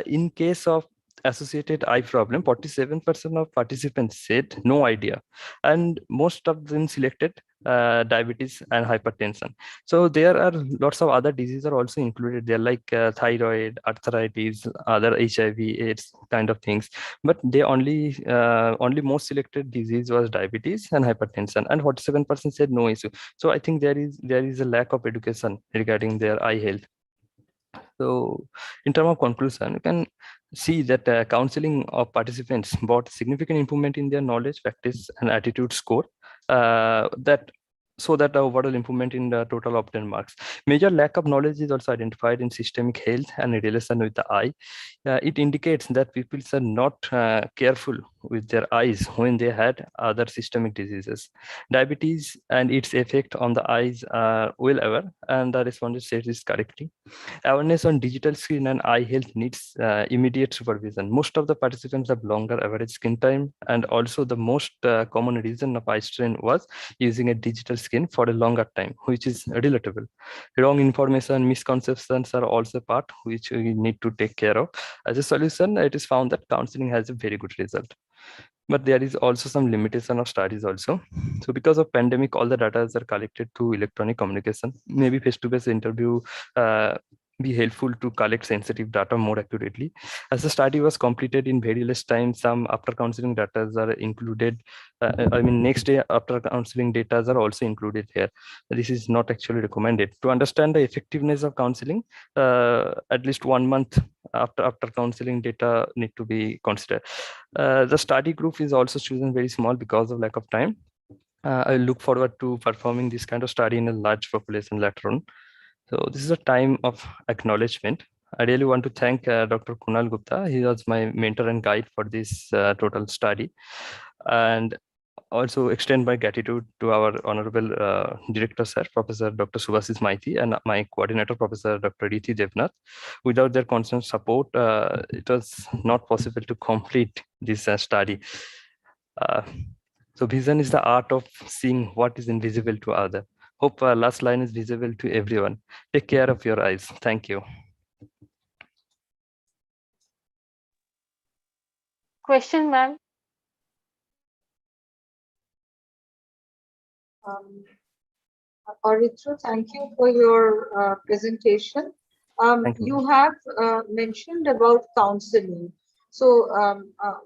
In case of associated eye problem, 47% of participants said no idea, and most of them selected diabetes and hypertension. So there are lots of other diseases are also included there, like thyroid, arthritis, other HIV, AIDS kind of things. But they only most selected disease was diabetes and hypertension, and 47% said no issue. So I think there is a lack of education regarding their eye health. So in terms of conclusion, you can see that counseling of participants brought significant improvement in their knowledge, practice, and attitude score. So that the overall improvement in the total obtained marks. Major lack of knowledge is also identified in systemic health and relation with the eye. It indicates that people are not careful with their eyes when they had other systemic diseases. Diabetes and its effect on the eyes are well aware, and the respondent said this correctly. Awareness on digital screen and eye health needs immediate supervision. Most of the participants have longer average screen time, and also the most common reason of eye strain was using a digital screen for a longer time, which is relatable. Wrong information, misconceptions are also part which we need to take care of. As a solution, it is found that counseling has a very good result. But there is also some limitation of studies also. So because of pandemic, all the data are collected through electronic communication. Maybe face-to-face interview be helpful to collect sensitive data more accurately. As the study was completed in very less time, some after counseling data are included. Next day after counseling data are also included here. This is not actually recommended. To understand the effectiveness of counseling, at least 1 month after counseling data need to be considered. The study group is also chosen very small because of lack of time. I look forward to performing this kind of study in a large population later on. So this is a time of acknowledgement. I really want to thank Dr. Kunal Gupta. He was my mentor and guide for this total study. And also extend my gratitude to our honorable director, sir, Professor Dr. Subhasis Maiti, and my coordinator, Professor Dr. Riti Devnath. Without their constant support, it was not possible to complete this study. So vision is the art of seeing what is invisible to others. Hope last line is visible to everyone. Take care of your eyes. Thank you. Question, ma'am. Aritra, thank you for your presentation. Thank you. You have mentioned about counseling. So,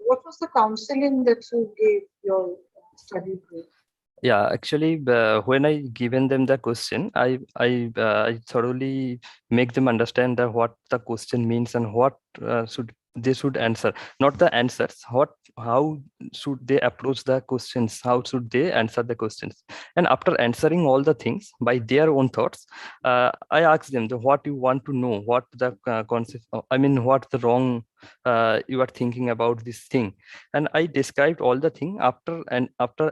what was the counseling that you gave your study group? Yeah, actually, when I given them the question, I thoroughly make them understand that what the question means and what should they should answer, not the answers. How should they approach the questions? How should they answer the questions? And after answering all the things by their own thoughts, I ask them what you want to know, what the concept. I mean, what the wrong you are thinking about this thing, and I described all the thing. After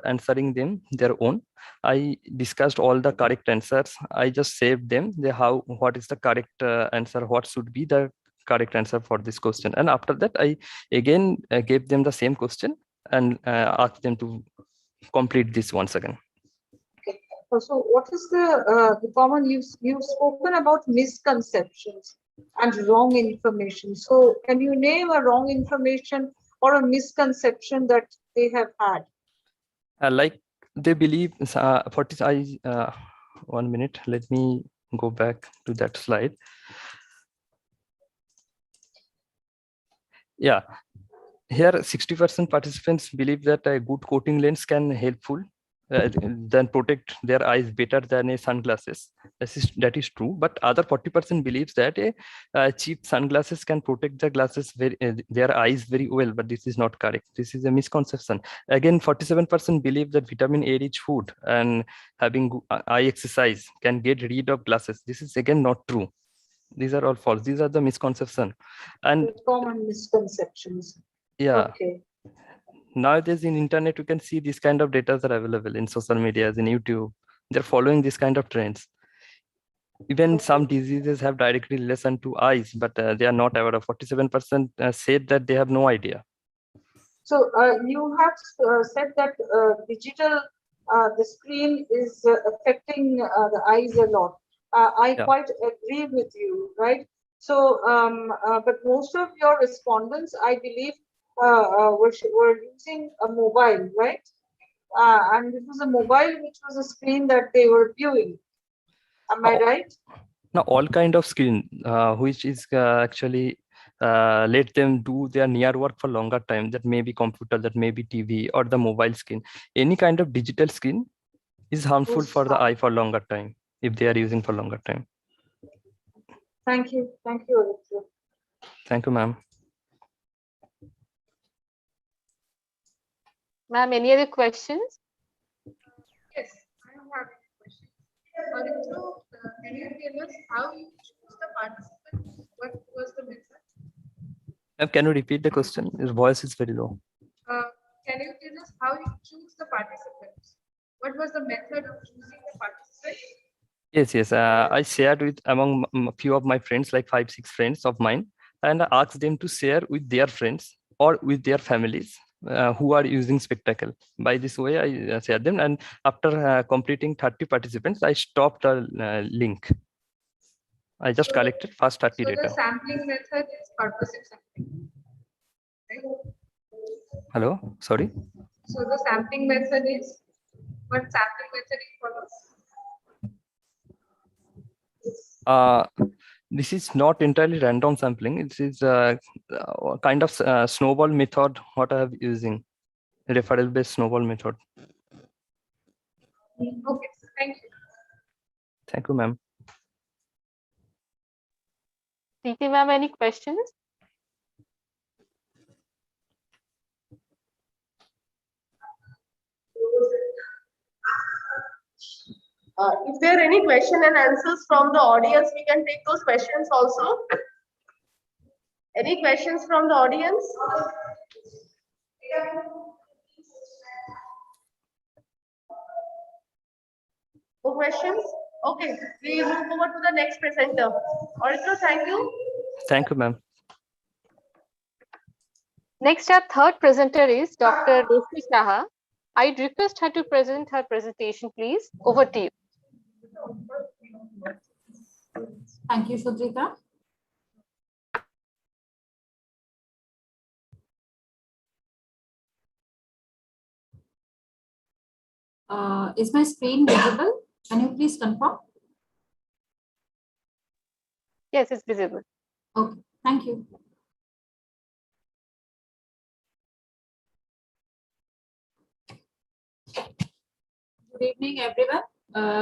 answering them their own, I discussed all the correct answers. I just saved them what is the correct answer, what should be the correct answer for this question. And after that, I again gave them the same question and asked them to complete this once again. Okay. So, what is the common you've spoken about misconceptions and wrong information. So, can you name a wrong information or a misconception that they have had? Like they believe 1 minute, let me go back to that slide. Yeah, here 60% participants believe that a good coating lens can helpful than protect their eyes better than a sunglasses. That is true, but other 40% believes that a cheap sunglasses can protect their eyes very well, but this is not correct. This is a misconception. Again, 47% believe that vitamin A rich food and having eye exercise can get rid of glasses. This is again not true. These are all false. These are the misconception. And the common misconceptions. yeah. Okay. Nowadays in internet, you can see these kind of data are available in social medias, in YouTube. They're following this kind of trends. Even some diseases have directly relation to eyes, but they are not aware of. 47% said that they have no idea. So you have said that digital, the screen is affecting the eyes a lot. I quite agree with you, right? So, but most of your respondents, I believe, were using a mobile, right? And it was a mobile which was a screen that they were viewing. Am I right? Now, all kind of screen, which is actually let them do their near work for longer time. That may be computer, that may be TV or the mobile screen. Any kind of digital screen is harmful for the eye for longer time if they are using for longer time. Thank you. Thank you, Alexia. Thank you, ma'am. Ma'am, any other questions? Yes, I have a question. Can you tell us how you choose the participants? What was the method? Can you repeat the question? Your voice is very low. Can you tell us how you choose the participants? What was the method of choosing the participants? Yes. I shared with among a few of my friends, like 5-6 friends of mine, and I asked them to share with their friends or with their families who are using spectacle. By this way, I shared them, and after completing 30 participants, I stopped the link. I just collected first 30 data. So the sampling method is purposive sampling. Right? Hello, sorry. So the sampling method is what sampling method it follows? This is not entirely random sampling. It is kind of snowball method what I have using, referral based snowball method. Okay, thank you. Thank you, ma'am. Preeti ma'am, any questions? If there are any question and answers from the audience, we can take those questions also. Any questions from the audience? No questions? Okay, we move over to the next presenter. Also, thank you. Thank you, ma'am. Next, our third presenter is Dr. Roshni Saha. I'd request her to present her presentation, please. Over to you. Thank you, Sudrita. Is my screen visible? Can you please confirm? Yes, it's visible. Okay, thank you. Good evening, everyone.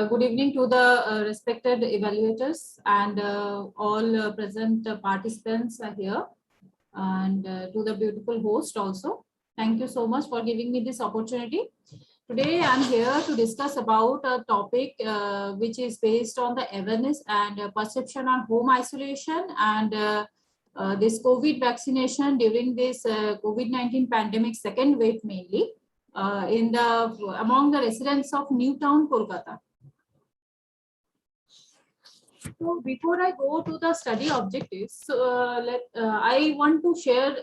Good evening to the respected evaluators and all present participants are here, and to the beautiful host also. Thank you so much for giving me this opportunity. Today, I'm here to discuss about a topic which is based on the awareness and perception on home isolation and this COVID vaccination during this COVID-19 pandemic second wave mainly among the residents of Newtown, Kolkata. So before I go to the study objectives, I want to share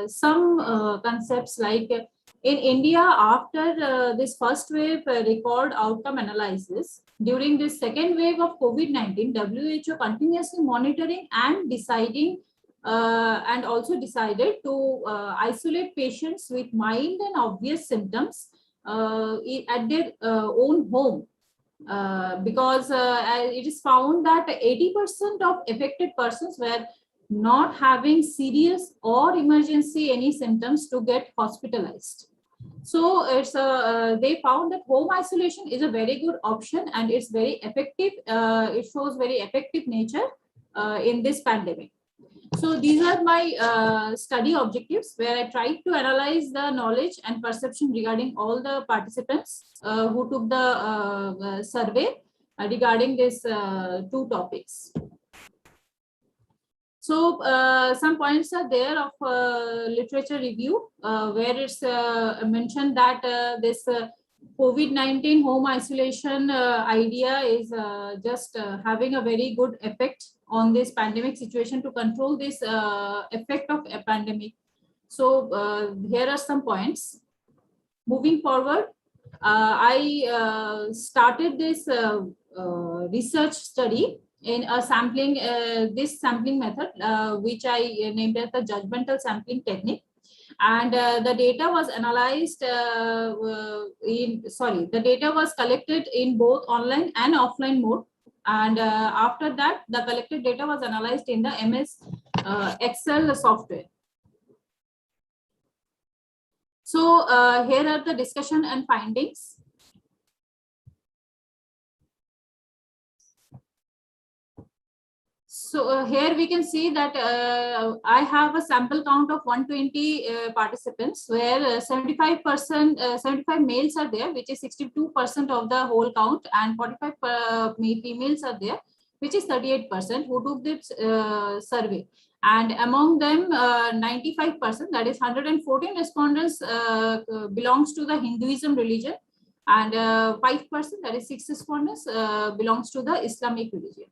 some concepts like in India after this first wave record outcome analysis. During this second wave of COVID-19, WHO continuously monitoring and deciding and also decided to isolate patients with mild and obvious symptoms at their own home. Because it is found that 80% of affected persons were not having serious or emergency any symptoms to get hospitalized. So it's they found that home isolation is a very good option and it's very effective. It shows very effective nature in this pandemic. So these are my study objectives where I tried to analyze the knowledge and perception regarding all the participants who took the survey regarding these two topics. So some points are there of literature review where it's mentioned that this COVID-19 home isolation idea is just having a very good effect on this pandemic situation to control this effect of a pandemic. So here are some points. Moving forward, I started this research study in a sampling, this sampling method, which I named as the judgmental sampling technique. And the data was analyzed the data was collected in both online and offline mode. And after that, the collected data was analyzed in the MS Excel software. So here are the discussion and findings. So here we can see that I have a sample count of 120 participants where 75% 75 males are there, which is 62% of the whole count, and 45 females are there, which is 38% who took this survey. And among them 95%, that is 114 respondents belongs to the Hinduism religion, and 5%, that is 6 respondents belongs to the Islamic religion.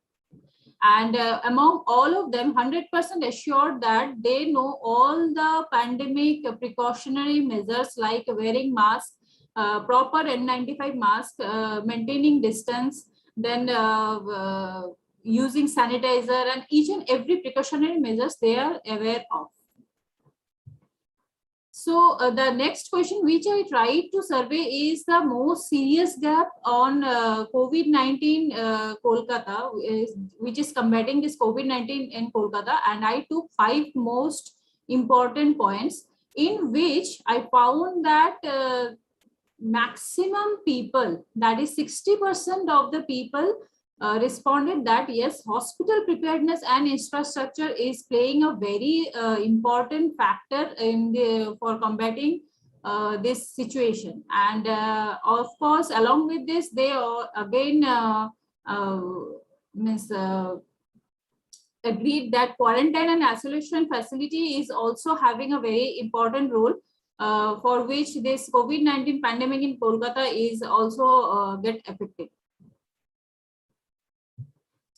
And among all of them, 100% assured that they know all the pandemic precautionary measures like wearing mask, proper N95 mask, maintaining distance, then using sanitizer, and each and every precautionary measures they are aware of. So the next question which I tried to survey is the most serious gap on COVID-19 Kolkata, which is combating this COVID-19 in Kolkata. And I took 5 most important points in which I found that maximum people, that is 60% of the people responded that yes, hospital preparedness and infrastructure is playing a very important factor in for combating this situation. And of course, along with this, they again agreed that quarantine and isolation facility is also having a very important role for which this COVID-19 pandemic in Kolkata is also get affected.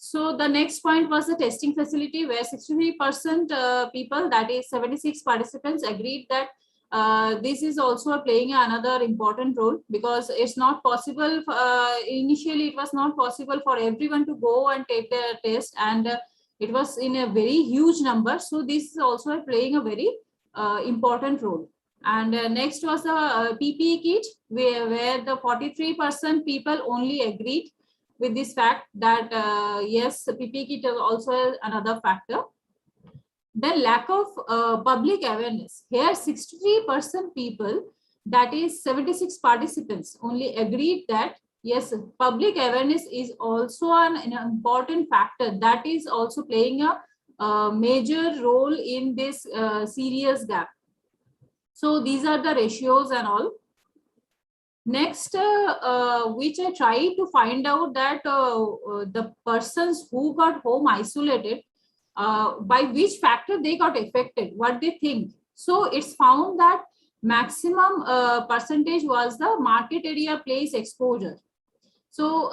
So the next point was the testing facility, where 63% people, that is 76 participants, agreed that this is also playing another important role, because it's not possible, initially it was not possible for everyone to go and take the test, and it was in a very huge number. So this is also playing a very important role. And next was the PPE kit, where the 43% people only agreed with this fact that yes, PPE kit is also another factor. Then lack of public awareness. Here 63% people, that is 76 participants, only agreed that yes, public awareness is also an important factor that is also playing a major role in this serious gap. So these are the ratios and all. Next, which I tried to find out that the persons who got home isolated, by which factor they got affected, what they think. So it's found that maximum percentage was the market area place exposure. So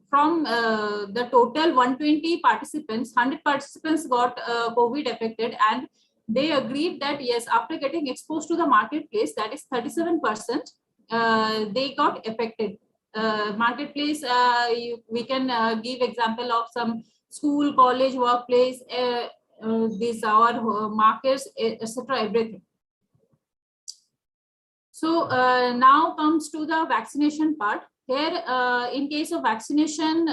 from the total 120 participants, 100 participants got COVID affected, and they agreed that yes, after getting exposed to the marketplace, that is 37%, they got affected. Marketplace, we can give example of some school, college, workplace, these our markets, etc., everything. So now comes to the vaccination part. Here, in case of vaccination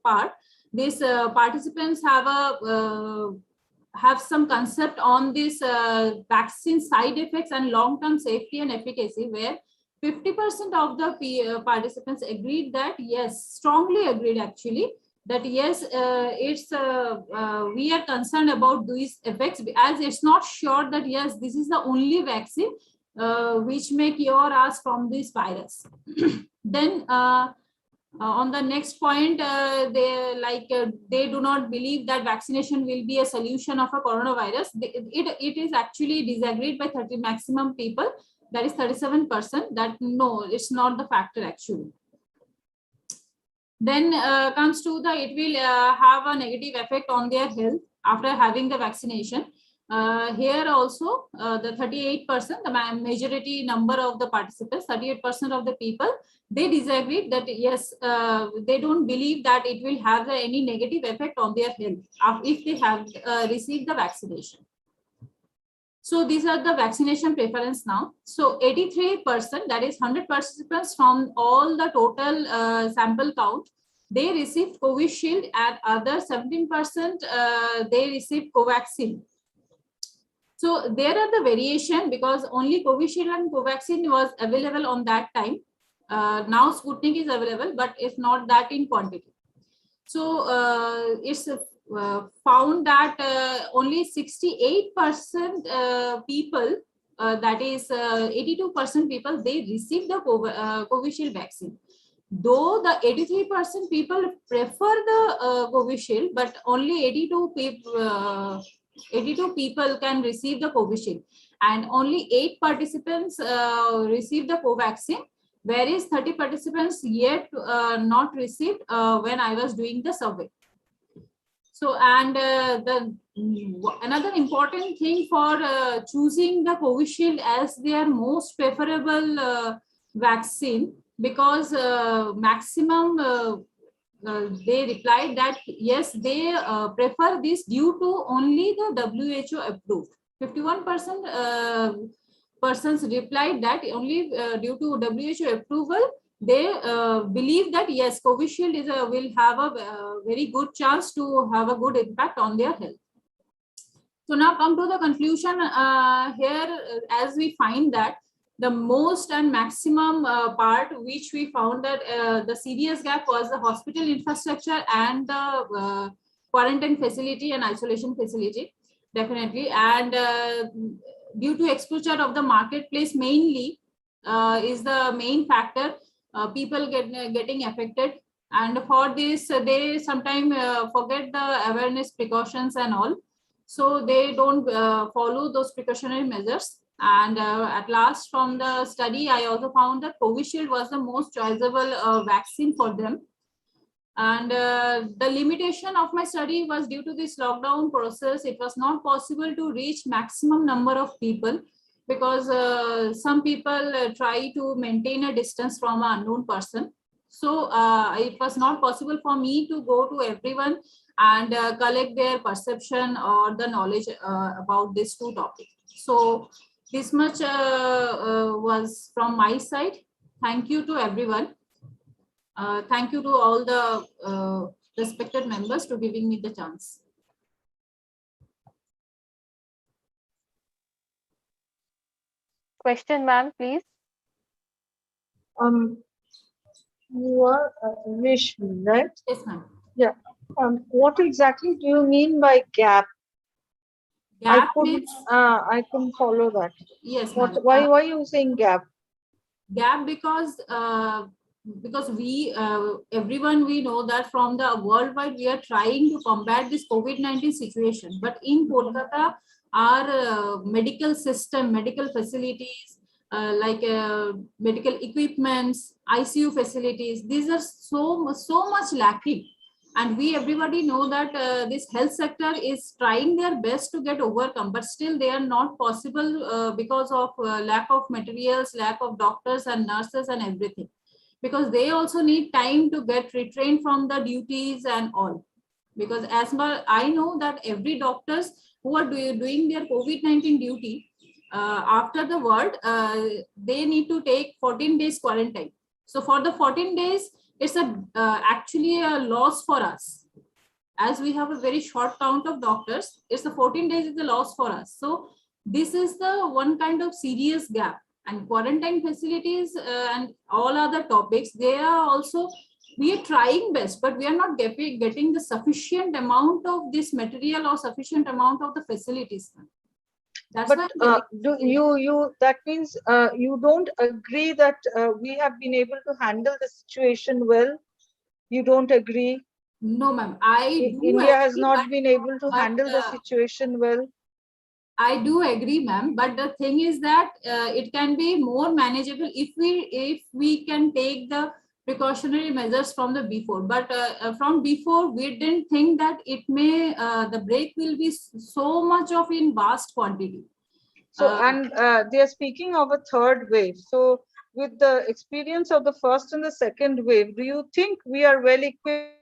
part, these participants have some concept on this vaccine side effects and long-term safety and efficacy, where 50% of the participants agreed that yes, strongly agreed actually, that yes, we are concerned about these effects, as it's not sure that yes, this is the only vaccine which may cure us from this virus. Then on the next point, they do not believe that vaccination will be a solution of a coronavirus. It is actually disagreed by maximum people, that is 37%, that no, it's not the factor actually. Then comes to the, it will have a negative effect on their health after having the vaccination. Here also the 38%, the majority number of the participants, 38% of the people, they disagreed that yes, they don't believe that it will have any negative effect on their health if they have received the vaccination. So these are the vaccination preference now. So 83%, that is 100 participants from all the total sample count, they received Covishield, and other 17% they received Covaxin. So there are the variation because only Covishield and Covaxin was available on that time. Now Sputnik is available, but it's not that in quantity. So it's found that only 68% people, that is 82% people, they received the Covishield vaccine. Though the 83% people prefer the Covishield, but only 82 people can receive the Covishield, and only 8 participants received the Covaxin, whereas 30 participants yet not received when I was doing the survey. So, and another important thing for choosing the Covishield as their most preferable vaccine, because maximum they replied that yes, they prefer this due to only the WHO approved. 51% persons replied that only due to WHO approval, they believe that yes, Covishield will have a very good chance to have a good impact on their health. So now come to the conclusion here, as we find that the most and maximum part which we found that the serious gap was the hospital infrastructure and the quarantine facility and isolation facility, definitely. And due to exposure of the marketplace mainly is the main factor, people getting affected. And for this, they sometimes forget the awareness precautions and all. So they don't follow those precautionary measures. And at last, from the study, I also found that Covishield was the most choiceable vaccine for them. And the limitation of my study was due to this lockdown process. It was not possible to reach maximum number of people because some people try to maintain a distance from an unknown person. So it was not possible for me to go to everyone and collect their perception or the knowledge about these two topics. So this much was from my side. Thank you to everyone. Thank you to all the respected members to giving me the chance. Question, ma'am, please. You are Rishmi, right? Yes, ma'am. Yeah. What exactly do you mean by gap? Gap I couldn't follow that. Yes, What? ma'am. Why are you saying gap? Gap because we everyone we know that from the worldwide we are trying to combat this COVID-19 situation, but in Kolkata our medical system, medical facilities like medical equipments, ICU facilities, these are so much lacking. And we everybody know that this health sector is trying their best to get overcome, but still they are not possible because of lack of materials, lack of doctors and nurses and everything, because they also need time to get retrained from the duties and all. Because as far I know that every doctors who are doing their COVID-19 duty after the world, they need to take 14 days quarantine. So for the 14 days, it's actually a loss for us. As we have a very short count of doctors, it's the 14 days is a loss for us. So this is the one kind of serious gap. And quarantine facilities and all other topics, they are also, we are trying best, but we are not getting the sufficient amount of this material or sufficient amount of the facilities. That's but do you that means you don't agree that we have been able to handle the situation well? You don't agree? No, ma'am. India has not been able to handle the situation well. I do agree, ma'am. But the thing is that it can be more manageable if we can take the precautionary measures from the before. But from before, we didn't think that it may the break will be so much of in vast quantity. So and they are speaking of a third wave. So with the experience of the first and the second wave, do you think we are well equipped?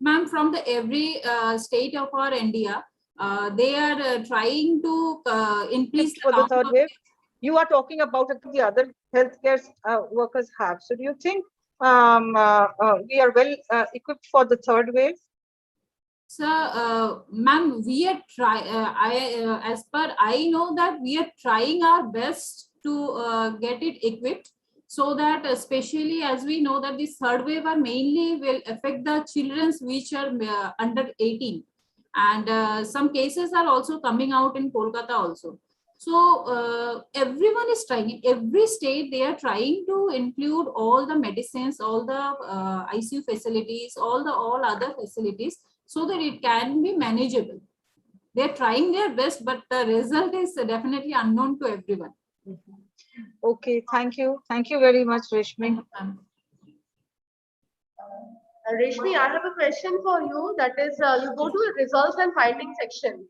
Ma'am, from the every state of our India, they are trying to increase for the third wave. You are talking about the other healthcare workers have. So do you think we are well equipped for the third wave? So, ma'am, we are as per I know that we are trying our best to get it equipped, so that especially as we know that this third wave are mainly will affect the children which are under 18, and some cases are also coming out in Kolkata also. So everyone is trying, in every state they are trying to include all the medicines, all the ICU facilities, all other facilities, so that it can be manageable. They're trying their best, but the result is definitely unknown to everyone. Okay, thank you. Thank you very much, Rishmi. Rishmi, I have a question for you. That is, you go to the results and findings section.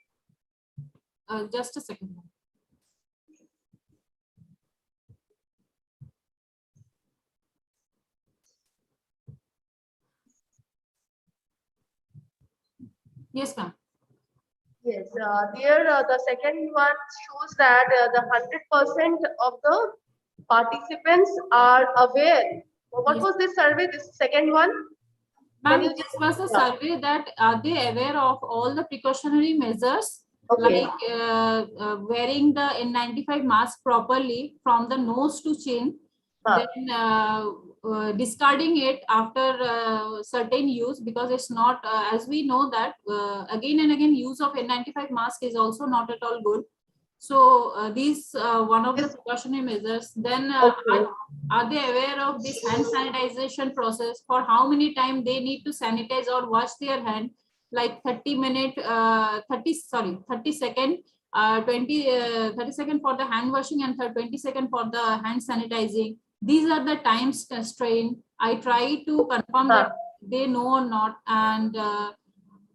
Just a second. Yes, ma'am. Yes, there the second one shows that the 100% of the participants are aware. What was this survey? This second one? Ma'am, this was a survey that are they aware of all the precautionary measures, like wearing the N95 mask properly from the nose to chin, then discarding it after certain use, because it's not, as we know that again and again use of N95 mask is also not at all good. So these one of the precautionary measures. Then are they aware of this hand sanitization process? For how many times they need to sanitize or wash their hand? Like 30 second, 30 second for the hand washing and 20 second for the hand sanitizing. These are the times constraint. I try to confirm that they know or not. And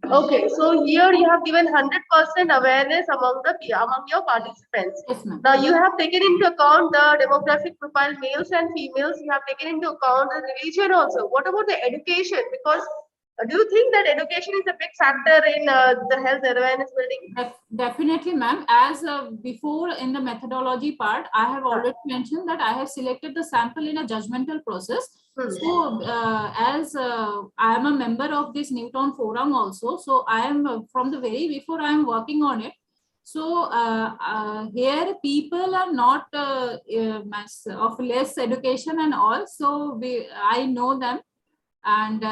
okay, so here you have given 100% awareness among your participants. Yes, ma'am. Now you have taken into account the demographic profile, males and females. You have taken into account the religion also. What about the education? Because Do you think that education is a big factor in the health awareness building? Definitely, ma'am. As before in the methodology part, I have already mentioned that I have selected the sample in a judgmental process. So as I am a member of this Newton Forum also, so I am from the very before I am working on it. So here people are not of less education and all. So I know them, and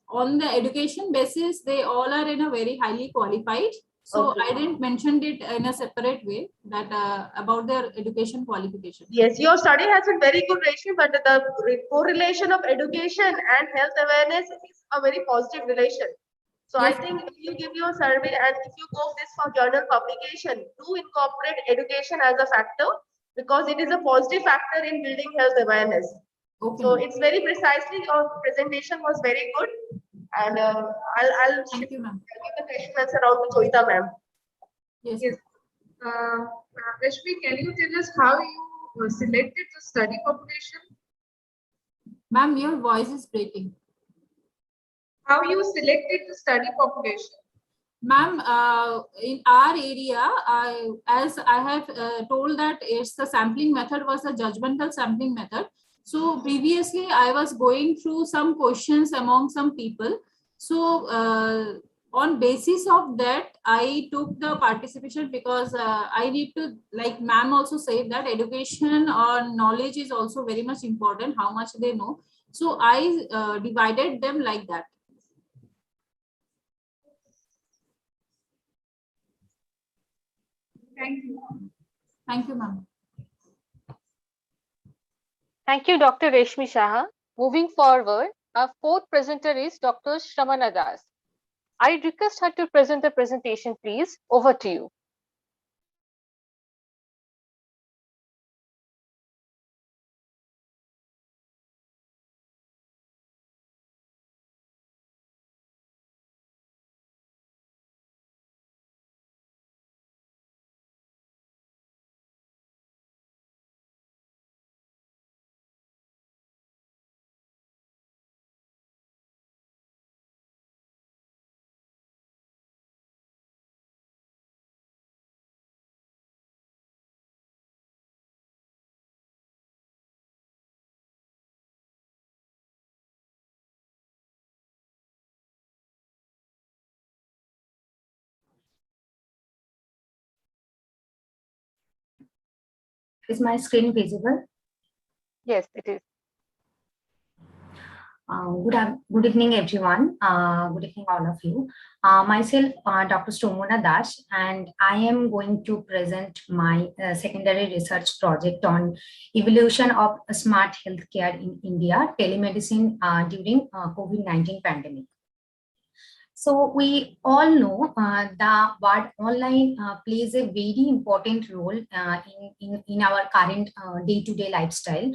on the education basis, they all are in a very highly qualified. So I didn't mention it in a separate way that about their education qualification. Yes, your study has a very good ratio, but the correlation of education and health awareness is a very positive relation. So I think if you give your survey and if you go this for journal publication, do incorporate education as a factor because it is a positive factor in building health awareness. Okay. So it's very precisely, your presentation was very good, and I'll Thank you, ma'am. give the question answer out to Joita ma'am. Yes. Rashmi, can you tell us how you selected the study population? Ma'am, your voice is breaking. How you selected the study population? Ma'am, in our area, as I have told that it's the sampling method was a judgmental sampling method. So previously I was going through some questions among some people. So on basis of that, I took the participation because I need to, like ma'am also said, that education or knowledge is also very much important, how much they know. So I divided them like that. Thank you. Thank you, ma'am. Thank you, Dr. Reshmi Shaha. Moving forward, our fourth presenter is Dr. Shramana Das. I request her to present the presentation, please. Over to you. Is my screen visible? Yes, it is. Good evening, everyone. Good evening, all of you. Myself, Dr. Shramana Das, and I am going to present my secondary research project on evolution of smart healthcare in India, telemedicine during COVID-19 pandemic. So we all know the word online plays a very important role in our current day-to-day lifestyle.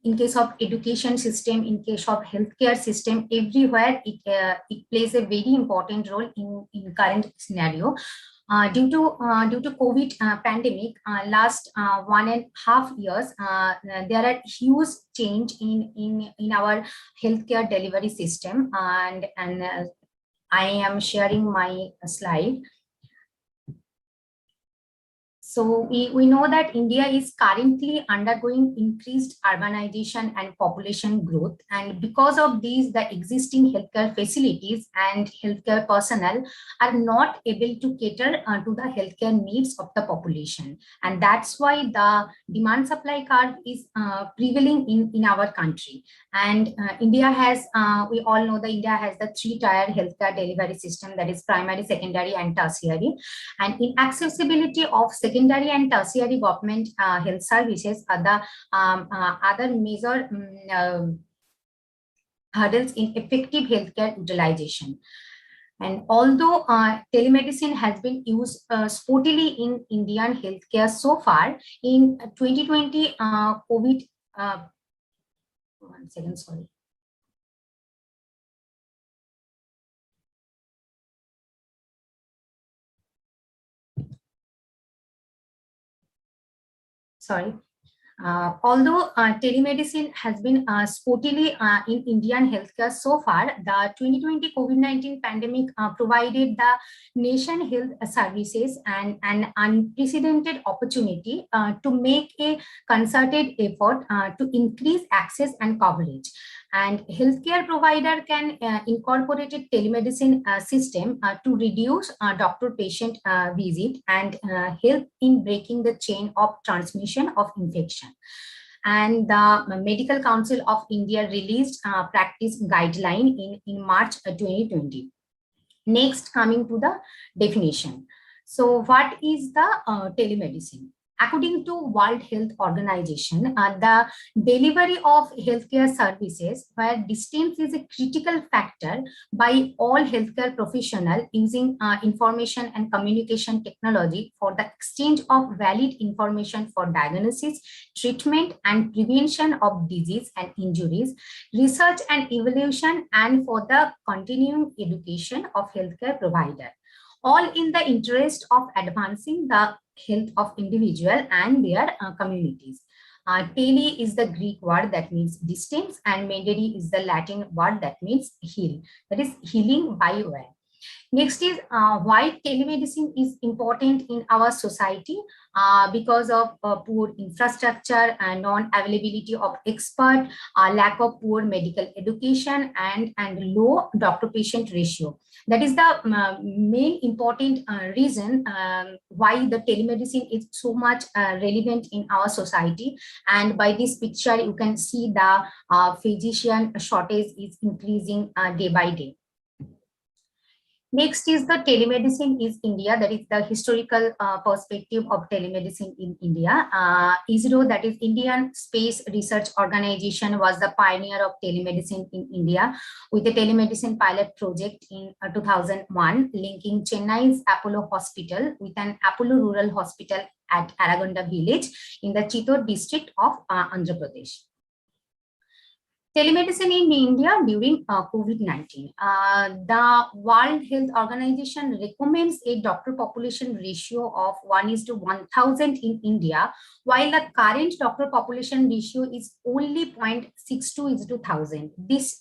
In case of education system, in case of healthcare system, everywhere it plays a very important role in current scenario. Due to COVID pandemic, last 1.5 years, there are huge change in our healthcare delivery system, and I am sharing my slide. So we know that India is currently undergoing increased urbanization and population growth. And because of these, the existing healthcare facilities and healthcare personnel are not able to cater to the healthcare needs of the population. And that's why the demand supply curve is prevailing in our country. And India has, we all know that India has the 3-tier healthcare delivery system, that is primary, secondary, and tertiary. And inaccessibility of secondary and tertiary government health services are the other major hurdles in effective healthcare utilization. And although telemedicine has been used sportily in Indian healthcare so far, in 2020 COVID, one second, sorry. Sorry. Although telemedicine has been sportily in Indian healthcare so far, the 2020 COVID-19 pandemic provided the nation health services an unprecedented opportunity to make a concerted effort to increase access and coverage. And healthcare provider can incorporate a telemedicine system to reduce doctor-patient visit and help in breaking the chain of transmission of infection. And the Medical Council of India released practice guideline in March 2020. Next, coming to the definition. So what is the telemedicine? According to World Health Organization, the delivery of healthcare services where distance is a critical factor by all healthcare professionals using information and communication technology for the exchange of valid information for diagnosis, treatment, and prevention of disease and injuries, research and evaluation, and for the continuing education of healthcare provider, all in the interest of advancing the health of individual and their communities. Tele is the Greek word that means distance, and medere is the Latin word that means heal, that is healing by way. Next is why telemedicine is important in our society because of poor infrastructure and non-availability of expert, lack of poor medical education, and low doctor-patient ratio. That is the main important reason why the telemedicine is so much relevant in our society. And by this picture, you can see the physician shortage is increasing day by day. Next is the telemedicine is India, that is the historical perspective of telemedicine in India. ISRO, that is Indian Space Research Organization, was the pioneer of telemedicine in India with the telemedicine pilot project in 2001, linking Chennai's Apollo Hospital with an Apollo Rural Hospital at Aragonda village in the Chittor district of Andhra Pradesh. Telemedicine in India during COVID-19. The World Health Organization recommends a doctor population ratio of 1:1000 in India, while the current doctor population ratio is only 0.62:1000. This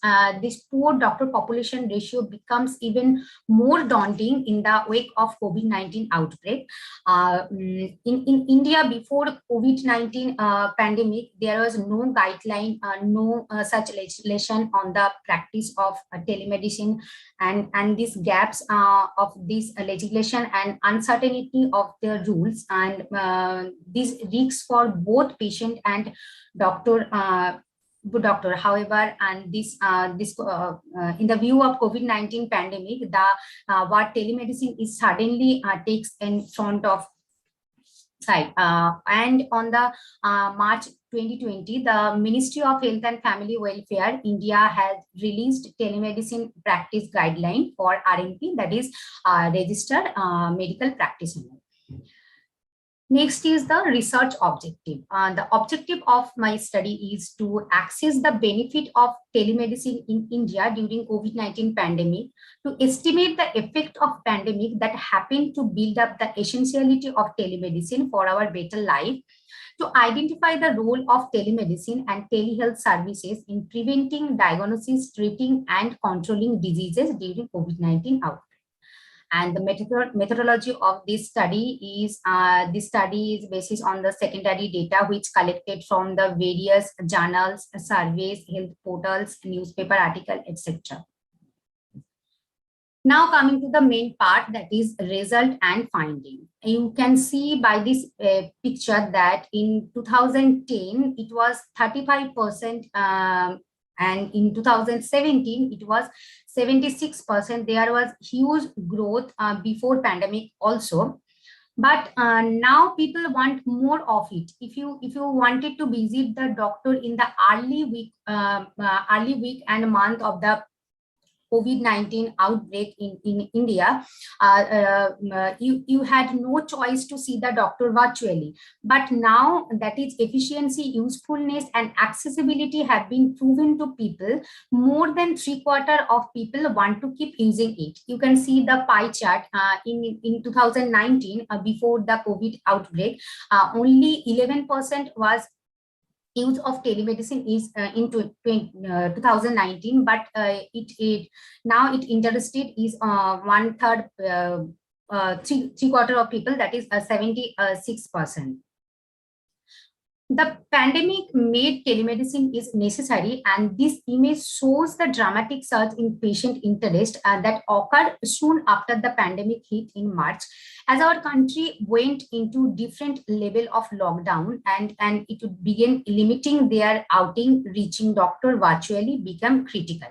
poor doctor population ratio becomes even more daunting in the wake of COVID-19 outbreak. In India, before COVID-19 pandemic, there was no guideline, no such legislation on the practice of telemedicine, and these gaps of this legislation and uncertainty of the rules, and these risks for both patient and doctor. However, and this in the view of COVID-19 pandemic, the what telemedicine is suddenly takes in front of side. And on the March 2020, the Ministry of Health and Family Welfare India has released telemedicine practice guideline for RMP, that is registered medical practitioner. Next is the research objective. The objective of my study is to access the benefit of telemedicine in India during COVID-19 pandemic, to estimate the effect of pandemic that happened to build up the essentiality of telemedicine for our better life, to identify the role of telemedicine and telehealth services in preventing, diagnosis, treating, and controlling diseases during COVID-19 outbreak. And the methodology of this study is based on the secondary data which collected from the various journals, surveys, health portals, newspaper article, etc. Now coming to the main part, that is result and finding. You can see by this picture that in 2010 it was 35%, and in 2017 it was 76%. There was huge growth before pandemic also, but now people want more of it. If you wanted to visit the doctor in the early week and month of the COVID-19 outbreak in India, you had no choice to see the doctor virtually. But now that is efficiency, usefulness, and accessibility have been proven to people. More than 3/4 of people want to keep using it. You can see the pie chart in 2019, before the COVID outbreak, only 11% was use of telemedicine is in 2019, but now it interested is 1/3, three quarter of people, that is 76%. The pandemic made telemedicine is necessary, and this image shows the dramatic surge in patient interest that occurred soon after the pandemic hit in March, as our country went into different level of lockdown and it would begin limiting their outing. Reaching doctor virtually become critical.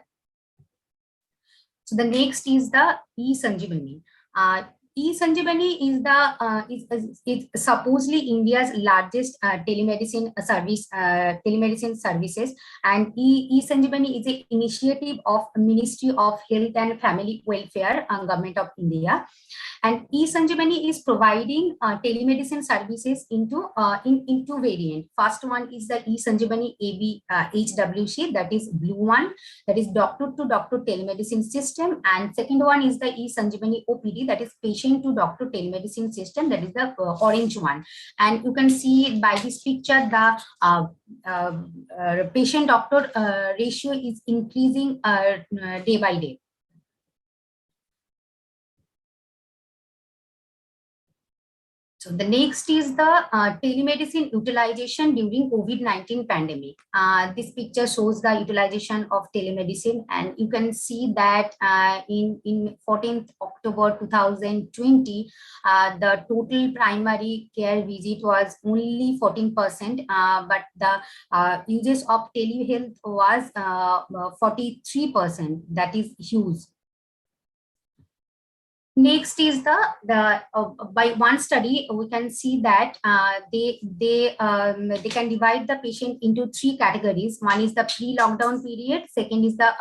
So the next is the e-Sanjeevani. E-Sanjeevani is is supposedly India's largest telemedicine services, and e-Sanjeevani is an initiative of Ministry of Health and Family Welfare, Government of India. And e-Sanjeevani is providing telemedicine services into in two variants. First one is the e-Sanjeevani AB HWC, that is blue one, that is doctor-to-doctor telemedicine system, and second one is the e-Sanjeevani OPD, that is patient-to-doctor telemedicine system, that is the orange one. And you can see by this picture the patient-doctor ratio is increasing day by day. So the next is the telemedicine utilization during COVID-19 pandemic. This picture shows the utilization of telemedicine, and you can see that in 14th October 2020, the total primary care visit was only 14%, but the uses of telehealth was 43%. That is huge. Next is by one study we can see that they can divide the patient into three categories. One is the pre-lockdown period, second is the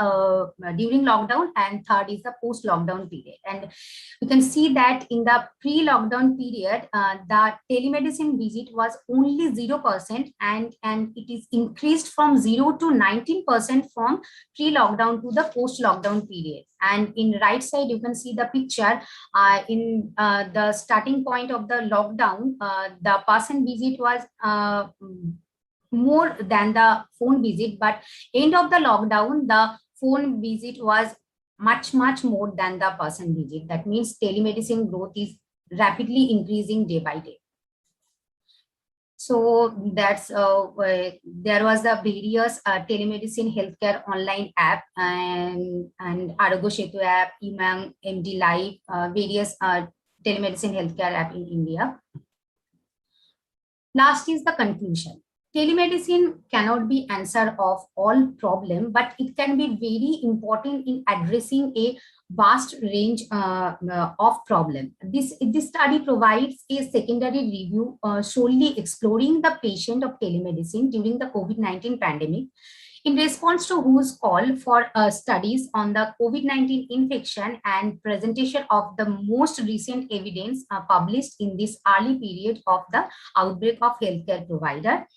during lockdown, and third is the post-lockdown period. And you can see that in the pre-lockdown period, the telemedicine visit was only 0%, and it is increased from 0 to 19% from pre-lockdown to the post-lockdown period. And in right side you can see the picture. In the starting point of the lockdown, the person visit was more than the phone visit, but end of the lockdown the phone visit was much more than the person visit. That means telemedicine growth is rapidly increasing day by day. So that's there was the various telemedicine healthcare online app and Arogya Setu app, Emang, MD Live, various telemedicine healthcare app in India. Last is the conclusion. Telemedicine cannot be answer of all problem, but it can be very important in addressing a vast range of problem. This study provides a secondary review solely exploring the patient of telemedicine during the COVID-19 pandemic, in response to WHO's call for studies on the COVID-19 infection and presentation of the most recent evidence published in this early period of the outbreak of healthcare provider.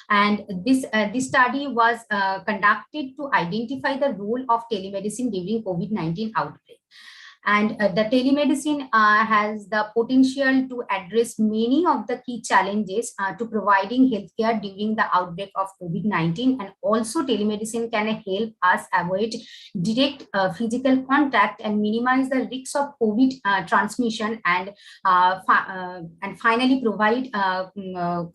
And this study was conducted to identify the role of telemedicine during COVID-19 outbreak. And the telemedicine has the potential to address many of the key challenges to providing healthcare during the outbreak of COVID-19. And also telemedicine can help us avoid direct physical contact and minimize the risks of COVID transmission, and finally provide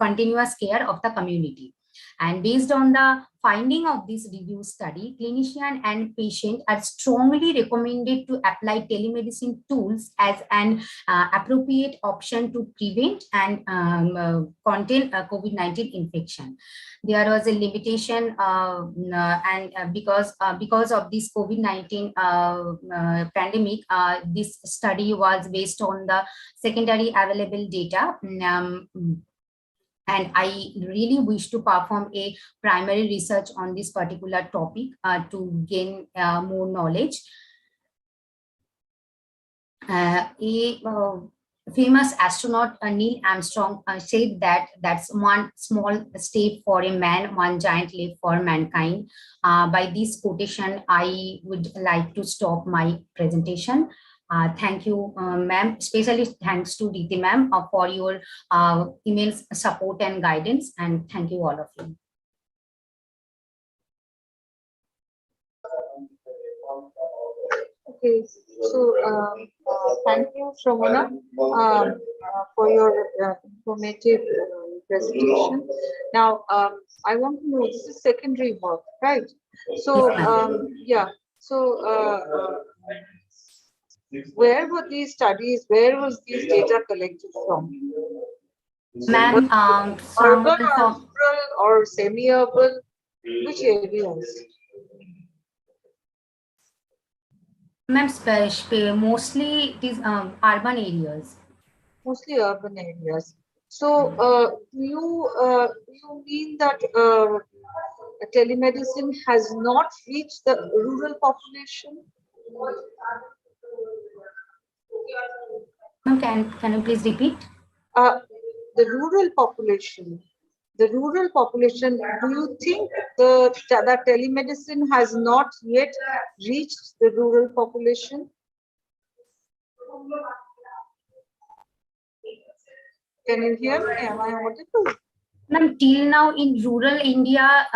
continuous care of the community. And based on the finding of this review study, clinician and patient are strongly recommended to apply telemedicine tools as an appropriate option to prevent and contain COVID-19 infection. There was a limitation because of this COVID-19 pandemic, this study was based on the secondary available data. And I really wish to perform a primary research on this particular topic to gain more knowledge. A famous astronaut Neil Armstrong said that that's one small step for a man, one giant leap for mankind. By this quotation, I would like to stop my presentation. Thank you, ma'am. Especially thanks to Diti ma'am for your immense support and guidance. And thank you all of you. Okay, so thank you, Shravana, for your informative presentation. Now, I want to know, this is secondary work, right? So, yeah, so where were these studies, where was these data collected from? Ma'am, Urban sample or from rural or semi-urban? Which areas? ma'am, mostly it is urban areas. Mostly urban areas. So, you mean that telemedicine has not reached the rural population? Ma'am, can you please repeat? The rural population. The rural population. Do you think that telemedicine has not yet reached the rural population? Can you hear me? Am I audible? Ma'am, till now in rural India,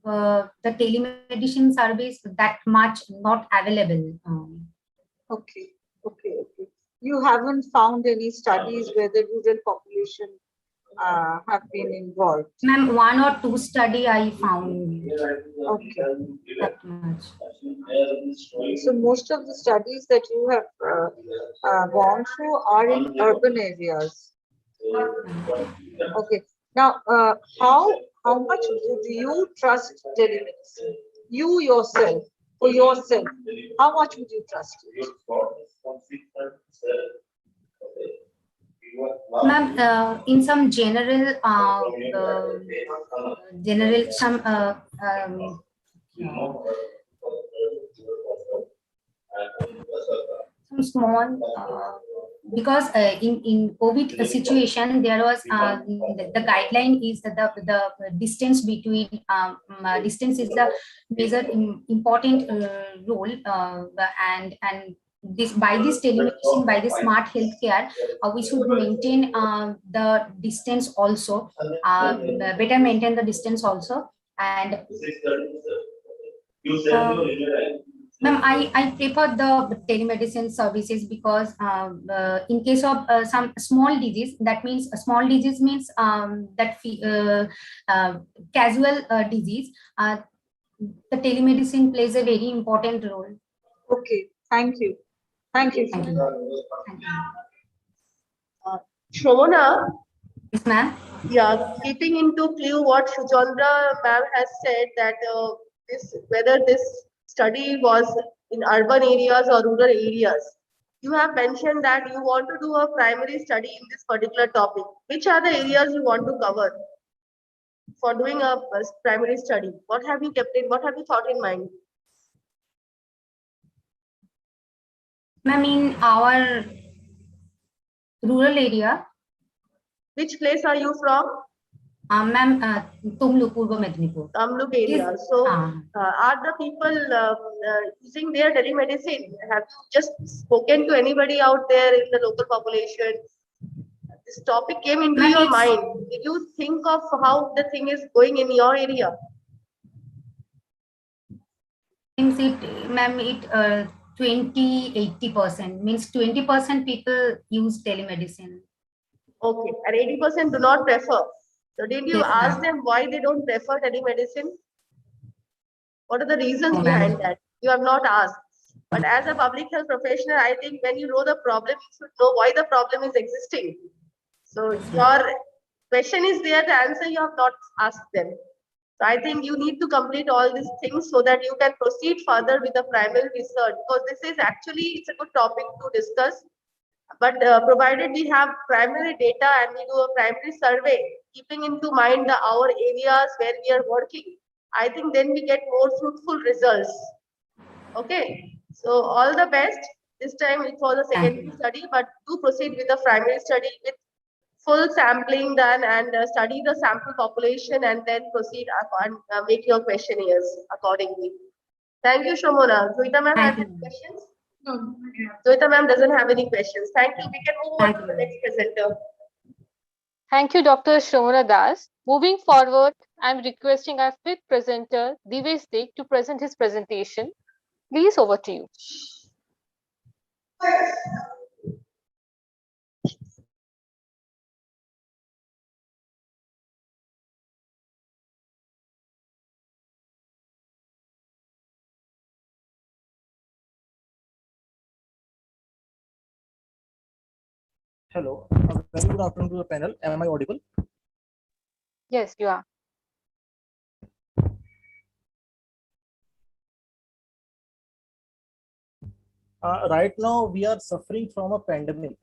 the telemedicine service that much not available. Okay, okay, okay. You haven't found any studies where the rural population have been involved? Ma'am, one or two study I found. Okay. That much. So most of the studies that you have gone through are in urban areas. Okay. Now, how much do you trust telemedicine? You yourself, for yourself, how much would you trust it? Ma'am, in some general, some small because in COVID situation there was the guideline is that the distance between distance is the major important role and this by this telemedicine by the smart healthcare we should maintain the distance also better maintain the distance also and ma'am, I prefer the telemedicine services because in case of some small disease, that means a small disease means casual disease. The telemedicine plays a very important role. Okay, thank you. Thank you. Thank you. Shravana? Yes, ma'am. Yeah, keeping into clue what Shujandra ma'am has said that whether this study was in urban areas or rural areas. You have mentioned that you want to do a primary study in this particular topic. Which are the areas you want to cover for doing a primary study? What have you kept in? What have you thought in mind? Ma'am, in our rural area. Which place are you from? Ma'am, Tumlu, Purva Medinipur. Tamluk area. So, are the people using their telemedicine? Have you just spoken to anybody out there in the local population? This topic came into your mind. Did you think of how the thing is going in your area? Ma'am, 20-80% means 20% people use telemedicine. Okay, and 80% do not prefer. So did you Yes, ask them why they don't prefer telemedicine? What are the reasons No, behind ma'am. that? You have not asked. But as a public health professional, I think when you know the problem, you should know why the problem is existing. So your question is there, the answer you have not asked them. So I think you need to complete all these things so that you can proceed further with the primary research, because this is actually, it's a good topic to discuss. But provided we have primary data and we do a primary survey, keeping into mind our areas where we are working, I think then we get more fruitful results. Okay, so all the best. This time it was a secondary study, but do proceed with the primary study with full sampling done and study the sample population and then proceed and make your questionnaires accordingly. Thank you, Shomona. Zoita ma'am, have any questions? No. Zoita ma'am doesn't have any questions. Thank you. We can move on to the next presenter. Thank you, Dr. Shomana Das. Moving forward, I'm requesting our fifth presenter, Divesh Dek, to present his presentation. Please, over to you. Hello, a very good afternoon to the panel. Am I audible? Yes, you are. Right now, we are suffering from a pandemic,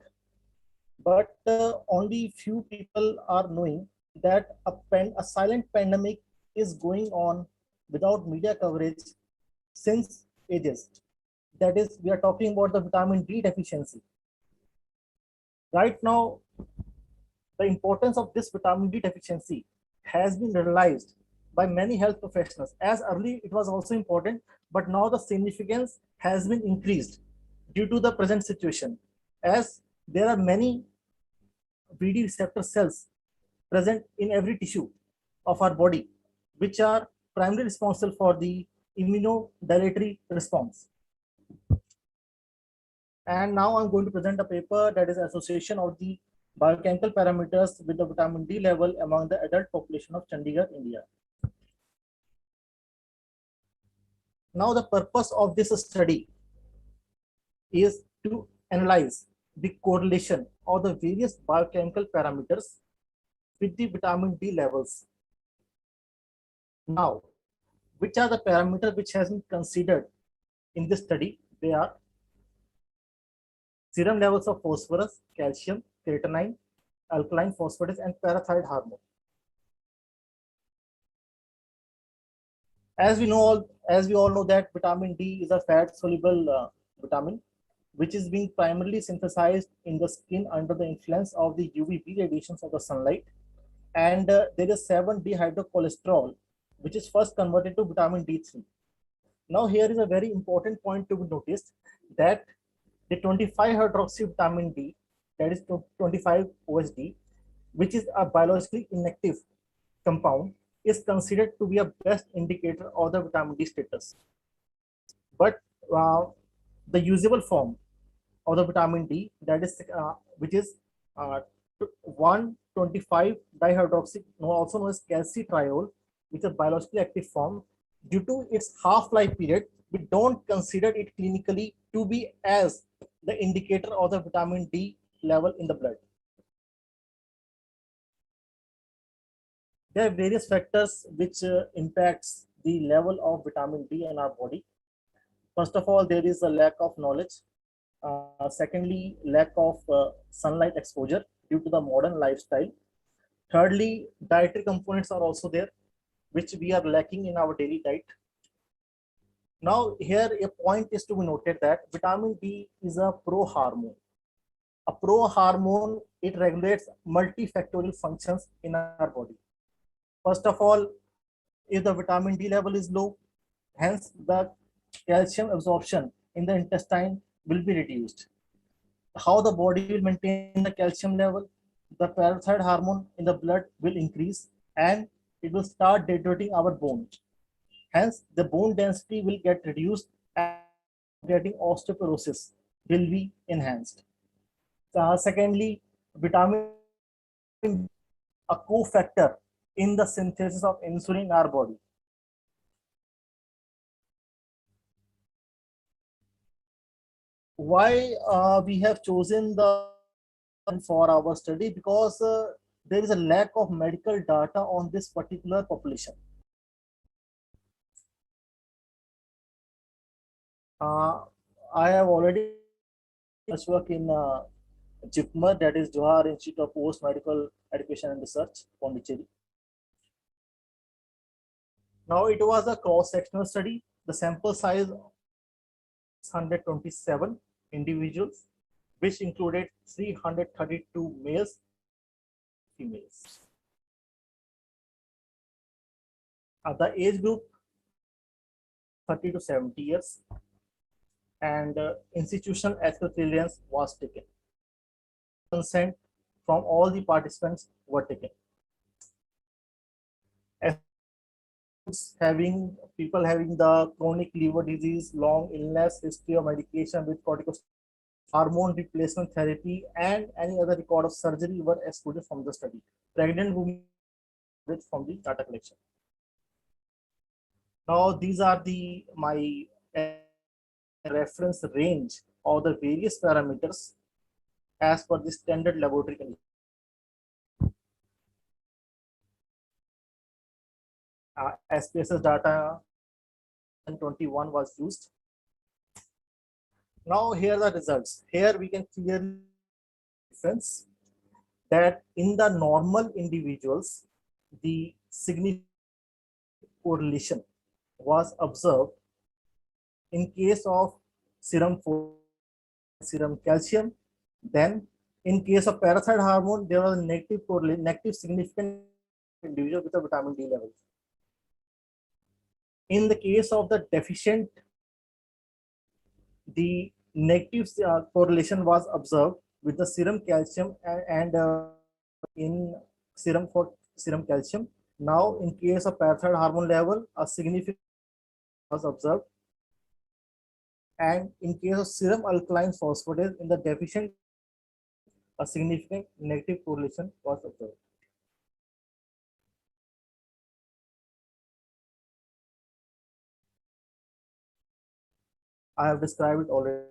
but only few people are knowing that a silent pandemic is going on without media coverage since ages. That is, we are talking about the vitamin D deficiency. Right now, the importance of this vitamin D deficiency has been realized by many health professionals. As early it was also important, but now the significance has been increased due to the present situation, as there are many VD receptor cells present in every tissue of our body, which are primarily responsible for the immunodilatory response. And now I'm going to present a paper that is association of the biochemical parameters with the vitamin D level among the adult population of Chandigarh, India. Now the purpose of this study is to analyze the correlation of the various biochemical parameters with the vitamin D levels. Now, which are the parameters which has been considered in this study? They are serum levels of phosphorus, calcium, creatinine, alkaline phosphatase, and parathyroid hormone. As we all know that vitamin D is a fat-soluble vitamin, which is being primarily synthesized in the skin under the influence of the UVB radiations of the sunlight. And there is 7-dehydrocholesterol, which is first converted to vitamin D3. Now here is a very important point to be noticed, that the 25-hydroxy vitamin D, that is 25-OSD, which is a biologically inactive compound, is considered to be a best indicator of the vitamin D status. But the usable form of the vitamin D, that is which is 125 dihydroxy, also known as calcitriol, which is a biologically active form, due to its half-life period, we don't consider it clinically to be as the indicator of the vitamin D level in the blood. There are various factors which impacts the level of vitamin D in our body. First of all, there is a lack of knowledge. Secondly, lack of sunlight exposure due to the modern lifestyle. Thirdly, dietary components are also there, which we are lacking in our daily diet. Now, here a point is to be noted that vitamin D is a pro-hormone. A pro-hormone, it regulates multifactorial functions in our body. First of all, if the vitamin D level is low, hence the calcium absorption in the intestine will be reduced. How the body will maintain the calcium level? The parathyroid hormone in the blood will increase and it will start deteriorating our bones. Hence, the bone density will get reduced and getting osteoporosis will be enhanced. Secondly, vitamin D, a cofactor in the synthesis of insulin in our body. Why we have chosen the for our study? Because there is a lack of medical data on this particular population. I have already work in JIPMER, that is Johar Institute of Post Medical Education and Research, Pondicherry. Now it was a cross-sectional study. The sample size 127 individuals, which included 332 males, females. The age group 30 to 70 years, and institutional ethical clearance was taken. Consent from all the participants were taken. Having people having the chronic liver disease, long illness, history of medication with corticosteroids, hormone replacement therapy, and any other record of surgery were excluded from the study. Pregnant women from the data collection. Now these are the my reference range of the various parameters as per the standard laboratory condition. SPSS data 21 was used. Now here are the results. Here we can clearly difference that in the normal individuals, the significant correlation was observed in case of serum calcium. Then in case of parathyroid hormone, there was a negative significant individual with a vitamin D level. In the case of the deficient, the negative correlation was observed with the serum calcium and in serum calcium. Now, in case of parathyroid hormone level, a significant was observed, and in case of serum alkaline phosphatase in the deficient, a significant negative correlation was observed. I have described it already.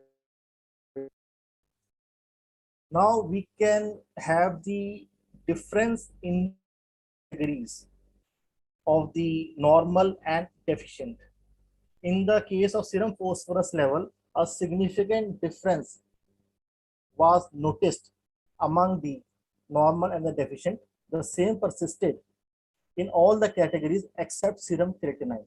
Now we can have the difference in categories of the normal and deficient. In the case of serum phosphorus level, a significant difference was noticed among the normal and the deficient. The same persisted in all the categories except serum creatinine.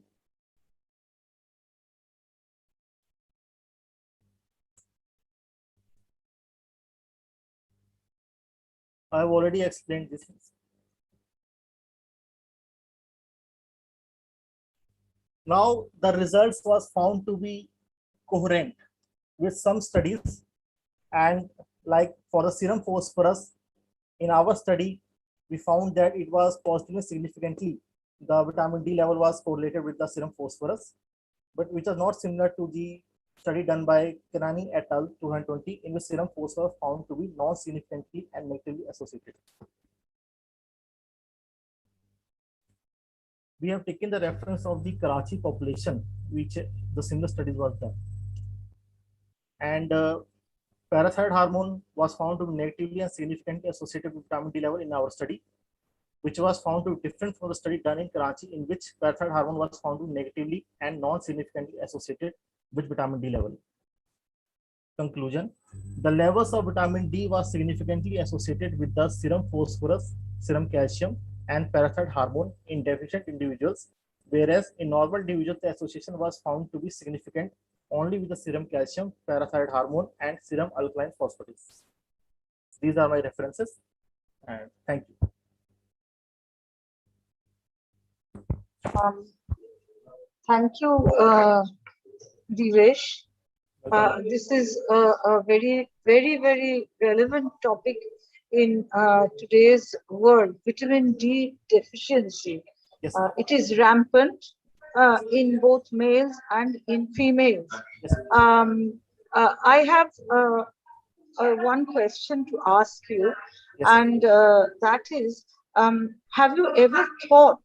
I have already explained this. Now the results was found to be coherent with some studies, and like for the serum phosphorus, in our study, we found that it was positively significantly. The vitamin D level was correlated with the serum phosphorus, but which was not similar to the study done by Kanani et al. 2020, in which serum phosphorus found to be non-significantly and negatively associated. We have taken the reference of the Karachi population, which the similar studies was done. And parathyroid hormone was found to be negatively and significantly associated with vitamin D level in our study, which was found to be different from the study done in Karachi, in which parathyroid hormone was found to be negatively and non-significantly associated with vitamin D level. Conclusion: the levels of vitamin D was significantly associated with the serum phosphorus, serum calcium, and parathyroid hormone in deficient individuals, whereas in normal individuals the association was found to be significant only with the serum calcium, parathyroid hormone, and serum alkaline phosphatase. These are my references, and thank you. Thank you, Divesh. This is a very, very, very relevant topic in today's world. Vitamin D deficiency. Yes. It is rampant in both males and in females. Yes. I have one question to ask you, yes. and that is, have you ever thought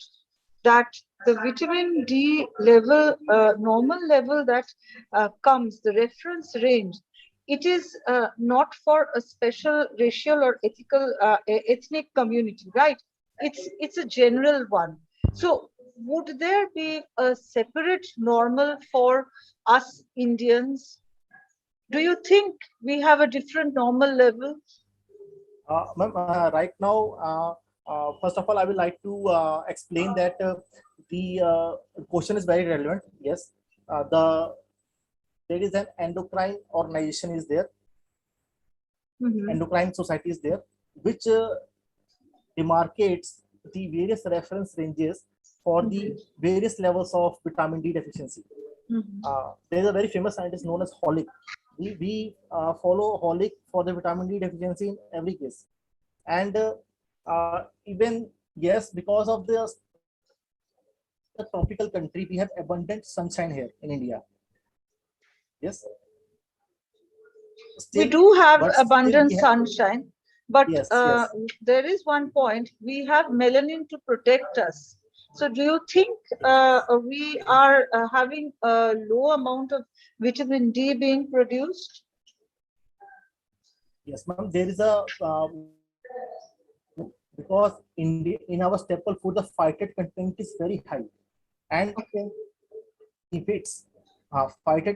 that the vitamin D level, normal level that comes, the reference range, it is not for a special racial or ethnic community, right? It's a general one. So would there be a separate normal for us Indians? Do you think we have a different normal level? Right now, first of all, I would like to explain that the question is very relevant. Yes, there is an endocrine organization is there, endocrine society is there, which demarcates the various reference ranges for the various levels of vitamin D deficiency. There is a very famous scientist known as Holick. We follow Holick for the vitamin D deficiency in every case, and even yes, because of the tropical country, we have abundant sunshine here in India. Yes. We do have abundant sunshine, but there is one point, we have melanin to protect us. So do you think we are having a low amount of vitamin D being produced? Yes, ma'am. There is a because in our staple food, the phytate content is very high, and phytate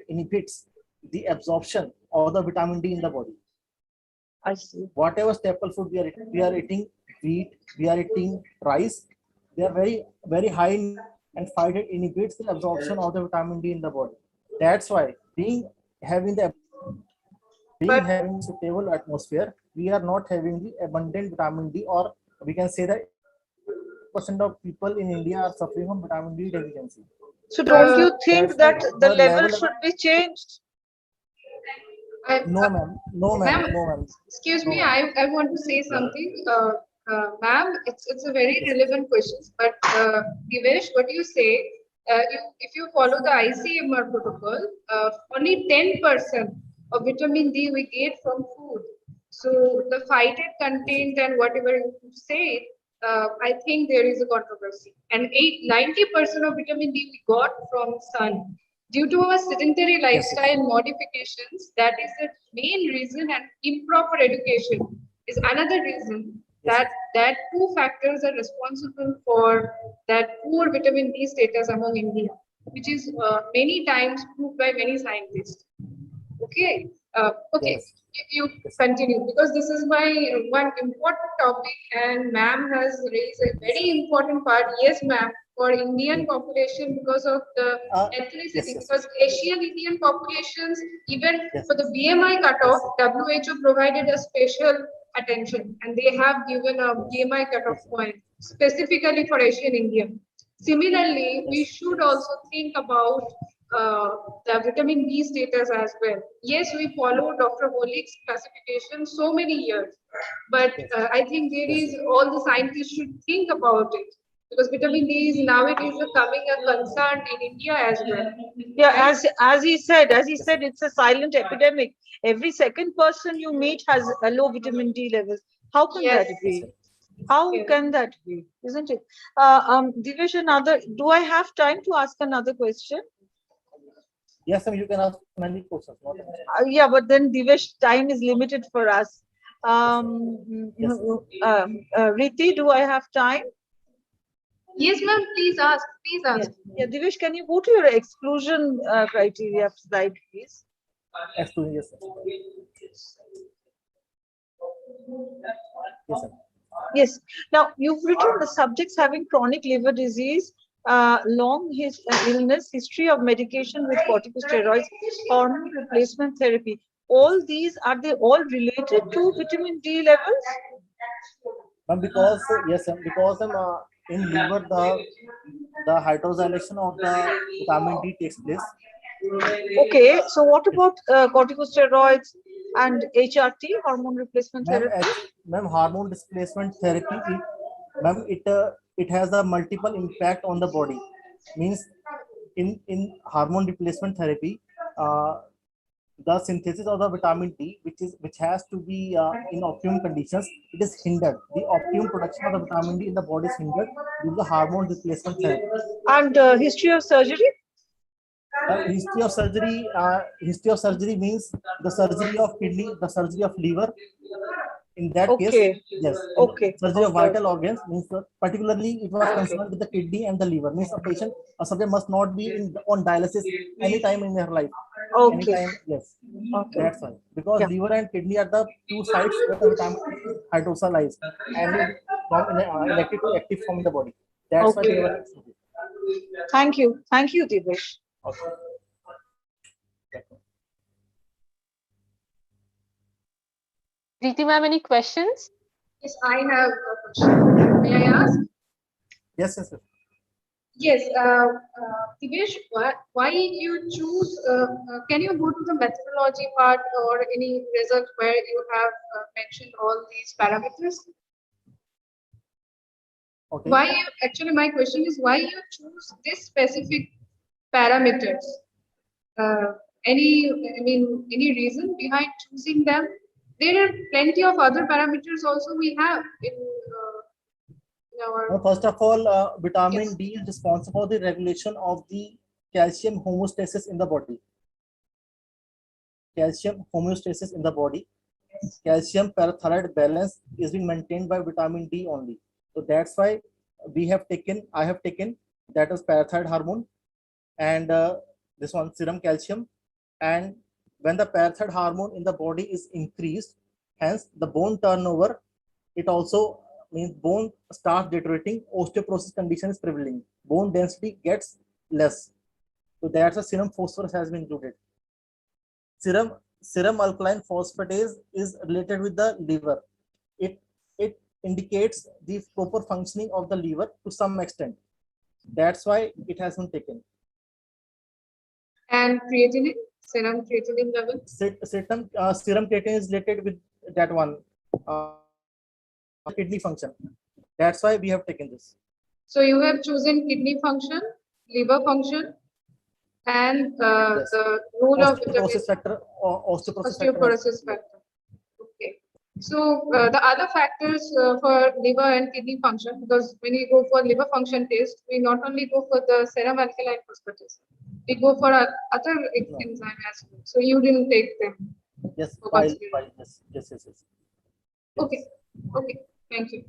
inhibits the absorption of the vitamin D in the body. I see. Whatever staple food we are eating wheat, we are eating rice, they are very high in, and phytate inhibits the absorption of the vitamin D in the body. That's why having suitable atmosphere, we are not having the abundant vitamin D, or we can say that % of people in India are suffering from vitamin D deficiency. So don't you think that the level should be changed? No, ma'am. No, ma'am. No, ma'am. Excuse me, I want to say something. Ma'am, it's a very relevant question, but Divesh, what you say, if you follow the ICMR protocol, only 10% of vitamin D we get from food. So the phytate content and whatever you say, I think there is a controversy. And 90% of vitamin D we got from sun. Due to our sedentary lifestyle modifications, that is the main reason, and improper education is another reason that two factors are responsible for that poor vitamin D status among India, which is many times proved by many scientists. Okay. Okay. If you continue, because this is my one important topic, and ma'am has raised a very important part. Yes, ma'am. For Indian population, because of the ethnicity, because Asian Indian populations, even for the BMI cutoff, WHO provided a special attention, and they have given a BMI cutoff point specifically for Asian Indian. Similarly, we should also think about the vitamin B status as well. Yes, we follow Dr. Holik's classification so many years, but I think there is all the scientists should think about it, because vitamin D is nowadays becoming a concern in India as well. Yeah, as he said, it's a silent epidemic. Every second person you meet has a low vitamin D levels. How can that be? How can that be? Isn't it? Divesh, do I have time to ask another question? Yes, ma'am, you can ask many questions. Yeah, but then Divesh, time is limited for us. Riti, do I have time? Yes, ma'am. Please ask. Please ask. Yeah, Divesh, can you go to your exclusion criteria slide, please? Exclusion, yes, sir. Yes, sir. Yes. Now, you've written the subjects having chronic liver disease, long illness, history of medication with corticosteroids, hormone replacement therapy. All these, are they all related to vitamin D levels? Because, yes, because in liver, the hydroxylation of the vitamin D takes place. Okay, so what about corticosteroids and HRT, hormone replacement therapy? Ma'am, hormone replacement therapy, it has a multiple impact on the body. Means in hormone replacement therapy, the synthesis of the vitamin D, which has to be in optimum conditions, it is hindered. The optimum production of the vitamin D in the body is hindered due to the hormone replacement therapy. And history of surgery? History of surgery means the surgery of kidney, the surgery of liver. In that case, yes. Surgery of vital organs means particularly it was concerned with the kidney and the liver. Means a subject must not be on dialysis any time in their life. Anytime, yes. That's why. Because liver and kidney are the two sites where the vitamin is hydrolyzed and is from inactive to active form in the body. That's why they were excluded. Thank you, Divesh. Okay. Preeti ma'am, any questions? Yes, I have a question. May I ask? Yes, yes, sir. Yes, Divesh, why you choose, can you go to the methodology part or any result where you have mentioned all these parameters? Okay. Actually, my question is why you choose this specific parameters? any reason behind choosing them? There are plenty of other parameters also we have in our. First of all, vitamin D is responsible for the regulation of the calcium homeostasis in the body. Calcium homeostasis in the body. Calcium parathyroid balance is being maintained by vitamin D only. So that's why I have taken that is parathyroid hormone and this one serum calcium. And when the parathyroid hormone in the body is increased, hence the bone turnover, it also means bone starts deteriorating, osteoporosis condition is prevailing, bone density gets less. So that's a serum phosphorus has been included. Serum alkaline phosphatase is related with the liver. It indicates the proper functioning of the liver to some extent. That's why it has been taken. And creatinine, serum creatinine level? Serum creatinine is related with that one, kidney function. That's why we have taken this. So you have chosen kidney function, liver function, and Yes. the role of osteoporosis factor. Osteoporosis factor. Okay. So the other factors for liver and kidney function, because when we go for liver function test, we not only go for the serum alkaline phosphatase, we go for other enzyme as well. So you didn't take them. Yes. Yes. Okay. Okay. Thank you.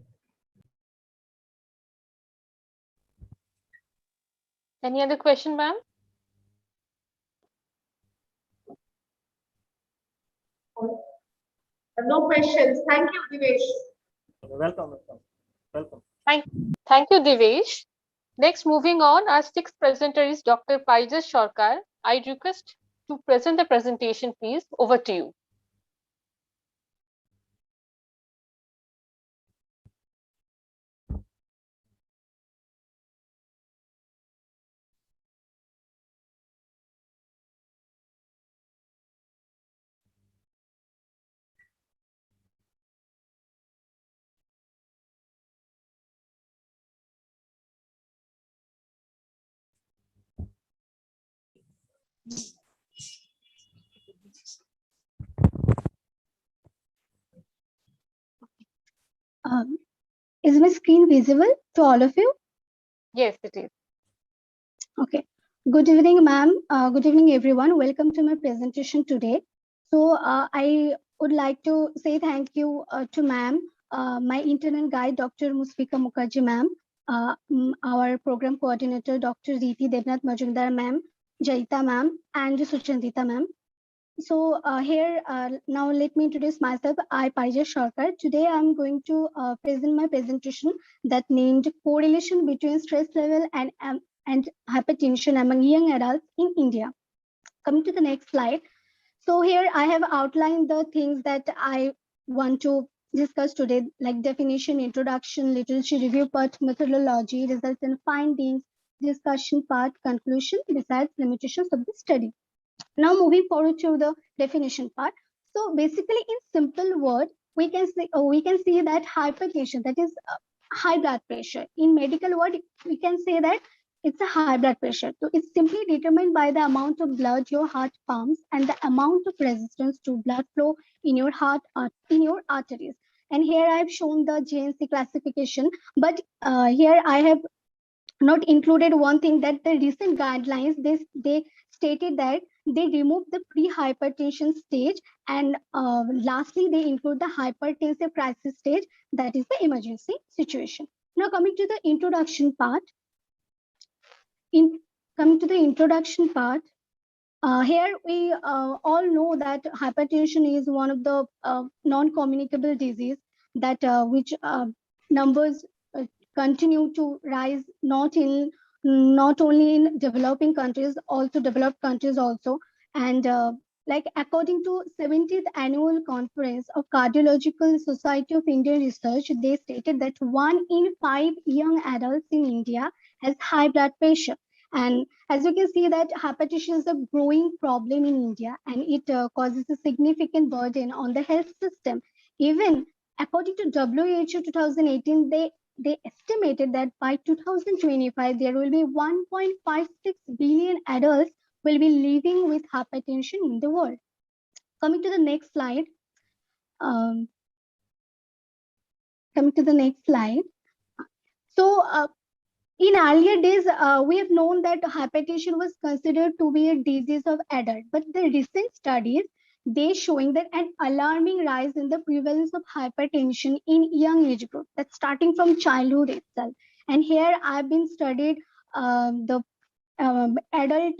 Any other question, ma'am? No questions. Thank you, Divesh. Welcome. Thank you, Divesh. Next, moving on, our sixth presenter is Dr. Paijas Sarkar. I request to present the presentation, please. Over to you. Is my screen visible to all of you? Yes, it is. Okay. Good evening, ma'am. Good evening, everyone. Welcome to my presentation today. So I would like to say thank you to ma'am, my intern guide, Dr. Musfika Mukherjee, ma'am, our program coordinator, Dr. Riti Devnath Majumdar, ma'am, Jaita, ma'am, and Suchandita, ma'am. So here, now let me introduce myself. I, Paijas Sarkar. Today I'm going to present my presentation that named Correlation Between Stress Level and Hypertension Among Young Adults in India. Coming to the next slide. So here I have outlined the things that I want to discuss today, like definition, introduction, literature review part, methodology, results and findings, discussion part, conclusion, besides limitations of the study. Now moving forward to the definition part. So basically, in simple word, we can see that hypertension, that is high blood pressure. In medical word, we can say that it's a high blood pressure. So it's simply determined by the amount of blood your heart pumps and the amount of resistance to blood flow in your heart, in your arteries. And here I've shown the JNC classification, but here I have not included one thing, that the recent guidelines, they stated that they remove the pre-hypertension stage, and lastly they include the hypertensive crisis stage, that is the emergency situation. Now coming to the introduction part, here we all know that hypertension is one of the non-communicable disease that which numbers continue to rise, not only in developing countries, also developed countries also. And like according to 70th annual conference of Cardiological Society of Indian Research, they stated that 1 in 5 young adults in India has high blood pressure. And as you can see that hypertension is a growing problem in India, and it causes a significant burden on the health system. Even according to WHO 2018, they estimated that by 2025, there will be 1.56 billion adults will be living with hypertension in the world. Coming to the next slide. Coming to the next slide. So in earlier days, we have known that hypertension was considered to be a disease of adult, but the recent studies, they showing that an alarming rise in the prevalence of hypertension in young age group, that's starting from childhood itself. And here I've been studied the adult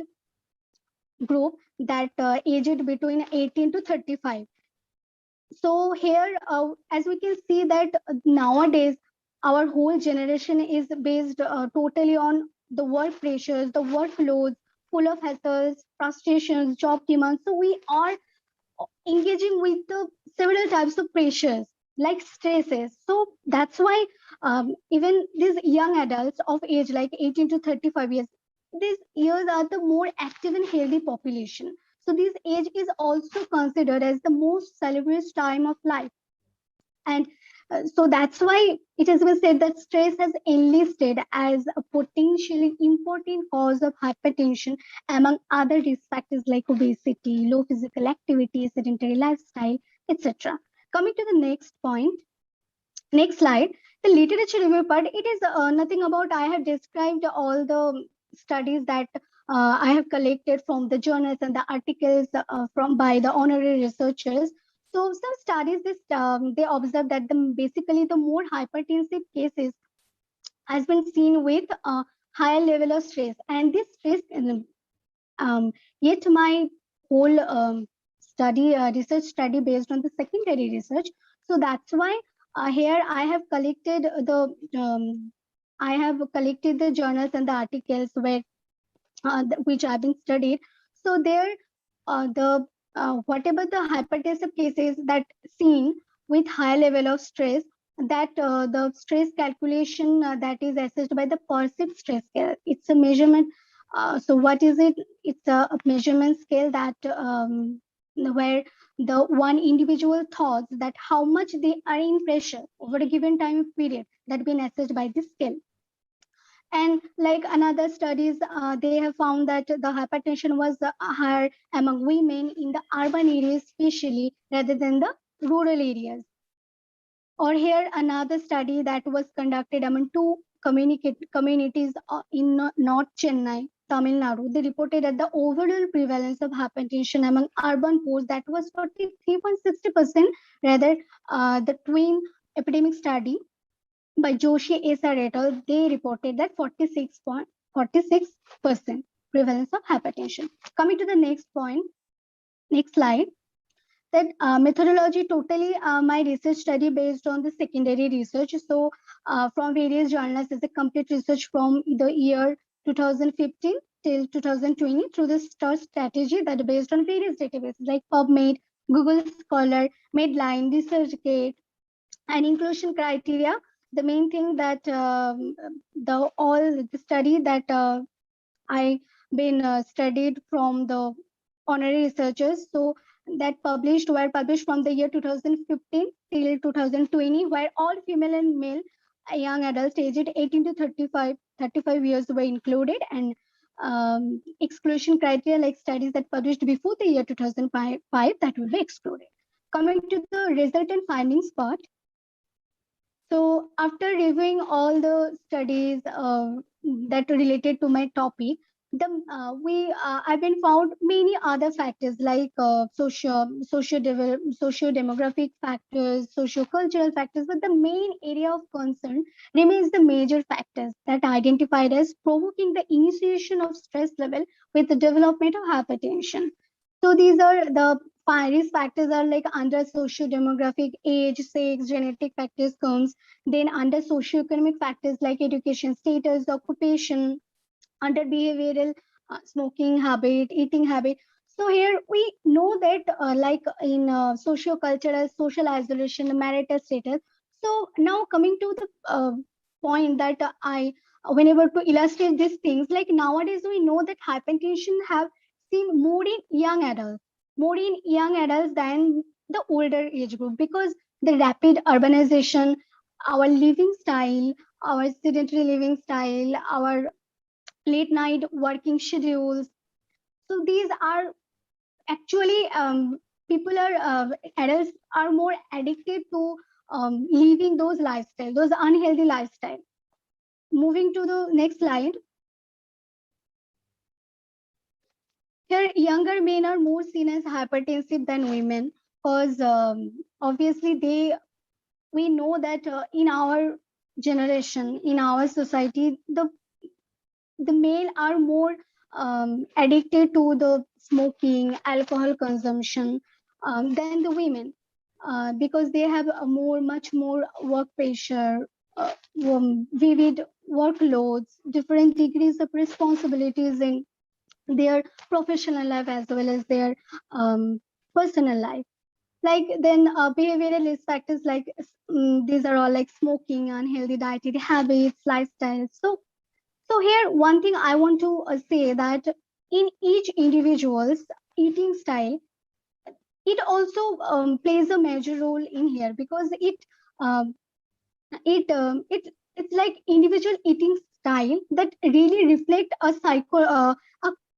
group that aged between 18 to 35. So here, as we can see that nowadays, our whole generation is based totally on the work pressures, the workloads, full of hassles, frustrations, job demands. So we are engaging with the several types of pressures like stresses. So that's why even these young adults of age like 18 to 35 years, these years are the more active and healthy population. So this age is also considered as the most celebrated time of life. And so that's why it has been said that stress has enlisted as a potentially important cause of hypertension among other risk factors like obesity, low physical activity, sedentary lifestyle, etc. Coming to the next point, next slide, the literature review part, it is nothing about, I have described all the studies that I have collected from the journals and the articles from by the honorary researchers. So some studies, they observe that basically the more hypertensive cases has been seen with a higher level of stress, and this stress, yet my whole research study based on the secondary research. So that's why here I have collected the journals and the articles where which have been studied. So there, the whatever the hypertensive cases that seen with high level of stress, that the stress calculation that is assessed by the perceived stress scale. It's a measurement. So what is it? It's a measurement scale that where the one individual thoughts that how much they are in pressure over a given time period that been assessed by this scale. And like another studies, they have found that the hypertension was higher among women in the urban areas, especially rather than the rural areas. Or here another study that was conducted among two communities in North Chennai, Tamil Nadu. They reported that the overall prevalence of hypertension among urban poors that was 43.60%, rather the twin epidemic study by Joshi S.R. et al., they reported that 46% prevalence of hypertension. Coming to the next point, next slide, that methodology totally my research study based on the secondary research. So from various journals is a complete research from the year 2015 till 2020 through the STAR strategy that is based on various databases like PubMed, Google Scholar, Medline, ResearchGate, and inclusion criteria. The main thing that the study that I been studied from the honorary researchers. So that were published from the year 2015 till 2020, where all female and male young adults aged 18 to 35 years were included, and exclusion criteria like studies that published before the year 2005 that will be excluded. Coming to the result and findings part. So after reviewing all the studies that related to my topic, I've been found many other factors like socio-demographic factors, socio-cultural factors, but the main area of concern remains the major factors that identified as provoking the initiation of stress level with the development of hypertension. So these are the risk factors are like under socio-demographic, age, sex, genetic factors comes, then under socio-economic factors like education status, occupation, under behavioral, smoking habit, eating habit. So here we know that like in socio-cultural, social isolation, marital status. So now coming to the point that whenever to illustrate these things, like nowadays we know that hypertension have seen more in young adults than the older age group, because the rapid urbanization, our living style, our sedentary living style, our late night working schedules. So these are actually adults are more addicted to living those lifestyle, those unhealthy lifestyle. Moving to the next slide. Here, younger men are more seen as hypertensive than women because obviously we know that in our generation, in our society, the male are more addicted to the smoking, alcohol consumption than the women because they have much more work pressure, vivid workloads, different degrees of responsibilities in their professional life as well as their personal life. Like then behavioral risk factors like these are all like smoking, unhealthy dietary habits, lifestyles. So here, one thing I want to say that in each individual's eating style, it also plays a major role in here because um, it's like individual eating style that really reflect a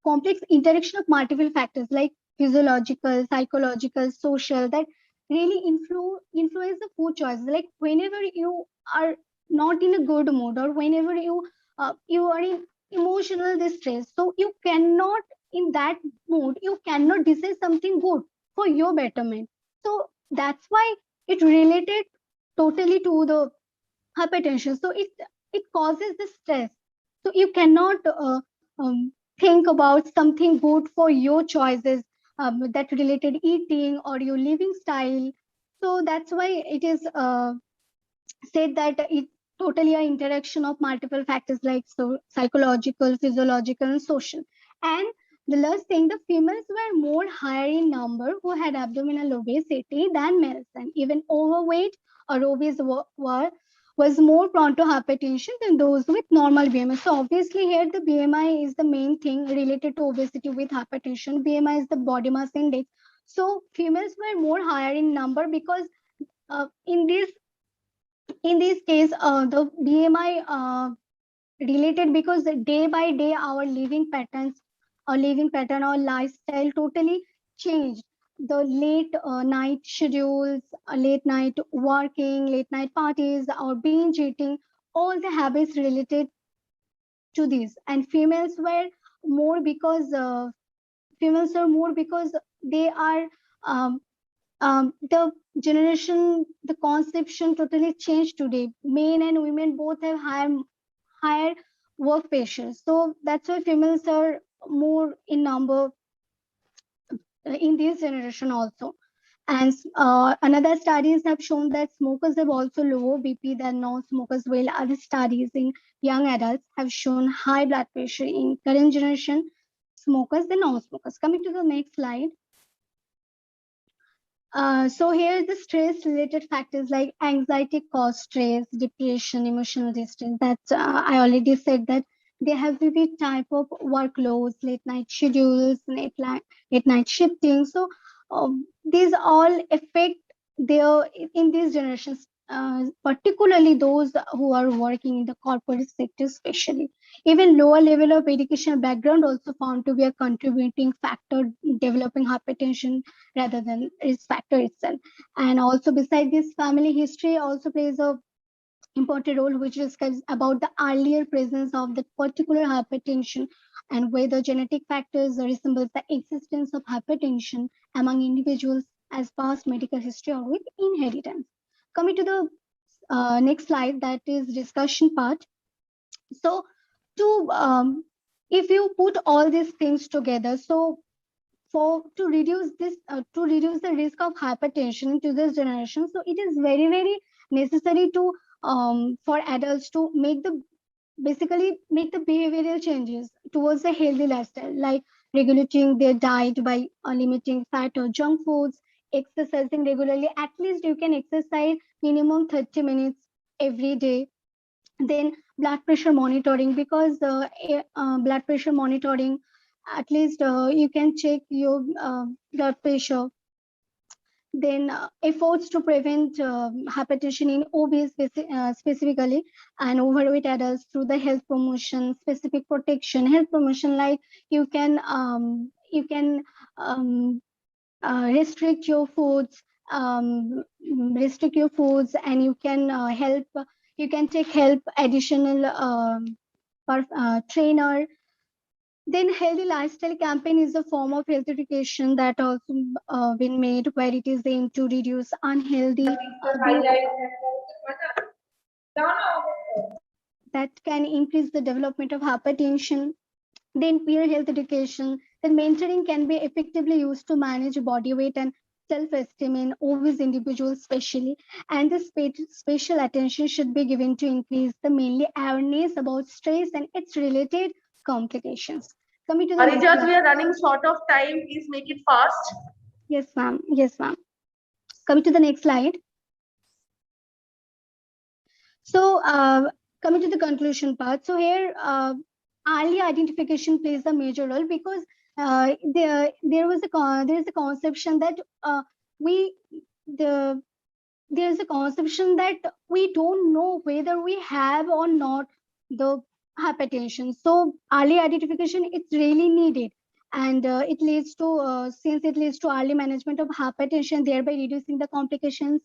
complex interaction of multiple factors like physiological, psychological, social that really influence the food choices. Like whenever you are not in a good mood or whenever you are in emotional distress, so you cannot in that mood you cannot decide something good for your betterment. So that's why it related totally to the hypertension. So it causes the stress. So you cannot think about something good for your choices that related eating or your living style. So that's why it is said that it totally an interaction of multiple factors like so psychological, physiological, and social. And the last thing, the females were more higher in number who had abdominal obesity than males, and even overweight or obese was more prone to hypertension than those with normal BMI. So obviously here the BMI is the main thing related to obesity with hypertension. BMI is the body mass index. So females were more higher in number because in this case the BMI related because day by day our living pattern or lifestyle totally changed. The late night schedules, late night working, late night parties, or binge eating, all the habits related to this. And females are more because they are the generation, the conception totally changed today. Men and women both have higher work pressure. So that's why females are more in number in this generation also. And another studies have shown that smokers have also lower BP than non-smokers, while other studies in young adults have shown high blood pressure in current generation smokers than non-smokers. Coming to the next slide. So here the stress related factors like anxiety cause stress, depression, emotional distress. That I already said that they have vivid type of workloads, late night schedules, late night shifting. So these all affect their in these generations, particularly those who are working in the corporate sector, especially. Even lower level of educational background also found to be a contributing factor developing hypertension rather than risk factor itself. And also beside this, family history also plays a important role, which describes about the earlier presence of the particular hypertension and whether genetic factors resemble the existence of hypertension among individuals as past medical history or with inheritance. Coming to the next slide, that is discussion part. So if you put all these things together, so to reduce the risk of hypertension to this generation, so it is very necessary to for adults to basically make the behavioral changes towards a healthy lifestyle, like regulating their diet by limiting fat or junk foods, exercising regularly. At least you can exercise minimum 30 minutes every day. Then blood pressure monitoring, because blood pressure monitoring, at least you can check your blood pressure. Then efforts to prevent hypertension in obese specifically and overweight adults through the health promotion, specific protection, health promotion, like you can you can restrict your foods, and you can help. You can take help additional trainer. Then healthy lifestyle campaign is a form of health education that also been made, where it is aimed to reduce unhealthy that can increase the development of hypertension. Then peer health education. Then mentoring can be effectively used to manage body weight and self-esteem in obese individuals especially. And the special attention should be given to increase the mainly awareness about stress and its related complications. Coming to the next Parijat, slide. we are running short of time. Please make it fast. Yes, ma'am. Yes, ma'am. Coming to the next slide. So coming to the conclusion part. So here, early identification plays a major role, because there is a conception that there's a conception that we don't know whether we have or not the hypertension. So early identification, it's really needed, and it leads to since it leads to early management of hypertension, thereby reducing the complications.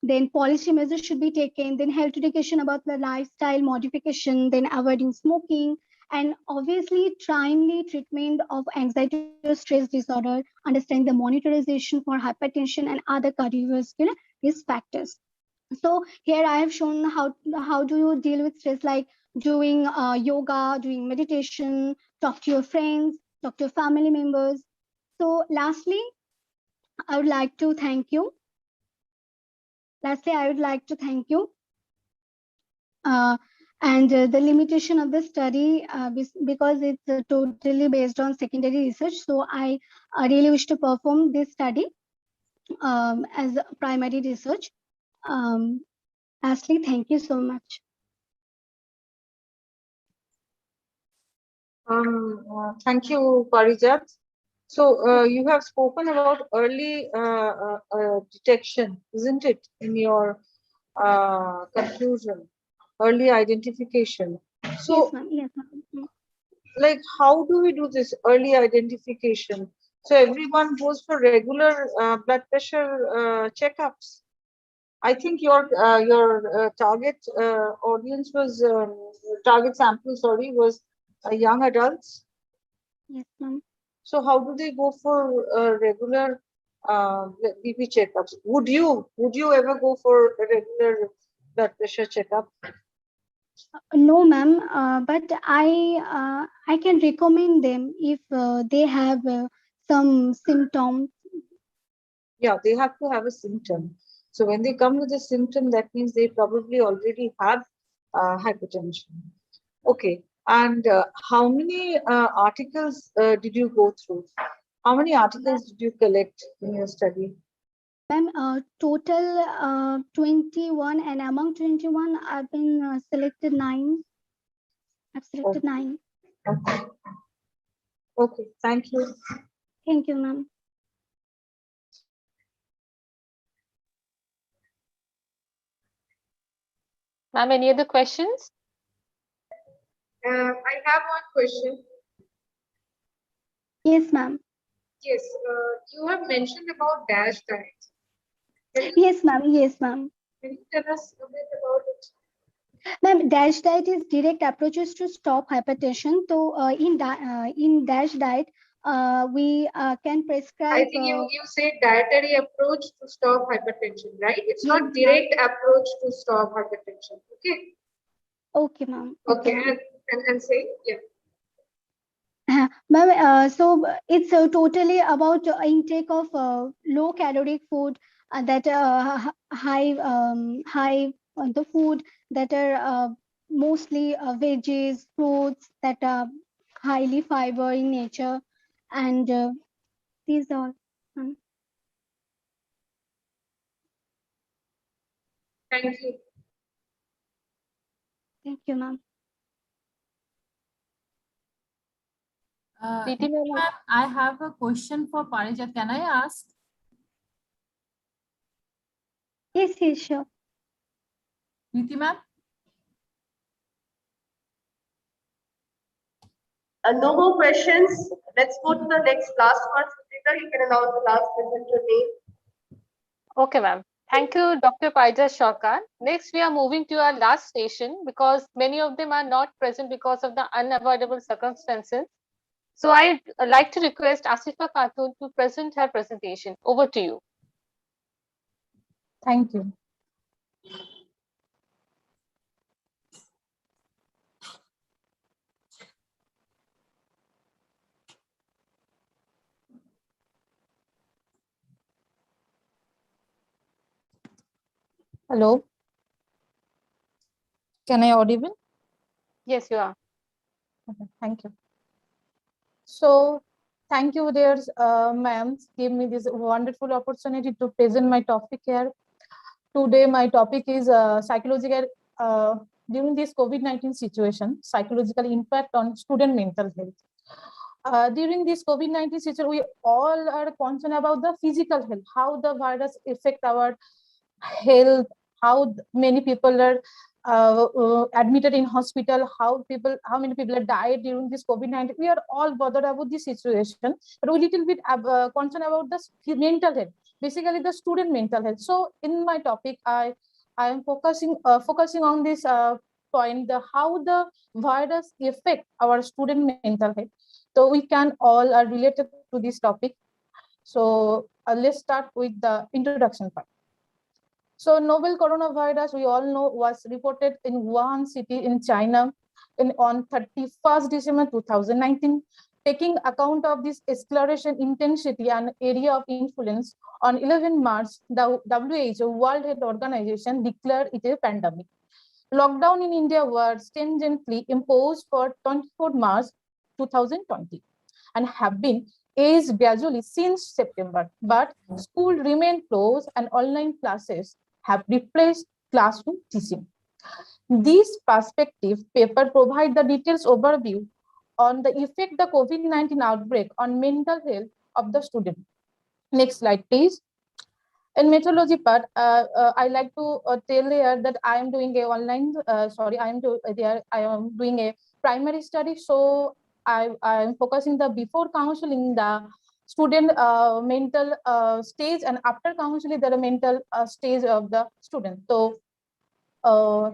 Then policy measures should be taken. Then health education about the lifestyle modification. Then avoiding smoking, and obviously timely treatment of anxiety or stress disorder. Understanding the monitorization for hypertension and other cardiovascular risk factors. So here I have shown how do you deal with stress, like doing yoga, doing meditation, talk to your friends, talk to your family members. So lastly, I would like to thank you. And the limitation of the study, because it's totally based on secondary research. So I really wish to perform this study as primary research. Lastly, thank you so much. Thank you, Parijat. So you have spoken about early detection, isn't it, in your conclusion, early identification. So, yes, ma'am. Like, how do we do this early identification? So everyone goes for regular blood pressure checkups. I think your target audience was target sample, sorry, was young adults. Yes, ma'am. So how do they go for regular BP checkups? Would you ever go for a regular blood pressure checkup? No, ma'am. But I can recommend them if they have some symptoms. Yeah, they have to have a symptom. So when they come with a symptom, that means they probably already have hypertension. Okay. And how many articles did you go through? How many articles did you collect in your study? Ma'am, total 21, and among 21, I've been selected 9. I've selected 9. Okay. Okay. Thank you. Thank you, ma'am. Ma'am, any other questions? I have one question. Yes, ma'am. Yes, you have mentioned about DASH diet. Yes, ma'am. Yes, ma'am. Can you tell us a bit about it? Ma'am, DASH diet is direct approaches to stop hypertension. So in DASH diet, we can prescribe. I think you say dietary approach to stop hypertension, right? It's Yes, not direct approach to stop hypertension. Okay. Okay, ma'am. Okay, and say, yeah. Ma'am, so it's totally about intake of low caloric food that high on the food that are mostly veggies, fruits that are highly fiber in nature, and these are. Thank you. Thank you, ma'am. I have a question for Parijat. Can I ask? Yes, yes, sure. Preeti ma'am? No more questions. Let's go to the next last one. Suprita, you can announce the last presenter name. Okay, ma'am. Thank you, Dr. Paija Shawkat. Next, we are moving to our last station because many of them are not present because of the unavoidable circumstances. So I'd like to request Asifa Khatun to present her presentation. Over to you. Thank you. Hello. Can I audible? Yes, you are. Okay, thank you. So, thank you, dear ma'am, gave me this wonderful opportunity to present my topic here. Today, my topic is psychological during this COVID-19 situation, psychological impact on student mental health. During this COVID-19 situation, we all are concerned about the physical health, how the virus affect our health, how many people are admitted in hospital, how many people are died during this COVID-19. We are all bothered about this situation, but we little bit concerned about the mental health, basically the student mental health. So in my topic, I am focusing on this point, how the virus affect our student mental health. So we can all are related to this topic. So let's start with the introduction part. So novel coronavirus, we all know, was reported in Wuhan city in China on 31st December 2019. Taking account of this acceleration intensity and area of influence, on 11 March, the WHO, World Health Organization, declared it a pandemic. Lockdown in India was stringently imposed for 24 March 2020 and have been eased gradually since September, but school remain closed and online classes have replaced classroom teaching. This perspective paper provides the details overview on the effect the COVID-19 outbreak on mental health of the student. Next slide, please. In methodology part, I like to tell here that I am doing a online. I am doing a primary study. So I am focusing the before counseling the student mental stage, and after counseling the mental stage of the student. So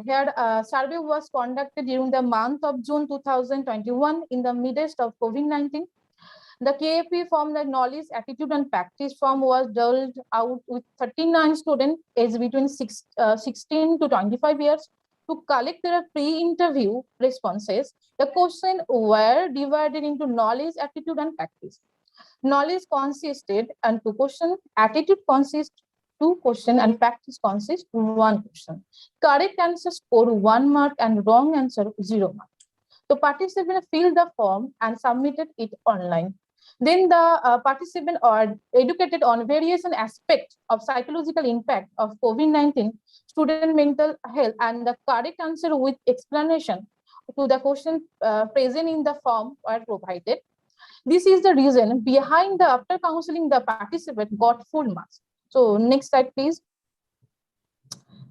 here survey was conducted during the month of June 2021 in the midst of COVID-19. The KFP form, the knowledge, attitude, and practice form, was doled out with 39 students aged between 16 to 25 years to collect their pre-interview responses. The questions were divided into knowledge, attitude, and practice. Knowledge consisted and 2 questions, attitude consists 2 questions, and practice consists 1 question. Correct answer score 1 mark and wrong answer 0 mark. The participant filled the form and submitted it online. Then the participants are educated on various aspects of psychological impact of COVID-19, student mental health, and the correct answer with explanation to the question present in the form are provided. This is the reason behind the after counseling, the participant got full marks. So next slide, please.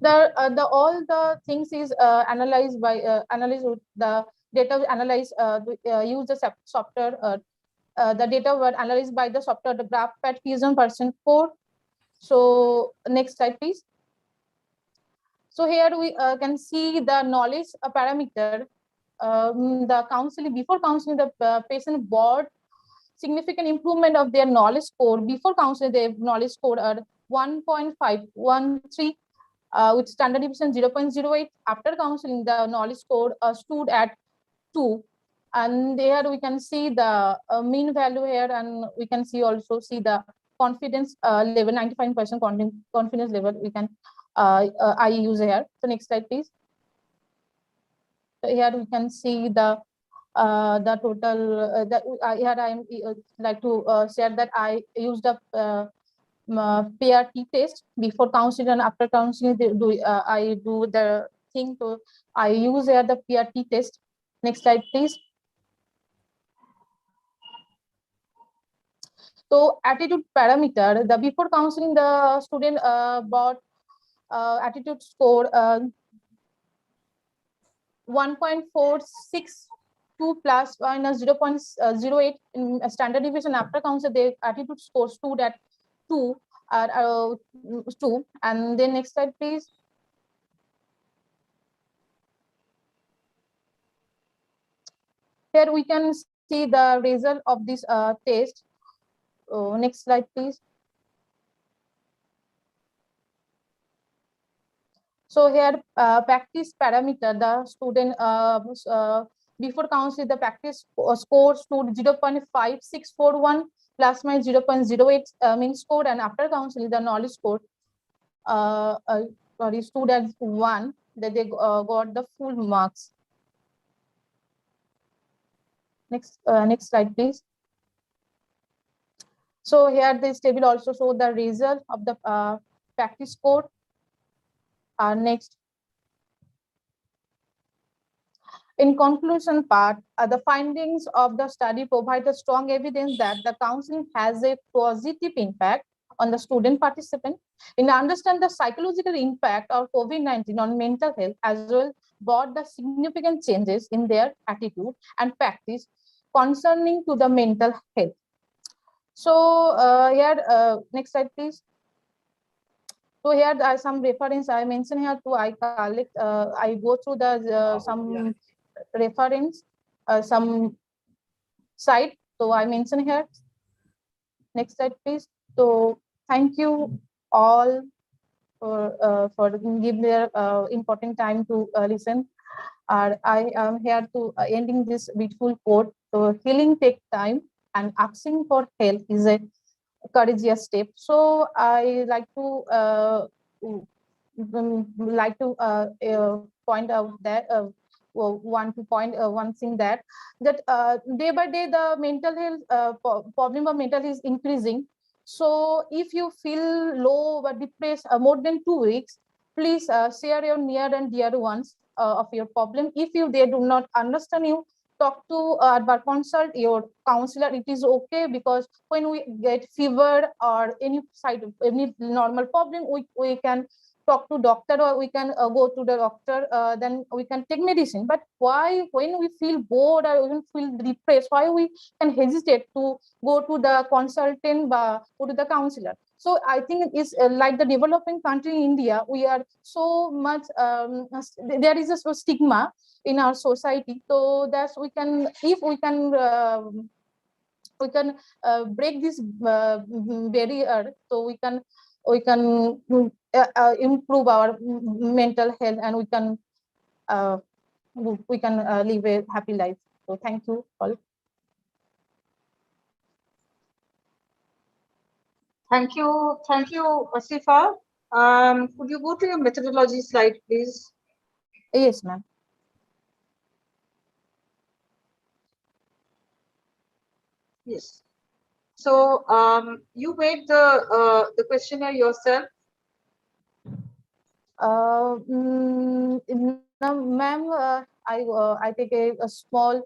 All the things is analyzed by the data analyzed use the software. The data were analyzed by the software, the GraphPad Fusion version 4. So next slide, please. So here we can see the knowledge parameter. The counseling, before counseling, the patient brought significant improvement of their knowledge score. Before counseling, their knowledge score are 1.513 with standard deviation 0.08. After counseling, the knowledge score stood at 2. And there we can see the mean value here, and we can see the confidence level, 95% confidence level. We can I use here. So next slide, please. So here we can see the total. Here I am like to share that I used the PRT test before counseling and after counseling. I do the thing to I use here the PRT test. Next slide, please. So attitude parameter, the before counseling, the student brought attitude score 1.46 2 plus minus 0.08 in standard deviation after counseling, their attitude score stood at 2, 2. And then next slide, please. Here we can see the result of this test. Next slide, please. So here practice parameter, the student before counseling, the practice score stood 0.5641 plus minus 0.08 mean score, and after counseling the knowledge score stood at 1, that they got the full marks. Next slide, please. So here this table also show the result of the practice score. Next. In conclusion part, the findings of the study provide a strong evidence that the counseling has a positive impact on the student participant. In understand the psychological impact of COVID-19 on mental health, as well brought the significant changes in their attitude and practice concerning to the mental health. So here, next slide, please. So here are some reference I mentioned here too. I collect, I go through the some reference, some site. So I mentioned here. Next slide, please. So thank you all for giving their important time to listen. I am here to ending this beautiful quote. So healing takes time, and asking for help is a courageous step. So I like to point out that one thing that day by day the mental health problem of mental health is increasing. So if you feel low or depressed more than 2 weeks, please share your near and dear ones of your problem. If they do not understand you, talk to or consult your counselor. It is okay, because when we get fever or any normal problem, we can talk to doctor, or we can go to the doctor, then we can take medicine. But why, when we feel bored or even feel depressed, why we can hesitate to go to the consultant or go to the counselor? So I think it's like the developing country in India, we are so much, there is a stigma in our society. So that's we can, if we can break this barrier, so we can improve our mental health, and we can live a happy life. So thank you all. Thank you, Asifa. Could you go to your methodology slide, please? Yes, ma'am. Yes. So you made the questionnaire yourself? Ma'am, I take a small,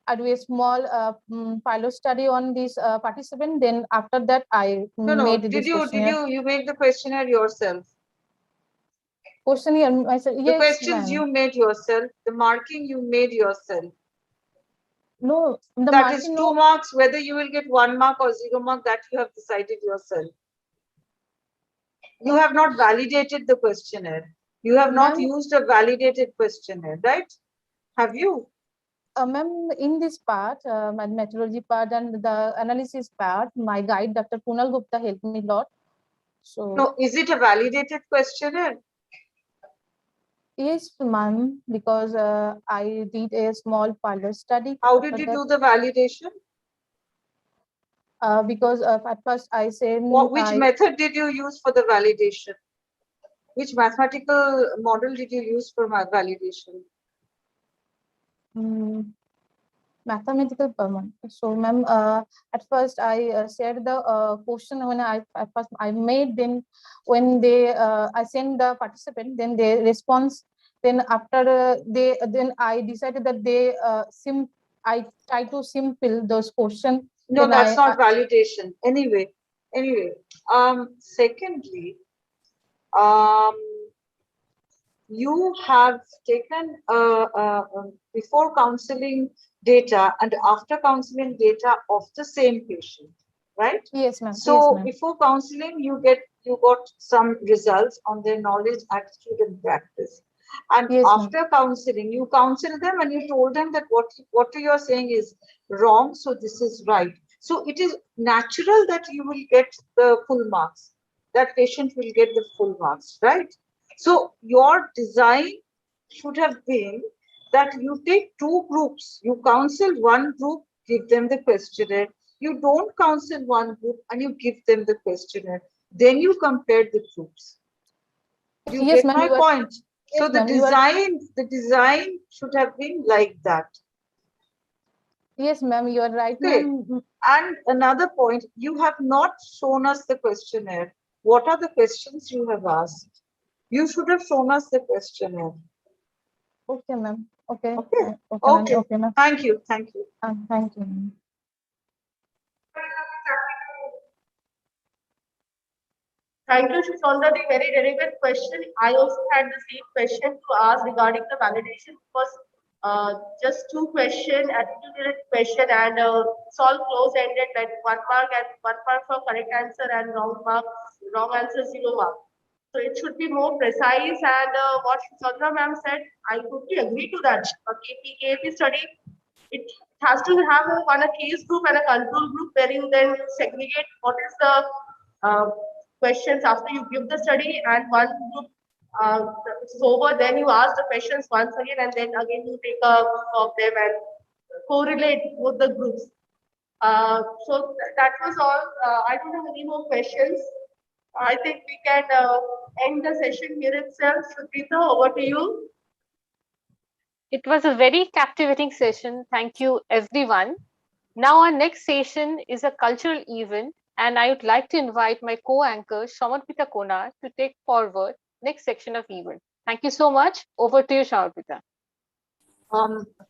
I do a small pilot study on this participant. Then after that, I made did this you make the questionnaire yourself? Questionnaire, I said, yes, the questions you made yourself, the marking you made yourself. No, the that is marking, 2 marks. Whether you will get 1 mark or 0 mark, that you have decided yourself. You have not validated the questionnaire. You have not used a validated questionnaire, right? Have you? Ma'am, in this part, my methodology part and the analysis part, my guide, Dr. Kunal Gupta, helped me a lot. So, no, is it a validated questionnaire? Yes, ma'am, because I did a small pilot study. How did you do the validation? Because at first I said... Which method did you use for the validation? Which mathematical model did you use for my validation? Mathematical permanent. So, ma'am, at first I shared the question when I made them, when they I sent the participant, then they response. Then after then I decided that they I try to simple those questions. No, that's not validation. Anyway. Secondly, you have taken before counseling, data and after counseling data of the same patient, right? Yes, ma'am. So Yes, ma'am. before counseling, you got some results on their knowledge, attitude, and practice. And Yes, after counseling, you counsel them and you told them that what you are saying is wrong, so this is right. So it is natural that you will get the full marks. That patient will get the full marks, right? So your design should have been that you take two groups, you counsel one group, give them the questionnaire. You don't counsel one group and you give them the questionnaire. Then you compare the groups. Do you Yes, get ma'am, my you are. point? So Yes, ma'am, you are. the design should have been like that. Yes, ma'am, you are right, Okay. ma'am. And another point, you have not shown us the questionnaire. What are the questions you have asked? You should have shown us the questionnaire. Okay, ma'am. Okay. Okay. Okay, ma'am. Okay. Okay, ma'am. Thank you. Thank you. Thank you, ma'am. Thank you, Shishonda. The very relevant question. I also had the same question to ask regarding the validation because just two question, attitude question, and it's all close-ended, like 1 mark and 1 mark for correct answer and wrong answer 0 mark. So it should be more precise. And what Shishonda ma'am said, I totally agree to that. A KP study, it has to have a case group and a control group where you then segregate what is the questions after you give the study, and one group it's over, then you ask the questions once again, and then again you take a group of them and correlate both the groups. So that was all. I don't have any more questions. I think we can end the session here itself. Shukrita, over to you. It was a very captivating session. Thank you, everyone. Now, our next session is a cultural event, and I would like to invite my co-anchor, Shamarpita Konar, to take forward next section of event. Thank you so much. Over to you, Shamarpita.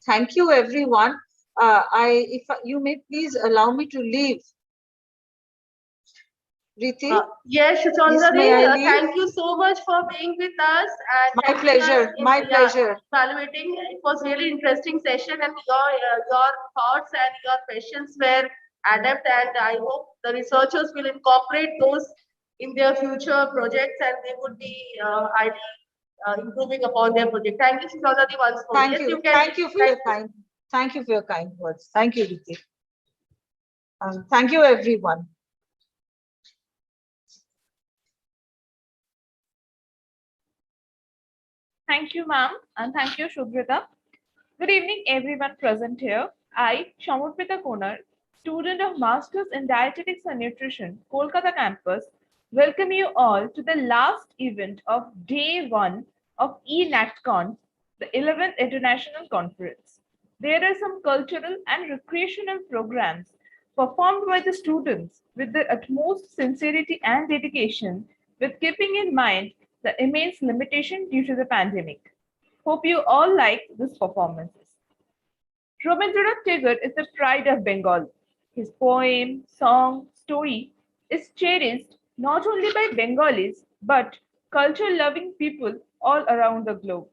Thank you, everyone. If you may please allow me to leave. Riti? Yes, Yes, may I Chandra, leave? thank you so much for being with us. And My pleasure. My pleasure. Evaluating. It was really interesting session, and your thoughts and your questions were adept. And I hope the researchers will incorporate those in their future projects, and they would be improving upon their project. Thank you, Chandra, once more. Thank Yes, you. you can. Thank you for your kind. Thank you for your kind words. Thank you, Riti. Thank you, everyone. Thank you, ma'am, and thank you, Shubhrita. Good evening, everyone present here. I, Shamarpita Konar, student of Masters in Dietetics and Nutrition, Kolkata campus, welcome you all to the last event of Day 1 of eNatCon, the 11th International Conference. There are some cultural and recreational programs performed by the students with the utmost sincerity and dedication, with keeping in mind the immense limitation due to the pandemic. Hope you all like these performances. Rabindranath Tagore is the pride of Bengal. His poem, song, story is cherished not only by Bengalis but culture-loving people all around the globe.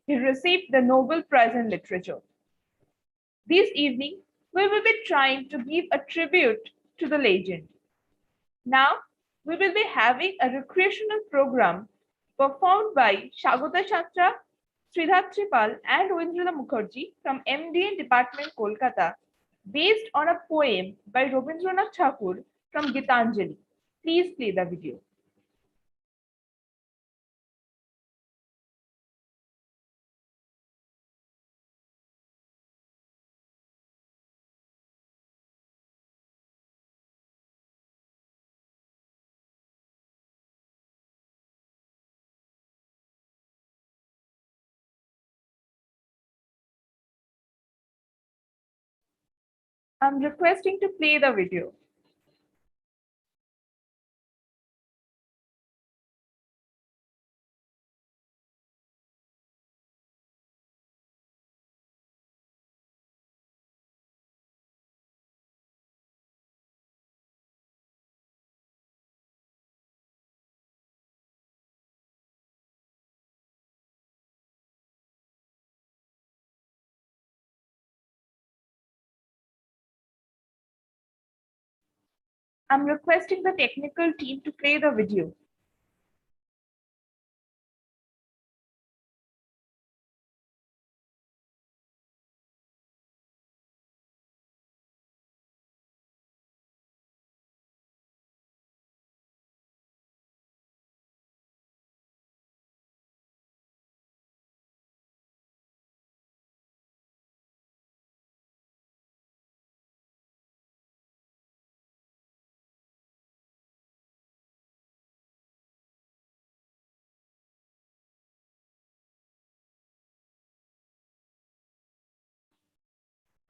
He received the Nobel Prize in Literature. This evening, we will be trying to give a tribute to the legend. Now, we will be having a recreational program performed by Shagota Chatra, Sridhar Pal, and Ravindra Mukherjee from MDN Department, Kolkata, based on a poem by Rabindranath Tagore from Gitanjali. Please play the video. I'm requesting to play the video. I'm requesting the technical team to play the video.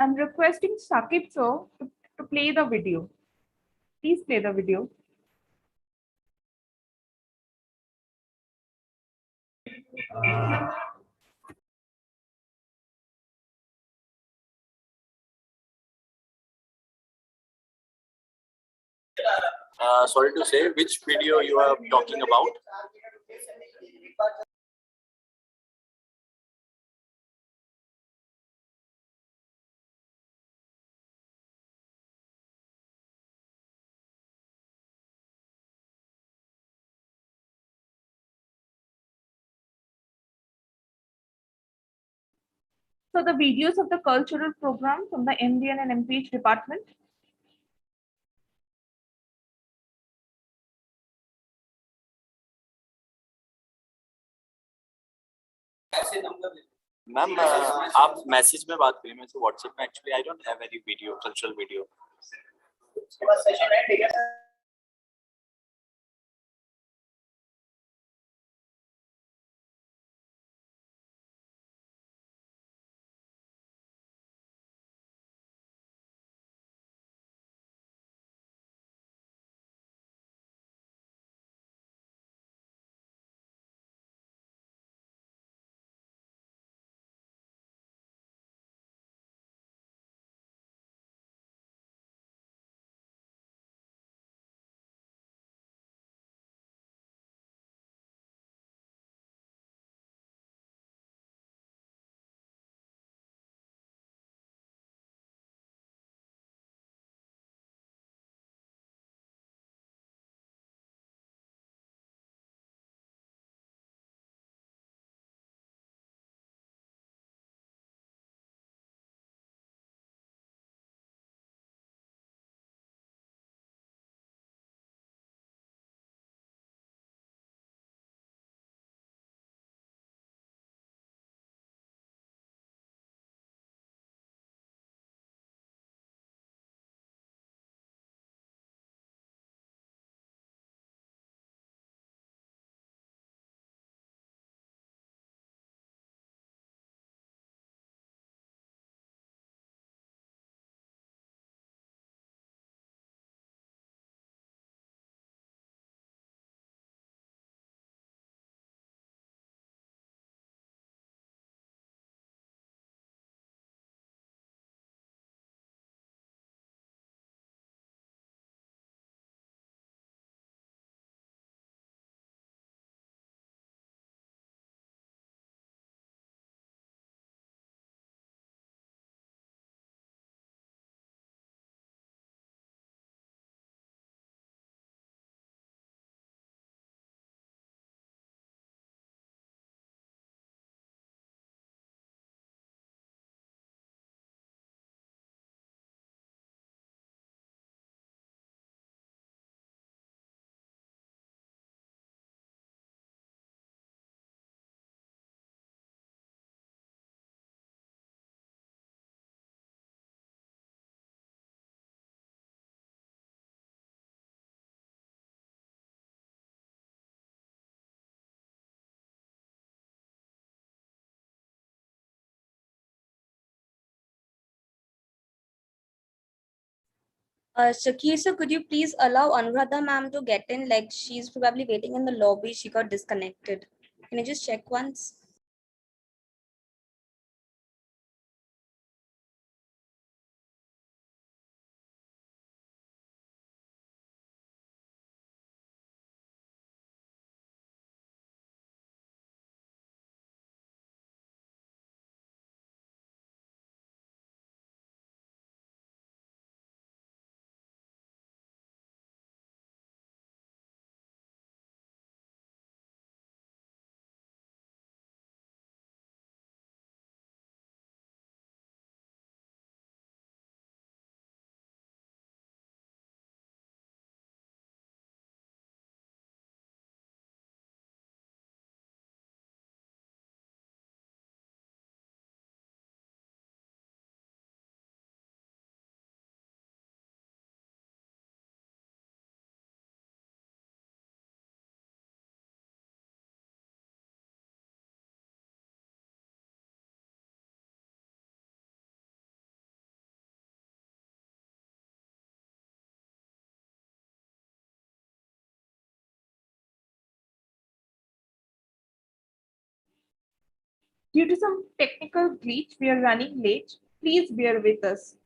I'm requesting Sakib sir to play the video. Please play the video. Sorry to say, which video you are talking about? So the videos of the cultural program from the MDN and MPH department. Ma'am आप message में बात करिए मेरे से WhatsApp में actually I don't have any video cultural video Shakir, sir, could you please allow Anuradha ma'am to get in? Like she's probably waiting in the lobby. She got disconnected. Can you just check once? Due to some technical glitch, we are running late. Please bear with us.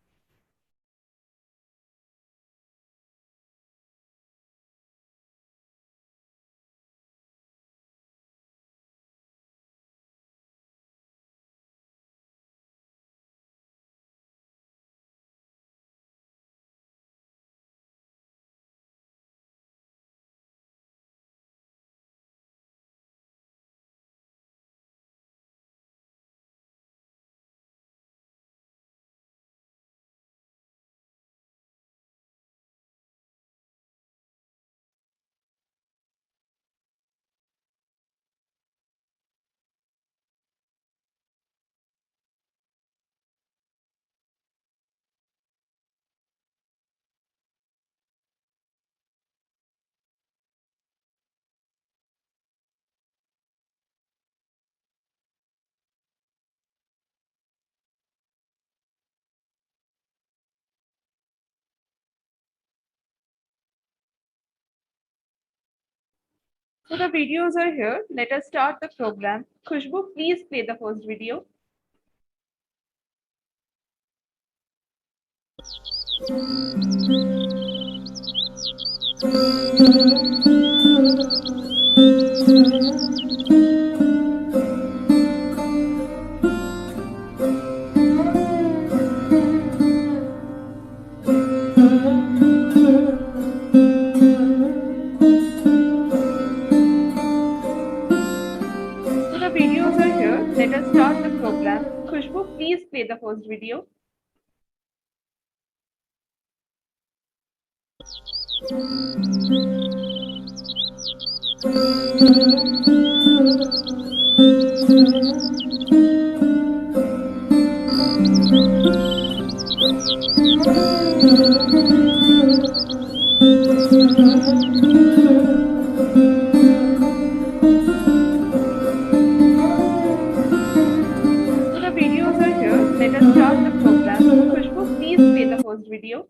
So the videos are here. Let us start the program. Khushbu, please play the first video. So the videos are here. Let us start the program. Khushbu, please play the first video. So the videos are here. Let us start the program. Khushbu, please play the first video.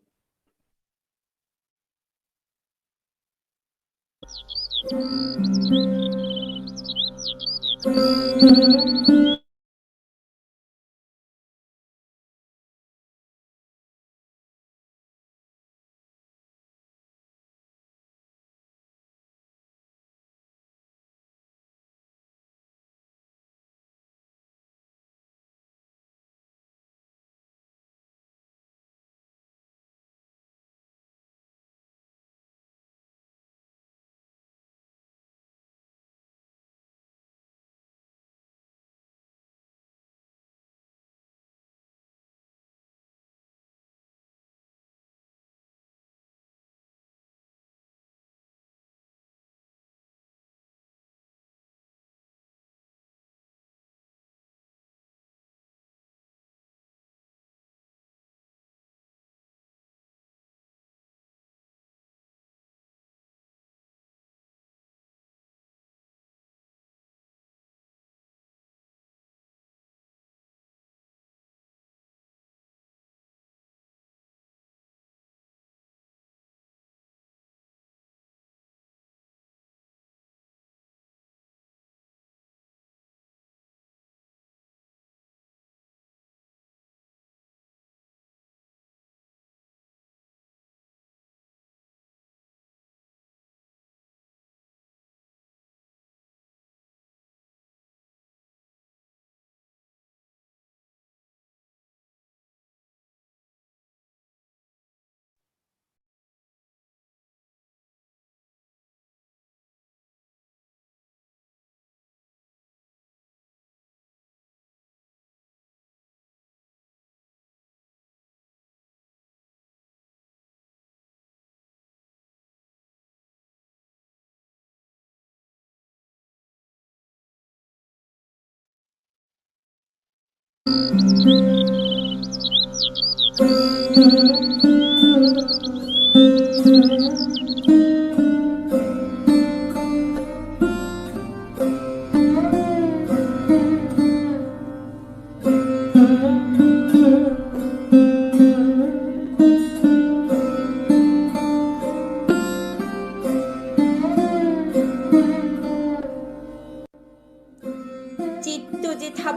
চিত্ত যেথা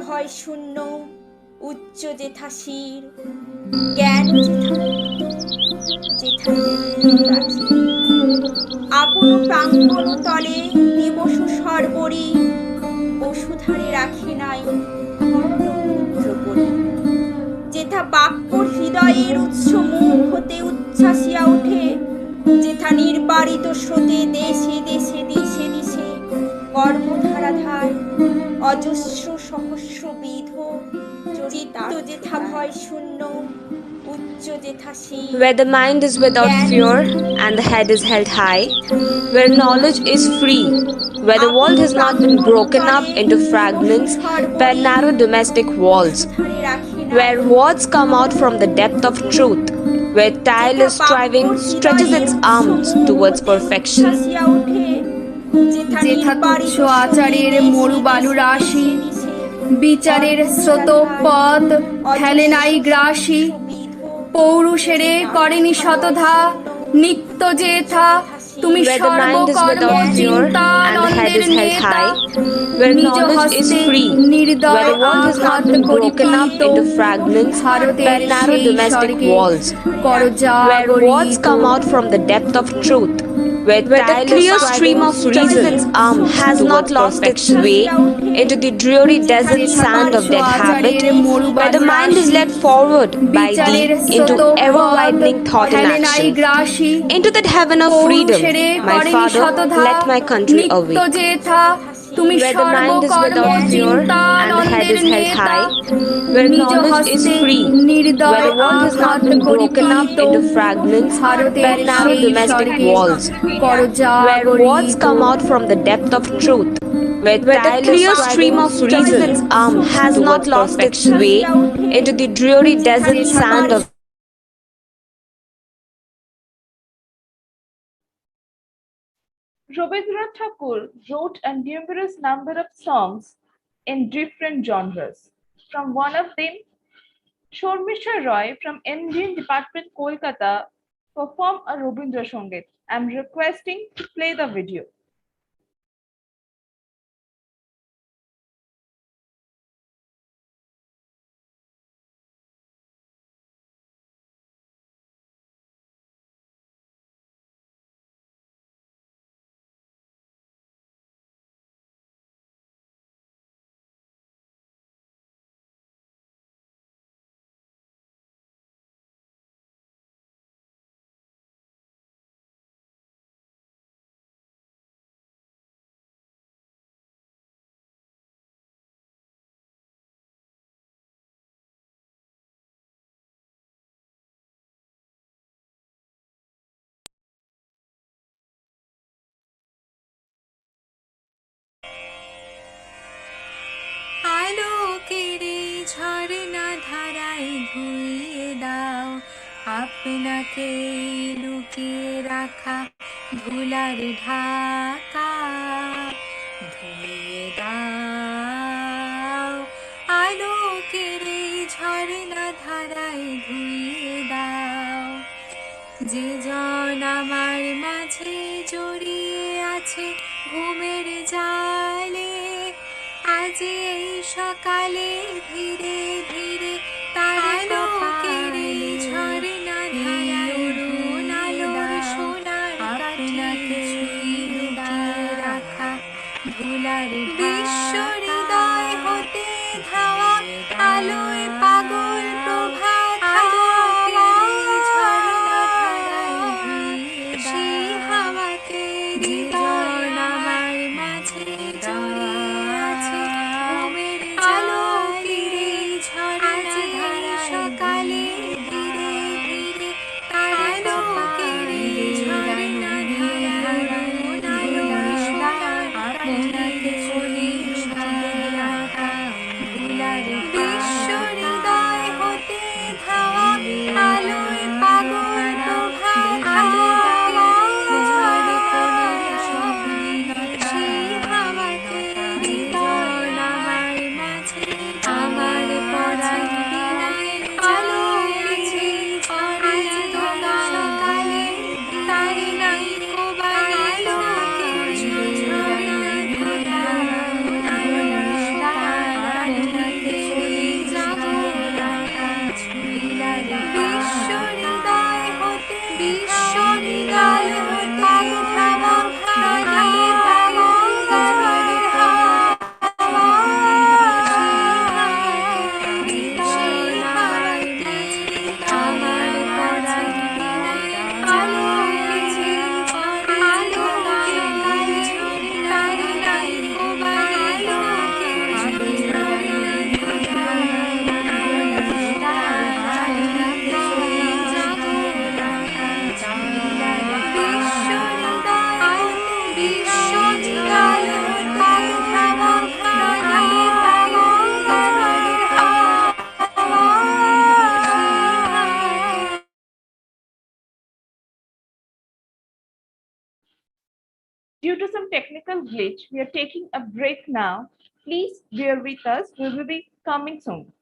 যেথা শির জ্ঞান যেথা মুক্ত যেথা প্রাচীর আপন প্রাঙ্গণ তলে দিবস সর্বরি বসুধারে রাখে নাই পুত্র করি যেথা বাক্য হৃদয়ের উৎস মুখ হতে উচ্ছ্বাসিয়া ওঠে যেথা নির্বারিত স্রোতে দেশে দেশে দিশে দিশে কর্মধারাধার অজস্র সহস্র বিধ চিত্ত যেথা ভয় শূন্য উচ্চ যেথা শীল Where the mind is without fear and the head is held high, where knowledge is free, where the world has not been broken up into fragments by narrow domestic walls, where words come out from the depth of truth, where tireless striving stretches its arms towards perfection. যেথা তুচ্ছ আচারের মরু বালু রাশি বিচারের স্রোত পথ ফেলে নাই গ্রাসী পৌরুষেরে করেনি শতধা নিত্য যেথা তুমি সর্বকর্ম চিন্তানন্দের নেতা নিজ হস্তে নির্দয় আঘাত করি পীড়িত ভারতের সেই স্বর্গে Where words come out from the depth of truth, where the clear stream of reason's arm has not lost its way into the dreary desert sand of dead habit, where the mind is led forward by thee into ever-widening thought and action, into that heaven of freedom, my Father, let my country awake. Where the mind is without fear and the head is held high, where knowledge is free, where the world has not been broken up into fragments by narrow domestic walls, where words come out from the depth of truth, where the clear stream of reason's arm has not lost its way into the dreary desert sand of Rabindranath Tagore wrote a numerous number of songs in different genres. From one of them, Shormisha Roy from MGN Department, Kolkata, performed a Rabindra Songit. I'm requesting to play the video. আলোকেরে ঝর্ণা ধারায় ধুইয়ে দাও আপনাকে লুকিয়ে রাখা ধুলার ঢাকা ধুইয়ে দাও আলোকেরে ঝর্ণা ধারায় ধুইয়ে দাও যে জন আমার মাঝে জড়িয়ে আছে ঘুমের জালে আজ এই সকালে ধীরে ধীরে তার লোকেরে ঝর্ণা ধারায় অরুণ আলোর সোনার আপনাকে লুকিয়ে রাখা ধুলার বিশ্ব হৃদয় হতে ধাওয়া আলোয় পাগল প্রভাত ঝর্ণা ধারায় সেই হাওয়াতে হৃদয় আমার মাঝে জড়িয়ে আছে ঘুমের আলোকেরে ঝর্ণা Due to some technical glitch, we are taking a break now. Please bear with us. We will be coming soon.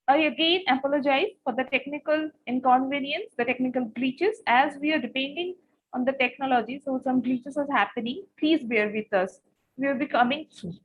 I again apologize for the technical inconvenience, the technical glitches, as we are depending on the technology. So some glitches are happening. Please bear with us. We will be coming soon.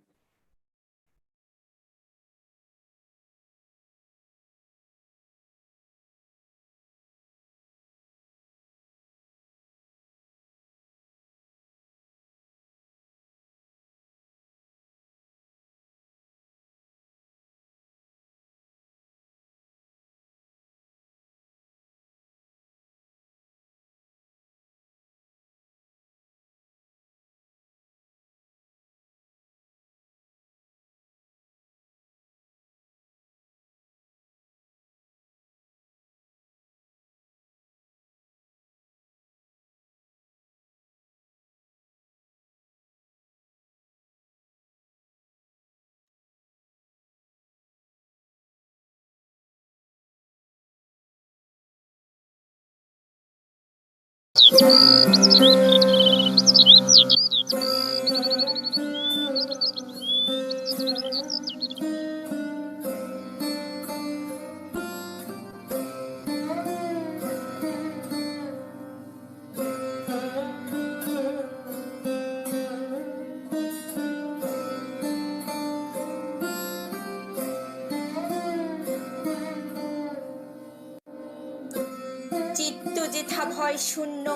চিত্ত যেথা ভয় শূন্য,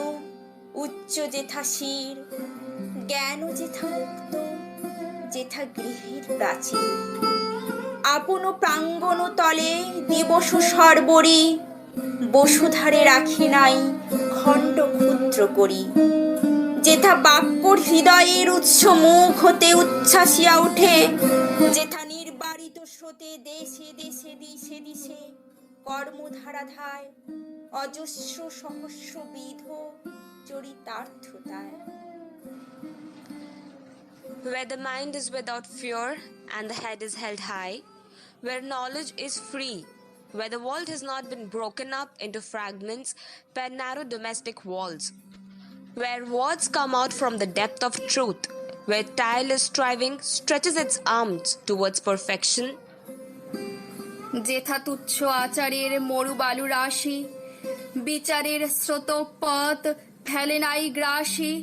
উচ্চ যেথা শির, জ্ঞান যেথা মুক্ত, যেথা গৃহের প্রাচীর। আপন প্রাঙ্গণ তলে দিবস সর্বরি, বসুধারে রাখি নাই খণ্ড ক্ষুদ্র করি। যেথা বাক্যর হৃদয়ের উৎস মুখ হতে উচ্ছ্বাসিয়া উঠে, যেথা নির্বারিত স্রোতে দেশে দেশে দিশে দিশে কর্মধারাধায় অজস্র সহস্রবিধ চরিতার্থতায়। Where the mind is without fear and the head is held high, where knowledge is free, where the world has not been broken up into fragments by narrow domestic walls, where words come out from the depth of truth, where tireless striving stretches its arms towards perfection, যেথা তুচ্ছ আচারের মরু বালু রাশি, বিচারের স্রোতপথ ফেলে নাই গ্রাসী,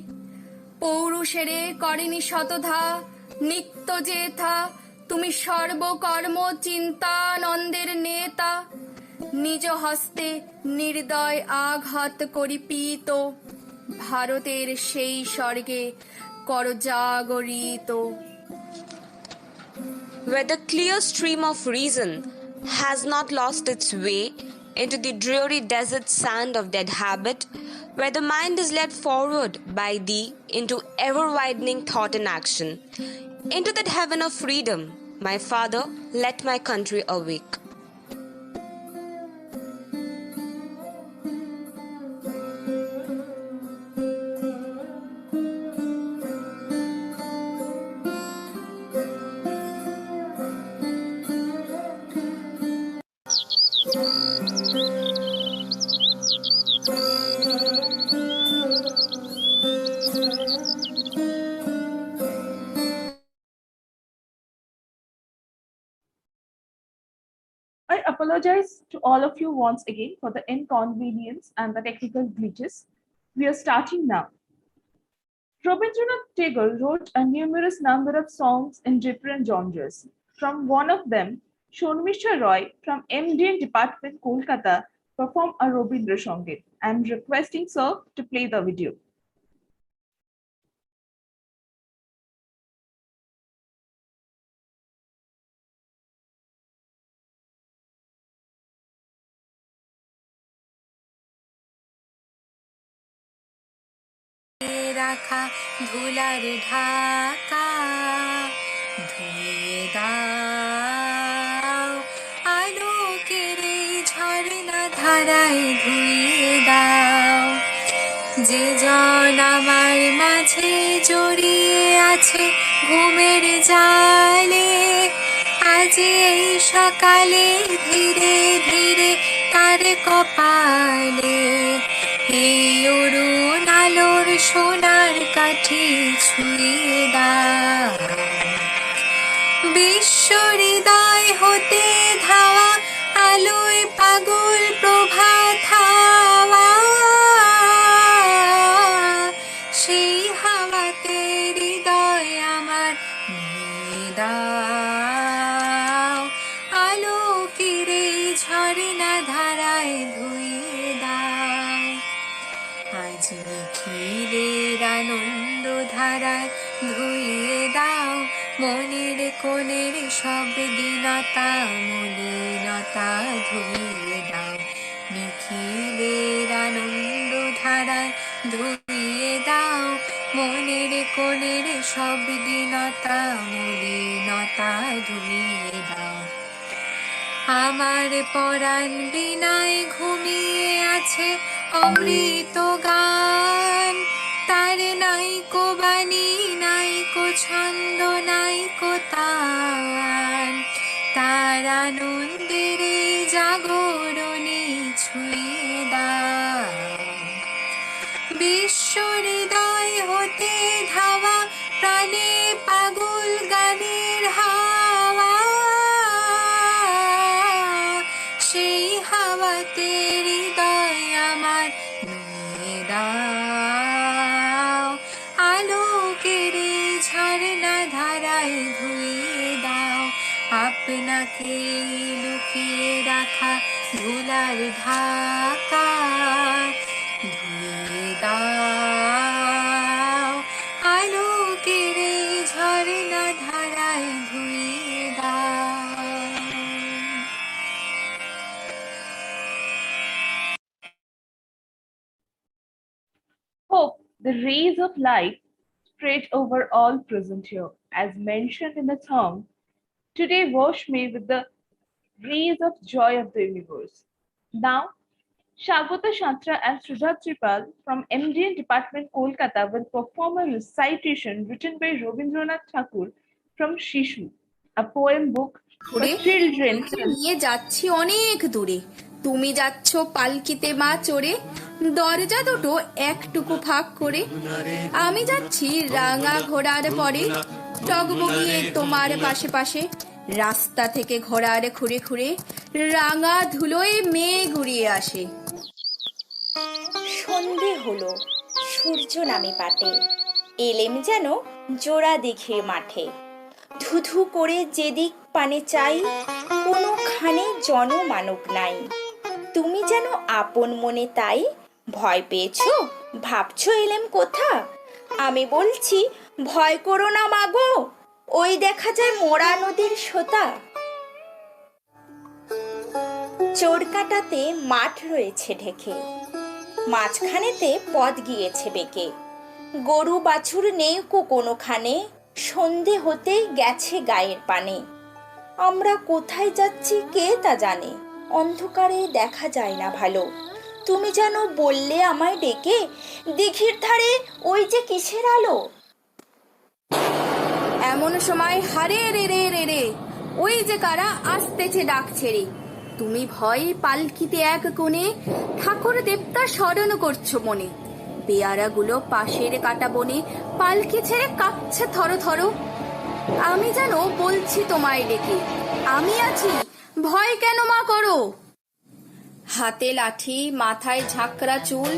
পৌরুষেরে করেনি শতধা, নিত্য যেথা তুমি সর্বকর্ম চিন্তানন্দের নেতা, নিজ হস্তে নির্দয় আঘাত করি পীত, ভারতের সেই স্বর্গে কর জাগরিত। where the clear stream of reason has not lost its way into the dreary desert sand of dead habit, where the mind is led forward by thee into ever-widening thought and action, into that heaven of freedom, my Father, let my country awake. I apologize to all of you once again for the inconvenience and the technical glitches. We are starting now. Rabindranath Tagore wrote a numerous number of songs in different genres. From one of them, Shormisha Roy from MDN Department, Kolkata, performed a Rabindra Songit. I am requesting sir to play the video. রাখা ধুলার ঢাকা ধুয়ে দাও, আলোকের ঝর্ণা ধারায় ধুয়ে দাও। যে জন আমার মাঝে জড়িয়ে আছে ঘুমের জালে, আজ এই সকালে ধীরে ধীরে তার কপালে এই অরুণ আলোর সোনার কাঠি ছুঁয়ে দাও। বিশ্ব হৃদয় হতে ধাওয়া আলোয় পাগল প্রভাত হাওয়া, সেই হাওয়াতে হৃদয় আমার নিয়ে দাও, আলোকের ঝর্ণা ধারায় ধুয়ে দাও। আজ নিখিলের আনন্দ ধারায় ধুয়ে দাও, মনের কোণের সব দীনতা মলিনতা ধুয়ে দাও। নিখিলের আনন্দ ধারায় ধুয়ে দাও, মনের কোণের সব দীনতা মলিনতা ধুয়ে দাও। আমার পরাণ বিনায় ঘুমিয়ে আছে অমৃত গান, তার নাইকো বাণী নাইকো ছন্দ নাইকো তান, তার আনন্দের জাগরণী ছুঁয়ে দাও। ঝর্ণা ধারায় ধুইয়ে দাও আপনাকে লুকিয়ে রাখা ধুলার ঢাকা ধুইয়ে দাও আলোকের এই ঝর্ণা ধারায় ধুইয়ে দাও। Hope the rays of light spread over all present here. As mentioned in the song, today wash me with the rays of joy of the universe. Now, Shagota Shatra and Sridhar Tripal from MDN Department Kolkata will perform a recitation written by Rabindranath Tagore from Shishu, a poem book for children. নিয়ে যাচ্ছি অনেক দূরে তুমি যাচ্ছ পালকিতে মা চড়ে দরজা দুটো একটুকু ফাঁক করে আমি যাচ্ছি রাঙা ঘোড়ার পরে টগবগিয়ে তোমার পাশে পাশে রাস্তা থেকে ঘোড়ার খুঁড়ে খুঁড়ে রাঙা ধুলোয় মেয়ে ঘুরিয়ে আসে। সন্ধে হলো সূর্য নামে পাটে এলেম যেন জোড়া দিঘির মাঠে ধুধু করে যেদিক পানে চাই কোনোখানে জনমানব নাই তুমি যেন আপন মনে তাই ভয় পেয়েছো ভাবছো এলেম কোথা আমি বলছি ভয় করো না মাগো ওই দেখা যায় মোরা নদীর সোতা চোরকাটাতে মাঠ রয়েছে ঢেকে মাঝখানেতে পথ গিয়েছে বেঁকে গরু বাছুর নেই কোনোখানে সন্ধে হতে গেছে গায়ের পানে আমরা কোথায় যাচ্ছি কে তা জানে অন্ধকারে দেখা যায় না ভালো তুমি যেন বললে আমায় ডেকে দিঘির ধারে ওই যে কিসের আলো এমন সময় হারে রে রে রে রে ওই যে কারা আসতেছে ডাক ছেড়ে তুমি ভয়ে পালকিতে এক কোণে ঠাকুর দেবতা স্মরণ করছো মনে পেয়ারাগুলো পাশের কাটা বনে পালকি ছেড়ে কাঁপছে থরো থরো আমি যেন বলছি তোমায় ডেকে আমি আছি ভয় কেন মা করো হাতে লাঠি মাথায় ঝাঁকড়া চুল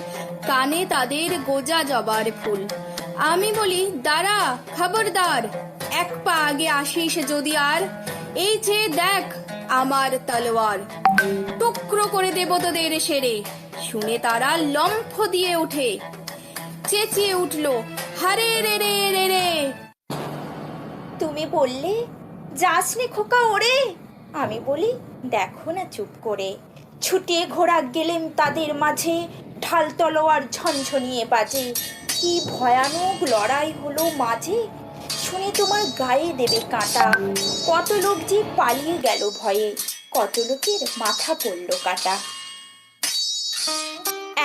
কানে তাদের গোজা জবার ফুল আমি বলি দাঁড়া খবরদার এক পা আগে আসিস যদি আর এই চেয়ে দেখ আমার তলোয়ার টুকরো করে দেব তোদের সেরে শুনে তারা লম্ফ দিয়ে উঠে চেঁচিয়ে উঠলো হারে রে রে রে রে তুমি বললে যাসনি খোকা ওরে আমি বলি দেখো না চুপ করে ছুটিয়ে ঘোড়া গেলেন তাদের মাঝে ঢাল তলোয়ার ঝনঝনিয়ে বাজে কি ভয়ানক লড়াই হলো মাঝে শুনে তোমার গায়ে দেবে কাঁটা কত লোক যে পালিয়ে গেল ভয়ে কত লোকের মাথা পড়ল কাটা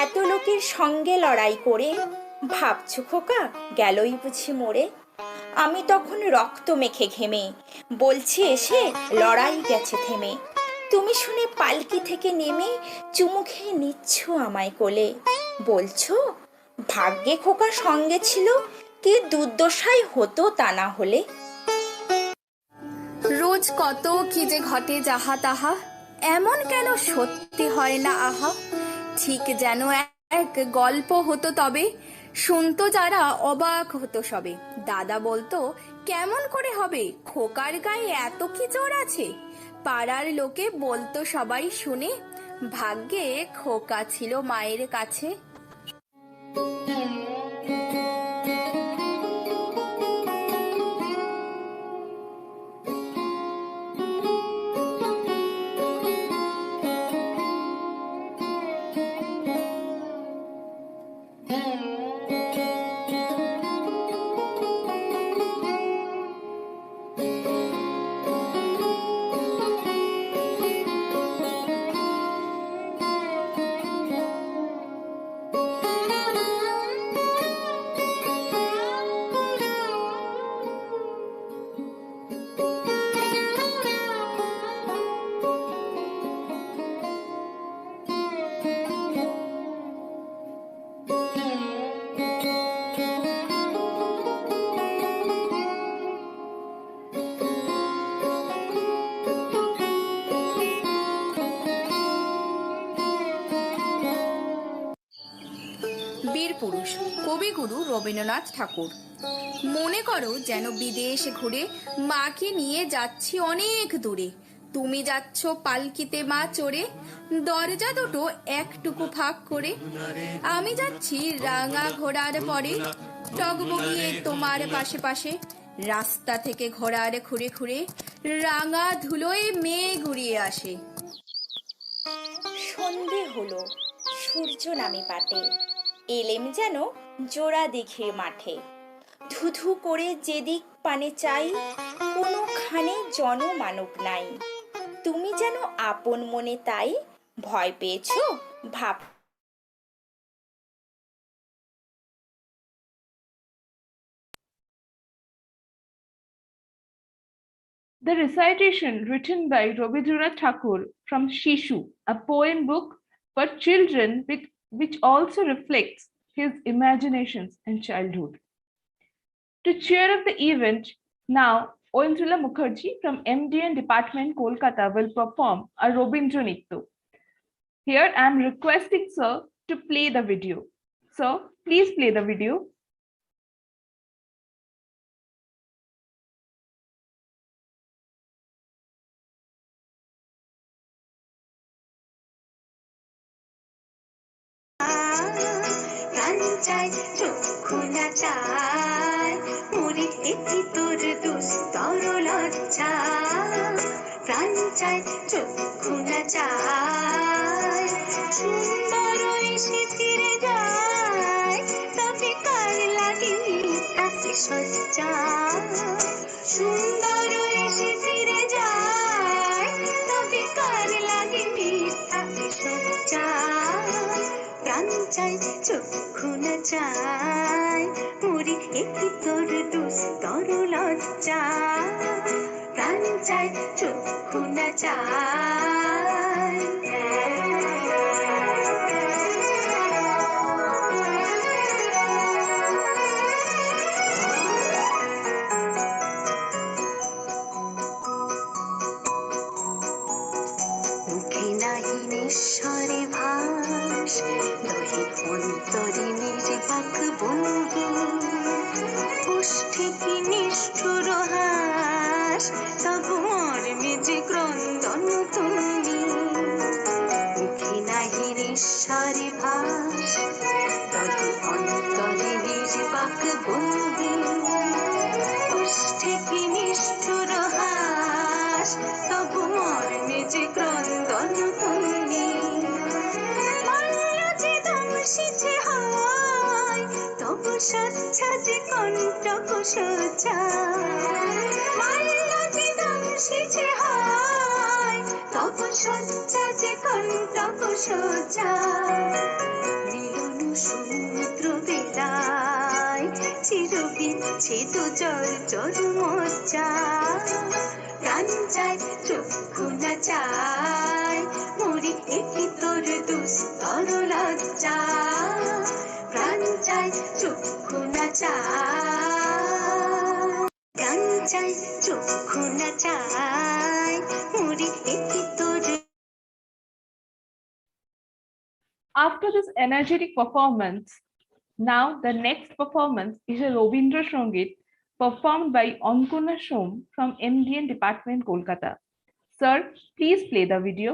এত লোকের সঙ্গে লড়াই করে ভাবছো খোকা গেলই বুঝি মরে আমি তখন রক্ত মেখে ঘেমে বলছি এসে লড়াই গেছে থেমে তুমি শুনে পালকি থেকে নেমে চুমু খেয়ে নিচ্ছ আমায় কোলে বলছো ভাগ্যে খোকা সঙ্গে ছিল কি দুর্দশাই হতো তা না হলে রোজ কত কি যে ঘটে যাহা তাহা এমন কেন সত্যি হয় না আহা ঠিক যেন এক গল্প হতো তবে শুনতো যারা অবাক হতো সবে দাদা বলতো কেমন করে হবে খোকার গায়ে এত কি জোর আছে পাড়ার লোকে বলতো সবাই শুনে ভাগ্যে খোকা ছিল মায়ের কাছে বীর পুরুষ কবিগুরু রবীন্দ্রনাথ ঠাকুর মনে করো যেন বিদেশ ঘুরে মাকে নিয়ে যাচ্ছি অনেক দূরে। তুমি যাচ্ছ পালকিতে মা চড়ে, দরজা দুটো একটুকু ফাঁক করে। আমি যাচ্ছি রাঙা ঘোড়ার পরে, টগবগিয়ে তোমার পাশে পাশে। রাস্তা থেকে ঘোড়ার খুঁড়ে খুঁড়ে রাঙা ধুলোয় মেয়ে ঘুরিয়ে আসে। সন্ধে হলো, সূর্য নামে পাটে, এলেম যেন জোড়া দিঘির মাঠে। ধুধু করে যেদিক পানে চাই, কোনোখানে জনমানব নাই। তুমি যেন আপন মনে তাই, ভয় পেয়েছো ভাব। The recitation written by Rabindranath Tagore from Shishu, a poem book for children which also reflects his imaginations and childhood. To cheer up the event, now Oindrila Mukherjee from MDN Department, Kolkata will perform a Robindra Nitya. Here I am requesting Sir to play the video. Sir, please play the video. প্রাণ চাই চক্ষু না চাই মরি এটি তোর দুস্তর লজ্জা প্রাণ চাই চক্ষু না চাই সুন্দর এসে ফিরে যায় তবে কার লাগে তাকে সজ্জা সুন্দর এসে ফিরে যায় তবে কার লাগে তাকে সজ্জা প্রাণ চাই চক্ষু না চাই মরি একটি তোর দুস্তর লজ্জা প্রাণ চাই চক্ষু না চাই মুখে নাহি নিঃস্বরে ভাস দহে অন্তরে নির্বাক বন্ধু ওষ্ঠে কি নিষ্ঠুর হাস তব মর্মে যে ক্রন্দন তুমি মুখে নাহি নিঃস্বরে ভাস দহে অন্তরে নির্বাক বন্ধু ওষ্ঠে কি নিষ্ঠুর হাস তব মর্মে যে ক্রন্দন তুমি মাল্য যে দংশিছে হয় তব সচ্ছা যে কণ্টক সোজা মাল্য যে দংশিছে হয় তব সচ্ছা যে কণ্টক সোজা মিলন সমুদ্র বেলায় চির বিচ্ছেদ জল জল মজ্জা প্রাণ চাই চক্ষু না চাই মরি একটি তোর দুস্তর লজ্জা প্রাণ চাই চক্ষু না চাই প্রাণ চাই চক্ষু না চাই মরি একটি তোর After this energetic performance, now the next performance is a Robindra Sangit performed by Ankona Shom from MDN Department, Kolkata. Sir, please play the video.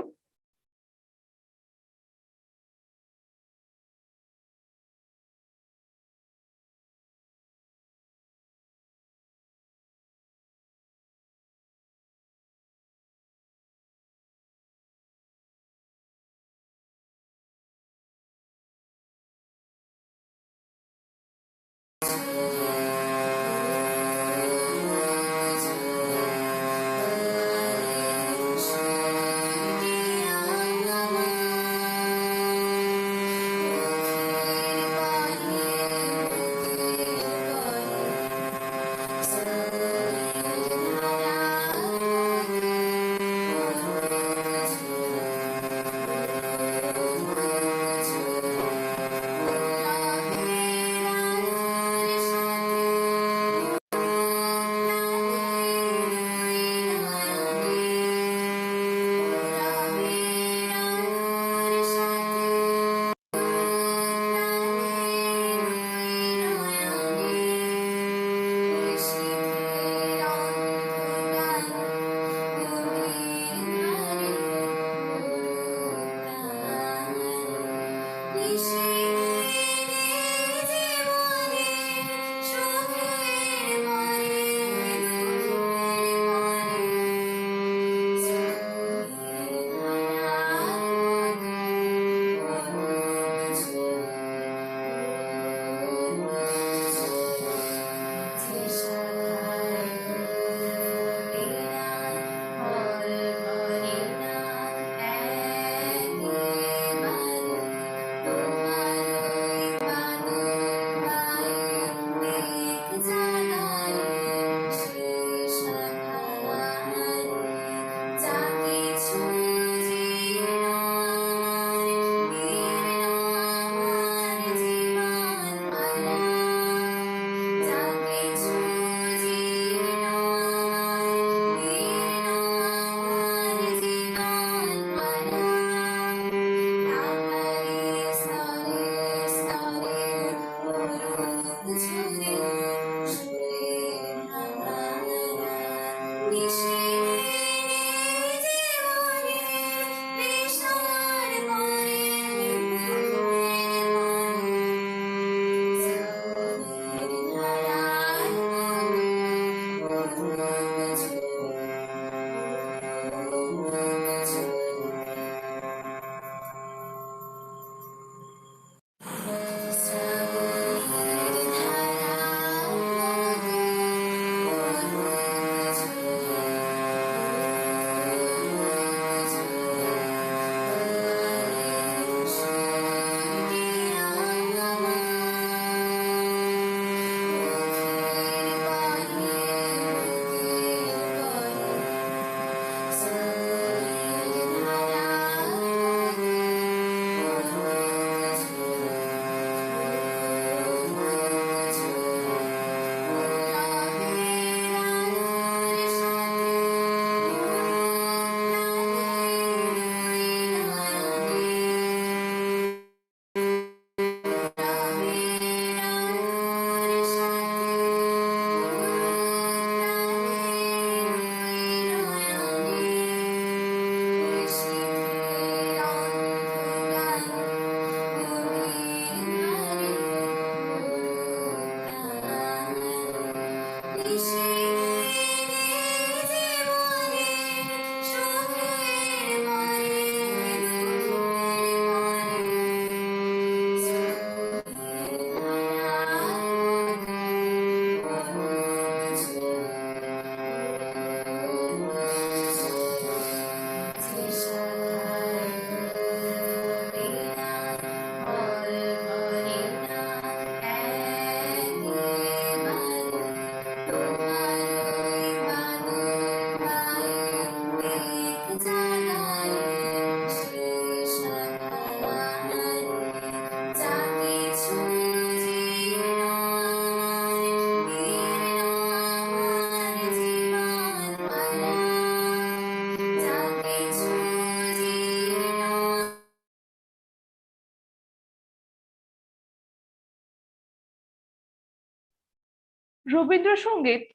Rabindra Sangeet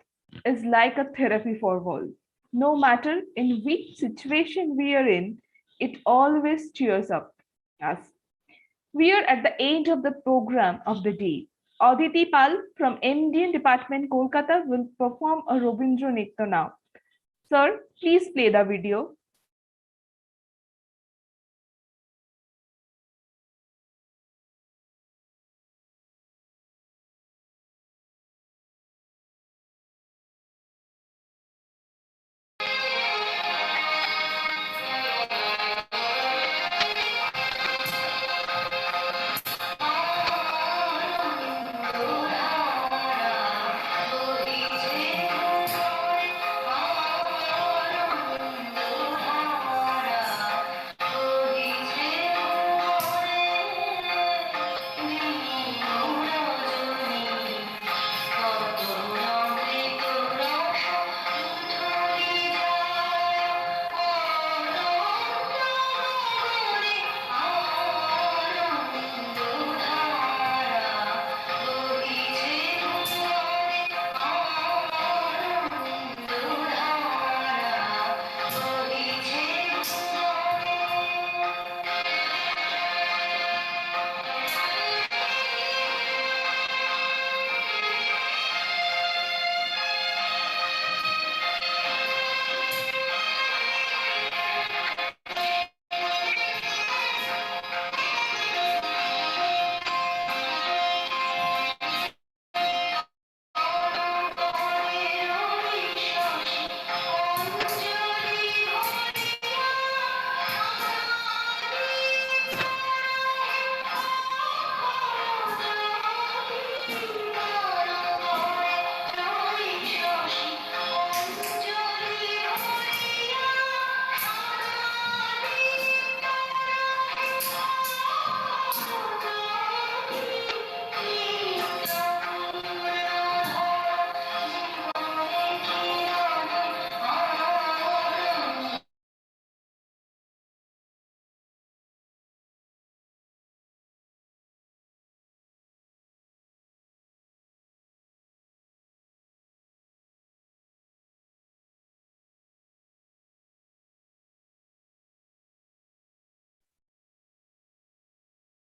is like a therapy for world. No matter in which situation we are in, it always cheers up us. We are at the end of the program of the day. Aditi Pal from MDN Department Kolkata will perform a Rabindra Nitya now. Sir, please play the video.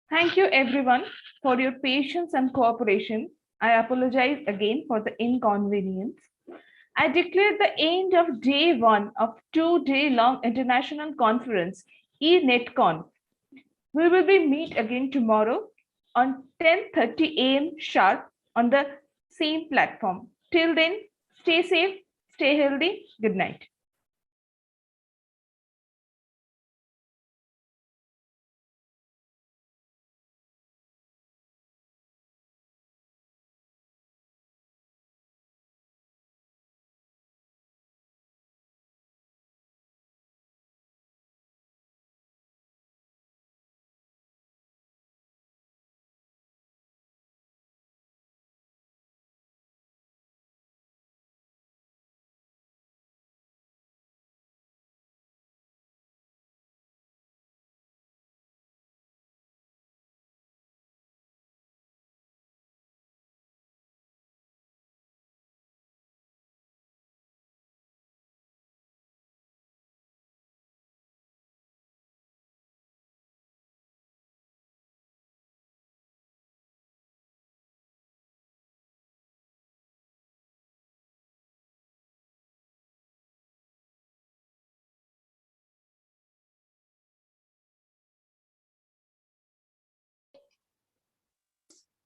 Thank you everyone for your patience and cooperation. I apologize again for the inconvenience. I declare the end of day 1 of 2-day-long international conference, eNetCon. We will be meet again tomorrow on 10:30 a.m. sharp on the same platform. Till then, stay safe, stay healthy. Good night.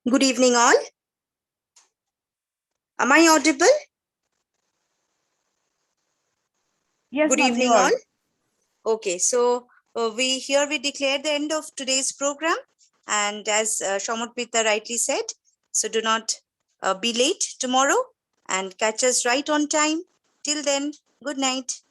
Good evening, all. Am I audible? Yes, Good ma'am, evening, you are. all. Okay, so we declare the end of today's program, and as Shamutpita rightly said, so do not be late tomorrow and catch us right on time. Till then, good night.